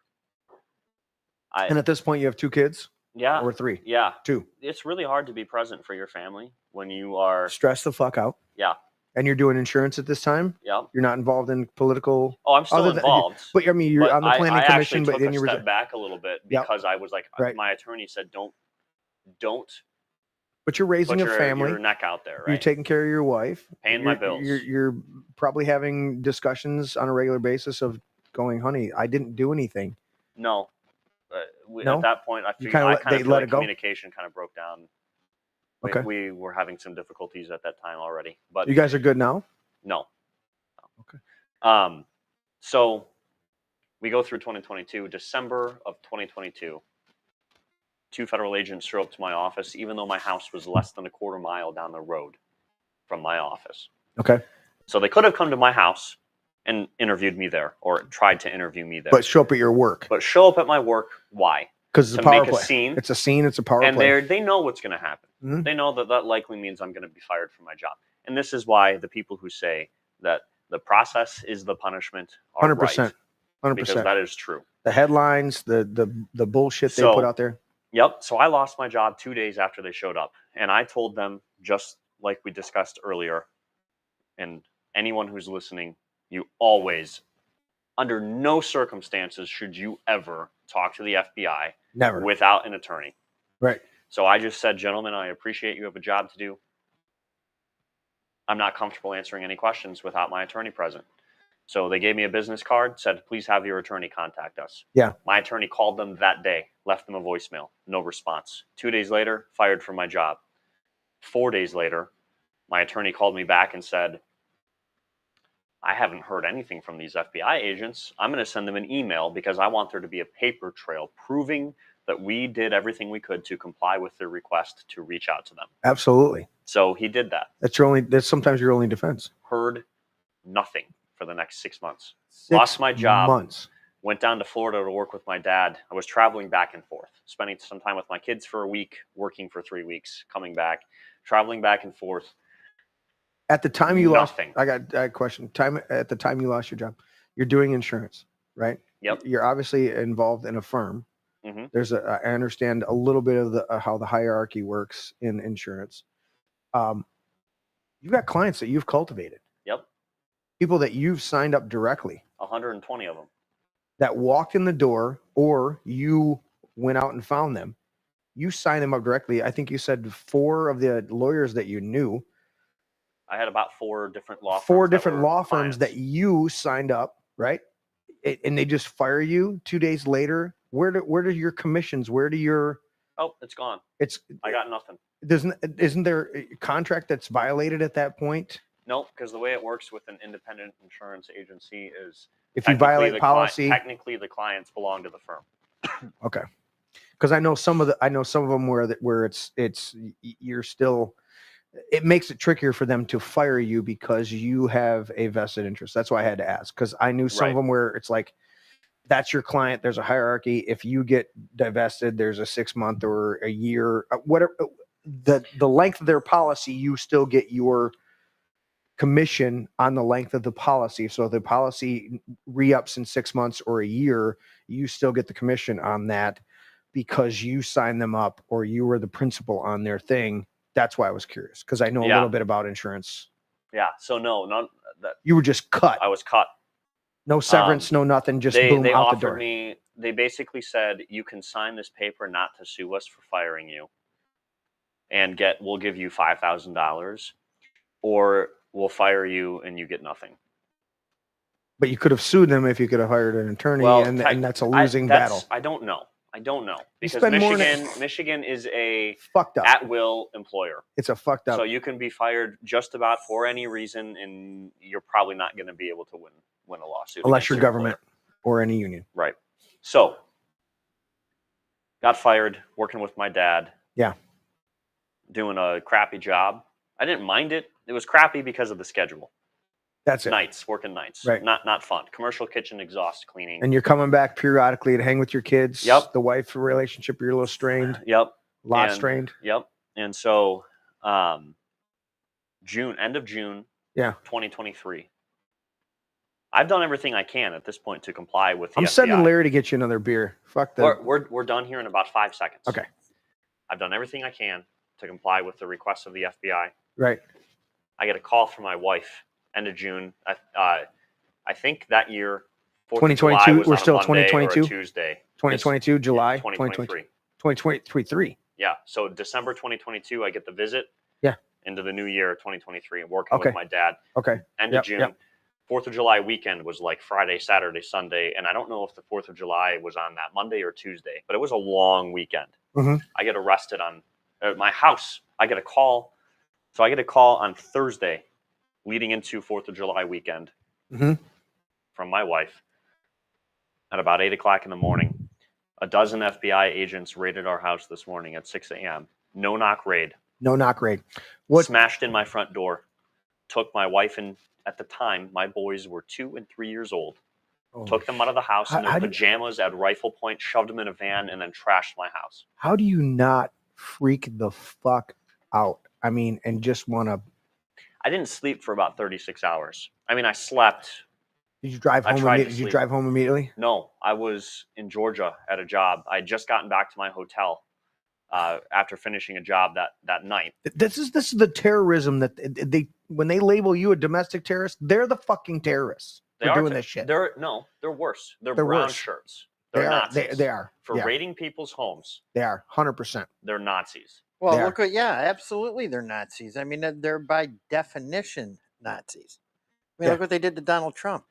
Speaker 2: And at this point, you have 2 kids?
Speaker 3: Yeah.
Speaker 2: Or 3?
Speaker 3: Yeah.
Speaker 2: 2.
Speaker 3: It's really hard to be present for your family when you are
Speaker 2: stressed the fuck out.
Speaker 3: Yeah.
Speaker 2: And you're doing insurance at this time?
Speaker 3: Yep.
Speaker 2: You're not involved in political.
Speaker 3: Oh, I'm still involved.
Speaker 2: But I mean, you're on the planning
Speaker 3: I
Speaker 2: commission.
Speaker 3: actually
Speaker 2: But
Speaker 3: took
Speaker 2: then
Speaker 3: a
Speaker 2: you
Speaker 3: step back a little bit because I was like,
Speaker 2: Right.
Speaker 3: my attorney said, don't.
Speaker 2: But you're raising
Speaker 3: put
Speaker 2: a family.
Speaker 3: your neck out there, right?
Speaker 2: You're taking care of your wife.
Speaker 3: Paying my bills.
Speaker 2: You're probably having discussions on a regular basis of going, honey, I didn't do anything.
Speaker 3: No.
Speaker 2: No?
Speaker 3: At that point, I
Speaker 2: You
Speaker 3: feel
Speaker 2: they
Speaker 3: like
Speaker 2: let it go?
Speaker 3: communication kind of broke down.
Speaker 2: Okay.
Speaker 3: We were having some difficulties at that time already, but
Speaker 2: You guys are good now?
Speaker 3: no.
Speaker 2: Okay.
Speaker 3: So we go through 2022. December of 2022, 2 federal agents show up to my office, even though my house was less than a quarter mile down the road from my office.
Speaker 2: Okay.
Speaker 3: So they could have come to my house and interviewed me there, or tried to interview me there.
Speaker 2: But show up at your work.
Speaker 3: But show up at my work. Why?
Speaker 2: Because it's a
Speaker 3: To
Speaker 2: power
Speaker 3: make a
Speaker 2: play.
Speaker 3: scene.
Speaker 2: It's a scene. It's a power
Speaker 3: And
Speaker 2: play.
Speaker 3: they know what's going to happen.
Speaker 2: Mhm.
Speaker 3: They know that likely means I'm going to be fired from my job. And this is why the people who say that the process is the punishment are
Speaker 2: 100%.
Speaker 3: right. Because
Speaker 2: 100%.
Speaker 3: that is true.
Speaker 2: The headlines, the bullshit they put out there.
Speaker 3: Yep. So I lost my job 2 days after they showed up. And I told them, just like we discussed earlier, and anyone who's listening, you always, under no circumstances should you ever talk to the FBI
Speaker 2: Never.
Speaker 3: without an attorney.
Speaker 2: Right.
Speaker 3: So I just said, gentlemen, I appreciate you have a job to do. I'm not comfortable answering any questions without my attorney present. So they gave me a business card, said, please have your attorney contact us.
Speaker 2: Yeah.
Speaker 3: My attorney called them that day, left them a voicemail, no response. 2 days later, fired from my job. 4 days later, my attorney called me back and said, I haven't heard anything from these FBI agents. I'm going to send them an email because I want there to be a paper trail proving that we did everything we could to comply with their request to reach out to them.
Speaker 2: Absolutely.
Speaker 3: So he did that.
Speaker 2: That's sometimes your only defense.
Speaker 3: Heard nothing for the next 6 months.
Speaker 2: 6
Speaker 3: Lost my job.
Speaker 2: months.
Speaker 3: Went down to Florida to work with my dad. I was traveling back and forth, spending some time with my kids for a week, working for 3 weeks, coming back, traveling back and forth.
Speaker 2: At the time you
Speaker 3: Nothing.
Speaker 2: lost, I got a question. At the time you lost your job, you're doing insurance, right?
Speaker 3: Yep.
Speaker 2: You're obviously involved in a firm.
Speaker 3: Mhm.
Speaker 2: I understand a little bit of how the hierarchy works in insurance. You've got clients that you've cultivated.
Speaker 3: Yep.
Speaker 2: People that you've signed up directly
Speaker 3: 120 of them.
Speaker 2: that walked in the door, or you went out and found them. You signed them up directly. I think you said 4 of the lawyers that you knew.
Speaker 3: I had about 4 different law firms.
Speaker 2: 4 different law
Speaker 3: clients.
Speaker 2: firms that you signed up, right? And they just fire you 2 days later. Where do your commissions? Where do your?
Speaker 3: Oh, it's gone. I got nothing.
Speaker 2: Isn't there a contract that's violated at that point?
Speaker 3: Nope, because the way it works with an independent insurance agency is
Speaker 2: If you violate policy,
Speaker 3: technically the clients belong to the firm.
Speaker 2: okay. Because I know some of them where it's you're still. It makes it trickier for them to fire you because you have a vested interest. That's why I had to ask, because I knew some of them where it's like, that's your client. There's a hierarchy. If you get divested, there's a 6 month or a year, whatever the length of their policy, you still get your commission on the length of the policy. So if the policy re-ups in 6 months or a year, you still get the commission on that because you signed them up or you were the principal on their thing. That's why I was curious, because I know a little bit about insurance.
Speaker 3: Yeah. So no, none that
Speaker 2: You were just cut.
Speaker 3: I was cut.
Speaker 2: No severance, no nothing. Just boom,
Speaker 3: they
Speaker 2: out the
Speaker 3: offered
Speaker 2: door.
Speaker 3: me. They basically said, you can sign this paper not to sue us for firing you, and we'll give you $5,000, or we'll fire you and you get nothing.
Speaker 2: But you could have sued them if you could have hired an attorney, and that's a losing battle.
Speaker 3: I don't know because
Speaker 2: spend more
Speaker 3: Michigan is a
Speaker 2: Fucked up.
Speaker 3: at-will employer.
Speaker 2: It's a fucked up.
Speaker 3: So you can be fired just about for any reason, and you're probably not going to be able to win a lawsuit
Speaker 2: Unless
Speaker 3: against
Speaker 2: you're
Speaker 3: your
Speaker 2: government
Speaker 3: employer.
Speaker 2: or any union.
Speaker 3: Right. So got fired working with my dad.
Speaker 2: Yeah.
Speaker 3: Doing a crappy job. I didn't mind it. It was crappy because of the schedule.
Speaker 2: That's it.
Speaker 3: Nights, working nights.
Speaker 2: Right.
Speaker 3: Not fun. Commercial kitchen exhaust cleaning.
Speaker 2: And you're coming back periodically to hang with your kids.
Speaker 3: Yep.
Speaker 2: The wife relationship, you're a little strained.
Speaker 3: Yep.
Speaker 2: Strained.
Speaker 3: Yep. And so end of June, 2023. I've done everything I can at this point to comply with the
Speaker 2: I'm
Speaker 3: FBI.
Speaker 2: sending Larry to get you another beer. Fuck that.
Speaker 3: We're done here in about 5 seconds.
Speaker 2: Okay.
Speaker 3: I've done everything I can to comply with the requests of the FBI.
Speaker 2: Right.
Speaker 3: I get a call from my wife, end of June. I think that year,
Speaker 2: 2022, we're still 2022?
Speaker 3: Tuesday.
Speaker 2: 2022, July?
Speaker 3: 2023.
Speaker 2: 2023.
Speaker 3: Yeah. So December 2022, I get the visit.
Speaker 2: Yeah.
Speaker 3: Into the new year, 2023, and working with my dad.
Speaker 2: Okay.
Speaker 3: End of June. Yep. 4th of July weekend was like Friday, Saturday, Sunday. And I don't know if the 4th of July was on that Monday or Tuesday, but it was a long weekend.
Speaker 2: Mm-hmm.
Speaker 3: I get arrested on my house. I get a call. So I get a call on Thursday leading into 4th of July weekend from my wife at about 8 o'clock in the morning. A dozen FBI agents raided our house this morning at 6 a.m. No knock raid.
Speaker 2: No knock raid.
Speaker 3: Smashed in my front door. Took my wife and, at the time, my boys were 2 and 3 years old. Took them out of the house in their pajamas at rifle point, shoved them in a van, and then trashed my house.
Speaker 2: How do you not freak the fuck out? I mean, and just want to...
Speaker 3: I didn't sleep for about 36 hours. I mean, I slept.
Speaker 2: Did you drive home? Did you drive home immediately?
Speaker 3: No, I was in Georgia at a job. I had just gotten back to my hotel after finishing a job that night.
Speaker 2: This is the terrorism that they when they label you a domestic terrorist, they're the fucking terrorists. They're doing this shit.
Speaker 3: They're worse. They're brown
Speaker 2: worse.
Speaker 3: Shirts.
Speaker 2: They're
Speaker 3: Nazis.
Speaker 2: They are.
Speaker 3: For raiding people's homes.
Speaker 2: They are 100%.
Speaker 3: They're Nazis.
Speaker 4: Well, absolutely, they're Nazis. I mean, they're by definition Nazis. I mean, look what they did to Donald Trump.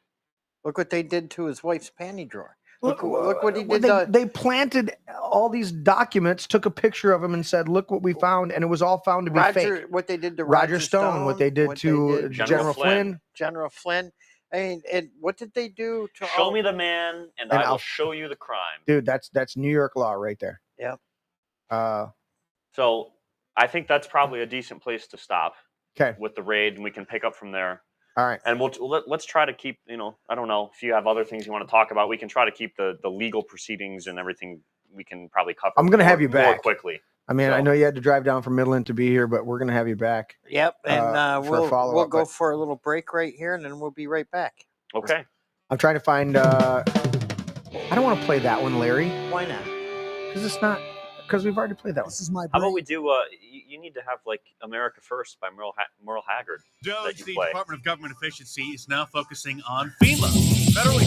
Speaker 4: Look what they did to his wife's panty drawer. Look what he did.
Speaker 2: They planted all these documents, took a picture of him, and said, "Look what we found," and it was all found to be fake.
Speaker 4: What they did to
Speaker 2: Roger Stone, what they did to General Flynn.
Speaker 4: General Flynn. I mean, and what did they do to?
Speaker 3: Show me the man, and I will show you the crime.
Speaker 2: Dude, that's New York law right there.
Speaker 4: Yep.
Speaker 3: So I think that's probably a decent place to stop.
Speaker 2: Okay.
Speaker 3: With the raid, and we can pick up from there.
Speaker 2: All right.
Speaker 3: And let's try to keep, I don't know if you have other things you want to talk about. We can try to keep the legal proceedings and everything we can probably cover.
Speaker 2: I'm going to have you back
Speaker 3: more quickly.
Speaker 2: I mean, I know you had to drive down from Midland to be here, but we're going to have you back.
Speaker 4: Yep. And we'll go for a little break right here, and then we'll be right back.
Speaker 3: Okay.
Speaker 2: I'm trying to find, I don't want to play that one, Larry.
Speaker 4: Why not?
Speaker 2: Because we've already played that one.
Speaker 4: This is my break.
Speaker 3: How about we do, you need to have like America First by Merle Haggard.
Speaker 5: The Department of Government Efficiency is now focusing on FEMA. Federally.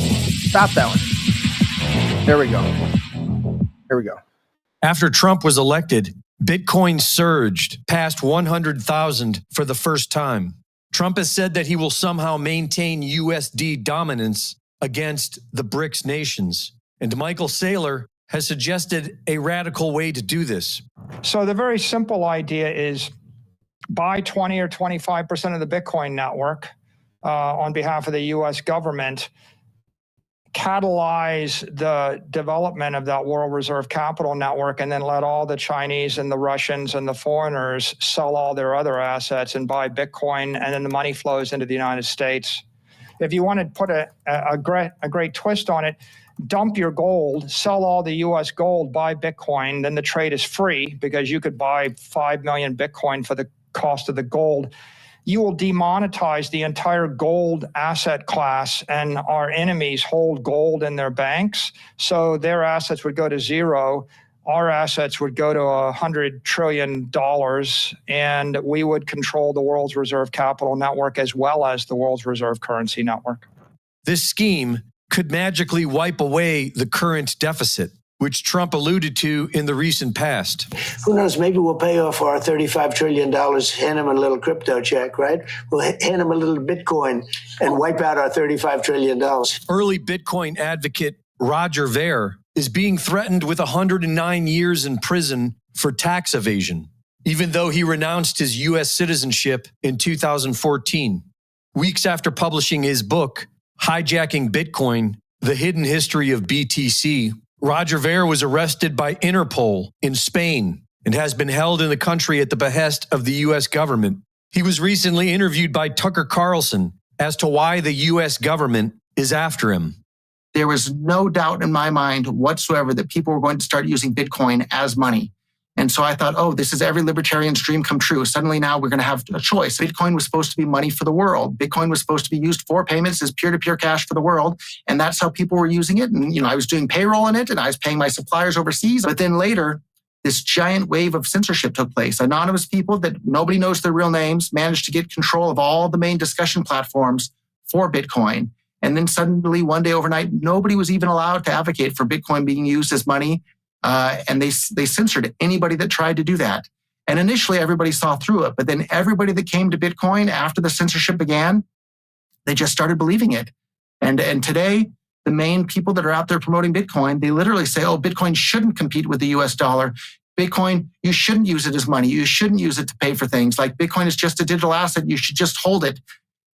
Speaker 2: Stop that one. There we go. Here we go.
Speaker 6: After Trump was elected, Bitcoin surged past 100,000 for the first time. Trump has said that he will somehow maintain USD dominance against the BRICS nations. And Michael Saylor has suggested a radical way to do this.
Speaker 7: So the very simple idea is buy 20 or 25% of the Bitcoin network on behalf of the U.S. government, catalyze the development of that World Reserve Capital Network, and then let all the Chinese and the Russians and the foreigners sell all their other assets and buy Bitcoin, and then the money flows into the United States. If you want to put a great twist on it, dump your gold, sell all the U.S. gold, buy Bitcoin, then the trade is free because you could buy 5 million Bitcoin for the cost of the gold. You will demonetize the entire gold asset class, and our enemies hold gold in their banks, so their assets would go to zero. Our assets would go to $100 trillion, and we would control the world's reserve capital network as well as the world's reserve currency network.
Speaker 6: This scheme could magically wipe away the current deficit, which Trump alluded to in the recent past.
Speaker 8: Who knows, maybe we'll pay off our $35 trillion, hand him a little crypto check, right? We'll hand him a little Bitcoin and wipe out our $35 trillion.
Speaker 6: Early Bitcoin advocate Roger Ver is being threatened with 109 years in prison for tax evasion, even though he renounced his U.S. citizenship in 2014. Weeks after publishing his book, Hijacking Bitcoin, The Hidden History of BTC, Roger Ver was arrested by Interpol in Spain and has been held in the country at the behest of the U.S. government. He was recently interviewed by Tucker Carlson as to why the U.S. government is after him.
Speaker 9: There was no doubt in my mind whatsoever that people were going to start using Bitcoin as money. And so I thought, this is every libertarian's dream come true. Suddenly now we're going to have a choice. Bitcoin was supposed to be money for the world. Bitcoin was supposed to be used for payments as peer-to-peer cash for the world. And that's how people were using it. And, I was doing payroll in it and I was paying my suppliers overseas. But then later, this giant wave of censorship took place. Anonymous people that nobody knows their real names managed to get control of all the main discussion platforms for Bitcoin. And then suddenly, one day overnight, nobody was even allowed to advocate for Bitcoin being used as money. And they censored anybody that tried to do that. And initially, everybody saw through it. But then everybody that came to Bitcoin after the censorship began, they just started believing it. And today, the main people that are out there promoting Bitcoin, they literally say, oh, Bitcoin shouldn't compete with the US dollar. Bitcoin, you shouldn't use it as money. You shouldn't use it to pay for things. Like Bitcoin is just a digital asset. You should just hold it.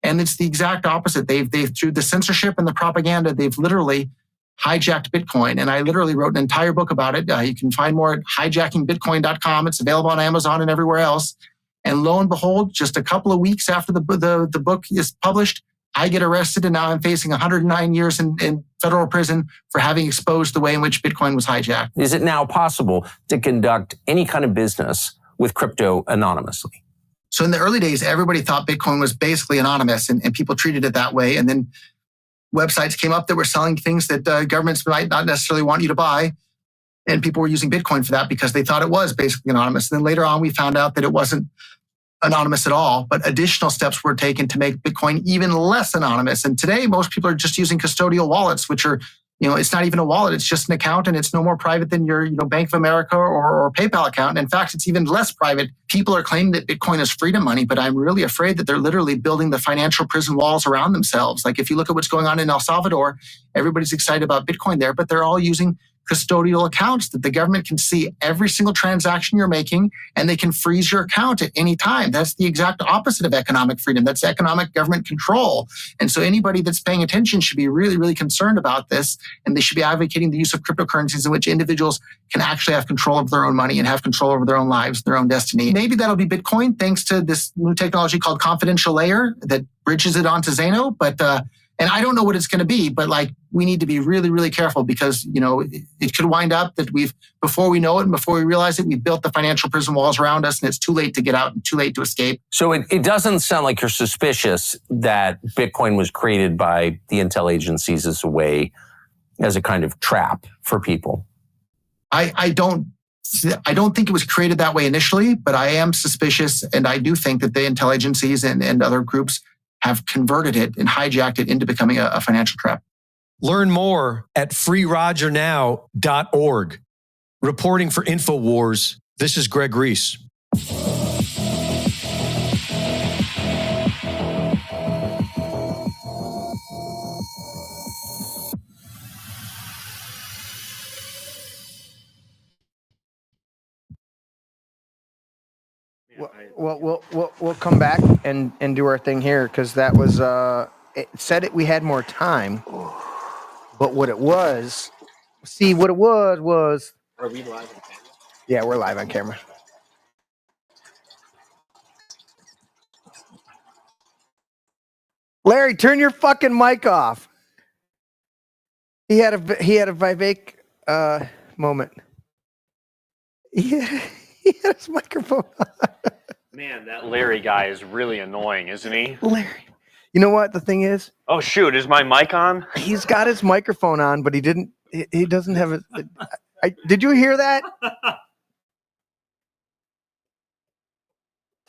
Speaker 9: And it's the exact opposite. They've through the censorship and the propaganda, they've literally hijacked Bitcoin. And I literally wrote an entire book about it. You can find more at hijackingbitcoin.com. It's available on Amazon and everywhere else. And lo and behold, just a couple of weeks after the book is published, I get arrested, and now I'm facing 109 years in federal prison for having exposed the way in which Bitcoin was hijacked.
Speaker 10: Is it now possible to conduct any kind of business with crypto anonymously?
Speaker 9: So in the early days, everybody thought Bitcoin was basically anonymous, and people treated it that way. And then websites came up that were selling things that governments might not necessarily want you to buy. And people were using Bitcoin for that because they thought it was basically anonymous. And then later on, we found out that it wasn't anonymous at all, but additional steps were taken to make Bitcoin even less anonymous. And today, most people are just using custodial wallets, which are, it's not even a wallet. It's just an account, and it's no more private than your, Bank of America or PayPal account. And in fact, it's even less private. People are claiming that Bitcoin is freedom money, but I'm really afraid that they're literally building the financial prison walls around themselves. Like if you look at what's going on in El Salvador, everybody's excited about Bitcoin there, but they're all using custodial accounts that the government can see every single transaction you're making, and they can freeze your account at any time. That's the exact opposite of economic freedom. That's economic government control. And so anybody that's paying attention should be really, really concerned about this, and they should be advocating the use of cryptocurrencies in which individuals can actually have control of their own money and have control over their own lives, their own destiny. Maybe that'll be Bitcoin, thanks to this new technology called confidential layer that bridges it onto Zano. But and I don't know what it's going to be, but we need to be really, really careful because, it could wind up that before we know it and before we realize it, we've built the financial prison walls around us, and it's too late to get out and too late to escape.
Speaker 10: So it doesn't sound like you're suspicious that Bitcoin was created by the intel agencies as a kind of trap for people.
Speaker 9: I don't think it was created that way initially, but I am suspicious, and I do think that the intel agencies and other groups have converted it and hijacked it into becoming a financial trap.
Speaker 6: Learn more at freerogernow.org. Reporting for InfoWars, this is Greg Reese.
Speaker 2: We'll come back and do our thing here because that was it said we had more time, but what it was was.
Speaker 4: Are we live on camera?
Speaker 2: Yeah, we're live on camera. Larry, turn your fucking mic off. He had a Vivek moment. Yeah. He had his microphone on.
Speaker 3: Man, that Larry guy is really annoying, isn't he?
Speaker 2: Larry. You know what the thing is?
Speaker 3: Oh, shoot. Is my mic on?
Speaker 2: He's got his microphone on, but he doesn't have it. Did you hear that?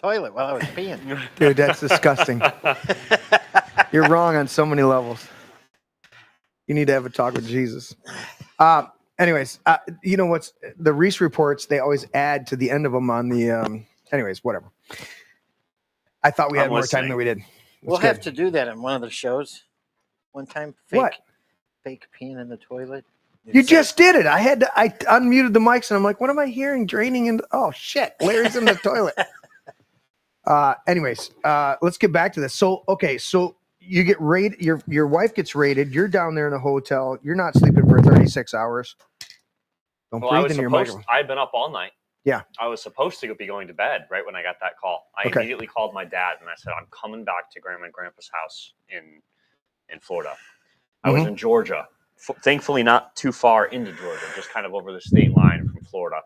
Speaker 1: Toilet while I was peeing.
Speaker 2: Dude, that's disgusting. You're wrong on so many levels. You need to have a talk with Jesus. Anyways, you know what's the Reese reports? They always add to the end of them on the. Anyways, whatever. I thought we had more time than we did.
Speaker 4: We'll have to do that on one of the shows. One time, fake peeing in the toilet.
Speaker 2: You just did it. I unmuted the mics and I'm like, what am I hearing? Draining in. Oh shit, Larry's in the toilet. Anyways, let's get back to this. So you get raided. Your wife gets raided. You're down there in the hotel. You're not sleeping for 36 hours. Don't breathe in your microphone.
Speaker 3: I'd been up all night.
Speaker 2: Yeah.
Speaker 3: I was supposed to be going to bed right when I got that call. I immediately called my dad and I said, I'm coming back to Grandma and Grandpa's house in Florida. I was in Georgia. Thankfully, not too far into Georgia, just kind of over the state line from Florida.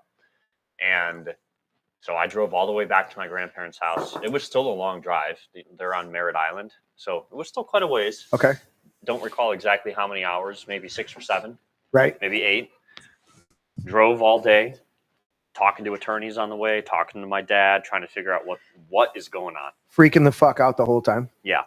Speaker 3: And so I drove all the way back to my grandparents' house. It was still a long drive. They're on Merritt Island. So it was still quite a ways.
Speaker 2: Okay.
Speaker 3: Don't recall exactly how many hours, maybe 6 or 7.
Speaker 2: Right.
Speaker 3: Maybe 8. Drove all day. talking to attorneys on the way, talking to my dad, trying to figure out what is going on.
Speaker 2: Freaking the fuck out the whole time.
Speaker 3: Yeah.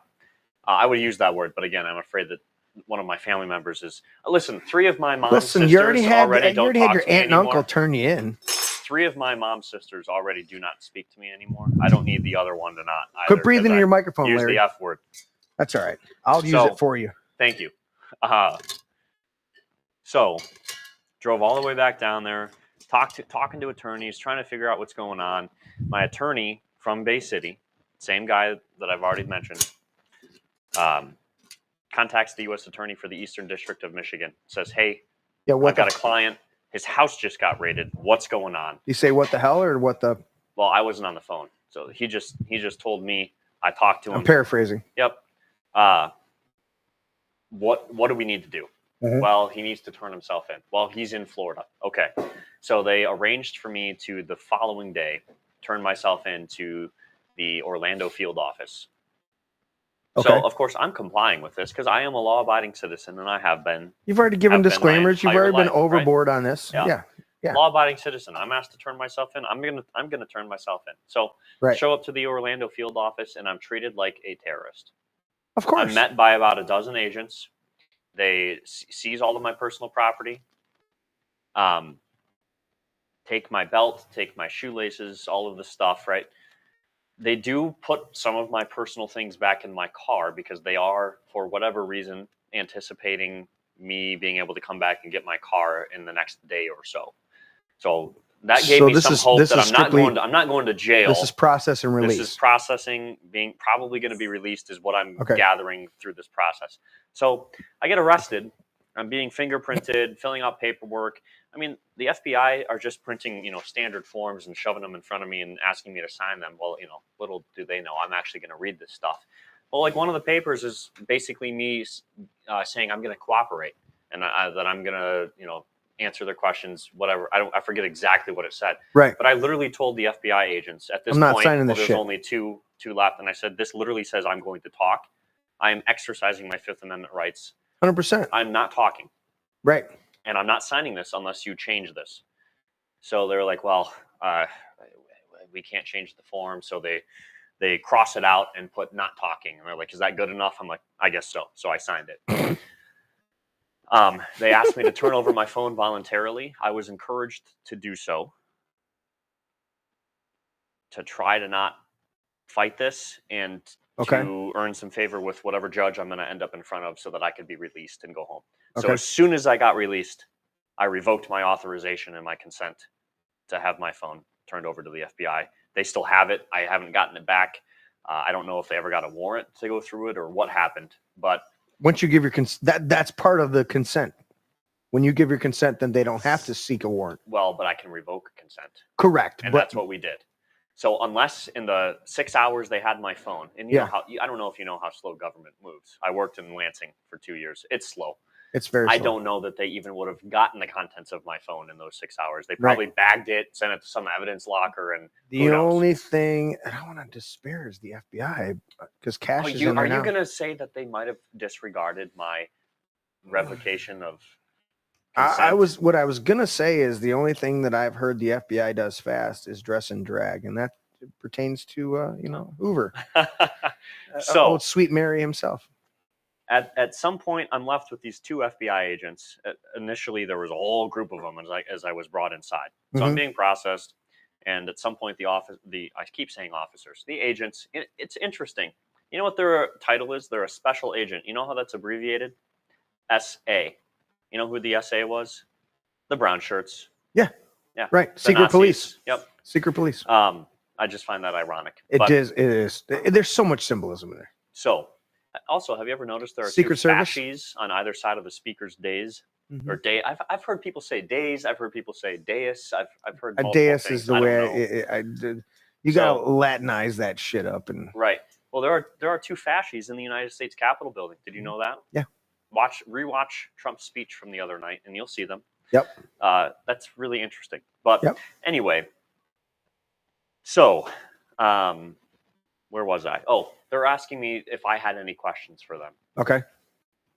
Speaker 3: I would use that word, but again, I'm afraid that one of my family members is. Listen, 3 of my mom's sisters
Speaker 2: you already had
Speaker 3: don't
Speaker 2: your
Speaker 3: talk to me
Speaker 2: aunt and
Speaker 3: anymore.
Speaker 2: uncle turn you in.
Speaker 3: 3 of my mom's sisters already do not speak to me anymore. I don't need the other one to not either.
Speaker 2: Quit breathing in your microphone,
Speaker 3: use
Speaker 2: Larry.
Speaker 3: the F word.
Speaker 2: That's all right. I'll use it for you.
Speaker 3: Thank you. So, drove all the way back down there, talking to attorneys, trying to figure out what's going on. My attorney from Bay City, same guy that I've already mentioned, contacts the U.S. Attorney for the Eastern District of Michigan. Says, "Hey, I've got a client. His house just got raided. What's going on?"
Speaker 2: You say what the hell or what the?
Speaker 3: Well, I wasn't on the phone, so he just told me. I talked to him.
Speaker 2: I'm paraphrasing.
Speaker 3: Yep. What do we need to do?
Speaker 2: Mm-hmm.
Speaker 3: Well, he needs to turn himself in. Well, he's in Florida. Okay. So they arranged for me to the following day turn myself into the Orlando field office. Okay. So, of course, I'm complying with this because I am a law-abiding citizen, and I have been.
Speaker 2: You've already given disclaimers. You've already been overboard on this. Yeah.
Speaker 3: Law-abiding citizen. I'm asked to turn myself in. I'm gonna turn myself in. So, show up to the Orlando field office, and I'm treated like a terrorist.
Speaker 2: Of course.
Speaker 3: I'm met by about a dozen agents. They seize all of my personal property. Take my belt, take my shoelaces, all of the stuff, right? They do put some of my personal things back in my car because they are, for whatever reason, anticipating me being able to come back and get my car in the next day or so. So that gave me some hope that I'm not going to jail.
Speaker 2: This is process and release.
Speaker 3: This is processing, being probably going to be released is what I'm gathering through this process. So I get arrested. I'm being fingerprinted, filling out paperwork. I mean, the FBI are just printing, standard forms and shoving them in front of me and asking me to sign them. Well, little do they know I'm actually going to read this stuff. Well, like one of the papers is basically me saying I'm going to cooperate and that I'm going to, answer their questions, whatever. I forget exactly what it said.
Speaker 2: Right.
Speaker 3: But I literally told the FBI agents at this
Speaker 2: I'm not
Speaker 3: point,
Speaker 2: signing this
Speaker 3: there's
Speaker 2: shit.
Speaker 3: only two left, and I said, this literally says I'm going to talk. I am exercising my Fifth Amendment rights.
Speaker 2: 100%.
Speaker 3: I'm not talking.
Speaker 2: Right.
Speaker 3: And I'm not signing this unless you change this. So they're like, well, we can't change the form. So they cross it out and put not talking. And they're like, is that good enough? I'm like, I guess so. So I signed it. They asked me to turn over my phone voluntarily. I was encouraged to do so, to try to not fight this and to earn some favor with whatever judge I'm going to end up in front of so that I could be released and go home. So as soon as I got released, I revoked my authorization and my consent to have my phone turned over to the FBI. They still have it. I haven't gotten it back. I don't know if they ever got a warrant to go through it or what happened, but
Speaker 2: once you give your consent, that's part of the consent. When you give your consent, then they don't have to seek a warrant.
Speaker 3: Well, but I can revoke consent.
Speaker 2: Correct.
Speaker 3: And that's what we did. So unless in the 6 hours they had my phone, and you know how, I don't know if you know how slow government moves. I worked in Lansing for 2 years. It's slow.
Speaker 2: It's very slow.
Speaker 3: I don't know that they even would have gotten the contents of my phone in those 6 hours. They probably bagged it, sent it to some evidence locker, and
Speaker 2: the only thing I don't want to disparage the FBI because cash is in there now.
Speaker 3: Are you going to say that they might have disregarded my revocation of consent?
Speaker 2: What I was going to say is the only thing that I've heard the FBI does fast is dress and drag, and that pertains to Hoover. So old Sweet Mary himself.
Speaker 3: At some point, I'm left with these 2 FBI agents. Initially, there was a whole group of them as I was brought inside. So I'm being processed, and at some point, I keep saying officers, the agents. It's interesting. You know what their title is? They're a special agent. You know how that's abbreviated? SA. You know who the SA was? The brown shirts.
Speaker 2: Yeah.
Speaker 3: Yeah.
Speaker 2: Right.
Speaker 3: The
Speaker 2: Secret
Speaker 3: Nazis.
Speaker 2: police.
Speaker 3: Yep.
Speaker 2: Secret police.
Speaker 3: I just find that ironic.
Speaker 2: It is. There's so much symbolism in there.
Speaker 3: So, also, have you ever noticed there are
Speaker 2: Secret
Speaker 3: 2
Speaker 2: Service
Speaker 3: fasces on either side of the speaker's days or day? I've heard people say days. I've heard people say dais. I've heard multiple
Speaker 2: dais
Speaker 3: things.
Speaker 2: is the way you gotta Latinize that shit up and
Speaker 3: right. Well, there are 2 fasces in the United States Capitol building. Did you know that?
Speaker 2: Yeah.
Speaker 3: Rewatch Trump's speech from the other night, and you'll see them.
Speaker 2: Yep.
Speaker 3: That's really interesting. But anyway, so where was I? Oh, they're asking me if I had any questions for them.
Speaker 2: Okay.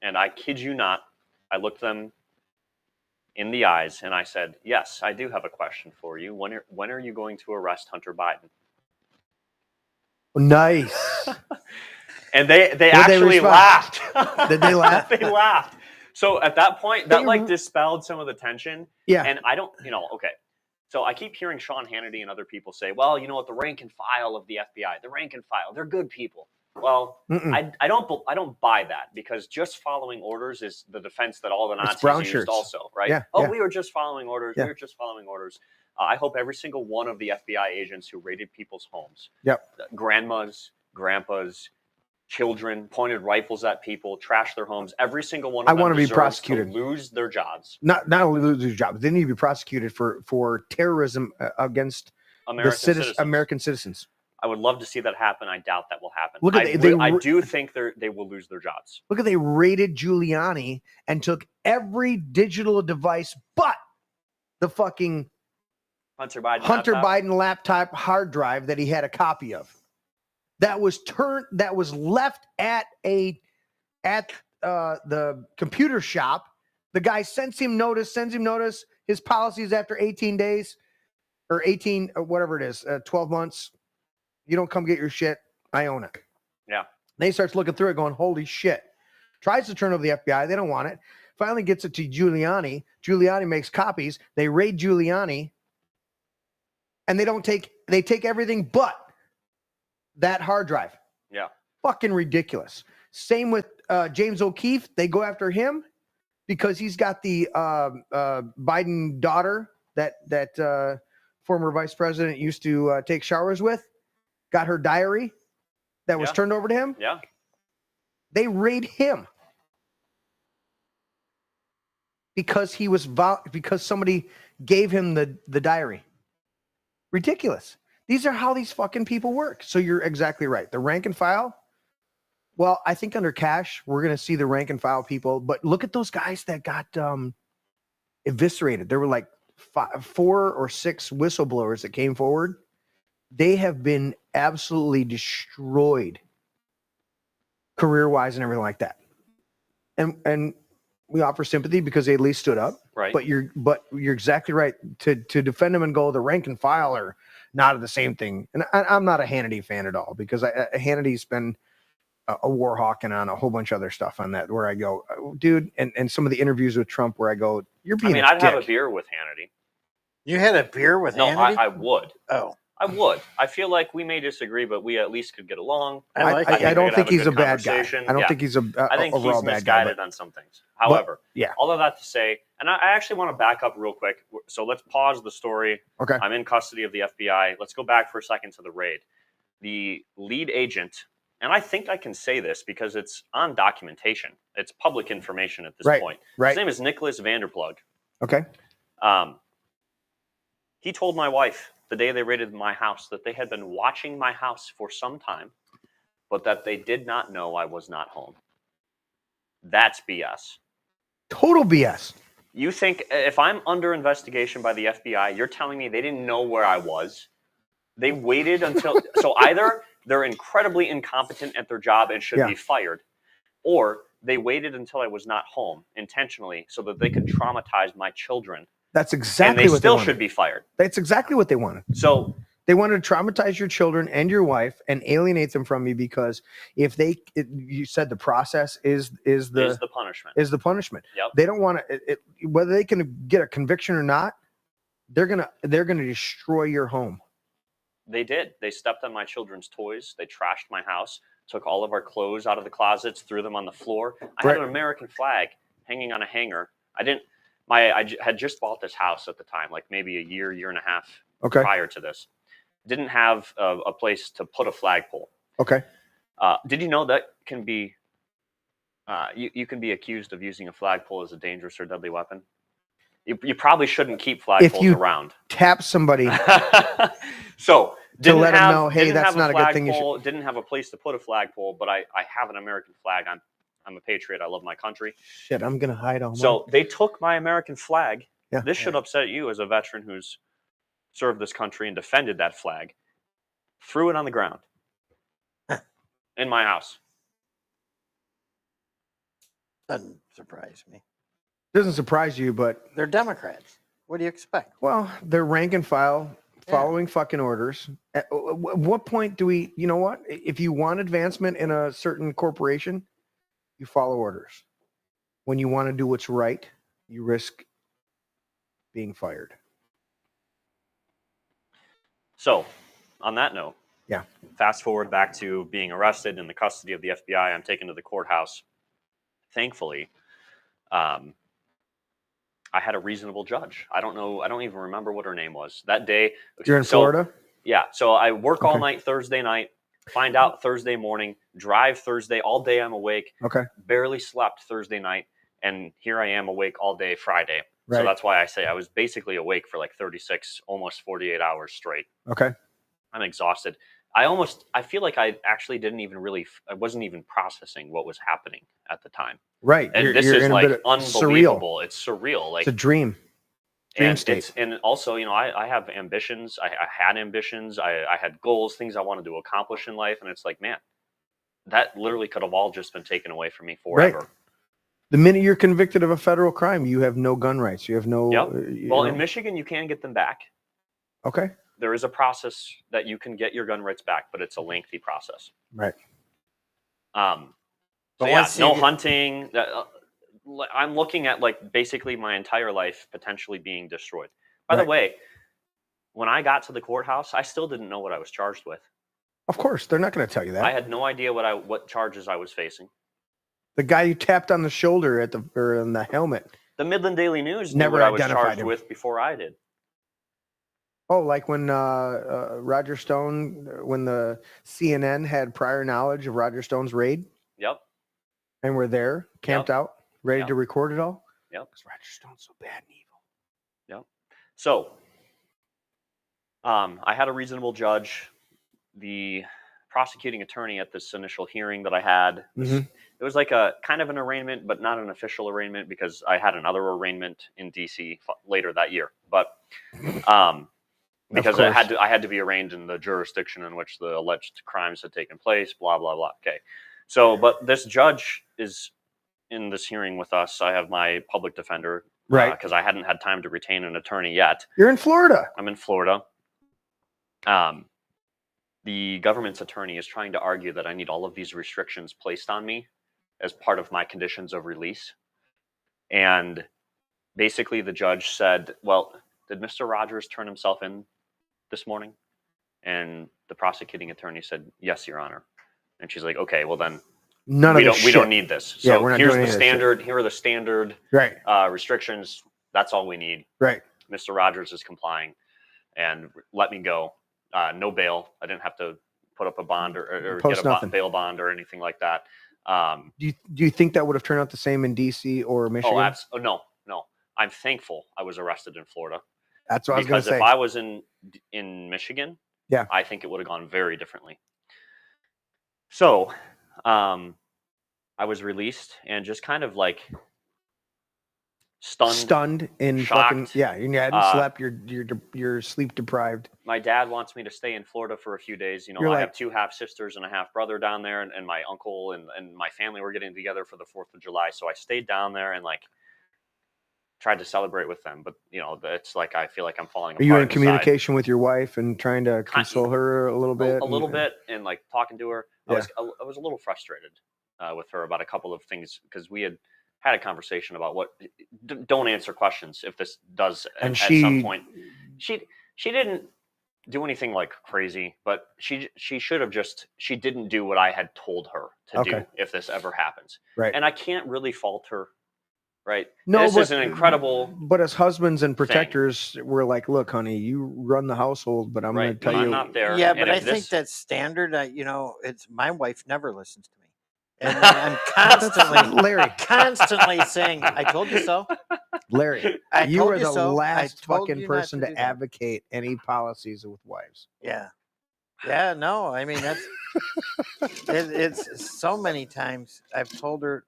Speaker 3: And I kid you not, I looked them in the eyes, and I said, "Yes, I do have a question for you. When are you going to arrest Hunter Biden?"
Speaker 2: Nice.
Speaker 3: And they actually laughed.
Speaker 2: Did they laugh?
Speaker 3: They laughed. So at that point, that like dispelled some of the tension.
Speaker 2: Yeah.
Speaker 3: And I don't, okay. So I keep hearing Sean Hannity and other people say, well, you know what, the rank and file of the FBI, the rank and file, they're good people. Well, I don't buy that, because just following orders is the defense that all the Nazis used also, right?
Speaker 2: Yeah,
Speaker 3: we were just following orders.
Speaker 2: Yeah.
Speaker 3: We were just following orders. I hope every single one of the FBI agents who raided people's homes, grandmas, grandpas, children, pointed rifles at people, trashed their homes, every single one of them
Speaker 2: want to be
Speaker 3: deserves
Speaker 2: prosecuted.
Speaker 3: to lose their jobs.
Speaker 2: Not only lose their jobs, they need to be prosecuted for terrorism against American citizens.
Speaker 3: I would love to see that happen. I doubt that will happen.
Speaker 2: Look at
Speaker 3: I do think they will lose their jobs.
Speaker 2: Look at, they raided Giuliani and took every digital device but the fucking
Speaker 3: Hunter Biden
Speaker 2: laptop hard drive that he had a copy of. That was left at the computer shop. The guy sends him notice. His policy is after 18 days or 18 or whatever it is, 12 months. You don't come get your shit, I own it.
Speaker 3: Yeah.
Speaker 2: Then he starts looking through it going, holy shit. Tries to turn over the FBI. They don't want it. Finally gets it to Giuliani. Giuliani makes copies. They raid Giuliani. And they take everything but that hard drive.
Speaker 3: Yeah.
Speaker 2: Fucking ridiculous. Same with James O'Keefe. They go after him because he's got the Biden daughter that former vice president used to take showers with. Got her diary that was turned over to him.
Speaker 3: Yeah.
Speaker 2: They raid him because because somebody gave him the diary. Ridiculous. These are how these fucking people work. So you're exactly right. The rank and file. Well, I think under Cash, we're going to see the rank and file people. But look at those guys that got eviscerated. There were like 4 or 6 whistleblowers that came forward. They have been absolutely destroyed career-wise and everything like that. And we offer sympathy because they at least stood up.
Speaker 3: Right.
Speaker 2: But you're exactly right. To defend them and go, the rank and file are not the same thing. And I'm not a Hannity fan at all, because Hannity's been a war hawk and on a whole bunch of other stuff on that, where I go, dude, and some of the interviews with Trump where I go, you're being
Speaker 3: I'd have a beer with Hannity.
Speaker 4: You had a beer with Hannity?
Speaker 3: No, I would.
Speaker 4: Oh.
Speaker 3: I would. I feel like we may disagree, but we at least could get along.
Speaker 2: I don't think he's a bad guy. I don't think he's
Speaker 3: I think he's
Speaker 2: overall bad
Speaker 3: misguided
Speaker 2: guy,
Speaker 3: on some things. However,
Speaker 2: yeah.
Speaker 3: All of that to say, and I actually want to back up real quick. So let's pause the story.
Speaker 2: Okay.
Speaker 3: I'm in custody of the FBI. Let's go back for a second to the raid. The lead agent, and I think I can say this because it's on documentation. It's public information at this point.
Speaker 2: Right.
Speaker 3: His name is Nicholas Vanderplug.
Speaker 2: Okay.
Speaker 3: He told my wife the day they raided my house that they had been watching my house for some time, but that they did not know I was not home. That's BS.
Speaker 2: Total BS.
Speaker 3: You think if I'm under investigation by the FBI, you're telling me they didn't know where I was? They waited until... So either they're incredibly incompetent at their job and should be fired, or they waited until I was not home intentionally so that they could traumatize my children.
Speaker 2: That's exactly
Speaker 3: what they wanted. And they still should be fired.
Speaker 2: That's exactly what they wanted.
Speaker 3: So
Speaker 2: they wanted to traumatize your children and your wife and alienate them from you, because if you said the process is the punishment.
Speaker 3: Yep.
Speaker 2: They don't want to, whether they can get a conviction or not, they're gonna destroy your home.
Speaker 3: They did. They stepped on my children's toys. They trashed my house, took all of our clothes out of the closets, threw them on the floor. I had an American flag hanging on a hanger. I had just bought this house at the time, like maybe a year and a half prior to this. Didn't have a place to put a flagpole.
Speaker 2: Okay.
Speaker 3: Did you know that can be, you can be accused of using a flagpole as a dangerous or deadly weapon? You probably shouldn't keep flagpoles around.
Speaker 2: Tap somebody.
Speaker 3: So
Speaker 2: to let them know, hey, that's not a good thing.
Speaker 3: Didn't have a place to put a flagpole, but I have an American flag. I'm a patriot. I love my country.
Speaker 2: Shit, I'm gonna hide all.
Speaker 3: So they took my American flag. Yeah. This should upset you as a veteran who's served this country and defended that flag. Threw it on the ground in my house.
Speaker 4: Doesn't surprise me.
Speaker 2: Doesn't surprise you, but
Speaker 4: They're Democrats. What do you expect?
Speaker 2: well, they're rank and file, following fucking orders. At what point do we? You know what? If you want advancement in a certain corporation, you follow orders. When you want to do what's right, you risk being fired.
Speaker 3: So, on that note,
Speaker 2: yeah.
Speaker 3: Fast forward back to being arrested in the custody of the FBI. I'm taken to the courthouse. Thankfully, I had a reasonable judge. I don't know. I don't even remember what her name was that day.
Speaker 2: You're in Florida?
Speaker 3: Yeah. So I work all night Thursday night, find out Thursday morning, drive Thursday, all day I'm awake.
Speaker 2: Okay.
Speaker 3: Barely slept Thursday night. And here I am awake all day Friday.
Speaker 2: Right.
Speaker 3: So that's why I say I was basically awake for like 36, almost 48 hours straight.
Speaker 2: Okay.
Speaker 3: I'm exhausted. I feel like I actually I wasn't even processing what was happening at the time.
Speaker 2: Right.
Speaker 3: And
Speaker 2: you're
Speaker 3: is like
Speaker 2: unbelievable.
Speaker 3: Surreal. It's surreal. Like
Speaker 2: it's a dream. Dream state.
Speaker 3: And also, I have ambitions. I had ambitions. I had goals, things I wanted to accomplish in life. And it's like, man, that literally could have all just been taken away from me forever.
Speaker 2: Right. The minute you're convicted of a federal crime, you have no gun rights. You have no.
Speaker 3: Yep. Well, in Michigan, you can get them back.
Speaker 2: Okay.
Speaker 3: There is a process that you can get your gun rights back, but it's a lengthy process.
Speaker 2: Right.
Speaker 3: So yeah, no hunting. I'm looking at like basically my entire life potentially being destroyed. By the way, when I got to the courthouse, I still didn't know what I was charged with.
Speaker 2: Of course, they're not going to tell you that.
Speaker 3: I had no idea what charges I was facing.
Speaker 2: The guy you tapped on the shoulder or in the helmet.
Speaker 3: The Midland Daily News
Speaker 2: never
Speaker 3: knew what I was
Speaker 2: identified
Speaker 3: charged
Speaker 2: him.
Speaker 3: with before I did.
Speaker 2: Oh, like when Roger Stone, when the CNN had prior knowledge of Roger Stone's raid?
Speaker 3: Yep.
Speaker 2: And we're there, camped out, ready to record it all?
Speaker 3: Yep.
Speaker 2: Because Roger Stone's so bad and evil.
Speaker 3: Yep. So, I had a reasonable judge. The prosecuting attorney at this initial hearing that I had, it was like a kind of an arraignment, but not an official arraignment because I had another arraignment in DC later that year. But because I had to be arraigned in the jurisdiction in which the alleged crimes had taken place, blah, blah, blah. Okay. So, but this judge is in this hearing with us. I have my public defender.
Speaker 2: Right.
Speaker 3: Because I hadn't had time to retain an attorney yet.
Speaker 2: You're in Florida.
Speaker 3: I'm in Florida. The government's attorney is trying to argue that I need all of these restrictions placed on me as part of my conditions of release. And basically the judge said, well, did Mr. Rodgers turn himself in this morning? And the prosecuting attorney said, yes, Your Honor. And she's like, okay, well then we don't need this. So here's the standard. Here are the standard restrictions. That's all we need.
Speaker 2: Right.
Speaker 3: Mr. Rodgers is complying and let me go. No bail. I didn't have to put up a bond or get a bail bond or anything like that.
Speaker 2: Do you think that would have turned out the same in DC or Michigan?
Speaker 3: No. I'm thankful I was arrested in Florida.
Speaker 2: That's what I was going to say.
Speaker 3: Because if I was in Michigan,
Speaker 2: yeah,
Speaker 3: I think it would have gone very differently. So, I was released and just kind of like
Speaker 2: stunned and
Speaker 3: shocked.
Speaker 2: Fucking you hadn't slept. You're sleep deprived.
Speaker 3: My dad wants me to stay in Florida for a few days. I have 2 half sisters and a half brother down there, and my uncle and my family were getting together for the 4th of July. So I stayed down there and like tried to celebrate with them. But it's like I feel like I'm falling apart.
Speaker 2: Are you in communication with your wife and trying to console her a little bit?
Speaker 3: A little bit, and like talking to her. I was a little frustrated with her about a couple of things because we had a conversation about don't answer questions if this does at some point. She didn't do anything like crazy, but she should have she didn't do what I had told her to do if this ever happens.
Speaker 2: Right.
Speaker 3: And I can't really fault her. Right.
Speaker 2: No,
Speaker 3: this is an incredible.
Speaker 2: But as husbands and protectors, we're like, look, honey, you run the household, but I'm going to tell you.
Speaker 3: I'm not there.
Speaker 4: Yeah, but I think that's standard. It's my wife never listens to me. And I'm constantly saying, I told you so.
Speaker 2: Larry, you are the last fucking person to advocate any policies with wives.
Speaker 4: Yeah. Yeah, no, I mean, that's it's so many times I've told her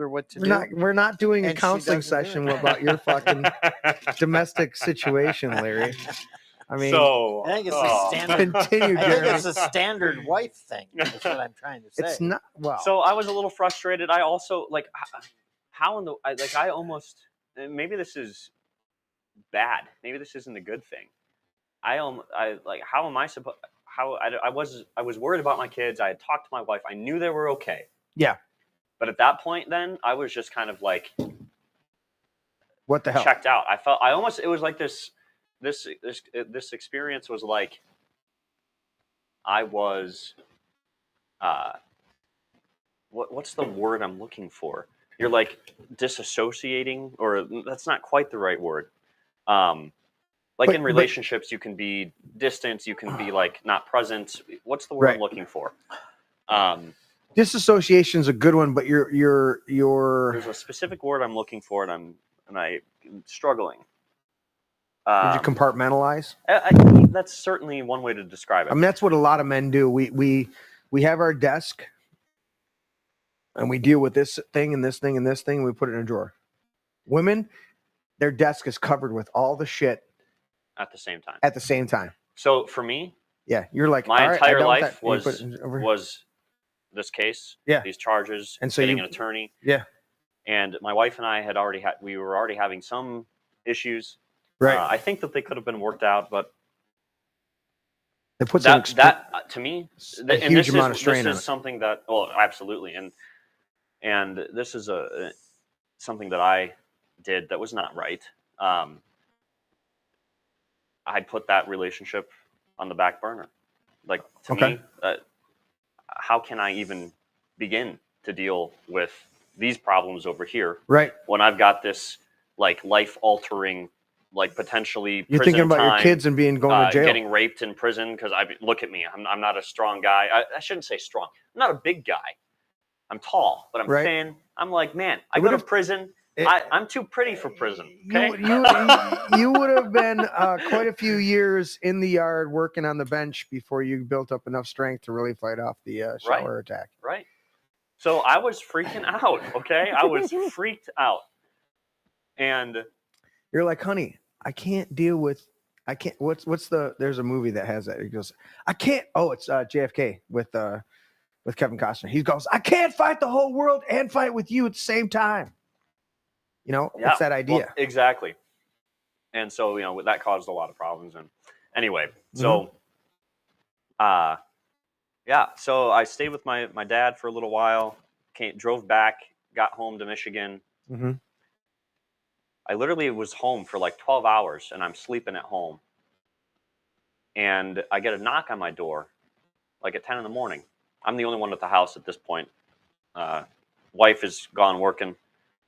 Speaker 4: what to do.
Speaker 2: We're not doing a counseling session about your fucking domestic situation, Larry. I mean,
Speaker 4: I think it's a standard.
Speaker 2: Continue,
Speaker 4: I think it's a standard wife thing. That's what I'm trying to say.
Speaker 2: It's not. Well,
Speaker 3: so I was a little frustrated. I also like I almost maybe this is bad. Maybe this isn't a good thing. How am I supposed? I was worried about my kids. I had talked to my wife. I knew they were okay.
Speaker 2: Yeah.
Speaker 3: But at that point, then I was just kind of like,
Speaker 2: what the hell?
Speaker 3: Checked out. It was like this experience was like, I was, what's the word I'm looking for? You're like disassociating, or that's not quite the right word. In relationships, you can be distant, you can be like not present. What's the word I'm looking for?
Speaker 2: Disassociation is a good one, but you're
Speaker 3: there's a specific word I'm looking for, and I'm struggling.
Speaker 2: Did you compartmentalize?
Speaker 3: That's certainly one way to describe it.
Speaker 2: I mean, that's what a lot of men do. We have our desk, and we deal with this thing and this thing and this thing, and we put it in a drawer. Women, their desk is covered with all the shit
Speaker 3: at the same time.
Speaker 2: At the same time.
Speaker 3: So for me,
Speaker 2: yeah, you're like,
Speaker 3: my entire life was this case,
Speaker 2: yeah,
Speaker 3: these charges,
Speaker 2: and so
Speaker 3: getting an attorney,
Speaker 2: yeah.
Speaker 3: And my wife and I we were already having some issues.
Speaker 2: Right.
Speaker 3: I think that they could have been worked out, but
Speaker 2: it puts
Speaker 3: that to me,
Speaker 2: a huge amount of strain on it.
Speaker 3: This is something that, well, absolutely, and this is something that I did that was not right. I put that relationship on the back burner. Like, to me, how can I even begin to deal with these problems over here?
Speaker 2: Right.
Speaker 3: When I've got this like life-altering, like potentially
Speaker 2: you're thinking about your kids and going to jail,
Speaker 3: getting raped in prison because look at me, I'm not a strong guy. I shouldn't say strong. I'm not a big guy. I'm tall, but I'm thin. I'm like, man, I go to prison. I'm too pretty for prison. Okay?
Speaker 2: You would have been quite a few years in the yard working on the bench before you built up enough strength to really fight off the shower attack.
Speaker 3: Right. So I was freaking out. Okay, I was freaked out, and
Speaker 2: you're like, honey, I can't deal with. I can't. What's the? There's a movie that has that. He goes, I can't. Oh, it's JFK with Kevin Costner. He goes, I can't fight the whole world and fight with you at the same time. You know, it's that idea.
Speaker 3: Well, exactly. And so, that caused a lot of problems. And anyway, so, so I stayed with my dad for a little while, drove back, got home to Michigan.
Speaker 2: Mm-hmm.
Speaker 3: I literally was home for like 12 hours, and I'm sleeping at home. And I get a knock on my door, like at 10 in the morning. I'm the only one at the house at this point. Wife is gone working.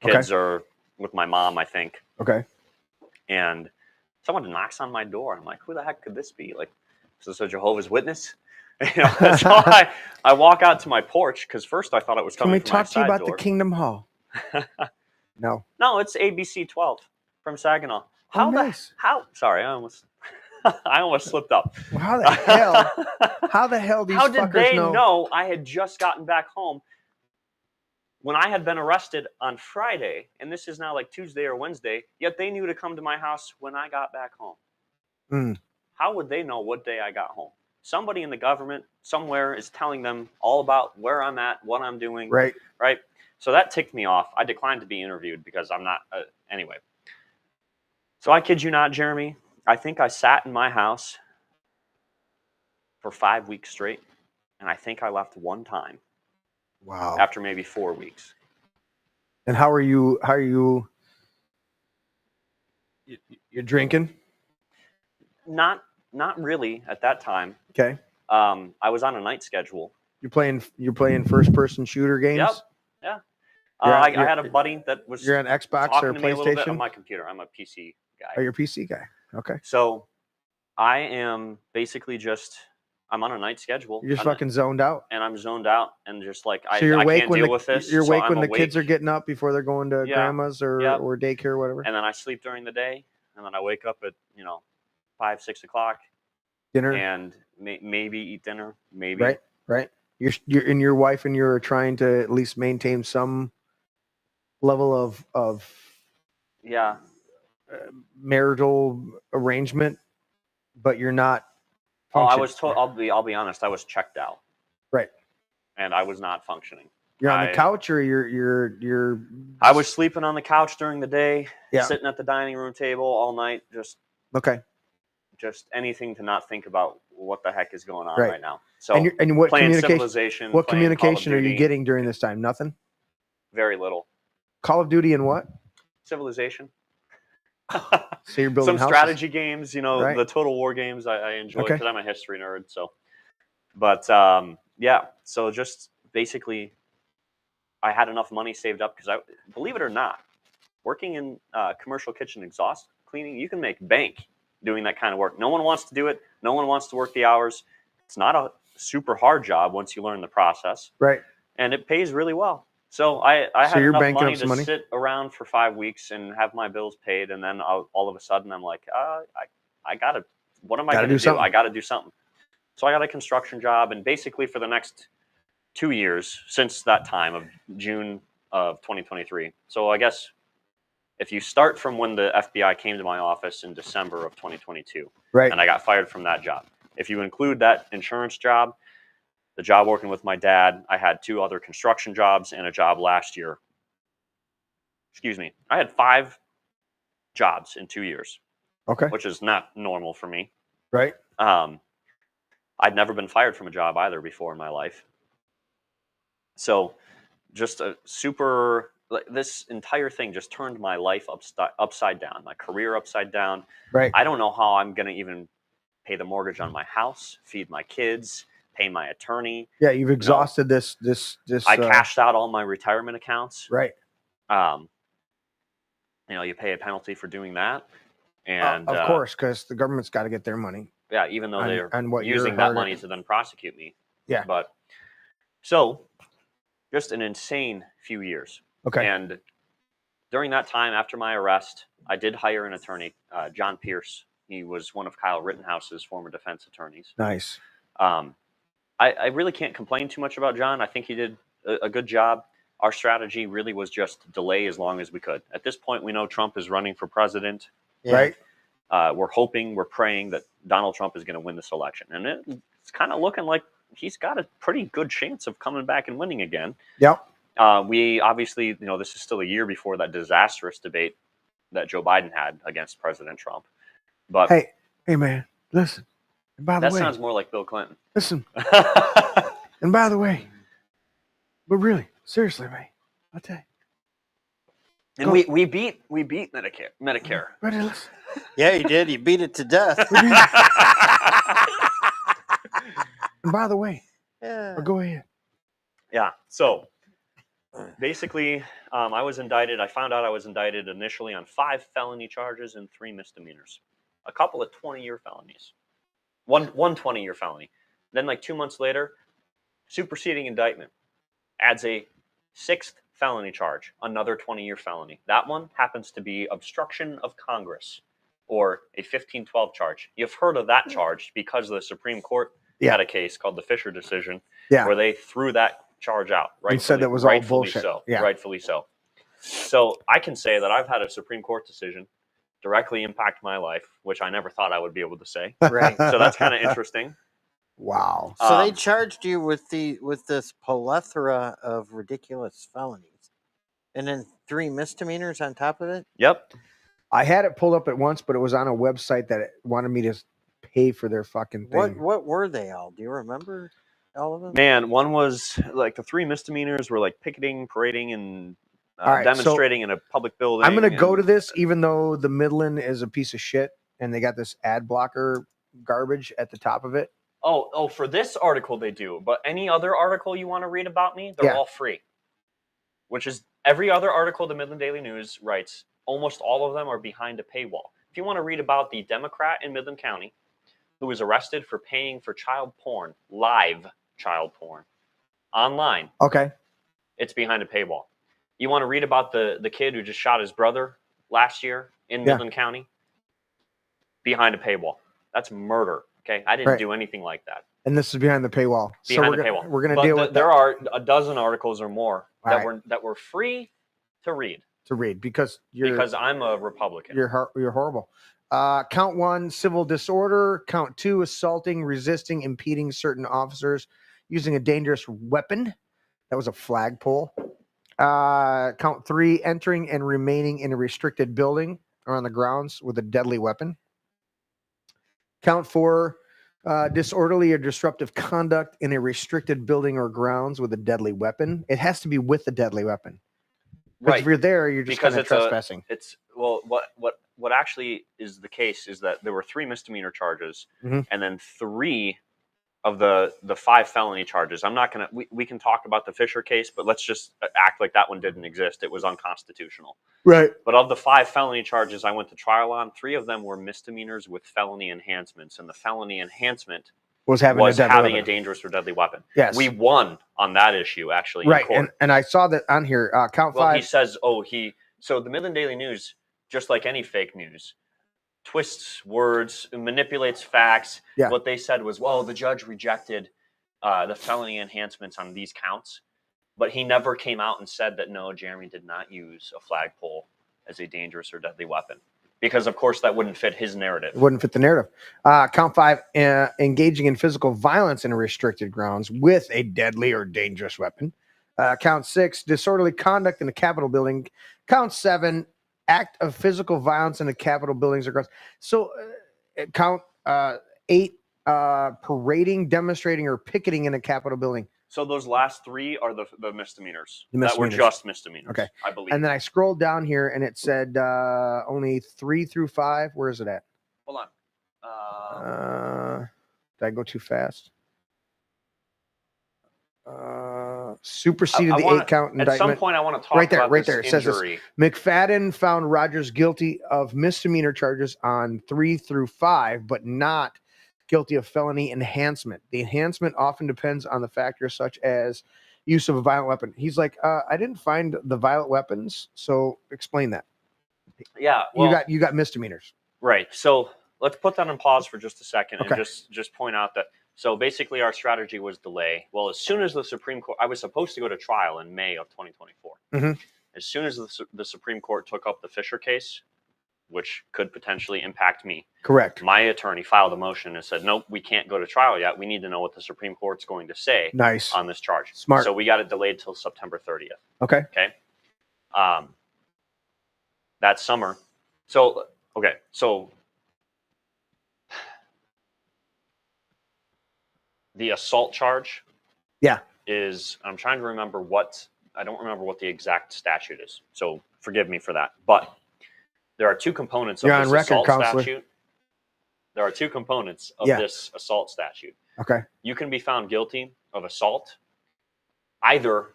Speaker 3: Kids are with my mom, I think.
Speaker 2: Okay.
Speaker 3: And someone knocks on my door. I'm like, who the heck could this be? Like, is this a Jehovah's Witness? So I walk out to my porch because first I thought it was coming from my side door.
Speaker 2: Can we talk to you about the Kingdom Hall? No,
Speaker 3: it's ABC 12 from Saginaw.
Speaker 2: Nice.
Speaker 3: Sorry, I almost slipped up.
Speaker 2: Well, how the hell? How the hell these fuckers know?
Speaker 3: How did they know I had just gotten back home when I had been arrested on Friday, and this is now like Tuesday or Wednesday, yet they knew to come to my house when I got back home?
Speaker 2: Mm.
Speaker 3: How would they know what day I got home? Somebody in the government somewhere is telling them all about where I'm at, what I'm doing.
Speaker 2: Right.
Speaker 3: So that ticked me off. I declined to be interviewed because I'm not, anyway. So I kid you not, Jeremy, I think I sat in my house for 5 weeks straight, and I think I left one time.
Speaker 2: Wow.
Speaker 3: After maybe 4 weeks.
Speaker 2: And how are you? You're drinking?
Speaker 3: Not really at that time.
Speaker 2: Okay.
Speaker 3: I was on a night schedule.
Speaker 2: You're playing first person shooter games?
Speaker 3: Yep. Yeah. I had a buddy that was.
Speaker 2: You're on Xbox or
Speaker 3: PlayStation? Me a little bit on my computer. I'm a PC guy.
Speaker 2: Oh, you're a PC guy. Okay.
Speaker 3: So I am basically I'm on a night schedule.
Speaker 2: You're just fucking zoned out.
Speaker 3: And I'm zoned out and just like,
Speaker 2: so you're
Speaker 3: I
Speaker 2: awake
Speaker 3: can't
Speaker 2: when
Speaker 3: deal with this.
Speaker 2: You're awake
Speaker 3: so
Speaker 2: when the kids are getting up before they're going to grandma's or daycare or whatever.
Speaker 3: And then I sleep during the day. And then I wake up at, 5, 6 o'clock.
Speaker 2: Dinner.
Speaker 3: And maybe eat dinner. Maybe.
Speaker 2: Right. You're and your wife and you're trying to at least maintain some level of marital arrangement, but you're not.
Speaker 3: I was told. I'll be honest. I was checked out.
Speaker 2: Right.
Speaker 3: And I was not functioning.
Speaker 2: You're on the couch, or you're.
Speaker 3: I was sleeping on the couch during the day,
Speaker 2: Yeah.
Speaker 3: sitting at the dining room table all night, just anything to not think about what the heck is going on right now. So
Speaker 2: and what
Speaker 3: playing
Speaker 2: communication?
Speaker 3: Civilization.
Speaker 2: What
Speaker 3: playing Call of
Speaker 2: communication are you
Speaker 3: Duty.
Speaker 2: getting during this time? Nothing.
Speaker 3: Very little.
Speaker 2: Call of Duty and what?
Speaker 3: Civilization.
Speaker 2: So you're building
Speaker 3: some
Speaker 2: houses?
Speaker 3: strategy games, the Total War games I enjoy because I'm a history nerd. So, but yeah, so just basically, I had enough money saved up because believe it or not, working in commercial kitchen exhaust cleaning, you can make bank doing that kind of work. No one wants to do it. No one wants to work the hours. It's not a super hard job once you learn the process.
Speaker 2: Right.
Speaker 3: And it pays really well. So I had
Speaker 2: you're
Speaker 3: enough
Speaker 2: banking
Speaker 3: money
Speaker 2: up some
Speaker 3: to
Speaker 2: money?
Speaker 3: sit around for 5 weeks and have my bills paid, and then all of a sudden I'm like, what am I going to do? I got to do something. So I got a construction job, and basically for the next 2 years since that time of June of 2023. So I guess if you start from when the FBI came to my office in December of 2022,
Speaker 2: right,
Speaker 3: and I got fired from that job, if you include that insurance job, the job working with my dad, I had 2 other construction jobs and a job last year. Excuse me. I had 5 jobs in 2 years.
Speaker 2: Okay.
Speaker 3: Which is not normal for me.
Speaker 2: Right.
Speaker 3: I'd never been fired from a job either before in my life. So just this entire thing just turned my life upside down, my career upside down.
Speaker 2: Right.
Speaker 3: I don't know how I'm going to even pay the mortgage on my house, feed my kids, pay my attorney.
Speaker 2: Yeah, you've exhausted this.
Speaker 3: I cashed out all my retirement accounts.
Speaker 2: Right.
Speaker 3: You pay a penalty for doing that, and
Speaker 2: of course, because the government's got to get their money.
Speaker 3: Yeah, even though they're using
Speaker 2: that
Speaker 3: money to then prosecute me.
Speaker 2: Yeah.
Speaker 3: But so, just an insane few years.
Speaker 2: Okay.
Speaker 3: And during that time, after my arrest, I did hire an attorney, John Pierce. He was one of Kyle Rittenhouse's former defense attorneys.
Speaker 2: Nice.
Speaker 3: I really can't complain too much about John. I think he did a good job. Our strategy really was just delay as long as we could. At this point, we know Trump is running for president.
Speaker 2: Yeah. Right.
Speaker 3: We're praying that Donald Trump is going to win this election. And it's kind of looking like he's got a pretty good chance of coming back and winning again.
Speaker 2: Yep.
Speaker 3: We obviously, this is still a year before that disastrous debate that Joe Biden had against President Trump. But
Speaker 2: hey, man, listen. And by the way,
Speaker 3: that sounds more like Bill Clinton.
Speaker 2: Listen. And by the way, but really, seriously, man, I'll tell you.
Speaker 3: And we beat Medicare.
Speaker 2: Ready, listen.
Speaker 4: Yeah, you did. You beat it to death.
Speaker 2: And by the way, go ahead.
Speaker 3: Yeah. So basically, I was indicted. I found out I was indicted initially on 5 felony charges and 3 misdemeanors. A couple of 20-year felonies. One 20-year felony. Then, like 2 months later, superseding indictment adds a 6th felony charge, another 20-year felony. That one happens to be obstruction of Congress, or a 1512 charge. You've heard of that charge because the Supreme Court had a case called the Fisher decision, where they threw that charge out.
Speaker 2: And said that was all bullshit.
Speaker 3: So,
Speaker 2: yeah.
Speaker 3: Rightfully so. So I can say that I've had a Supreme Court decision directly impact my life, which I never thought I would be able to say.
Speaker 4: Right.
Speaker 3: So that's kind of interesting.
Speaker 2: Wow.
Speaker 4: So they charged you with this plethora of ridiculous felonies, and then 3 misdemeanors on top of it.
Speaker 3: Yep.
Speaker 2: I had it pulled up at once, but it was on a website that wanted me to pay for their fucking thing.
Speaker 4: What were they all? Do you remember all of them?
Speaker 3: Man, one was like the 3 misdemeanors were like picketing, parading, and
Speaker 2: right,
Speaker 3: demonstrating in a public building.
Speaker 2: I'm going to go to this, even though the Midland is a piece of shit, and they got this ad blocker garbage at the top of it.
Speaker 3: Oh, for this article they do, but any other article you want to read about me, they're all free. Which is every other article the Midland Daily News writes, almost all of them are behind a paywall. If you want to read about the Democrat in Midland County who was arrested for paying for child porn, live child porn, online.
Speaker 2: Okay.
Speaker 3: It's behind a paywall. You want to read about the kid who just shot his brother last year in Midland County? Behind a paywall. That's murder. Okay, I didn't do anything like that.
Speaker 2: And this is behind the paywall.
Speaker 3: Behind the paywall.
Speaker 2: We're going to deal with
Speaker 3: there are a dozen articles or more that were free to read.
Speaker 2: Because
Speaker 3: I'm a Republican.
Speaker 2: You're horrible. Count 1, civil disorder. Count 2, assaulting, resisting, impeding certain officers using a dangerous weapon. That was a flagpole. Count 3, entering and remaining in a restricted building or on the grounds with a deadly weapon. Count 4, disorderly or disruptive conduct in a restricted building or grounds with a deadly weapon. It has to be with a deadly weapon. Right. If you're there, you're just kind of trespassing.
Speaker 3: What actually is the case is that there were 3 misdemeanor charges, and then 3 of the 5 felony charges. I'm not gonna. We can talk about the Fisher case, but let's just act like that one didn't exist. It was unconstitutional.
Speaker 2: Right.
Speaker 3: But of the 5 felony charges I went to trial on, 3 of them were misdemeanors with felony enhancements, and the felony enhancement
Speaker 2: was having
Speaker 3: a dangerous or deadly weapon.
Speaker 2: Yes.
Speaker 3: We won on that issue actually.
Speaker 2: Right.
Speaker 3: In court.
Speaker 2: And I saw that on here. Count 5.
Speaker 3: He says, so the Midland Daily News, just like any fake news, twists words, manipulates facts.
Speaker 2: Yeah.
Speaker 3: What they said was, well, the judge rejected the felony enhancements on these counts, but he never came out and said that, no, Jeremy did not use a flagpole as a dangerous or deadly weapon. Because, of course, that wouldn't fit his narrative.
Speaker 2: It wouldn't fit the narrative. Count 5, engaging in physical violence in a restricted grounds with a deadly or dangerous weapon. Count 6, disorderly conduct in a Capitol building. Count 7, act of physical violence in the Capitol buildings or grounds. So count 8, parading, demonstrating, or picketing in a Capitol building.
Speaker 3: So those last 3 are the misdemeanors. That were just misdemeanors.
Speaker 2: Okay.
Speaker 3: I believe.
Speaker 2: And then I scrolled down here and it said only 3 through 5. Where is it at?
Speaker 3: Hold on.
Speaker 2: Did I go too fast? Superseded the 8-count indictment.
Speaker 3: At some point, I want to talk
Speaker 2: right there.
Speaker 3: about
Speaker 2: It says this. McFadden found Rodgers guilty of misdemeanor charges on 3 through 5, but not guilty of felony enhancement. The enhancement often depends on the factors such as use of a violent weapon. He's like, I didn't find the violent weapons, so explain that.
Speaker 3: Yeah, well,
Speaker 2: you got misdemeanors.
Speaker 3: Right. So let's put that on pause for just a second and just point out that. So basically, our strategy was delay. Well, as soon as the Supreme Court, I was supposed to go to trial in May of 2024. As soon as the Supreme Court took up the Fisher case, which could potentially impact me.
Speaker 2: Correct.
Speaker 3: My attorney filed a motion and said, nope, we can't go to trial yet. We need to know what the Supreme Court's going to say on this charge.
Speaker 2: Smart.
Speaker 3: So we got it delayed till September 30th.
Speaker 2: Okay.
Speaker 3: That summer. So the assault charge is, I'm trying to remember I don't remember what the exact statute is. So forgive me for that. But there are 2 components of this assault statute. There are 2 components of this assault statute.
Speaker 2: Okay.
Speaker 3: You can be found guilty of assault either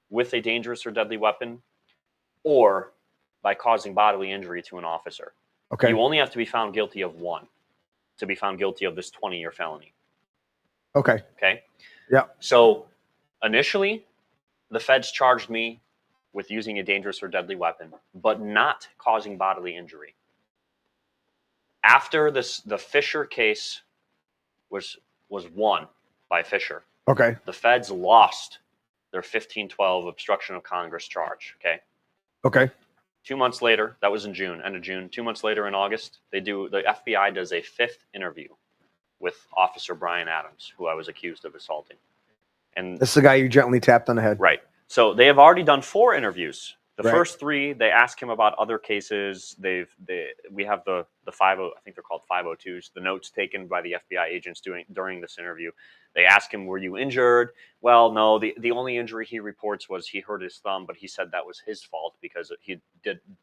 Speaker 3: with a dangerous or deadly weapon or by causing bodily injury to an officer.
Speaker 2: Okay.
Speaker 3: You only have to be found guilty of one to be found guilty of this 20-year felony.
Speaker 2: Okay.
Speaker 3: Okay.
Speaker 2: Yeah.
Speaker 3: So initially, the feds charged me with using a dangerous or deadly weapon, but not causing bodily injury. After this, the Fisher case was won by Fisher.
Speaker 2: Okay.
Speaker 3: The feds lost their 1512 obstruction of Congress charge. Okay.
Speaker 2: Okay.
Speaker 3: 2 months later, that was in June, end of June. 2 months later, in August, the FBI does a 5th interview with Officer Brian Adams, who I was accused of assaulting. And
Speaker 2: this is the guy you gently tapped on the head.
Speaker 3: Right. So they have already done 4 interviews. The first 3, they ask him about other cases. We have the 50, I think they're called 502s, the notes taken by the FBI agents during this interview. They ask him, were you injured? Well, no, the only injury he reports was he hurt his thumb, but he said that was his fault because he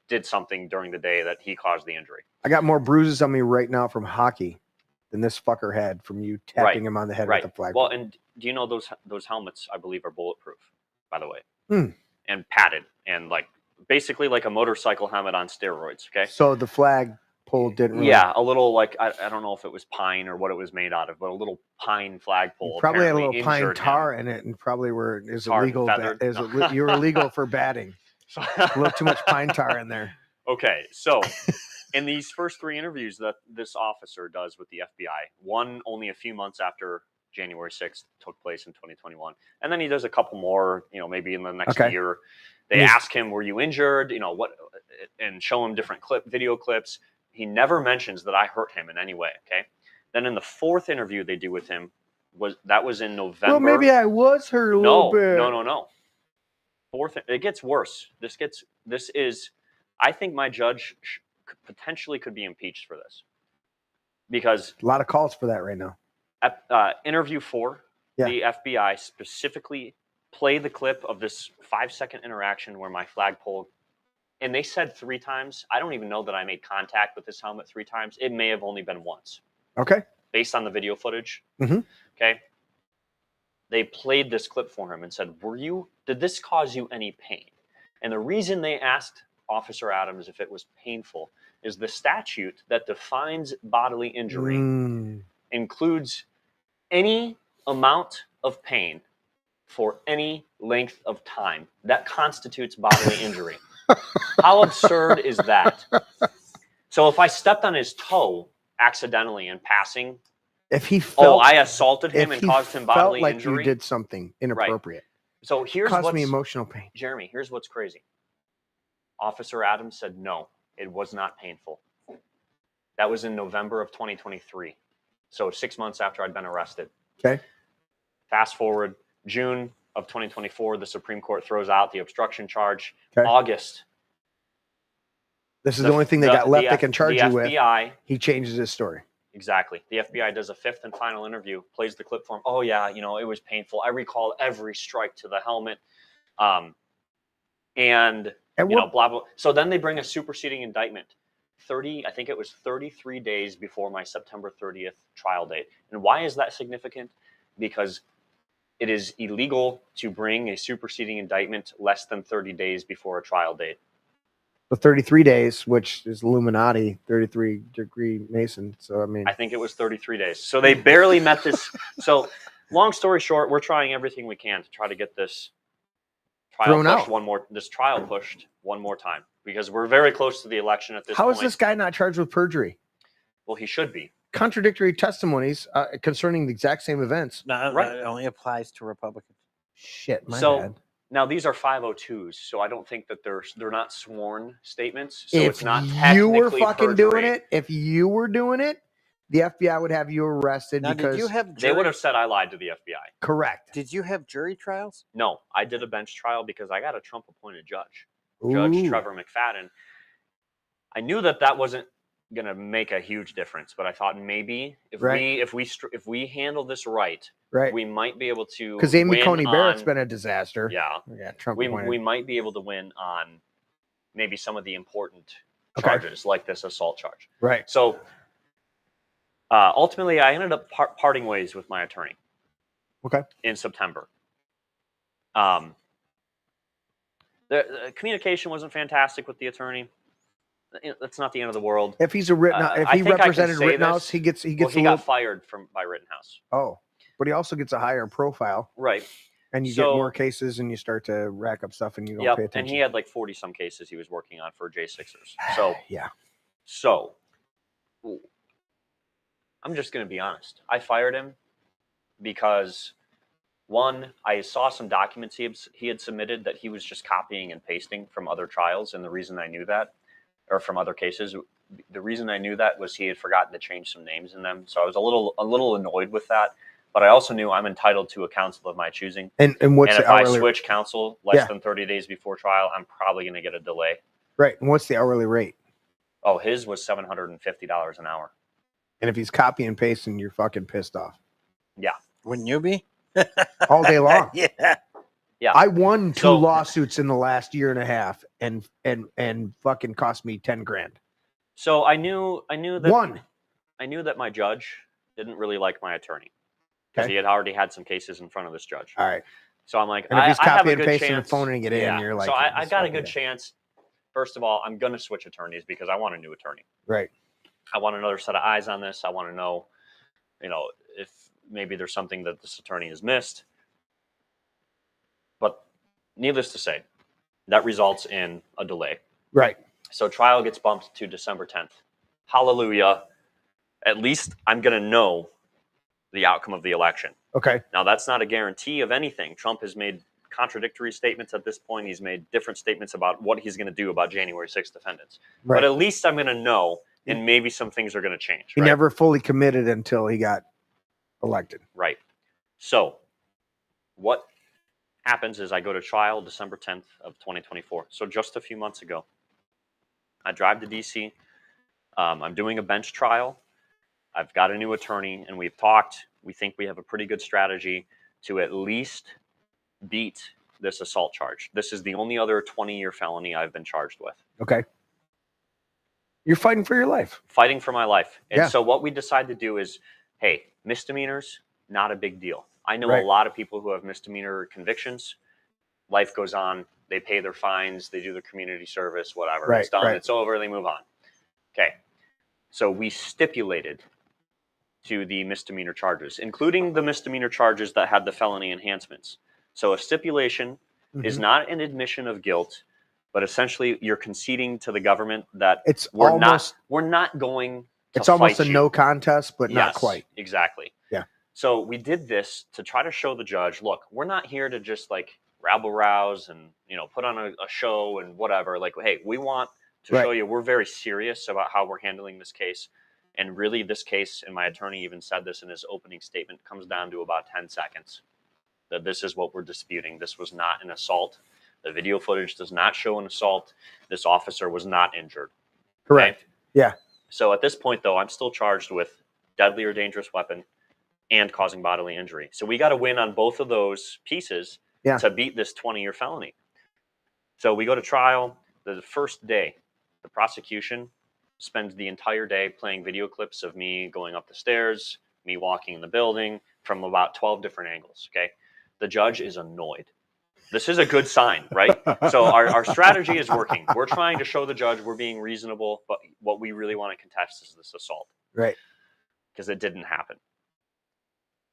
Speaker 3: did something during the day that he caused the injury.
Speaker 2: I got more bruises on me right now from hockey than this fucker had from you tapping him on the head with the flag.
Speaker 3: Well, and do you know those helmets, I believe, are bulletproof, by the way, and padded, and basically like a motorcycle helmet on steroids. Okay.
Speaker 2: So the flag pole didn't. Really...
Speaker 3: Yeah, a little I don't know if it was pine or what it was made out of, but a little pine flagpole.
Speaker 2: Probably had a little pine tar in it, and probably is illegal. You were illegal for batting. A little too much pine tar in there.
Speaker 3: Okay, so. In these first 3 interviews that this officer does with the FBI, one only a few months after January 6th took place in 2021, and then he does a couple more, maybe in the next year. They ask him, were you injured? What, and show him different video clips. He never mentions that I hurt him in any way. Okay. Then in the 4th interview they do with him, was in November.
Speaker 2: Well, maybe I was hurt a little bit.
Speaker 3: No. It gets worse. This is. I think my judge potentially could be impeached for this because
Speaker 2: a lot of calls for that right now.
Speaker 3: Interview 4, the FBI specifically played the clip of this 5-second interaction where my flagpole, and they said 3 times. I don't even know that I made contact with this helmet 3 times. It may have only been once.
Speaker 2: Okay.
Speaker 3: Based on the video footage.
Speaker 2: Mm-hmm.
Speaker 3: Okay. They played this clip for him and said, did this cause you any pain? And the reason they asked Officer Adams if it was painful is the statute that defines bodily injury includes any amount of pain for any length of time that constitutes bodily injury. How absurd is that? So if I stepped on his toe accidentally in passing,
Speaker 2: if he felt,
Speaker 3: I assaulted him and caused him bodily
Speaker 2: like
Speaker 3: injury.
Speaker 2: You did something inappropriate.
Speaker 3: Right. So here's
Speaker 2: caused me emotional pain.
Speaker 3: Jeremy, here's what's crazy. Officer Adams said no, it was not painful. That was in November of 2023. So 6 months after I'd been arrested.
Speaker 2: Okay.
Speaker 3: Fast forward, June of 2024, the Supreme Court throws out the obstruction charge.
Speaker 2: Okay.
Speaker 3: August.
Speaker 2: This is the only thing they got left they can charge you with. He changes his story.
Speaker 3: Exactly. The FBI does a 5th and final interview, plays the clip for him. Oh, yeah, it was painful. I recall every strike to the helmet. And blah, blah. So then they bring a superseding indictment. I think it was 33 days before my September 30th trial date. And why is that significant? Because it is illegal to bring a superseding indictment less than 30 days before a trial date.
Speaker 2: The 33 days, which is Illuminati, 33-degree Mason. So,
Speaker 3: I think it was 33 days. So they barely met this. So long story short, we're trying everything we can to try to get this trial pushed one more time because we're very close to the election at this point.
Speaker 2: How is this guy not charged with perjury?
Speaker 3: Well, he should be.
Speaker 2: Contradictory testimonies concerning the exact same events.
Speaker 4: No, right. It only applies to Republicans.
Speaker 2: Shit, my bad.
Speaker 3: Now these are 502s, so I don't think that they're not sworn statements. So
Speaker 2: if
Speaker 3: it's not technically
Speaker 2: you were fucking
Speaker 3: perjury.
Speaker 2: doing it, if you were doing it, the FBI would have you arrested
Speaker 4: now,
Speaker 2: because
Speaker 3: they would have said I lied to the FBI.
Speaker 2: Correct.
Speaker 4: Did you have jury trials?
Speaker 3: No, I did a bench trial because I got a Trump-appointed judge,
Speaker 2: Ooh.
Speaker 3: Judge Trevor McFadden. I knew that wasn't going to make a huge difference, but I thought maybe if we handle this right, we might be able to.
Speaker 2: Because Amy Coney Barrett's been a disaster.
Speaker 3: Yeah,
Speaker 2: Trump.
Speaker 3: We might be able to win on maybe some of the important charges, like this assault charge.
Speaker 2: Right.
Speaker 3: So ultimately, I ended up parting ways with my attorney.
Speaker 2: Okay.
Speaker 3: In September. The communication wasn't fantastic with the attorney. That's not the end of the world.
Speaker 2: If he's a if he represented Rittenhouse, he gets
Speaker 3: got fired by Rittenhouse.
Speaker 2: Oh, but he also gets a higher profile,
Speaker 3: right?
Speaker 2: And you get more cases, and you start to rack up stuff, and you don't pay attention.
Speaker 3: And he had like 40 some cases he was working on for J6ers. So
Speaker 2: yeah.
Speaker 3: So I'm just going to be honest. I fired him because one, I saw some documents he had submitted that he was just copying and pasting from other trials, and the reason I knew that. Or from other cases. The reason I knew that was he had forgotten to change some names in them. So I was a little annoyed with that. But I also knew I'm entitled to a counsel of my choosing.
Speaker 2: And what's
Speaker 3: if
Speaker 2: the hourly...
Speaker 3: I switch counsel less than 30 days before trial, I'm probably going to get a delay.
Speaker 2: Right. And what's the hourly rate?
Speaker 3: Oh, his was $750 an hour.
Speaker 2: And if he's copy and pasting, you're fucking pissed off.
Speaker 3: Yeah.
Speaker 4: Wouldn't you be?
Speaker 2: All day long.
Speaker 4: Yeah.
Speaker 3: Yeah.
Speaker 2: I won 2 lawsuits in the last year and a half and fucking cost me $10,000.
Speaker 3: So I knew that my judge didn't really like my attorney because he had already had some cases in front of this judge.
Speaker 2: All right.
Speaker 3: So I'm like,
Speaker 2: and if he's copy and pasting
Speaker 3: chance.
Speaker 2: and phoning it in, you're like,
Speaker 3: so I got a good chance. First of all, I'm going to switch attorneys because I want a new attorney.
Speaker 2: Right.
Speaker 3: I want another set of eyes on this. I want to know, if maybe there's something that this attorney has missed. But needless to say, that results in a delay.
Speaker 2: Right.
Speaker 3: So trial gets bumped to December 10th. Hallelujah. At least I'm going to know the outcome of the election.
Speaker 2: Okay.
Speaker 3: Now, that's not a guarantee of anything. Trump has made contradictory statements at this point. He's made different statements about what he's going to do about January 6th defendants. Right. But at least I'm going to know, and maybe some things are going to change.
Speaker 2: He never fully committed until he got elected.
Speaker 3: Right. So what happens is I go to trial December 10th of 2024. So just a few months ago, I drive to DC. I'm doing a bench trial. I've got a new attorney, and we've talked. We think we have a pretty good strategy to at least beat this assault charge. This is the only other 20-year felony I've been charged with.
Speaker 2: Okay. You're fighting for your life.
Speaker 3: Fighting for my life. And
Speaker 2: Yeah.
Speaker 3: so what we decide to do is, hey, misdemeanors, not a big deal. I know
Speaker 2: Right.
Speaker 3: a lot of people who have misdemeanor convictions. Life goes on. They pay their fines. They do their community service, whatever.
Speaker 2: Right,
Speaker 3: It's done.
Speaker 2: right.
Speaker 3: It's over. They move on. Okay. So we stipulated to the misdemeanor charges, including the misdemeanor charges that had the felony enhancements. So a stipulation is not an admission of guilt, but essentially you're conceding to the government that
Speaker 2: It's
Speaker 3: we're
Speaker 2: almost
Speaker 3: not going to
Speaker 2: it's almost
Speaker 3: fight
Speaker 2: a
Speaker 3: you.
Speaker 2: no contest, but not
Speaker 3: Yes,
Speaker 2: quite.
Speaker 3: Exactly.
Speaker 2: Yeah.
Speaker 3: So we did this to try to show the judge, look, we're not here to just like rabble rouse and put on a show and whatever. Like, hey, we want to show you we're very serious about how we're handling this case. And really, this case, and my attorney even said this in his opening statement, comes down to about 10 seconds. That this is what we're disputing. This was not an assault. The video footage does not show an assault. This officer was not injured.
Speaker 2: Correct.
Speaker 3: Okay?
Speaker 2: Yeah.
Speaker 3: So at this point, though, I'm still charged with deadly or dangerous weapon and causing bodily injury. So we got to win on both of those pieces to beat this 20-year felony. So we go to trial. The first day, the prosecution spends the entire day playing video clips of me going up the stairs, me walking in the building from about 12 different angles. Okay. The judge is annoyed. This is a good sign, right? So our strategy is working. We're trying to show the judge we're being reasonable, but what we really want to contest is this assault.
Speaker 2: Right.
Speaker 3: Because it didn't happen.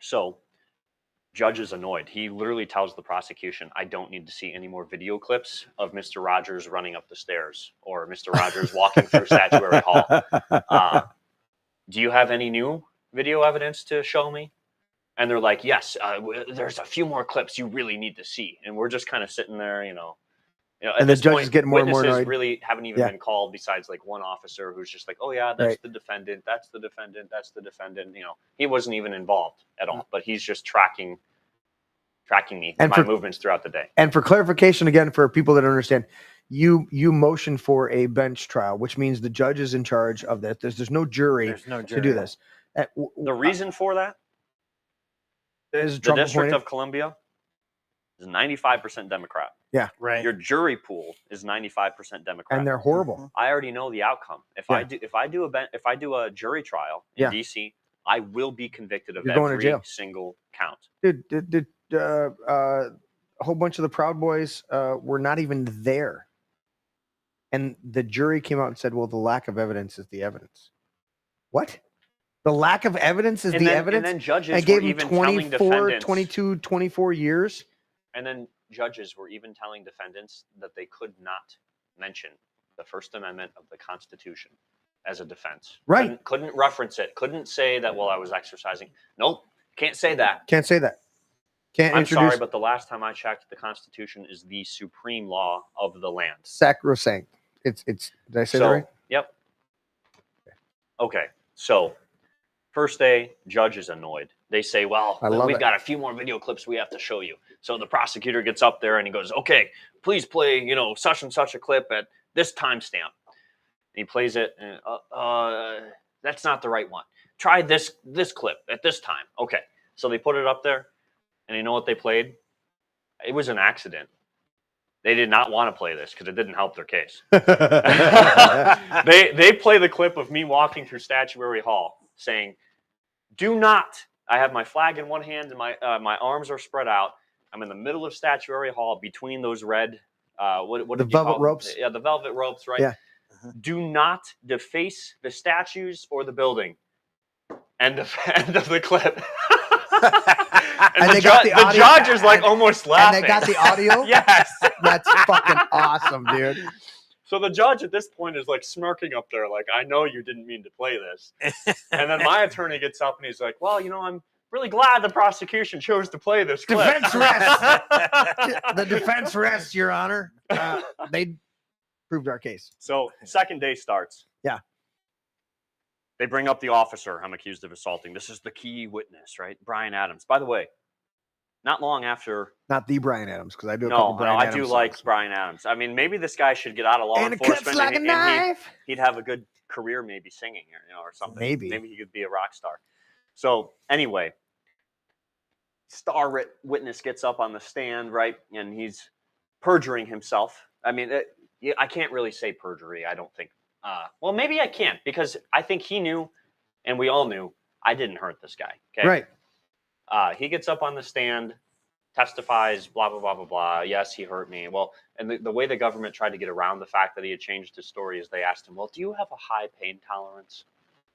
Speaker 3: So judge is annoyed. He literally tells the prosecution, I don't need to see any more video clips of Mr. Rodgers running up the stairs or Mr. Rodgers walking through Statuary Hall. Do you have any new video evidence to show me? And they're like, yes, there's a few more clips you really need to see. And we're just kind of sitting there, at
Speaker 2: And the
Speaker 3: this
Speaker 2: judge
Speaker 3: point,
Speaker 2: is getting more and more
Speaker 3: witnesses
Speaker 2: annoyed.
Speaker 3: really haven't even been called besides like one officer who's just like, oh yeah, that's the defendant, that's the defendant, that's the defendant. He wasn't even involved at all, but he's just tracking me and my movements throughout the day.
Speaker 2: And for clarification, again, for people that don't understand, you motioned for a bench trial, which means the judge is in charge of that. There's no jury to do this.
Speaker 3: The reason for that
Speaker 2: is
Speaker 3: the District of Columbia is 95% Democrat.
Speaker 2: Yeah,
Speaker 4: right.
Speaker 3: Your jury pool is 95% Democrat,
Speaker 2: and they're horrible.
Speaker 3: I already know the outcome. If I do a jury trial in DC, I will be convicted of every single count.
Speaker 2: Dude, a whole bunch of the Proud Boys were not even there, and the jury came out and said, "Well, the lack of evidence is the evidence." What? The lack of evidence is the evidence?
Speaker 3: And then judges
Speaker 2: I gave
Speaker 3: were
Speaker 2: him
Speaker 3: even telling
Speaker 2: 24, 22, 24 years.
Speaker 3: And then judges were even telling defendants that they could not mention the First Amendment of the Constitution as a defense.
Speaker 2: Right.
Speaker 3: Couldn't reference it. Couldn't say that, well, I was exercising. Nope. Can't say that.
Speaker 2: Can't say that. Can't
Speaker 3: I'm
Speaker 2: introduce.
Speaker 3: sorry, but the last time I checked, the Constitution is the supreme law of the land.
Speaker 2: Sacrosanct. It's. Did I say that right?
Speaker 3: Yep. Okay. So first day, judge is annoyed. They say, well, we've got a few more video clips we have to show you. So the prosecutor gets up there and he goes, okay, please play, such and such a clip at this timestamp. And he plays it. And, that's not the right one. Try this clip at this time. Okay. So they put it up there. And you know what they played? It was an accident. They did not want to play this because it didn't help their case. They play the clip of me walking through Statuary Hall saying, do not. I have my flag in one hand and my arms are spread out. I'm in the middle of Statuary Hall between those red, what
Speaker 2: the
Speaker 3: did you
Speaker 2: velvet
Speaker 3: call
Speaker 2: ropes?
Speaker 3: Them? Yeah, the velvet ropes, right?
Speaker 2: Yeah.
Speaker 3: Do not deface the statues or the building. End of the clip. And the judge is like almost laughing.
Speaker 2: And they got the audio?
Speaker 3: Yes.
Speaker 2: That's fucking awesome, dude.
Speaker 3: So the judge at this point is like smirking up there, like, I know you didn't mean to play this. And then my attorney gets up and he's like, well, I'm really glad the prosecution chose to play this clip.
Speaker 2: Defense rests. The defense rests, Your Honor. They proved our case.
Speaker 3: So second day starts.
Speaker 2: Yeah.
Speaker 3: They bring up the officer I'm accused of assaulting. This is the key witness, right? Brian Adams. By the way, not long after.
Speaker 2: Not the Brian Adams, because I do a
Speaker 3: No,
Speaker 2: couple Brian
Speaker 3: I
Speaker 2: Adams
Speaker 3: do
Speaker 2: songs.
Speaker 3: like Brian Adams. I mean, maybe this guy should get out of law
Speaker 2: And it cuts
Speaker 3: enforcement,
Speaker 2: like a knife.
Speaker 3: he'd have a good career, maybe singing, or something.
Speaker 2: Maybe
Speaker 3: he could be a rock star. So anyway, star witness gets up on the stand, right, and he's perjuring himself. I mean, I can't really say perjury. I don't think. Well, maybe I can, because I think he knew, and we all knew, I didn't hurt this guy. Okay,
Speaker 2: right.
Speaker 3: He gets up on the stand, testifies, blah, blah, blah, blah, blah. Yes, he hurt me. Well, and the way the government tried to get around the fact that he had changed his story is they asked him, well, do you have a high pain tolerance?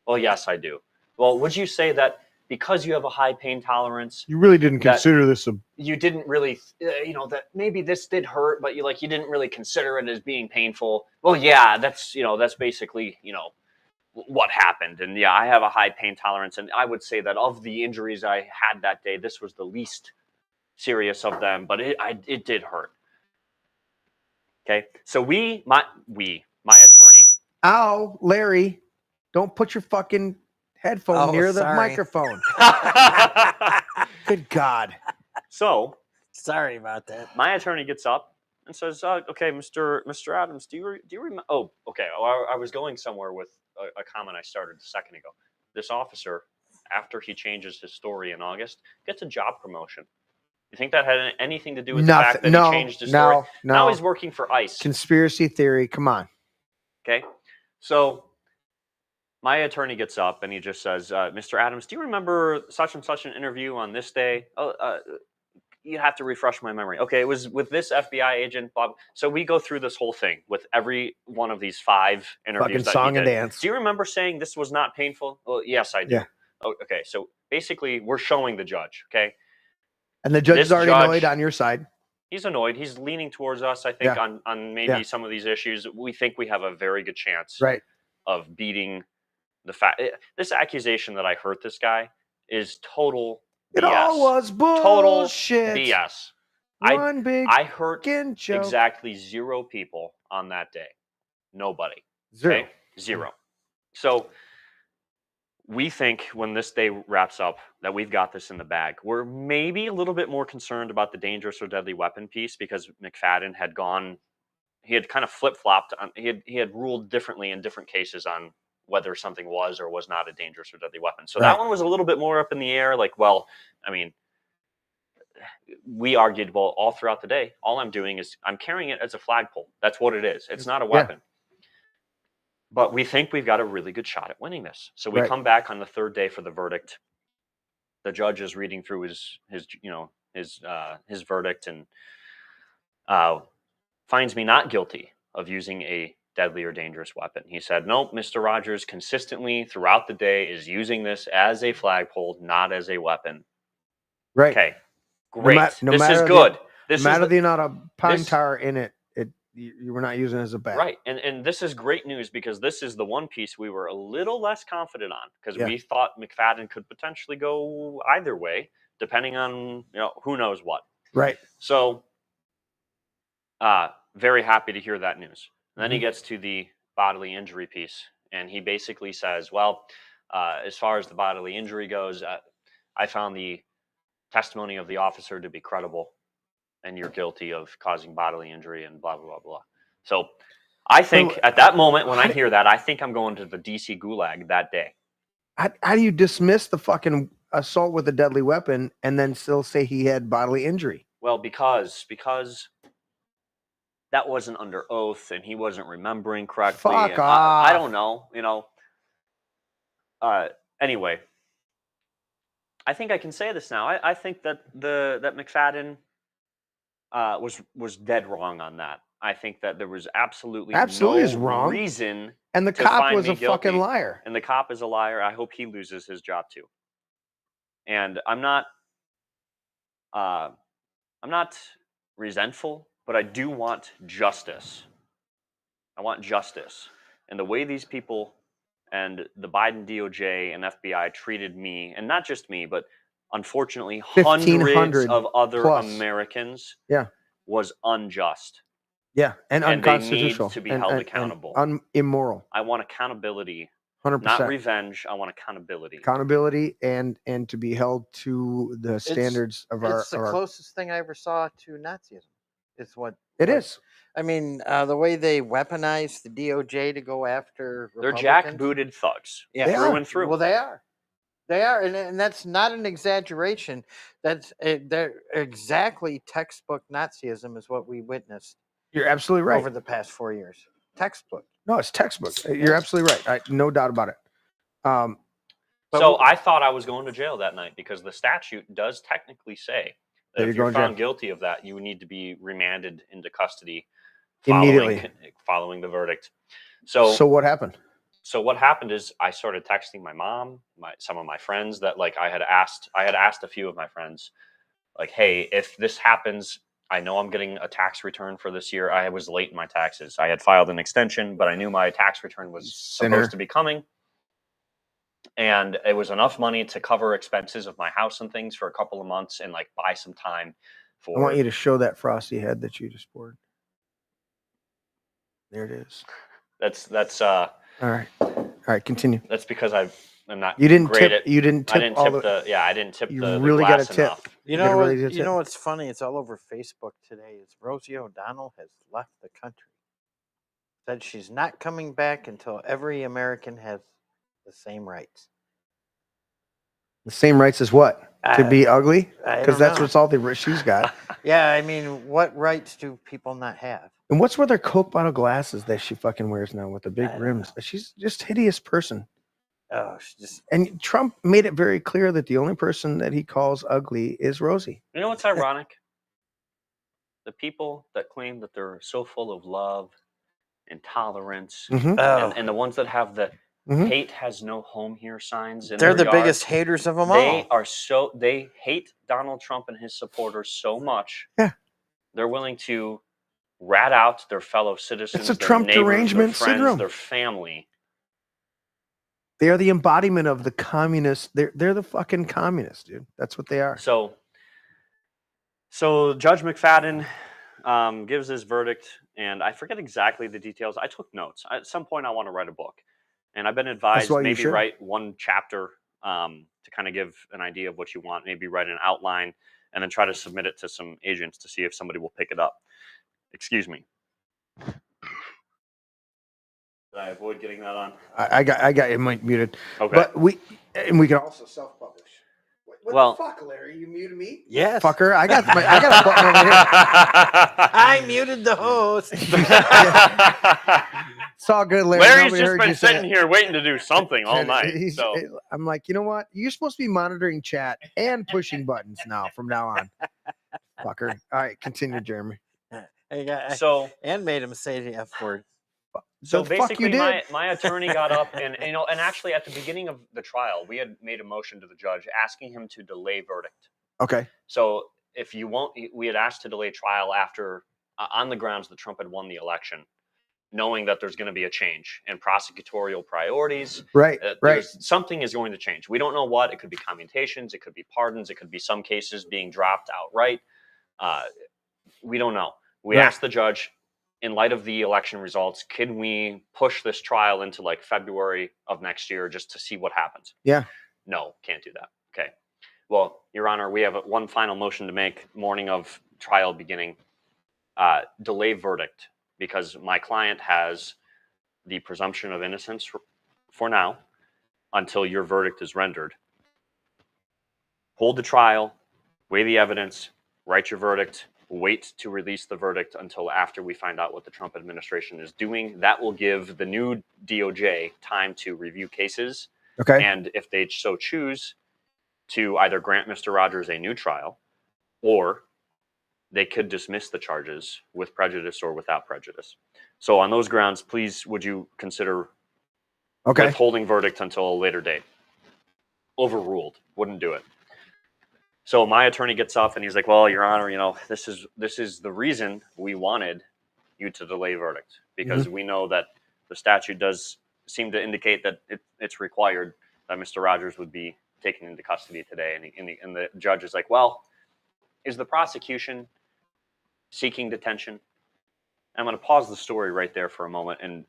Speaker 3: Well, yes, I do. Well, would you say that because you have a high pain tolerance,
Speaker 2: You really didn't consider this
Speaker 3: you didn't really, that maybe this did hurt, but you didn't really consider it as being painful? Well, yeah, that's basically, what happened. And yeah, I have a high pain tolerance. And I would say that of the injuries I had that day, this was the least serious of them, but it did hurt. Okay. So my attorney.
Speaker 2: Ow, Larry, don't put your fucking headphone near the microphone. Good God.
Speaker 3: So
Speaker 4: sorry about that.
Speaker 3: My attorney gets up and says, okay, Mr. Adams, do you remember? Oh, okay. I was going somewhere with a comment I started a second ago. This officer, after he changes his story in August, gets a job promotion. You think that had anything to do with the fact that he changed his story?
Speaker 2: No.
Speaker 3: Now he's working for ICE.
Speaker 2: Conspiracy theory. Come on.
Speaker 3: Okay. So my attorney gets up and he just says, Mr. Adams, do you remember such and such an interview on this day? You have to refresh my memory. Okay, it was with this FBI agent, Bob. So we go through this whole thing with every one of these 5 interviews.
Speaker 2: Fucking song and dance.
Speaker 3: Do you remember saying this was not painful? Well, yes, I do.
Speaker 2: Yeah.
Speaker 3: Oh, okay, so basically we're showing the judge, okay?
Speaker 2: And the judge is already annoyed on your side.
Speaker 3: He's annoyed. He's leaning towards us, I think, on maybe some of these issues. We think we have a very good chance of beating the fact. This accusation that I hurt this guy is total BS.
Speaker 2: It all was bullshit.
Speaker 3: Total BS. I hurt
Speaker 2: joke.
Speaker 3: exactly 0 people on that day. Nobody.
Speaker 2: 0.
Speaker 3: Okay? 0. So we think when this day wraps up that we've got this in the bag. We're maybe a little bit more concerned about the dangerous or deadly weapon piece because McFadden had he had kind of flip-flopped. He had ruled differently in different cases on whether something was or was not a dangerous or deadly weapon. So that one was a little bit more up in the air. We argued, all throughout the day, all I'm doing is I'm carrying it as a flagpole. That's what it is. It's not a weapon. But we think we've got a really good shot at winning this. So we come back on the 3rd day for the verdict. The judge is reading through his verdict and finds me not guilty of using a deadly or dangerous weapon. He said, nope, Mr. Rodgers consistently throughout the day is using this as a flagpole, not as a weapon.
Speaker 2: Right.
Speaker 3: Okay. Great. This is good. No
Speaker 2: matter the amount of pine tar in it, you were not using it as a bat.
Speaker 3: Right. And this is great news because this is the one piece we were a little less confident on because we thought McFadden could potentially go either way, depending on, who knows what.
Speaker 2: Right.
Speaker 3: So very happy to hear that news. And then he gets to the bodily injury piece and he basically says, well, as far as the bodily injury goes, I found the testimony of the officer to be credible. And you're guilty of causing bodily injury and blah, blah, blah, blah. So I think at that moment, when I hear that, I think I'm going to the DC gulag that day.
Speaker 2: How do you dismiss the fucking assault with a deadly weapon and then still say he had bodily injury?
Speaker 3: Well, because that wasn't under oath and he wasn't remembering correctly.
Speaker 2: Fuck off.
Speaker 3: I don't know, Anyway, I think I can say this now. I think that that McFadden was dead wrong on that. I think that there was absolutely
Speaker 2: is
Speaker 3: no
Speaker 2: wrong.
Speaker 3: reason.
Speaker 2: And the cop was a fucking liar.
Speaker 3: And the cop is a liar. I hope he loses his job too. And I'm not resentful, but I do want justice. I want justice. And the way these people and the Biden DOJ and FBI treated me, and not just me, but unfortunately hundreds of other Americans was unjust.
Speaker 2: Yeah, and unconstitutional.
Speaker 3: They need to be held accountable.
Speaker 2: And immoral.
Speaker 3: I want accountability
Speaker 2: 100%.
Speaker 3: Not revenge. I want accountability.
Speaker 2: Accountability and to be held to the standards of our.
Speaker 4: It's the closest thing I ever saw to Nazism. It's what
Speaker 2: it is.
Speaker 4: I mean, the way they weaponize the DOJ to go after
Speaker 3: They're
Speaker 4: Republicans.
Speaker 3: jackbooted thugs.
Speaker 4: Yeah,
Speaker 2: They
Speaker 3: through
Speaker 2: are.
Speaker 3: and through.
Speaker 4: Well, they are. They are, and that's not an exaggeration. They're exactly textbook Nazism is what we witnessed.
Speaker 2: You're absolutely right.
Speaker 4: Over the past 4 years, textbook.
Speaker 2: No, it's textbook. You're absolutely right. No doubt about it.
Speaker 3: So I thought I was going to jail that night because the statute does technically say that if you're found guilty of that, you need to be remanded into custody following the verdict. So
Speaker 2: what happened?
Speaker 3: So what happened is I started texting my mom, some of my friends that like I had asked a few of my friends, like, hey, if this happens, I know I'm getting a tax return for this year. I was late in my taxes. I had filed an extension, but I knew my tax return was supposed to be coming. And it was enough money to cover expenses of my house and things for a couple of months and like buy some time for.
Speaker 2: I want you to show that frosty head that you just poured. There it is.
Speaker 3: That's
Speaker 2: all right, continue.
Speaker 3: That's because I'm not.
Speaker 2: You didn't
Speaker 3: great
Speaker 2: tip.
Speaker 3: At,
Speaker 2: you didn't tip.
Speaker 3: I didn't tip I didn't tip the
Speaker 2: really
Speaker 3: glass
Speaker 2: got to tip.
Speaker 3: enough.
Speaker 4: You know what's funny? It's all over Facebook today. Is Rosie O'Donnell has left the country. Said she's not coming back until every American has the same rights.
Speaker 2: The same rights as what? To be ugly? Because that's what's all she's got.
Speaker 4: Yeah, I mean, what rights do people not have?
Speaker 2: And what's with her Coke bottle glasses that she fucking wears now with the big rims? She's just a hideous person.
Speaker 4: Oh, she just.
Speaker 2: And Trump made it very clear that the only person that he calls ugly is Rosie.
Speaker 3: You know what's ironic? The people that claim that they're so full of love and tolerance, and the ones that have the hate has no home here signs.
Speaker 4: They're the biggest haters of them all.
Speaker 3: They hate Donald Trump and his supporters so much.
Speaker 2: Yeah.
Speaker 3: They're willing to rat out their fellow citizens.
Speaker 2: It's a Trump derangement syndrome.
Speaker 3: Their family.
Speaker 2: They are the embodiment of the communists. They're the fucking communists, dude. That's what they are.
Speaker 3: So Judge McFadden gives his verdict, and I forget exactly the details. I took notes. At some point, I want to write a book. And I've been advised maybe write one chapter to kind of give an idea of what you want, maybe write an outline, and then try to submit it to some agents to see if somebody will pick it up. Excuse me. Did I avoid getting that on?
Speaker 2: I got your mic muted.
Speaker 3: Okay.
Speaker 2: But we can also self-publish. What the fuck, Larry? You muted me?
Speaker 4: Yes.
Speaker 2: Fucker. I got a button over here.
Speaker 4: I muted the host.
Speaker 2: It's all good, Larry.
Speaker 3: Larry's
Speaker 2: Nobody
Speaker 3: just been sitting here waiting to do something all night. So
Speaker 2: I'm like, you know what? You're supposed to be monitoring chat and pushing buttons from now on. Fucker. All right, continue, Jeremy.
Speaker 4: And made him say the F word.
Speaker 3: So basically, my attorney got up and actually at the beginning of the trial, we had made a motion to the judge asking him to delay verdict.
Speaker 2: Okay.
Speaker 3: So if you won't, we had asked to delay trial after on the grounds that Trump had won the election, knowing that there's going to be a change in prosecutorial priorities.
Speaker 2: Right.
Speaker 3: Something is going to change. We don't know what. It could be commutations. It could be pardons. It could be some cases being dropped outright. We don't know. We asked the judge, in light of the election results, can we push this trial into like February of next year just to see what happens?
Speaker 2: Yeah.
Speaker 3: No, can't do that. Okay. Well, Your Honor, we have one final motion to make morning of trial beginning. Delay verdict, because my client has the presumption of innocence for now until your verdict is rendered. Hold the trial, weigh the evidence, write your verdict, wait to release the verdict until after we find out what the Trump administration is doing. That will give the new DOJ time to review cases.
Speaker 2: Okay.
Speaker 3: And if they so choose to either grant Mr. Rodgers a new trial, or they could dismiss the charges with prejudice or without prejudice. So on those grounds, please, would you consider withholding verdict until a later date? Overruled. Wouldn't do it. So my attorney gets up and he's like, well, Your Honor, this is the reason we wanted you to delay verdict, because we know that the statute does seem to indicate that it's required that Mr. Rodgers would be taken into custody today. And the judge is like, well, is the prosecution seeking detention? I'm going to pause the story right there for a moment and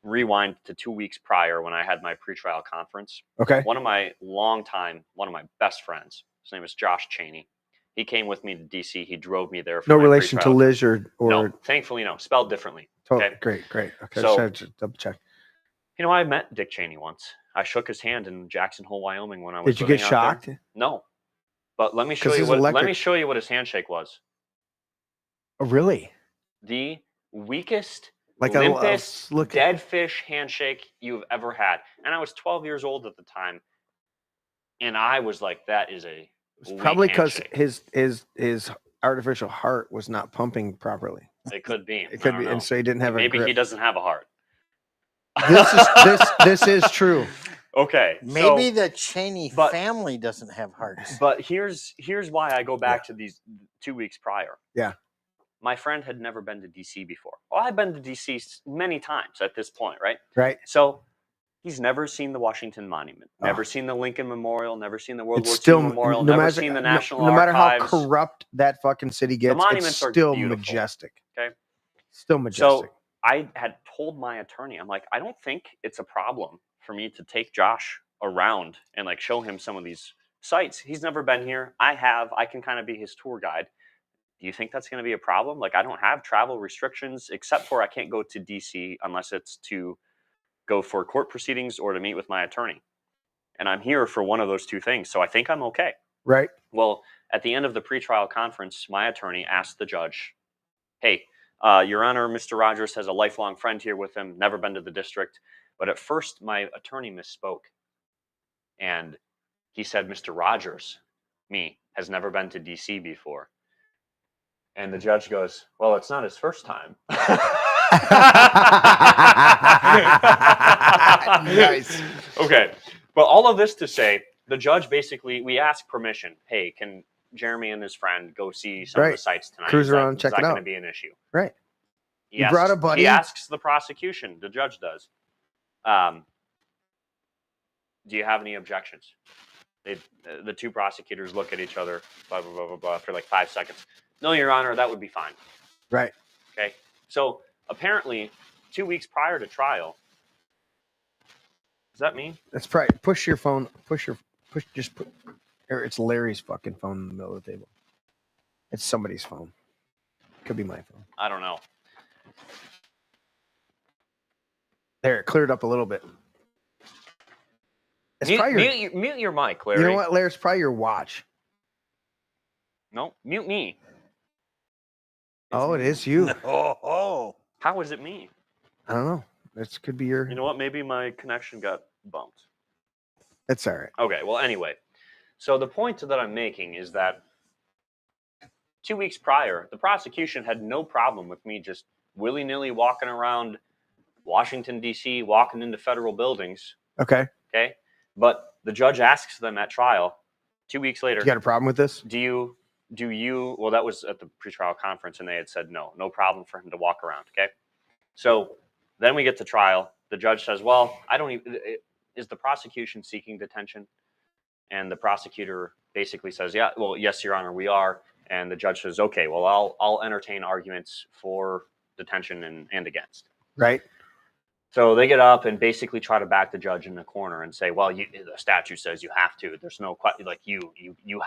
Speaker 3: rewind to 2 weeks prior when I had my pretrial conference.
Speaker 2: Okay.
Speaker 3: One of my best friends, his name is Josh Cheney. He came with me to DC. He drove me there. For
Speaker 2: No
Speaker 3: my
Speaker 2: relation to
Speaker 3: pretrial
Speaker 2: Liz or
Speaker 3: no, thankfully no, spelled differently. Okay,
Speaker 2: great. Okay,
Speaker 3: So-
Speaker 2: just had to double check.
Speaker 3: You know, I met Dick Cheney once. I shook his hand in Jackson Hole, Wyoming when I was
Speaker 2: Did you
Speaker 3: living
Speaker 2: get
Speaker 3: out
Speaker 2: shocked?
Speaker 3: there. No. But let me show
Speaker 2: 'Cause
Speaker 3: you
Speaker 2: he's
Speaker 3: what let
Speaker 2: electric.
Speaker 3: me show you what his handshake was.
Speaker 2: Oh, really?
Speaker 3: The weakest,
Speaker 2: Like
Speaker 3: limpest,
Speaker 2: look at
Speaker 3: dead fish handshake you've ever had. And I was 12 years old at the time. And I was like, that is a weak
Speaker 2: probably because
Speaker 3: handshake.
Speaker 2: his artificial heart was not pumping properly.
Speaker 3: It could be.
Speaker 2: It could
Speaker 3: I
Speaker 2: be,
Speaker 3: don't
Speaker 2: and
Speaker 3: know.
Speaker 2: so he didn't have a
Speaker 3: Maybe
Speaker 2: grip.
Speaker 3: he doesn't have a heart.
Speaker 2: This is true.
Speaker 3: Okay.
Speaker 4: Maybe
Speaker 3: so,
Speaker 4: the Cheney
Speaker 3: but-
Speaker 4: family doesn't have hearts.
Speaker 3: But here's why I go back to these 2 weeks prior.
Speaker 2: Yeah.
Speaker 3: My friend had never been to DC before. Well, I've been to DC many times at this point, right?
Speaker 2: Right.
Speaker 3: So he's never seen the Washington Monument, never
Speaker 2: Oh.
Speaker 3: seen the Lincoln Memorial, never seen the World
Speaker 2: It's
Speaker 3: War
Speaker 2: still
Speaker 3: II Memorial,
Speaker 2: no
Speaker 3: never
Speaker 2: matter,
Speaker 3: seen the
Speaker 2: no-
Speaker 3: National
Speaker 2: no matter how
Speaker 3: Archives.
Speaker 2: corrupt that fucking city gets,
Speaker 3: monuments
Speaker 2: it's
Speaker 3: are
Speaker 2: still
Speaker 3: beautiful.
Speaker 2: majestic.
Speaker 3: Okay.
Speaker 2: Still majestic.
Speaker 3: So I had told my attorney, I'm like, I don't think it's a problem for me to take Josh around and like show him some of these sites. He's never been here. I can kind of be his tour guide. Do you think that's going to be a problem? Like, I don't have travel restrictions except for I can't go to DC unless it's to go for court proceedings or to meet with my attorney. And I'm here for one of those two things. So I think I'm okay.
Speaker 2: Right.
Speaker 3: Well, at the end of the pretrial conference, my attorney asked the judge, hey, Your Honor, Mr. Rodgers has a lifelong friend here with him, never been to the district. But at first, my attorney misspoke. And he said, Mr. Rodgers, has never been to DC before. And the judge goes, well, it's not his first time.
Speaker 2: Nice.
Speaker 3: Okay. But all of this to say, the judge basically, we asked permission. Hey, can Jeremy and his friend go see some of the sites tonight?
Speaker 2: Cruise
Speaker 3: Is that-
Speaker 2: around, check
Speaker 3: is that
Speaker 2: it
Speaker 3: going
Speaker 2: out.
Speaker 3: to be an issue?
Speaker 2: Right.
Speaker 3: He
Speaker 2: You
Speaker 3: asks,
Speaker 2: brought a buddy.
Speaker 3: He asks the prosecution. The judge does. Do you have any objections? The two prosecutors look at each other, blah, blah, blah, blah, blah, for like 5 seconds. No, Your Honor, that would be fine.
Speaker 2: Right.
Speaker 3: Okay. So apparently, 2 weeks prior to trial, does that mean?
Speaker 2: That's right. Push your phone. Just put. Or it's Larry's fucking phone in the middle of the table. It's somebody's phone. Could be my phone.
Speaker 3: I don't know.
Speaker 2: There, it cleared up a little bit. It's probably
Speaker 3: Mute your mic, Larry.
Speaker 2: You know what, Larry? It's probably your watch.
Speaker 3: No, mute me.
Speaker 2: Oh, it is you.
Speaker 4: Oh.
Speaker 3: How is it me?
Speaker 2: I don't know. This could be your.
Speaker 3: You know what? Maybe my connection got bumped.
Speaker 2: It's all right.
Speaker 3: Okay, well, anyway. So the point that I'm making is that 2 weeks prior, the prosecution had no problem with me just willy-nilly walking around Washington, D.C., walking into federal buildings.
Speaker 2: Okay.
Speaker 3: Okay? But the judge asks them at trial 2 weeks later,
Speaker 2: You got a problem with this?
Speaker 3: do you, well, that was at the pretrial conference, and they had said no problem for him to walk around, okay? So then we get to trial. The judge says, well, is the prosecution seeking detention? And the prosecutor basically says, yeah, well, yes, Your Honor, we are. And the judge says, okay, well, I'll entertain arguments for detention and against.
Speaker 2: Right.
Speaker 3: So they get up and basically try to back the judge in the corner and say, well, the statute says you have to. There's no question, like you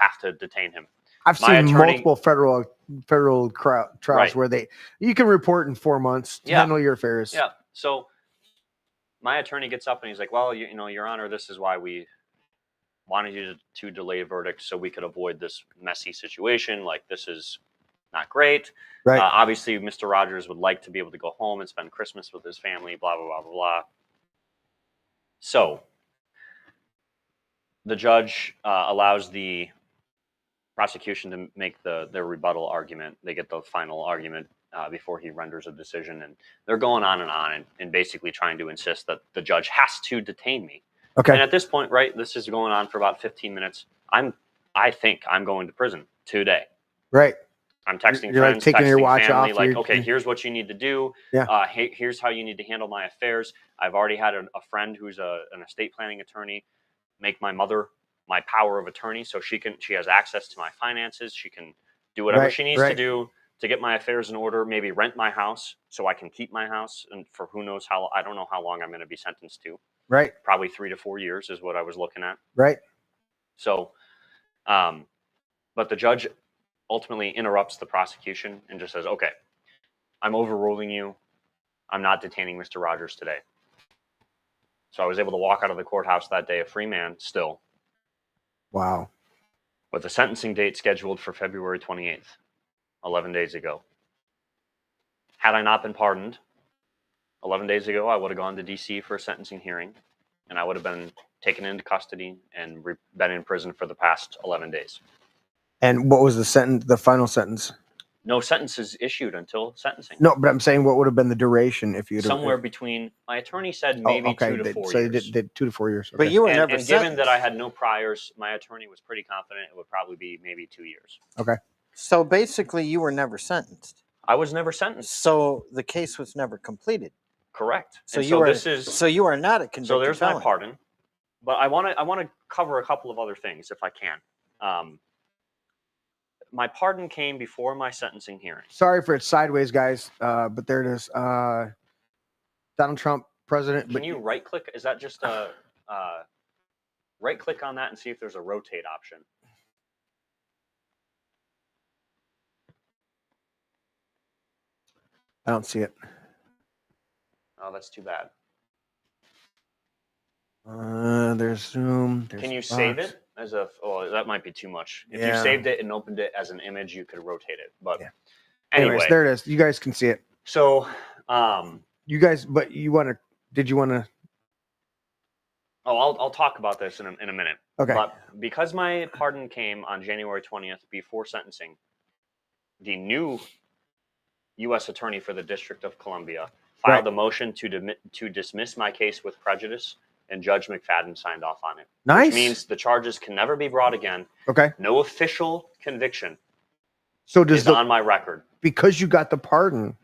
Speaker 3: have to detain him.
Speaker 2: I've
Speaker 3: My
Speaker 2: seen
Speaker 3: attorney-
Speaker 2: multiple federal trials
Speaker 3: Right.
Speaker 2: where you can report in 4 months to
Speaker 3: Yeah.
Speaker 2: handle your affairs.
Speaker 3: Yeah. So my attorney gets up and he's like, well, Your Honor, this is why we wanted you to delay a verdict so we could avoid this messy situation. Like, this is not great.
Speaker 2: Right.
Speaker 3: Obviously, Mr. Rodgers would like to be able to go home and spend Christmas with his family, blah, blah, blah, blah, blah. So the judge allows the prosecution to make their rebuttal argument. They get the final argument before he renders a decision. And they're going on and basically trying to insist that the judge has to detain me.
Speaker 2: Okay.
Speaker 3: And at this point, right, this is going on for about 15 minutes. I think I'm going to prison today.
Speaker 2: Right.
Speaker 3: I'm texting
Speaker 2: You're like
Speaker 3: friends,
Speaker 2: taking
Speaker 3: texting
Speaker 2: your watch
Speaker 3: family,
Speaker 2: off,
Speaker 3: like,
Speaker 2: you're-
Speaker 3: okay, here's what you need to do.
Speaker 2: Yeah.
Speaker 3: Here's how you need to handle my affairs. I've already had a friend who's an estate planning attorney make my mother my power of attorney, so she has access to my finances. She can do whatever
Speaker 2: Right,
Speaker 3: she needs to
Speaker 2: right.
Speaker 3: do to get my affairs in order, maybe rent my house so I can keep my house, and for who knows how, I don't know how long I'm going to be sentenced to.
Speaker 2: Right.
Speaker 3: Probably 3 to 4 years is what I was looking at.
Speaker 2: Right.
Speaker 3: So, but the judge ultimately interrupts the prosecution and just says, okay, I'm overruling you. I'm not detaining Mr. Rodgers today. So I was able to walk out of the courthouse that day a free man still.
Speaker 2: Wow.
Speaker 3: With the sentencing date scheduled for February 28th, 11 days ago. Had I not been pardoned 11 days ago, I would have gone to D.C. for a sentencing hearing, and I would have been taken into custody and been in prison for the past 11 days.
Speaker 2: And what was the sentence? The final sentence?
Speaker 3: No sentence is issued until sentencing.
Speaker 2: No, but I'm saying, what would have been the duration if you
Speaker 3: somewhere between? My attorney said maybe 2 to 4
Speaker 2: so
Speaker 3: years.
Speaker 2: So did 2 to 4 years. Okay.
Speaker 4: But you were never
Speaker 3: and given that I had no priors, my attorney was pretty confident it would probably be maybe 2 years.
Speaker 2: Okay.
Speaker 4: So basically, you were never sentenced.
Speaker 3: I was never sentenced.
Speaker 4: So the case was never completed.
Speaker 3: Correct.
Speaker 4: So
Speaker 3: and
Speaker 4: you were.
Speaker 3: This is,
Speaker 4: so you are not a convicted
Speaker 3: So there's
Speaker 4: felon.
Speaker 3: my pardon, but I want to cover a couple of other things if I can. My pardon came before my sentencing hearing.
Speaker 2: Sorry for it sideways, guys, but there it is. Donald Trump, president.
Speaker 3: Can you right click? Is that just a right click on that and see if there's a rotate option?
Speaker 2: I don't see it.
Speaker 3: Oh, that's too bad.
Speaker 2: There's Zoom.
Speaker 3: Can you save it as a? Oh, that might be too much. If you saved it and opened it as an image, you could rotate it. But
Speaker 2: anyways, there it is. You guys can see it.
Speaker 3: So,
Speaker 2: you guys, but you want to? Did you want to?
Speaker 3: Oh, I'll talk about this in a minute.
Speaker 2: Okay.
Speaker 3: But because my pardon came on January 20th before sentencing, the new U.S. Attorney for the District of Columbia filed a motion to dismiss my case with prejudice, and Judge McFadden signed off on it.
Speaker 2: Nice.
Speaker 3: Which means the charges can never be brought again.
Speaker 2: Okay.
Speaker 3: No official conviction
Speaker 2: is
Speaker 3: on my record.
Speaker 2: Because you got the pardon.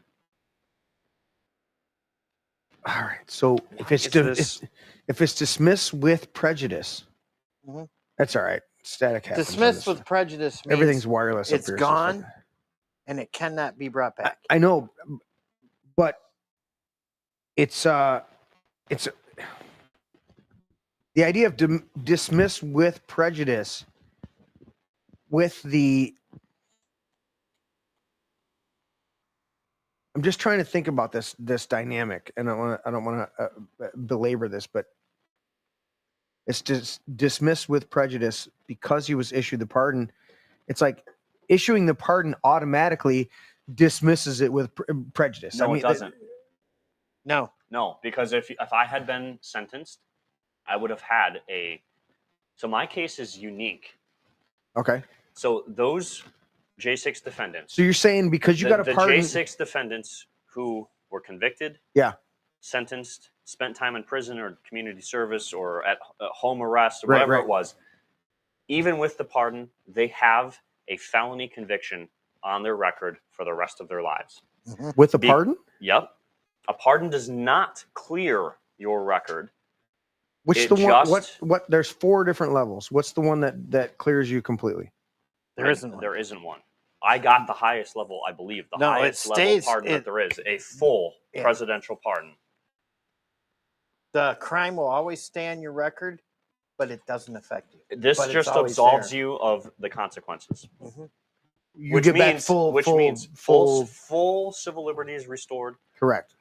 Speaker 2: All right. So if it's dismissed with prejudice, that's all right. Static happens.
Speaker 4: Dismissed with prejudice means
Speaker 2: everything's wireless.
Speaker 4: It's gone, and it cannot be brought back.
Speaker 2: I know, but it's the idea of dismiss with prejudice with the. I'm just trying to think about this dynamic, and I don't want to belabor this, but it's just dismissed with prejudice because he was issued the pardon. It's like issuing the pardon automatically dismisses it with prejudice.
Speaker 3: No, it doesn't.
Speaker 4: No,
Speaker 3: because if I had been sentenced, I would have had so my case is unique.
Speaker 2: Okay.
Speaker 3: So those J6 defendants.
Speaker 2: So you're saying because you got a pardon.
Speaker 3: The J6 defendants who were convicted, sentenced, spent time in prison or community service or at home arrest or whatever it was, even with the pardon, they have a felony conviction on their record for the rest of their lives.
Speaker 2: With the pardon?
Speaker 3: Yep. A pardon does not clear your record.
Speaker 2: Which the one? What? There's 4 different levels. What's the one that clears you completely?
Speaker 4: There isn't one.
Speaker 3: There isn't one. I got the highest level, I believe. The highest level pardon that there is. A full presidential pardon.
Speaker 4: The crime will always stay on your record, but it doesn't affect you.
Speaker 3: This just absolves you of the consequences.
Speaker 2: You get back full
Speaker 3: civil liberties restored.
Speaker 2: Correct.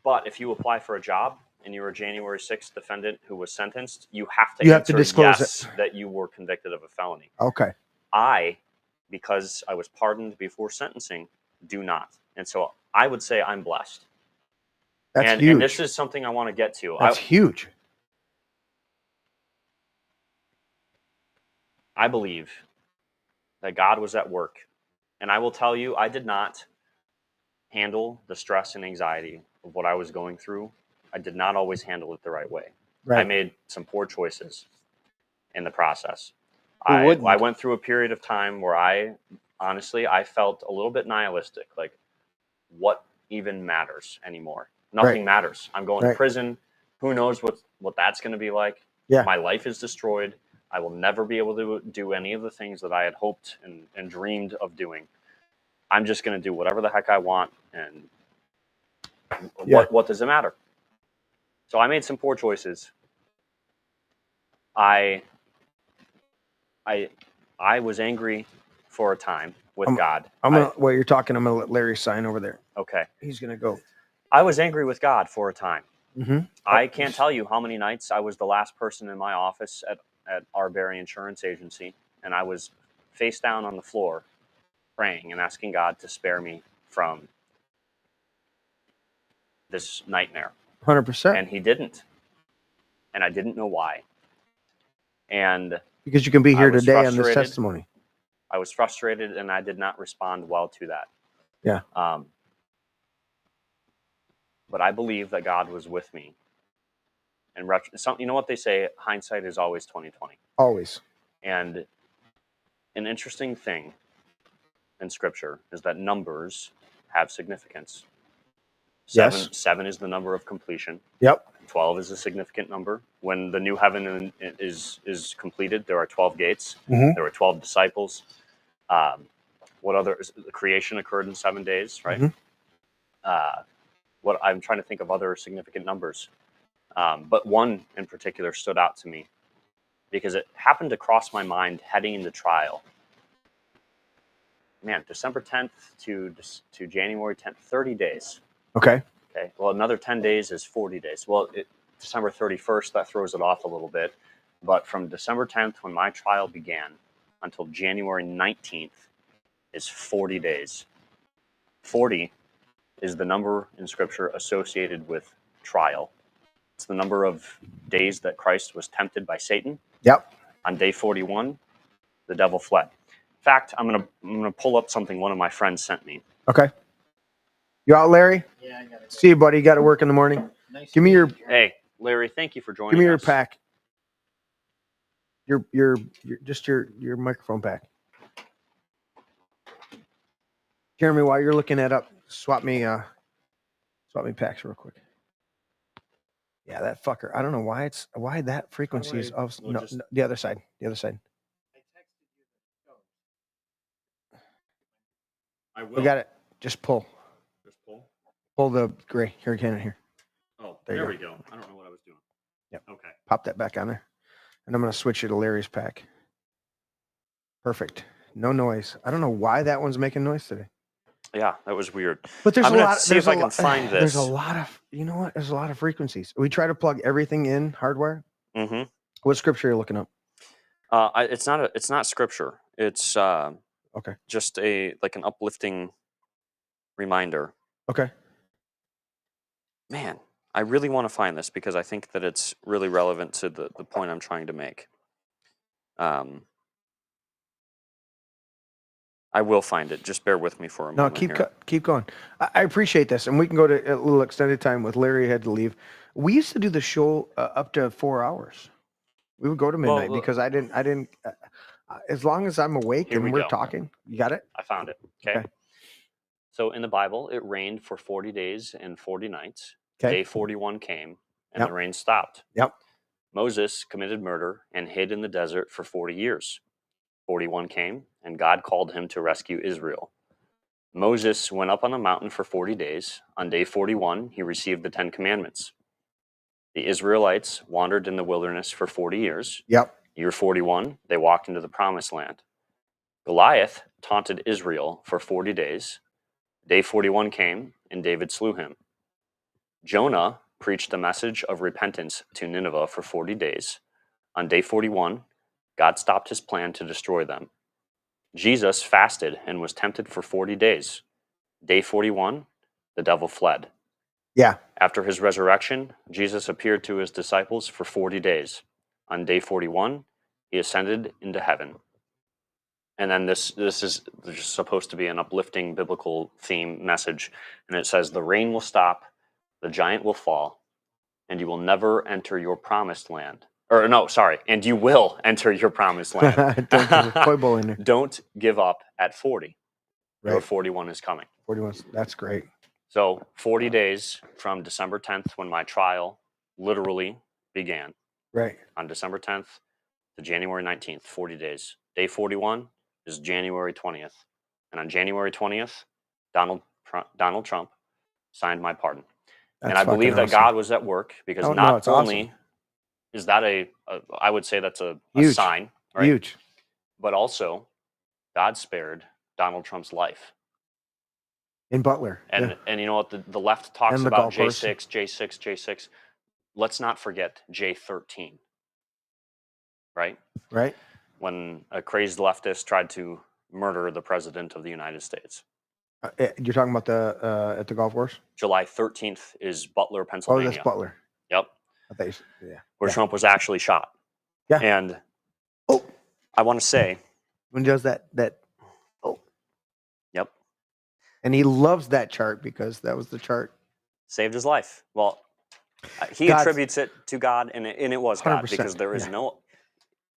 Speaker 3: But if you apply for a job and you're a January 6th defendant who was sentenced, you have to disclose that you were convicted of a felony.
Speaker 2: Okay.
Speaker 3: Because I was pardoned before sentencing, do not. And so I would say I'm blessed.
Speaker 2: That's huge.
Speaker 3: And this is something I want to get to.
Speaker 2: That's huge.
Speaker 3: I believe that God was at work. And I will tell you, I did not handle the stress and anxiety of what I was going through. I did not always handle it the right way.
Speaker 2: Right.
Speaker 3: I made some poor choices in the process. I went through a period of time where I felt a little bit nihilistic. Like, what even matters anymore? Nothing matters. I'm going to prison. Who knows what that's going to be like?
Speaker 2: Yeah.
Speaker 3: My life is destroyed. I will never be able to do any of the things that I had hoped and dreamed of doing. I'm just going to do whatever the heck I want, and what does it matter? So I made some poor choices. I was angry for a time with God.
Speaker 2: While you're talking, I'm gonna let Larry sign over there.
Speaker 3: Okay.
Speaker 2: He's gonna go.
Speaker 3: I was angry with God for a time.
Speaker 2: Mm-hmm.
Speaker 3: I can't tell you how many nights I was the last person in my office at our Barry Insurance Agency, and I was face down on the floor praying and asking God to spare me from this nightmare.
Speaker 2: 100%.
Speaker 3: And he didn't. And I didn't know why. And
Speaker 2: because you can be here today on this testimony.
Speaker 3: I was frustrated, and I did not respond well to that.
Speaker 2: Yeah.
Speaker 3: But I believe that God was with me. And you know what they say, hindsight is always 20/20.
Speaker 2: Always.
Speaker 3: And an interesting thing in Scripture is that numbers have significance. Seven is the number of completion.
Speaker 2: Yep.
Speaker 3: 12 is a significant number. When the new heaven is completed, there are 12 gates.
Speaker 2: Mm-hmm.
Speaker 3: There were 12 disciples. The creation occurred in 7 days, right?
Speaker 2: Mm-hmm.
Speaker 3: What I'm trying to think of other significant numbers. But one in particular stood out to me because it happened to cross my mind heading into trial. Man, December 10th to January 10th, 30 days.
Speaker 2: Okay.
Speaker 3: Well, another 10 days is 40 days. Well, December 31st, that throws it off a little bit. But from December 10th, when my trial began, until January 19th is 40 days. 40 is the number in Scripture associated with trial. It's the number of days that Christ was tempted by Satan.
Speaker 2: Yep.
Speaker 3: On day 41, the devil fled. In fact, I'm gonna pull up something one of my friends sent me.
Speaker 2: Okay. You out, Larry?
Speaker 1: Yeah, I got it.
Speaker 2: See you, buddy. You got to work in the morning.
Speaker 1: Nice
Speaker 2: Give me your.
Speaker 3: Hey, Larry, thank you for joining us.
Speaker 2: Give me your pack. Your microphone pack. Jeremy, while you're looking that up, swap me packs real quick. Yeah, that fucker. I don't know why that frequency is off. No, the other side. The other side.
Speaker 3: I will.
Speaker 2: We got it. Just pull.
Speaker 3: Just pull.
Speaker 2: Pull the gray. Here again. Here.
Speaker 3: Oh,
Speaker 2: there
Speaker 3: we go. I don't know what I was doing.
Speaker 2: Yep.
Speaker 3: Okay.
Speaker 2: Pop that back on there. And I'm going to switch it to Larry's pack. Perfect. No noise. I don't know why that one's making noise today.
Speaker 3: Yeah, that was weird.
Speaker 2: But there's
Speaker 3: I'm
Speaker 2: a
Speaker 3: gonna
Speaker 2: lot.
Speaker 3: see if I can find this.
Speaker 2: There's a lot of. You know what? There's a lot of frequencies. We try to plug everything in hardware.
Speaker 3: Mm-hmm.
Speaker 2: What scripture are you looking up?
Speaker 3: It's not scripture. It's
Speaker 2: okay.
Speaker 3: Just an uplifting reminder.
Speaker 2: Okay.
Speaker 3: Man, I really want to find this because I think that it's really relevant to the point I'm trying to make. I will find it. Just bear with me for a moment.
Speaker 2: No, keep going. I appreciate this, and we can go to a little extended time with Larry had to leave. We used to do the show up to 4 hours. We would go to midnight because I didn't. As long as I'm awake and we're talking, you got it.
Speaker 3: I found it. Okay. So in the Bible, it rained for 40 days and 40 nights.
Speaker 2: Okay.
Speaker 3: Day 41 came, and the rain stopped.
Speaker 2: Yep.
Speaker 3: Moses committed murder and hid in the desert for 40 years. 41 came, and God called him to rescue Israel. Moses went up on the mountain for 40 days. On day 41, he received the 10 Commandments. The Israelites wandered in the wilderness for 40 years.
Speaker 2: Yep.
Speaker 3: Year 41, they walked into the Promised Land. Goliath taunted Israel for 40 days. Day 41 came, and David slew him. Jonah preached the message of repentance to Nineveh for 40 days. On day 41, God stopped his plan to destroy them. Jesus fasted and was tempted for 40 days. Day 41, the devil fled.
Speaker 2: Yeah.
Speaker 3: After his resurrection, Jesus appeared to his disciples for 40 days. On day 41, he ascended into heaven. And then this is supposed to be an uplifting biblical theme message. And it says, the rain will stop, the giant will fall, and you will never enter your promised land. Or no, sorry, and you will enter your promised land. Don't give up at 40.
Speaker 2: Right.
Speaker 3: Your 41 is coming.
Speaker 2: 41, that's great.
Speaker 3: So 40 days from December 10th, when my trial literally began.
Speaker 2: Right.
Speaker 3: On December 10th to January 19th, 40 days. Day 41 is January 20th. And on January 20th, Donald Trump signed my pardon.
Speaker 2: That's
Speaker 3: and I believe that
Speaker 2: awesome.
Speaker 3: God was at work because not only
Speaker 2: awesome.
Speaker 3: is that I would say that's a sign, right?
Speaker 2: Huge.
Speaker 3: But also, God spared Donald Trump's life.
Speaker 2: In Butler.
Speaker 3: And you know what? The left talks about J6, J6, J6. Let's not forget J13. Right?
Speaker 2: Right.
Speaker 3: When a crazed leftist tried to murder the president of the United States.
Speaker 2: You're talking about at the golf course?
Speaker 3: July 13th is Butler, Pennsylvania.
Speaker 2: Oh, that's Butler.
Speaker 3: Yep. Where
Speaker 2: Yeah.
Speaker 3: Trump was actually shot.
Speaker 2: Yeah.
Speaker 3: And I want to say.
Speaker 2: When he does that.
Speaker 3: Yep.
Speaker 2: And he loves that chart because that was the chart.
Speaker 3: Saved his life. Well, he attributes it to God, and it was God, because there is no.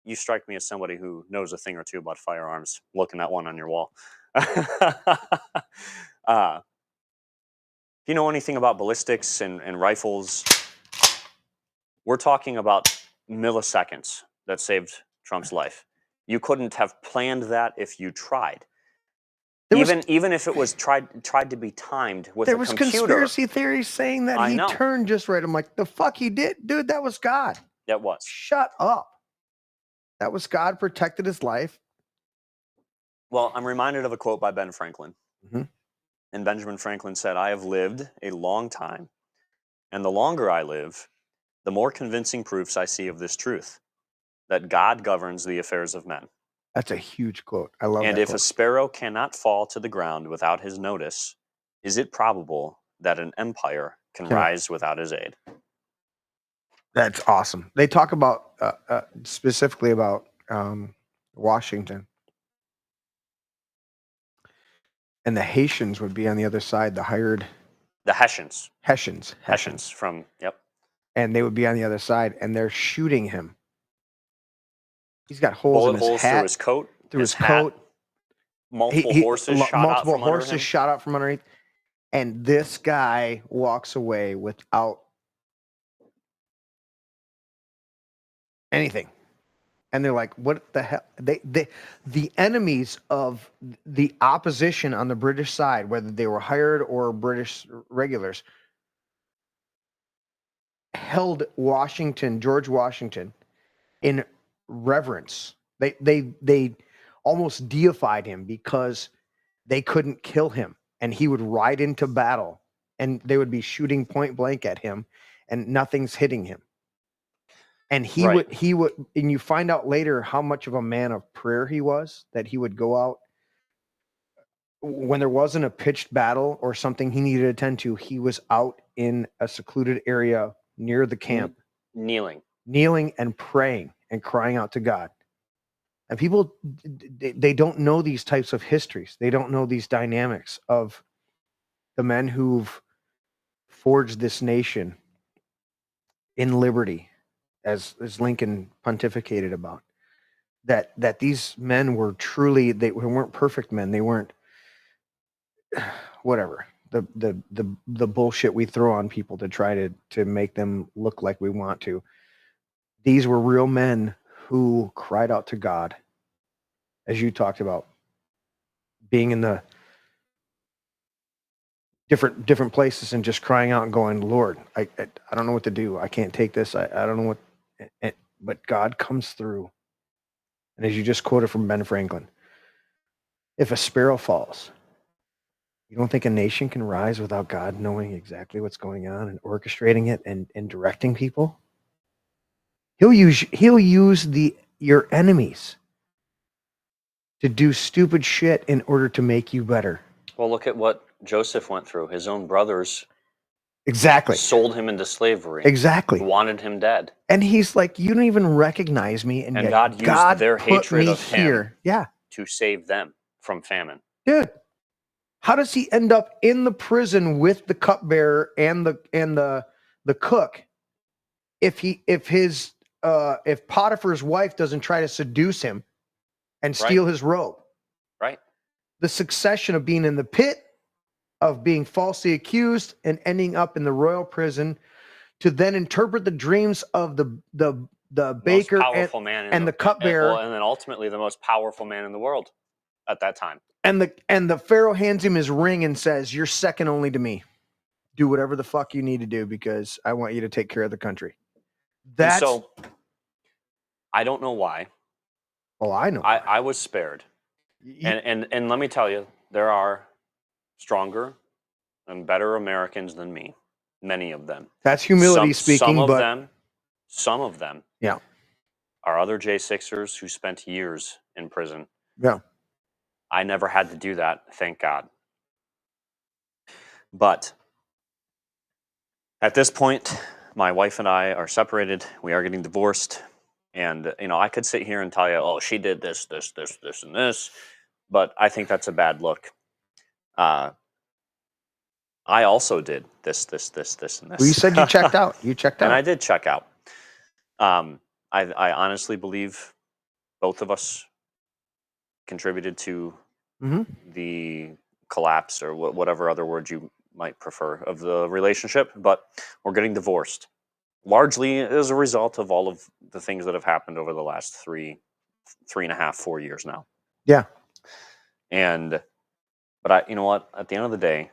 Speaker 3: You strike me as somebody who knows a thing or two about firearms, looking at one on your wall. If you know anything about ballistics and rifles, we're talking about milliseconds that saved Trump's life. You couldn't have planned that if you tried. Even if it was tried to be timed with a computer.
Speaker 2: There was conspiracy theories saying that he turned just right. I'm like, the fuck he did? Dude, that was God.
Speaker 3: That was.
Speaker 2: Shut up. That was God, protected his life.
Speaker 3: Well, I'm reminded of a quote by Ben Franklin.
Speaker 2: Mm-hmm.
Speaker 3: And Benjamin Franklin said, "I have lived a long time, and the longer I live, the more convincing proofs I see of this truth, that God governs the affairs of men."
Speaker 2: That's a huge quote. I love that.
Speaker 3: And if
Speaker 2: quote.
Speaker 3: a sparrow cannot fall to the ground without his notice, is it probable that an empire can rise without his aid?
Speaker 2: That's awesome. They talk about specifically about Washington. And the Haitians would be on the other side, the
Speaker 3: Hessians.
Speaker 2: Hessians
Speaker 3: from, yep.
Speaker 2: And they would be on the other side, and they're shooting him. He's got holes in his hat,
Speaker 3: through his coat. Multiple horses
Speaker 2: shot out from underneath. And this guy walks away without anything. And they're like, what the hell? The enemies of the opposition on the British side, whether they were hired or British regulars, held George Washington, in reverence. They almost deified him because they couldn't kill him. And he would ride into battle and they would be shooting point blank at him and nothing's hitting him. And he would, and you find out later how much of a man of prayer he was, that he would go out when there wasn't a pitched battle or something he needed to attend to. He was out in a secluded area near the camp, kneeling and praying and crying out to God. And people, they don't know these types of histories. They don't know these dynamics of the men who've forged this nation in liberty, as Lincoln pontificated about. That these men were truly, they weren't perfect men. They weren't whatever the bullshit we throw on people to try to make them look like we want to. These were real men who cried out to God, as you talked about, being in the different places and just crying out and going, Lord, I don't know what to do. I can't take this. I don't know what, but God comes through. And as you just quoted from Ben Franklin, if a sparrow falls, you don't think a nation can rise without God knowing exactly what's going on and orchestrating it and directing people? He'll use your enemies to do stupid shit in order to make you better.
Speaker 3: Well, look at what Joseph went through. His own brothers sold him into slavery.
Speaker 2: Wanted
Speaker 3: him dead.
Speaker 2: And he's like, you don't even recognize me. And
Speaker 3: God used their hatred of
Speaker 2: him
Speaker 3: to save them from famine.
Speaker 2: Dude, how does he end up in the prison with the cupbearer and the cook if Potiphar's wife doesn't try to seduce him and steal his robe?
Speaker 3: Right.
Speaker 2: The succession of being in the pit, of being falsely accused and ending up in the royal prison, to then interpret the dreams of the the
Speaker 3: Most
Speaker 2: baker
Speaker 3: powerful man
Speaker 2: and the cupbearer,
Speaker 3: and then ultimately the most powerful man in the world at that time.
Speaker 2: and the Pharaoh hands him his ring and says, "You're second only to me. Do whatever the fuck you need to do because I want you to take care of the country."
Speaker 3: And so I don't know why.
Speaker 2: Oh, I know.
Speaker 3: I was spared. And let me tell you, there are stronger and better Americans than me. Many of them.
Speaker 2: That's humility speaking.
Speaker 3: Some of them
Speaker 2: yeah,
Speaker 3: are other J6ers who spent years in prison.
Speaker 2: Yeah.
Speaker 3: I never had to do that, thank God. But at this point, my wife and I are separated. We are getting divorced. And, I could sit here and tell you, oh, she did this, and this. But I think that's a bad look. I also did this, and this.
Speaker 2: Well, you said you checked out. You checked out.
Speaker 3: And I did check out. I honestly believe both of us contributed to the collapse or whatever other word you might prefer of the relationship, but we're getting divorced. Largely as a result of all of the things that have happened over the last 3.5, 4 years now.
Speaker 2: Yeah.
Speaker 3: But you know what? At the end of the day,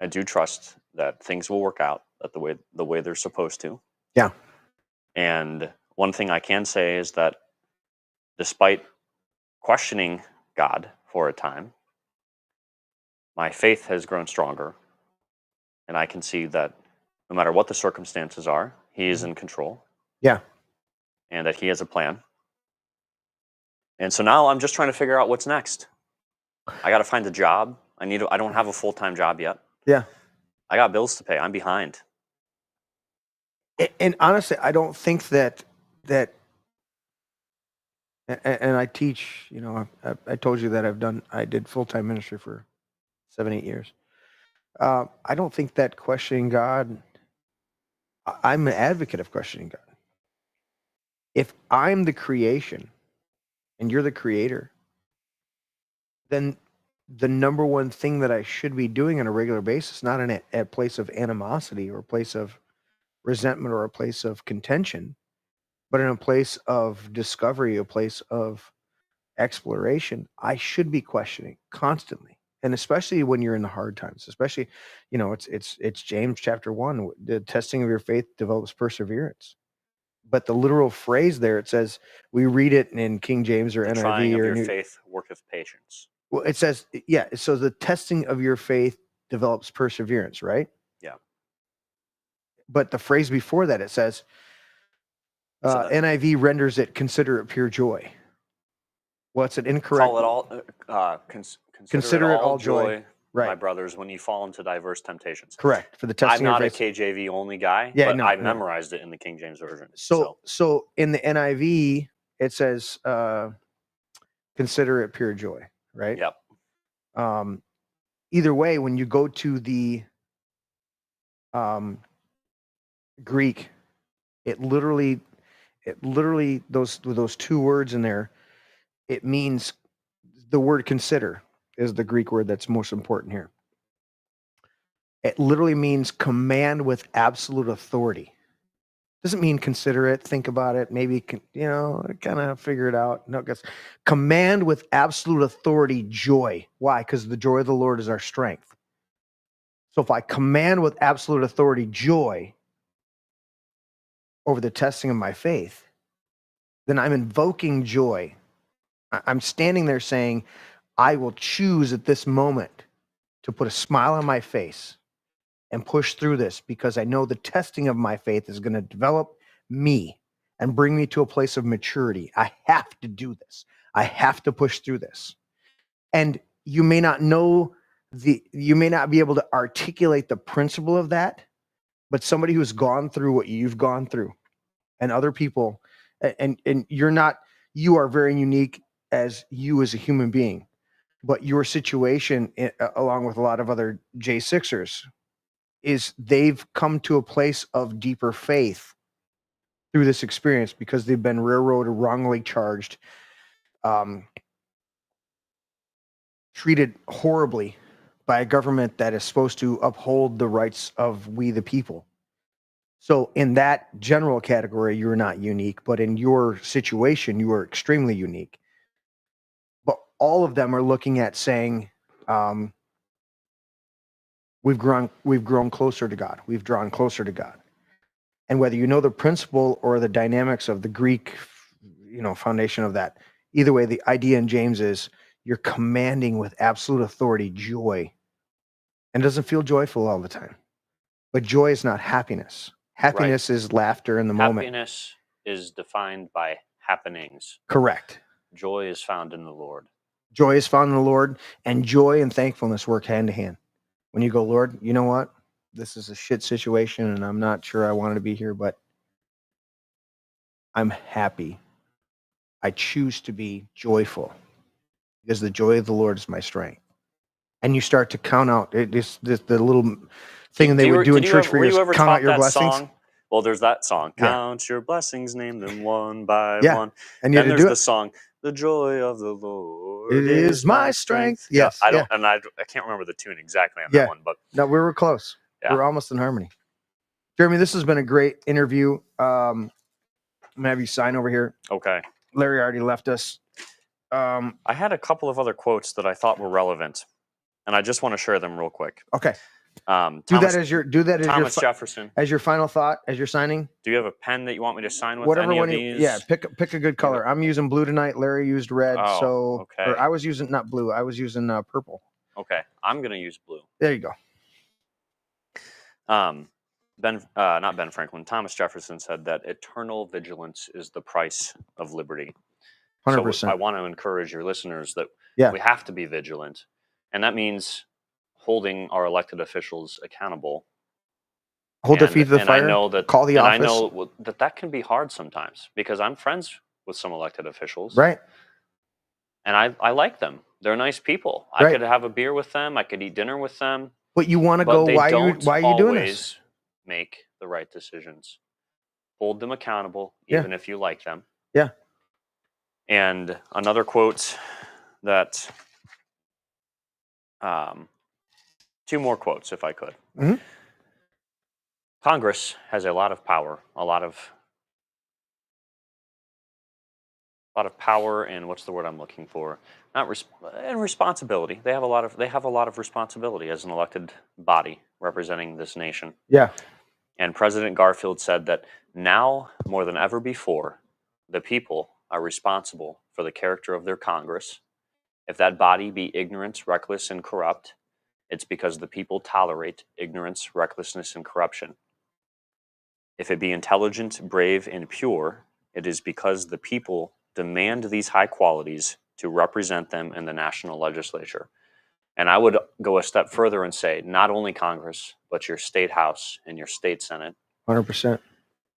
Speaker 3: I do trust that things will work out the way they're supposed to.
Speaker 2: Yeah.
Speaker 3: And one thing I can say is that despite questioning God for a time, my faith has grown stronger. And I can see that no matter what the circumstances are, He is in control.
Speaker 2: Yeah.
Speaker 3: And that He has a plan. And so now I'm just trying to figure out what's next. I got to find a job. I don't have a full-time job yet.
Speaker 2: Yeah.
Speaker 3: I got bills to pay. I'm behind.
Speaker 2: And honestly, I don't think that and I teach, I told you that I did full-time ministry for 7-8 years. I don't think that questioning God, I'm an advocate of questioning God. If I'm the creation and you're the creator, then the number one thing that I should be doing on a regular basis, not in a place of animosity or a place of resentment or a place of contention, but in a place of discovery, a place of exploration, I should be questioning constantly. And especially when you're in the hard times, especially, it's James chapter 1, the testing of your faith develops perseverance. But the literal phrase there, it says, we read it in King James or
Speaker 3: The
Speaker 2: NIV
Speaker 3: trying of
Speaker 2: or
Speaker 3: your
Speaker 2: New.
Speaker 3: faith worketh patience.
Speaker 2: Well, it says, yeah. So the testing of your faith develops perseverance, right?
Speaker 3: Yeah.
Speaker 2: But the phrase before that, it says, NIV renders it, consider it pure joy. Well, it's an incorrect.
Speaker 3: Call it all, consider it all joy,
Speaker 2: right,
Speaker 3: my brothers, when you fall into diverse temptations.
Speaker 2: Correct. For the testing
Speaker 3: I'm
Speaker 2: of
Speaker 3: not
Speaker 2: your
Speaker 3: a KJV only guy,
Speaker 2: Yeah,
Speaker 3: but
Speaker 2: no,
Speaker 3: I
Speaker 2: no.
Speaker 3: memorized it in the King James Version.
Speaker 2: So in the NIV, it says, consider it pure joy, right?
Speaker 3: Yep.
Speaker 2: Either way, when you go to the Greek, it literally those two words in there, it means the word consider is the Greek word that's most important here. It literally means command with absolute authority. Doesn't mean consider it, think about it, maybe kind of figure it out. No, it's command with absolute authority, joy. Why? Because the joy of the Lord is our strength. So if I command with absolute authority, joy over the testing of my faith, then I'm invoking joy. I'm standing there saying, I will choose at this moment to put a smile on my face and push through this because I know the testing of my faith is going to develop me and bring me to a place of maturity. I have to do this. I have to push through this. And you may not be able to articulate the principle of that, but somebody who's gone through what you've gone through and other people, and you are very unique as you as a human being, but your situation, along with a lot of other J6ers, is they've come to a place of deeper faith through this experience because they've been railroaded, wrongly charged, treated horribly by a government that is supposed to uphold the rights of we the people. So in that general category, you're not unique, but in your situation, you are extremely unique. But all of them are looking at saying, we've grown closer to God. We've drawn closer to God. And whether you know the principle or the dynamics of the Greek, foundation of that, either way, the idea in James is you're commanding with absolute authority joy. And it doesn't feel joyful all the time. But joy is not happiness. Happiness is laughter in the moment.
Speaker 3: Happiness is defined by happenings.
Speaker 2: Correct.
Speaker 3: Joy is found in the Lord.
Speaker 2: Joy is found in the Lord, and joy and thankfulness work hand to hand. When you go, Lord, you know what? This is a shit situation, and I'm not sure I wanted to be here, but I'm happy. I choose to be joyful because the joy of the Lord is my strength. And you start to count out the little thing they would do in church for years. Count out your blessings.
Speaker 3: Song? Well, there's that song.
Speaker 2: Yeah.
Speaker 3: Count your blessings, name them one by
Speaker 2: Yeah.
Speaker 3: one.
Speaker 2: And you
Speaker 3: then
Speaker 2: had to
Speaker 3: there's
Speaker 2: do
Speaker 3: the
Speaker 2: it.
Speaker 3: song, "The joy of the Lord
Speaker 2: It is my strength." Yes.
Speaker 3: I don't, and I can't remember the tune exactly on that one, but
Speaker 2: no, we were close.
Speaker 3: Yeah.
Speaker 2: We were almost in harmony. Jeremy, this has been a great interview. I'm gonna have you sign over here.
Speaker 3: Okay.
Speaker 2: Larry already left us.
Speaker 3: I had a couple of other quotes that I thought were relevant, and I just want to share them real quick.
Speaker 2: Okay.
Speaker 3: Thomas
Speaker 2: Jefferson as your final thought as you're signing.
Speaker 3: Do you have a pen that you want me to sign with?
Speaker 2: Whatever
Speaker 3: any
Speaker 2: one
Speaker 3: of
Speaker 2: you,
Speaker 3: these?
Speaker 2: yeah, pick a good color. I'm using blue tonight. Larry used red,
Speaker 3: okay.
Speaker 2: Or I was using not blue. I was using purple.
Speaker 3: Okay, I'm gonna use blue.
Speaker 2: There you go.
Speaker 3: Not Ben Franklin. Thomas Jefferson said that eternal vigilance is the price of liberty.
Speaker 2: 100%.
Speaker 3: So I want to encourage your listeners that we have to be vigilant, and that means holding our elected officials accountable.
Speaker 2: Hold their feet to the fire.
Speaker 3: I know that,
Speaker 2: call the office.
Speaker 3: I know that can be hard sometimes because I'm friends with some elected officials.
Speaker 2: Right.
Speaker 3: And I like them. They're nice people.
Speaker 2: Right.
Speaker 3: I could have a beer with them. I could eat dinner with them.
Speaker 2: But you want to go, why are you doing this?
Speaker 3: Make the right decisions. Hold them accountable, even if you like them.
Speaker 2: Yeah.
Speaker 3: And another quote that, two more quotes, if I could.
Speaker 2: Mm-hmm.
Speaker 3: Congress has a lot of power, a lot of power, and what's the word I'm looking for? And responsibility. They have a lot of responsibility as an elected body representing this nation.
Speaker 2: Yeah.
Speaker 3: And President Garfield said that now more than ever before, the people are responsible for the character of their Congress. If that body be ignorant, reckless, and corrupt, it's because the people tolerate ignorance, recklessness, and corruption. If it be intelligent, brave, and pure, it is because the people demand these high qualities to represent them in the national legislature. And I would go a step further and say, not only Congress, but your state house and your state senate.
Speaker 2: 100%.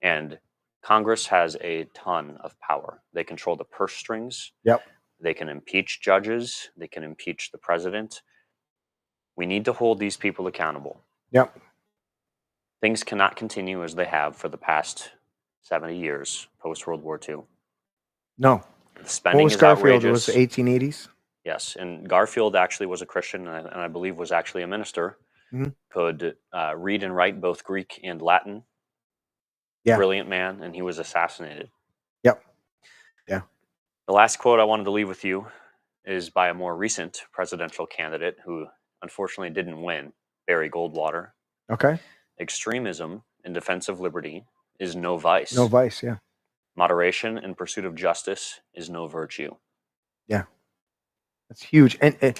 Speaker 3: And Congress has a ton of power. They control the purse strings.
Speaker 2: Yep.
Speaker 3: They can impeach judges. They can impeach the president. We need to hold these people accountable.
Speaker 2: Yep.
Speaker 3: Things cannot continue as they have for the past 70 years, post-World War II.
Speaker 2: No.
Speaker 3: The spending
Speaker 2: what was
Speaker 3: is
Speaker 2: Garfield?
Speaker 3: outrageous.
Speaker 2: It was the 1880s?
Speaker 3: Yes, and Garfield actually was a Christian, and I believe was actually a minister.
Speaker 2: Mm-hmm.
Speaker 3: Could read and write both Greek and Latin.
Speaker 2: Yeah.
Speaker 3: Brilliant man, and he was assassinated.
Speaker 2: Yep. Yeah.
Speaker 3: The last quote I wanted to leave with you is by a more recent presidential candidate who unfortunately didn't win, Barry Goldwater.
Speaker 2: Okay.
Speaker 3: Extremism in defense of liberty is no vice.
Speaker 2: No vice, yeah.
Speaker 3: Moderation in pursuit of justice is no virtue.
Speaker 2: Yeah. That's huge. And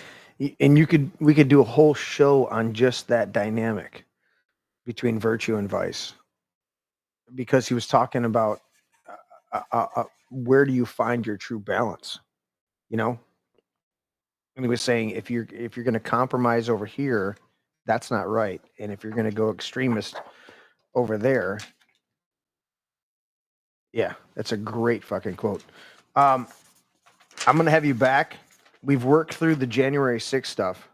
Speaker 2: we could do a whole show on just that dynamic between virtue and vice. Because he was talking about where do you find your true balance, you know? And he was saying if you're going to compromise over here, that's not right. And if you're going to go extremist over there, yeah, that's a great fucking quote. I'm going to have you back. We've worked through the January 6th stuff.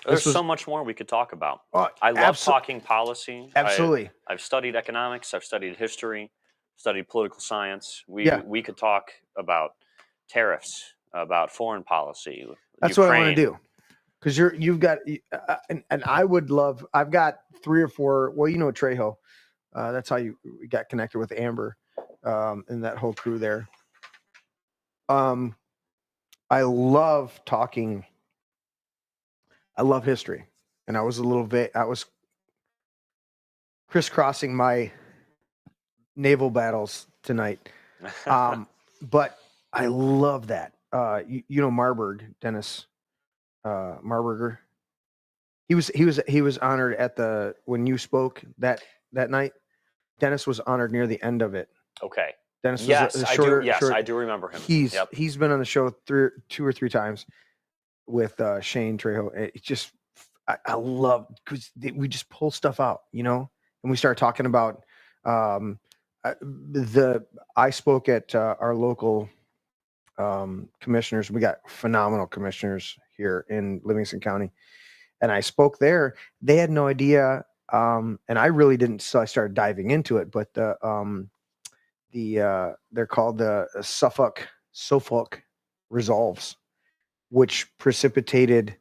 Speaker 3: There's so much more we could talk about. I love talking policy.
Speaker 2: Absolutely.
Speaker 3: I've studied economics. I've studied history. Studied political science. We could talk about tariffs, about foreign policy.
Speaker 2: That's
Speaker 3: Ukraine.
Speaker 2: what I want to do. Because you've got, and I would love. I've got 3 or 4. Well, you know Trejo. That's how you got connected with Amber and that whole crew there. I love talking. I love history, and I was I was crisscrossing my naval battles tonight. But I love that. You know Marburg, Dennis Marburger. He was honored at when you spoke that night. Dennis was honored near the end of it.
Speaker 3: Okay.
Speaker 2: Dennis
Speaker 3: yes,
Speaker 2: was a shorter,
Speaker 3: I do remember him.
Speaker 2: He's been on the show 2 or 3 times with Shane Trejo. It just I love because we just pull stuff out, and we start talking about I spoke at our local commissioners. We got phenomenal commissioners here in Livingston County, and I spoke there. They had no idea, and I really didn't. So I started diving into it. But they're called the Suffolk Resolves, which precipitated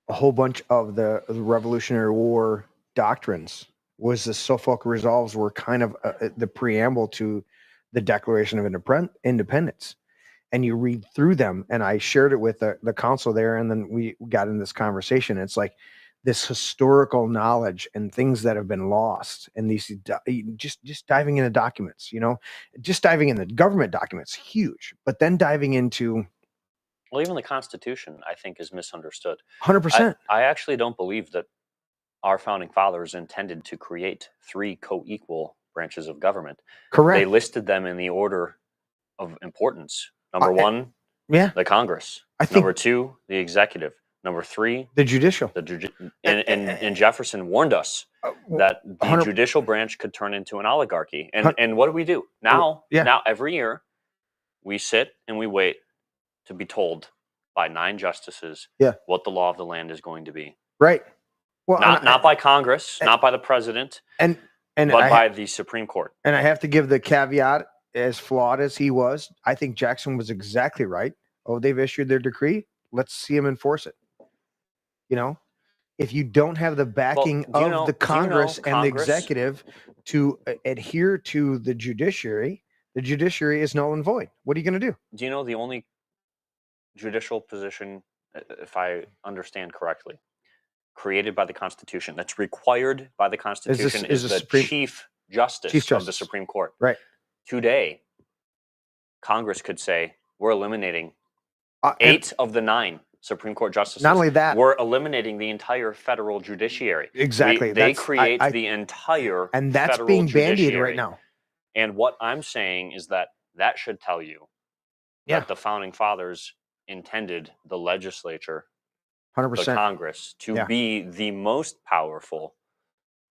Speaker 2: a whole bunch of the Revolutionary War doctrines. Was the Suffolk Resolves were kind of the preamble to the Declaration of Independence. And you read through them, and I shared it with the council there, and then we got in this conversation. It's like this historical knowledge and things that have been lost, and these just diving into documents, just diving into government documents, huge. But then diving into
Speaker 3: even the Constitution, I think, is misunderstood.
Speaker 2: 100%.
Speaker 3: I actually don't believe that our founding fathers intended to create 3 co-equal branches of government.
Speaker 2: Correct.
Speaker 3: They listed them in the order of importance. Number 1, the Congress.
Speaker 2: I think
Speaker 3: Number 2, the executive. Number 3,
Speaker 2: the judicial.
Speaker 3: And Jefferson warned us that the judicial branch could turn into an oligarchy. And what do we do now? Now every year we sit and we wait to be told by 9 justices what the law of the land is going to be.
Speaker 2: Right. Well,
Speaker 3: not by Congress, not by the president, but by the Supreme Court.
Speaker 2: And I have to give the caveat, as flawed as he was, I think Jackson was exactly right. Oh, they've issued their decree. Let's see them enforce it. If you don't have the backing of the Congress and the executive to adhere to the judiciary is null and void. What are you going to do?
Speaker 3: Do you know the only judicial position, if I understand correctly, created by the Constitution, that's required by the Constitution, is the Chief Justice of the Supreme Court.
Speaker 2: Right.
Speaker 3: Today, Congress could say, we're eliminating 8 of the 9 Supreme Court justices.
Speaker 2: Not only that,
Speaker 3: we're eliminating the entire federal judiciary.
Speaker 2: Exactly.
Speaker 3: They create the entire
Speaker 2: and that's
Speaker 3: federal
Speaker 2: being
Speaker 3: judiciary.
Speaker 2: bandied right now.
Speaker 3: And what I'm saying is that should tell you that the founding fathers intended the legislature,
Speaker 2: 100%,
Speaker 3: the Congress, to be the most powerful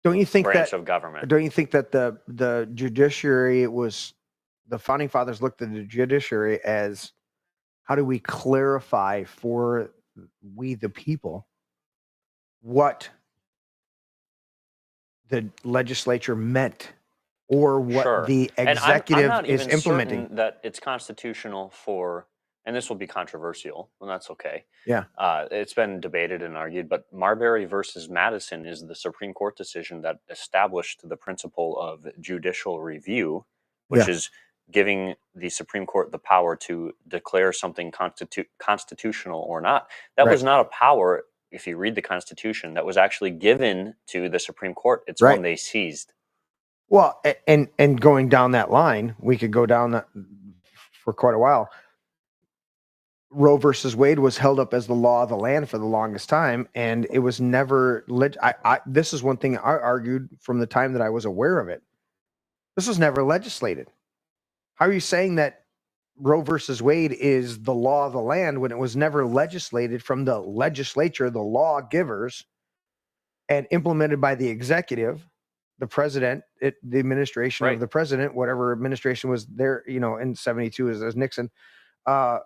Speaker 3: branch of government.
Speaker 2: Don't you think that the judiciary was, the founding fathers looked at the judiciary as, how do we clarify for we the people what the legislature meant, or what the executive
Speaker 3: I'm not
Speaker 2: is
Speaker 3: even
Speaker 2: implementing?
Speaker 3: Certain that it's constitutional for, and this will be controversial, and that's okay.
Speaker 2: Yeah.
Speaker 3: It's been debated and argued, but Marbury versus Madison is the Supreme Court decision that established the principle of judicial review, which is giving the Supreme Court the power to declare something constitutional or not. That was not a power, if you read the Constitution, that was actually given to the Supreme Court. It's one they seized.
Speaker 2: Well, and going down that line, we could go down that for quite a while. Roe versus Wade was held up as the law of the land for the longest time, and it was never. This is one thing I argued from the time that I was aware of it. This was never legislated. How are you saying that Roe versus Wade is the law of the land when it was never legislated from the legislature, the lawgivers, and implemented by the executive, the president, the administration of the president, whatever administration was there, in 72 as Nixon. The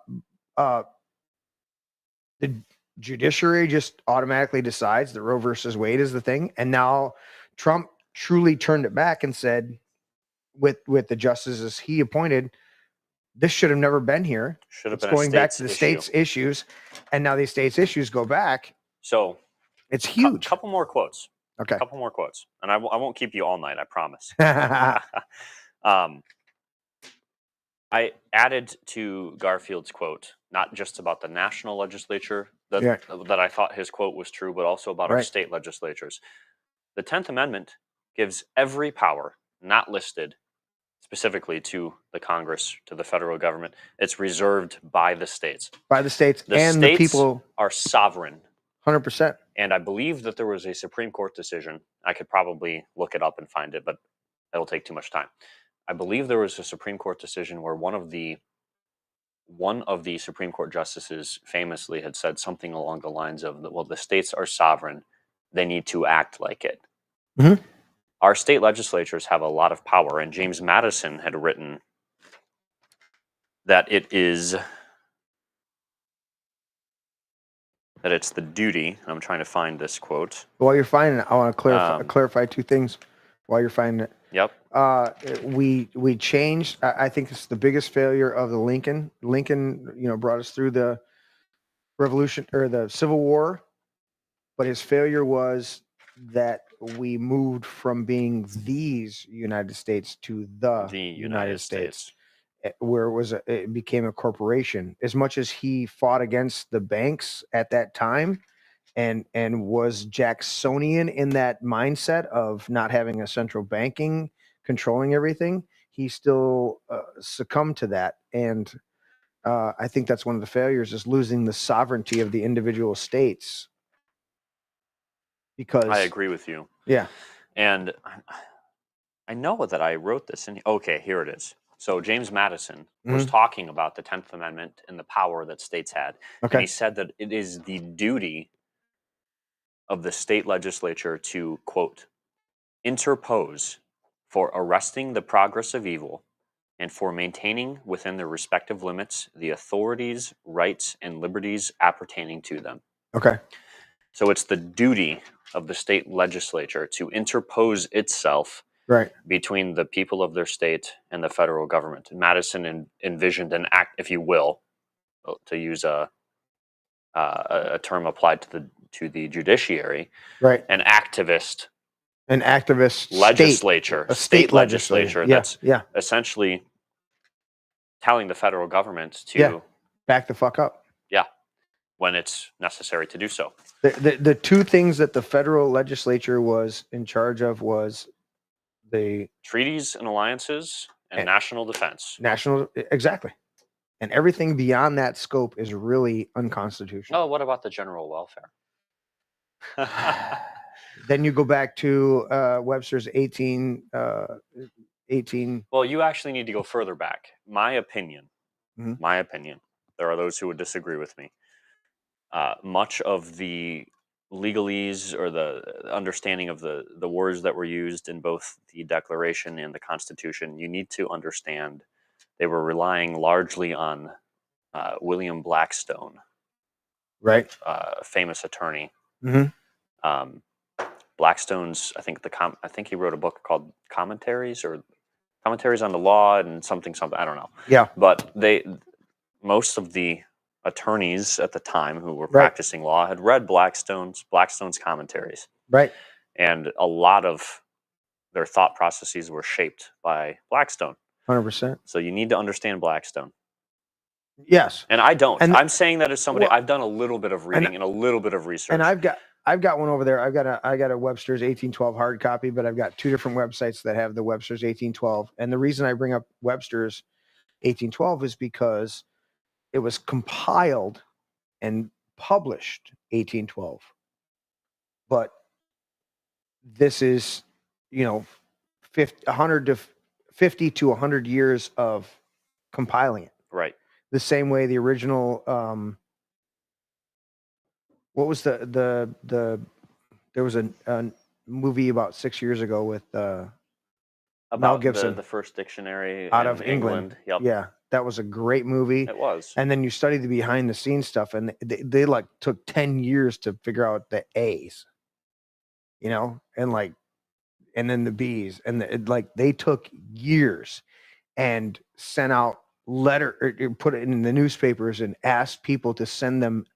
Speaker 2: judiciary just automatically decides that Roe versus Wade is the thing. And now Trump truly turned it back and said, with the justices he appointed, this should have never been here. It's going back to the state's issues, and now these state's issues go back.
Speaker 3: So
Speaker 2: it's huge.
Speaker 3: A couple more quotes.
Speaker 2: Okay.
Speaker 3: A couple more quotes, and I won't keep you all night. I promise. I added to Garfield's quote, not just about the national legislature, that I thought his quote was true, but also about our state legislatures. The 10th Amendment gives every power not listed specifically to the Congress, to the federal government. It's reserved by the states.
Speaker 2: By the states and
Speaker 3: states
Speaker 2: the people
Speaker 3: are sovereign.
Speaker 2: 100%.
Speaker 3: And I believe that there was a Supreme Court decision. I could probably look it up and find it, but it'll take too much time. I believe there was a Supreme Court decision where one of the Supreme Court justices famously had said something along the lines of, well, the states are sovereign. They need to act like it.
Speaker 2: Mm-hmm.
Speaker 3: Our state legislatures have a lot of power, and James Madison had written that it's the duty. I'm trying to find this quote.
Speaker 2: While you're finding it, I want to clarify two things while you're finding it.
Speaker 3: Yep.
Speaker 2: We changed. I think it's the biggest failure of the Lincoln. Lincoln, brought us through the Revolution or the Civil War, but his failure was that we moved from being these United States to the United States, where it became a corporation. As much as he fought against the banks at that time, and was Jacksonian in that mindset of not having a central banking controlling everything, he still succumbed to that. And I think that's one of the failures, is losing the sovereignty of the individual states. Because
Speaker 3: I agree with you.
Speaker 2: Yeah.
Speaker 3: And I know that I wrote this in. Okay, here it is. So James Madison was talking about the 10th Amendment and the power that states had.
Speaker 2: Okay.
Speaker 3: And he said that it is the duty of the state legislature to, quote, interpose for arresting the progress of evil and for maintaining within their respective limits the authorities, rights, and liberties appertaining to them.
Speaker 2: Okay.
Speaker 3: So it's the duty of the state legislature to interpose itself between the people of their state and the federal government. Madison envisioned an act, if you will, to use a term applied to the judiciary, an activist legislature,
Speaker 2: a state legislature
Speaker 3: that's essentially telling the federal government to
Speaker 2: back the fuck up.
Speaker 3: Yeah, when it's necessary to do so.
Speaker 2: The two things that the federal legislature was in charge of was the
Speaker 3: treaties and alliances and national defense.
Speaker 2: Exactly. And everything beyond that scope is really unconstitutional.
Speaker 3: Oh, what about the general welfare?
Speaker 2: Then you go back to Webster's 18.
Speaker 3: Well, you actually need to go further back. My opinion, there are those who would disagree with me. Much of the legalese or the understanding of the words that were used in both the Declaration and the Constitution, you need to understand they were relying largely on William Blackstone, famous attorney. Blackstone's, I think he wrote a book called Commentaries on the Law and something. I don't know.
Speaker 2: Yeah.
Speaker 3: But most of the attorneys at the time who were practicing law had read Blackstone's commentaries.
Speaker 2: Right.
Speaker 3: And a lot of their thought processes were shaped by Blackstone.
Speaker 2: 100%.
Speaker 3: So you need to understand Blackstone.
Speaker 2: Yes.
Speaker 3: And I don't. I'm saying that as somebody, I've done a little bit of reading and a little bit of research.
Speaker 2: And I've got one over there. I've got a Webster's 1812 hard copy, but I've got two different websites that have the Webster's 1812. And the reason I bring up Webster's 1812 is because it was compiled and published 1812. But this is, 50 to 100 years of compiling it.
Speaker 3: Right.
Speaker 2: The same way the original, what was there was a movie about 6 years ago with Mel Gibson,
Speaker 3: the first dictionary
Speaker 2: out of England.
Speaker 3: Yep.
Speaker 2: Yeah, that was a great movie.
Speaker 3: It was.
Speaker 2: And then you study the behind the scenes stuff, and they like took 10 years to figure out the A's, and then the B's, and they took years and sent out letter or put it in the newspapers and asked people to send them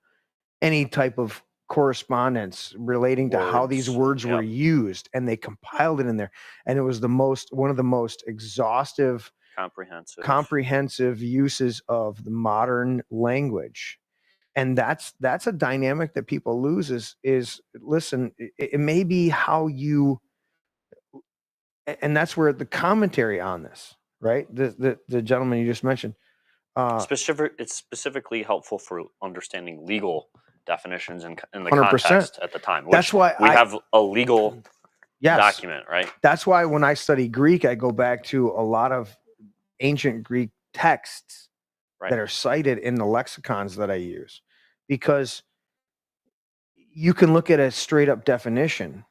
Speaker 2: any type of correspondence relating to how these words were used, and they compiled it in there, and it was one of the most exhaustive, comprehensive uses of the modern language. And that's a dynamic that people lose is listen, it may be how you, and that's where the commentary on this, right? The gentleman you just mentioned.
Speaker 3: It's specifically helpful for understanding legal definitions in the
Speaker 2: 100%.
Speaker 3: context at the time.
Speaker 2: That's why
Speaker 3: we have a legal document, right?
Speaker 2: That's why when I study Greek, I go back to a lot of ancient Greek texts that are cited in the lexicons that I use, because you can look at a straight up definition,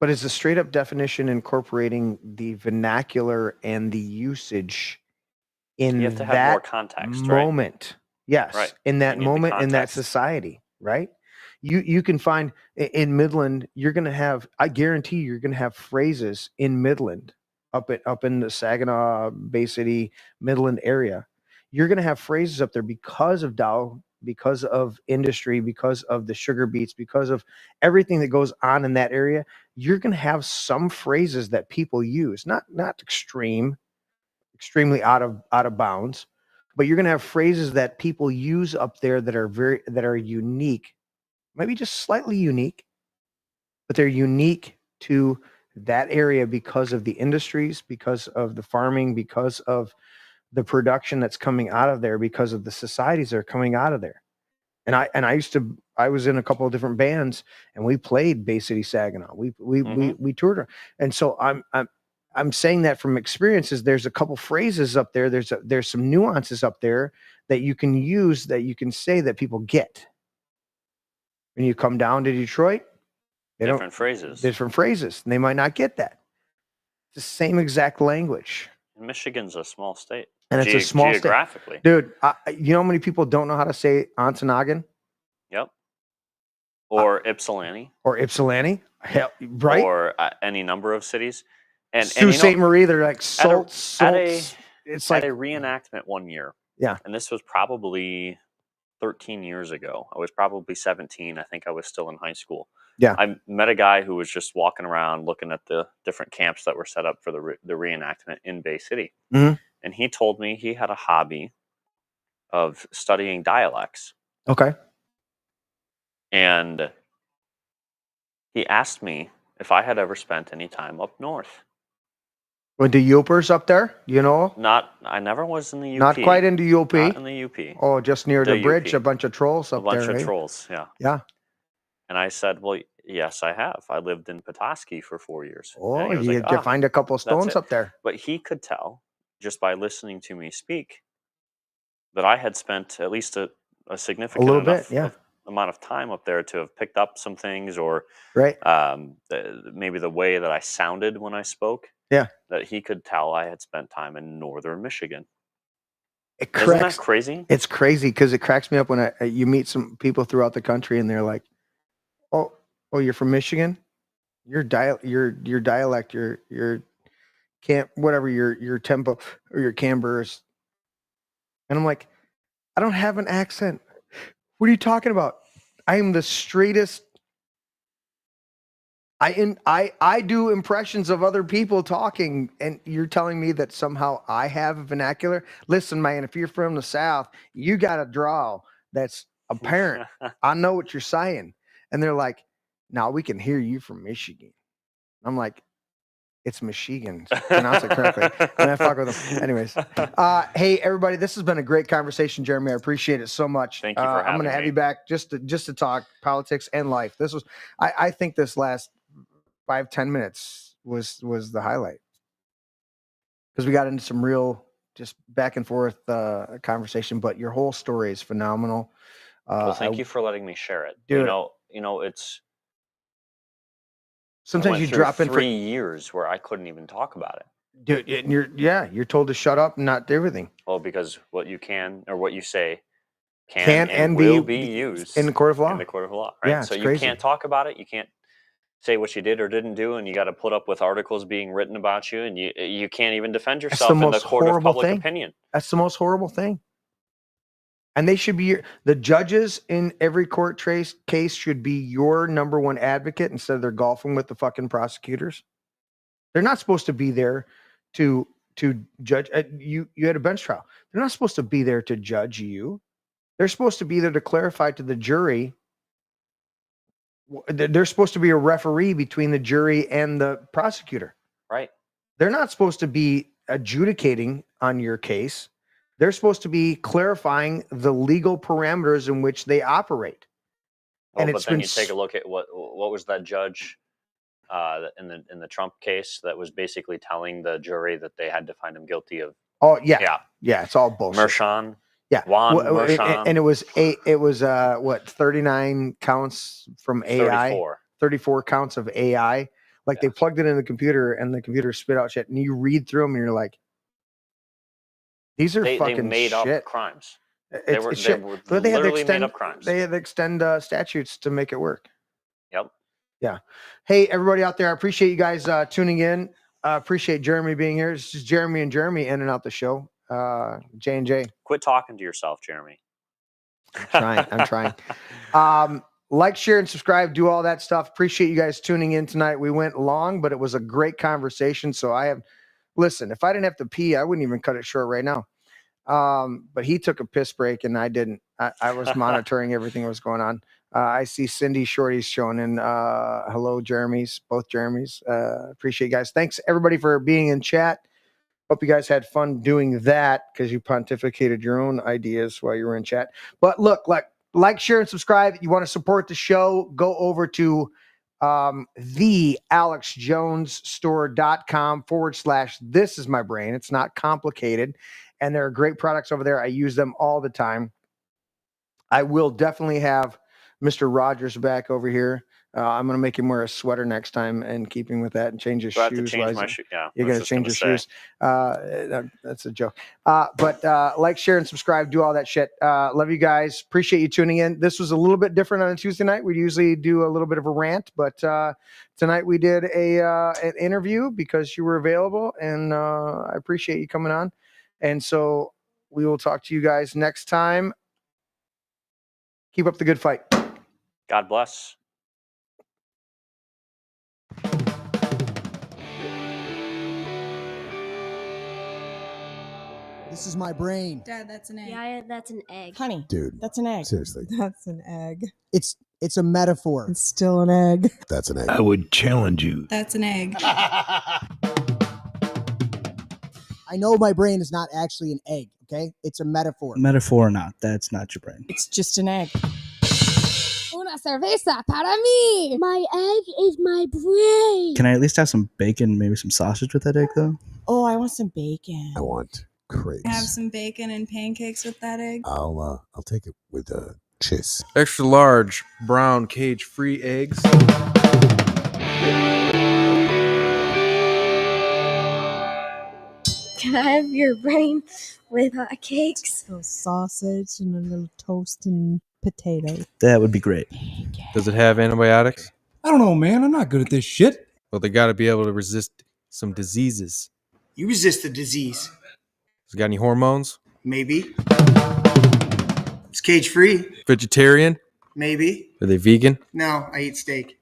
Speaker 2: but is the straight up definition incorporating the vernacular and the usage in
Speaker 3: you have to have
Speaker 2: that
Speaker 3: more context,
Speaker 2: moment?
Speaker 3: Right?
Speaker 2: Yes, in that moment, in that society, right? You can find in Midland, you're going to have, I guarantee you're going to have phrases in Midland, up in the Saginaw, Bay City, Midland area. You're going to have phrases up there because of Dow, because of industry, because of the sugar beets, because of everything that goes on in that area. You're going to have some phrases that people use, not extremely out of bounds, but you're going to have phrases that people use up there that are unique, maybe just slightly unique, but they're unique to that area because of the industries, because of the farming, because of the production that's coming out of there, because of the societies that are coming out of there. And I was in a couple of different bands, and we played Bay City, Saginaw. We toured, and so I'm saying that from experiences. There's a couple phrases up there. There's some nuances up there that you can use, that you can say, that people get. When you come down to Detroit, different phrases, and they might not get that. It's the same exact language.
Speaker 3: Michigan's a small state,
Speaker 2: and it's a small
Speaker 3: geographically.
Speaker 2: State. Dude, you know how many people don't know how to say Ontonagon?
Speaker 3: Yep. Or Ypsilanti.
Speaker 2: Hell, right?
Speaker 3: Or any number of cities. And
Speaker 2: Sault Ste. Marie, they're like
Speaker 3: it's like at a reenactment one year.
Speaker 2: Yeah.
Speaker 3: And this was probably 13 years ago. I was probably 17. I think I was still in high school.
Speaker 2: Yeah.
Speaker 3: I met a guy who was just walking around looking at the different camps that were set up for the reenactment in Bay City.
Speaker 2: Mm-hmm.
Speaker 3: And he told me he had a hobby of studying dialects.
Speaker 2: Okay.
Speaker 3: And he asked me if I had ever spent any time up north.
Speaker 2: With the Yoopers up there, you know?
Speaker 3: I never was in the UP.
Speaker 2: Not quite into UP.
Speaker 3: Not in the UP.
Speaker 2: Oh, just near the bridge,
Speaker 3: UP.
Speaker 2: a bunch of trolls up there.
Speaker 3: A bunch of trolls, yeah.
Speaker 2: Yeah.
Speaker 3: And I said, well, yes, I have. I lived in Petoskey for 4 years.
Speaker 2: Oh, you find a couple of stones up there.
Speaker 3: But he could tell, just by listening to me speak, that I had spent at least a significant amount of time up there to have picked up some things, or maybe the way that I sounded when I spoke.
Speaker 2: Yeah.
Speaker 3: That he could tell I had spent time in northern Michigan.
Speaker 2: Isn't
Speaker 3: that crazy?
Speaker 2: It's crazy because it cracks me up when you meet some people throughout the country and they're like, "Oh, you're from Michigan? Your dialect, your tempo or your cambers." And I'm like, I don't have an accent. What are you talking about? I am the straightest. I do impressions of other people talking, and you're telling me that somehow I have a vernacular? Listen, man, if you're from the South, you got a drawl that's apparent. I know what you're saying. And they're like, "No, we can hear you from Michigan." I'm like, it's Michigan. Pronounce it correctly. And I fuck with them. Anyways. Hey, everybody, this has been a great conversation, Jeremy. I appreciate it so much.
Speaker 3: Thank you for having me.
Speaker 2: I'm going to have you back just to talk politics and life. This was, I think this last 5-10 minutes was the highlight, because we got into some real just back and forth conversation, but your whole story is phenomenal.
Speaker 3: Well, thank you for letting me share it.
Speaker 2: Dude,
Speaker 3: you know, it's
Speaker 2: sometimes you drop in
Speaker 3: 3 years where I couldn't even talk about it.
Speaker 2: Dude, and you're told to shut up and not do everything.
Speaker 3: Well, because what you can or what you say can and will be used
Speaker 2: in the court of law.
Speaker 3: In the court of law, right?
Speaker 2: Yeah,
Speaker 3: so you
Speaker 2: crazy.
Speaker 3: can't talk about it. You can't say what you did or didn't do, and you got to put up with articles being written about you, and you can't even defend yourself in the court of public opinion.
Speaker 2: That's the most horrible thing. And they should be the judges in every court case should be your number one advocate instead of they're golfing with the fucking prosecutors. They're not supposed to be there to judge. You had a bench trial. They're not supposed to be there to judge you. They're supposed to be there to clarify to the jury. They're supposed to be a referee between the jury and the prosecutor.
Speaker 3: Right.
Speaker 2: They're not supposed to be adjudicating on your case. They're supposed to be clarifying the legal parameters in which they operate.
Speaker 3: Well, and but then you take a look at what was that judge in the Trump case that was basically telling the jury that they had to find him guilty of.
Speaker 2: Oh yeah. It's all bullshit.
Speaker 3: Mershon.
Speaker 2: Yeah.
Speaker 3: Mershon.
Speaker 2: And it was 39 counts from AI. 34 counts of AI. Like they plugged it in the computer and the computer spit out shit, and you read through them and you're like, these are fucking
Speaker 3: they made
Speaker 2: shit.
Speaker 3: Up crimes. They were
Speaker 2: but they had to
Speaker 3: literally
Speaker 2: extend,
Speaker 3: made up crimes.
Speaker 2: They had to extend statutes to make it work.
Speaker 3: Yep.
Speaker 2: Yeah. Hey, everybody out there, I appreciate you guys tuning in. I appreciate Jeremy being here. This is Jeremy and Jeremy ending out the show. J&J.
Speaker 3: Quit talking to yourself, Jeremy.
Speaker 2: I'm trying. Like, share, and subscribe. Do all that stuff. Appreciate you guys tuning in tonight. We went long, but it was a great conversation. So listen, if I didn't have to pee, I wouldn't even cut it short right now. But he took a piss break and I didn't. I was monitoring everything that was going on. I see Cindy Shorty's showing in. Hello, Jeremy's, both Jeremy's. Appreciate you guys. Thanks everybody for being in chat. Hope you guys had fun doing that because you pontificated your own ideas while you were in chat. But look, like, share, and subscribe. You want to support the show, go over to thealexjonesstore.com/this is my brain. It's not complicated. And there are great products over there. I use them all the time. I will definitely have Mr. Rodgers back over here. I'm going to make him wear a sweater next time and keeping with that and change his shoes.
Speaker 3: Yeah,
Speaker 2: you're going to change your shoes. That's a joke. But like, share, and subscribe. Do all that shit. Love you guys. Appreciate you tuning in. This was a little bit different on a Tuesday night. We usually do a little bit of a rant, but tonight we did an interview because you were available, and I appreciate you coming on. And so we will talk to you guys next time. Keep up the good fight.
Speaker 3: God bless.
Speaker 11: This is my brain.
Speaker 12: Dad, that's an egg.
Speaker 13: Yeah, that's an egg.
Speaker 11: Honey,
Speaker 12: Dude,
Speaker 11: that's an egg.
Speaker 12: Seriously.
Speaker 11: That's an egg. It's a metaphor.
Speaker 12: It's still an egg. That's an egg.
Speaker 14: I would challenge you.
Speaker 12: That's an egg.
Speaker 11: I know my brain is not actually an egg, okay? It's a metaphor.
Speaker 15: Metaphor or not, that's not your brain.
Speaker 11: It's just an egg.
Speaker 13: Una cerveza para mí. My egg is my brain.
Speaker 15: Can I at least have some bacon, maybe some sausage with that egg, though?
Speaker 11: Oh, I want some bacon.
Speaker 12: I want crepes. Have some bacon and pancakes with that egg. I'll take it with cheese.
Speaker 16: Extra large brown cage-free eggs.
Speaker 13: Can I have your brain with hot cakes?
Speaker 11: A little sausage and a little toast and potato.
Speaker 15: That would be great.
Speaker 16: Does it have antibiotics?
Speaker 17: I don't know, man. I'm not good at this shit.
Speaker 16: Well, they got to be able to resist some diseases.
Speaker 18: You resist the disease.
Speaker 16: Has it got any hormones?
Speaker 18: Maybe. It's cage free.
Speaker 16: Vegetarian?
Speaker 18: Maybe.
Speaker 16: Are they vegan?
Speaker 18: No, I eat steak.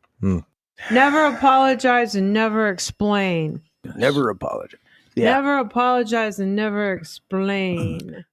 Speaker 19: Never apologize and never explain.
Speaker 2: Never apologize.
Speaker 19: Yeah. Never apologize and never explain.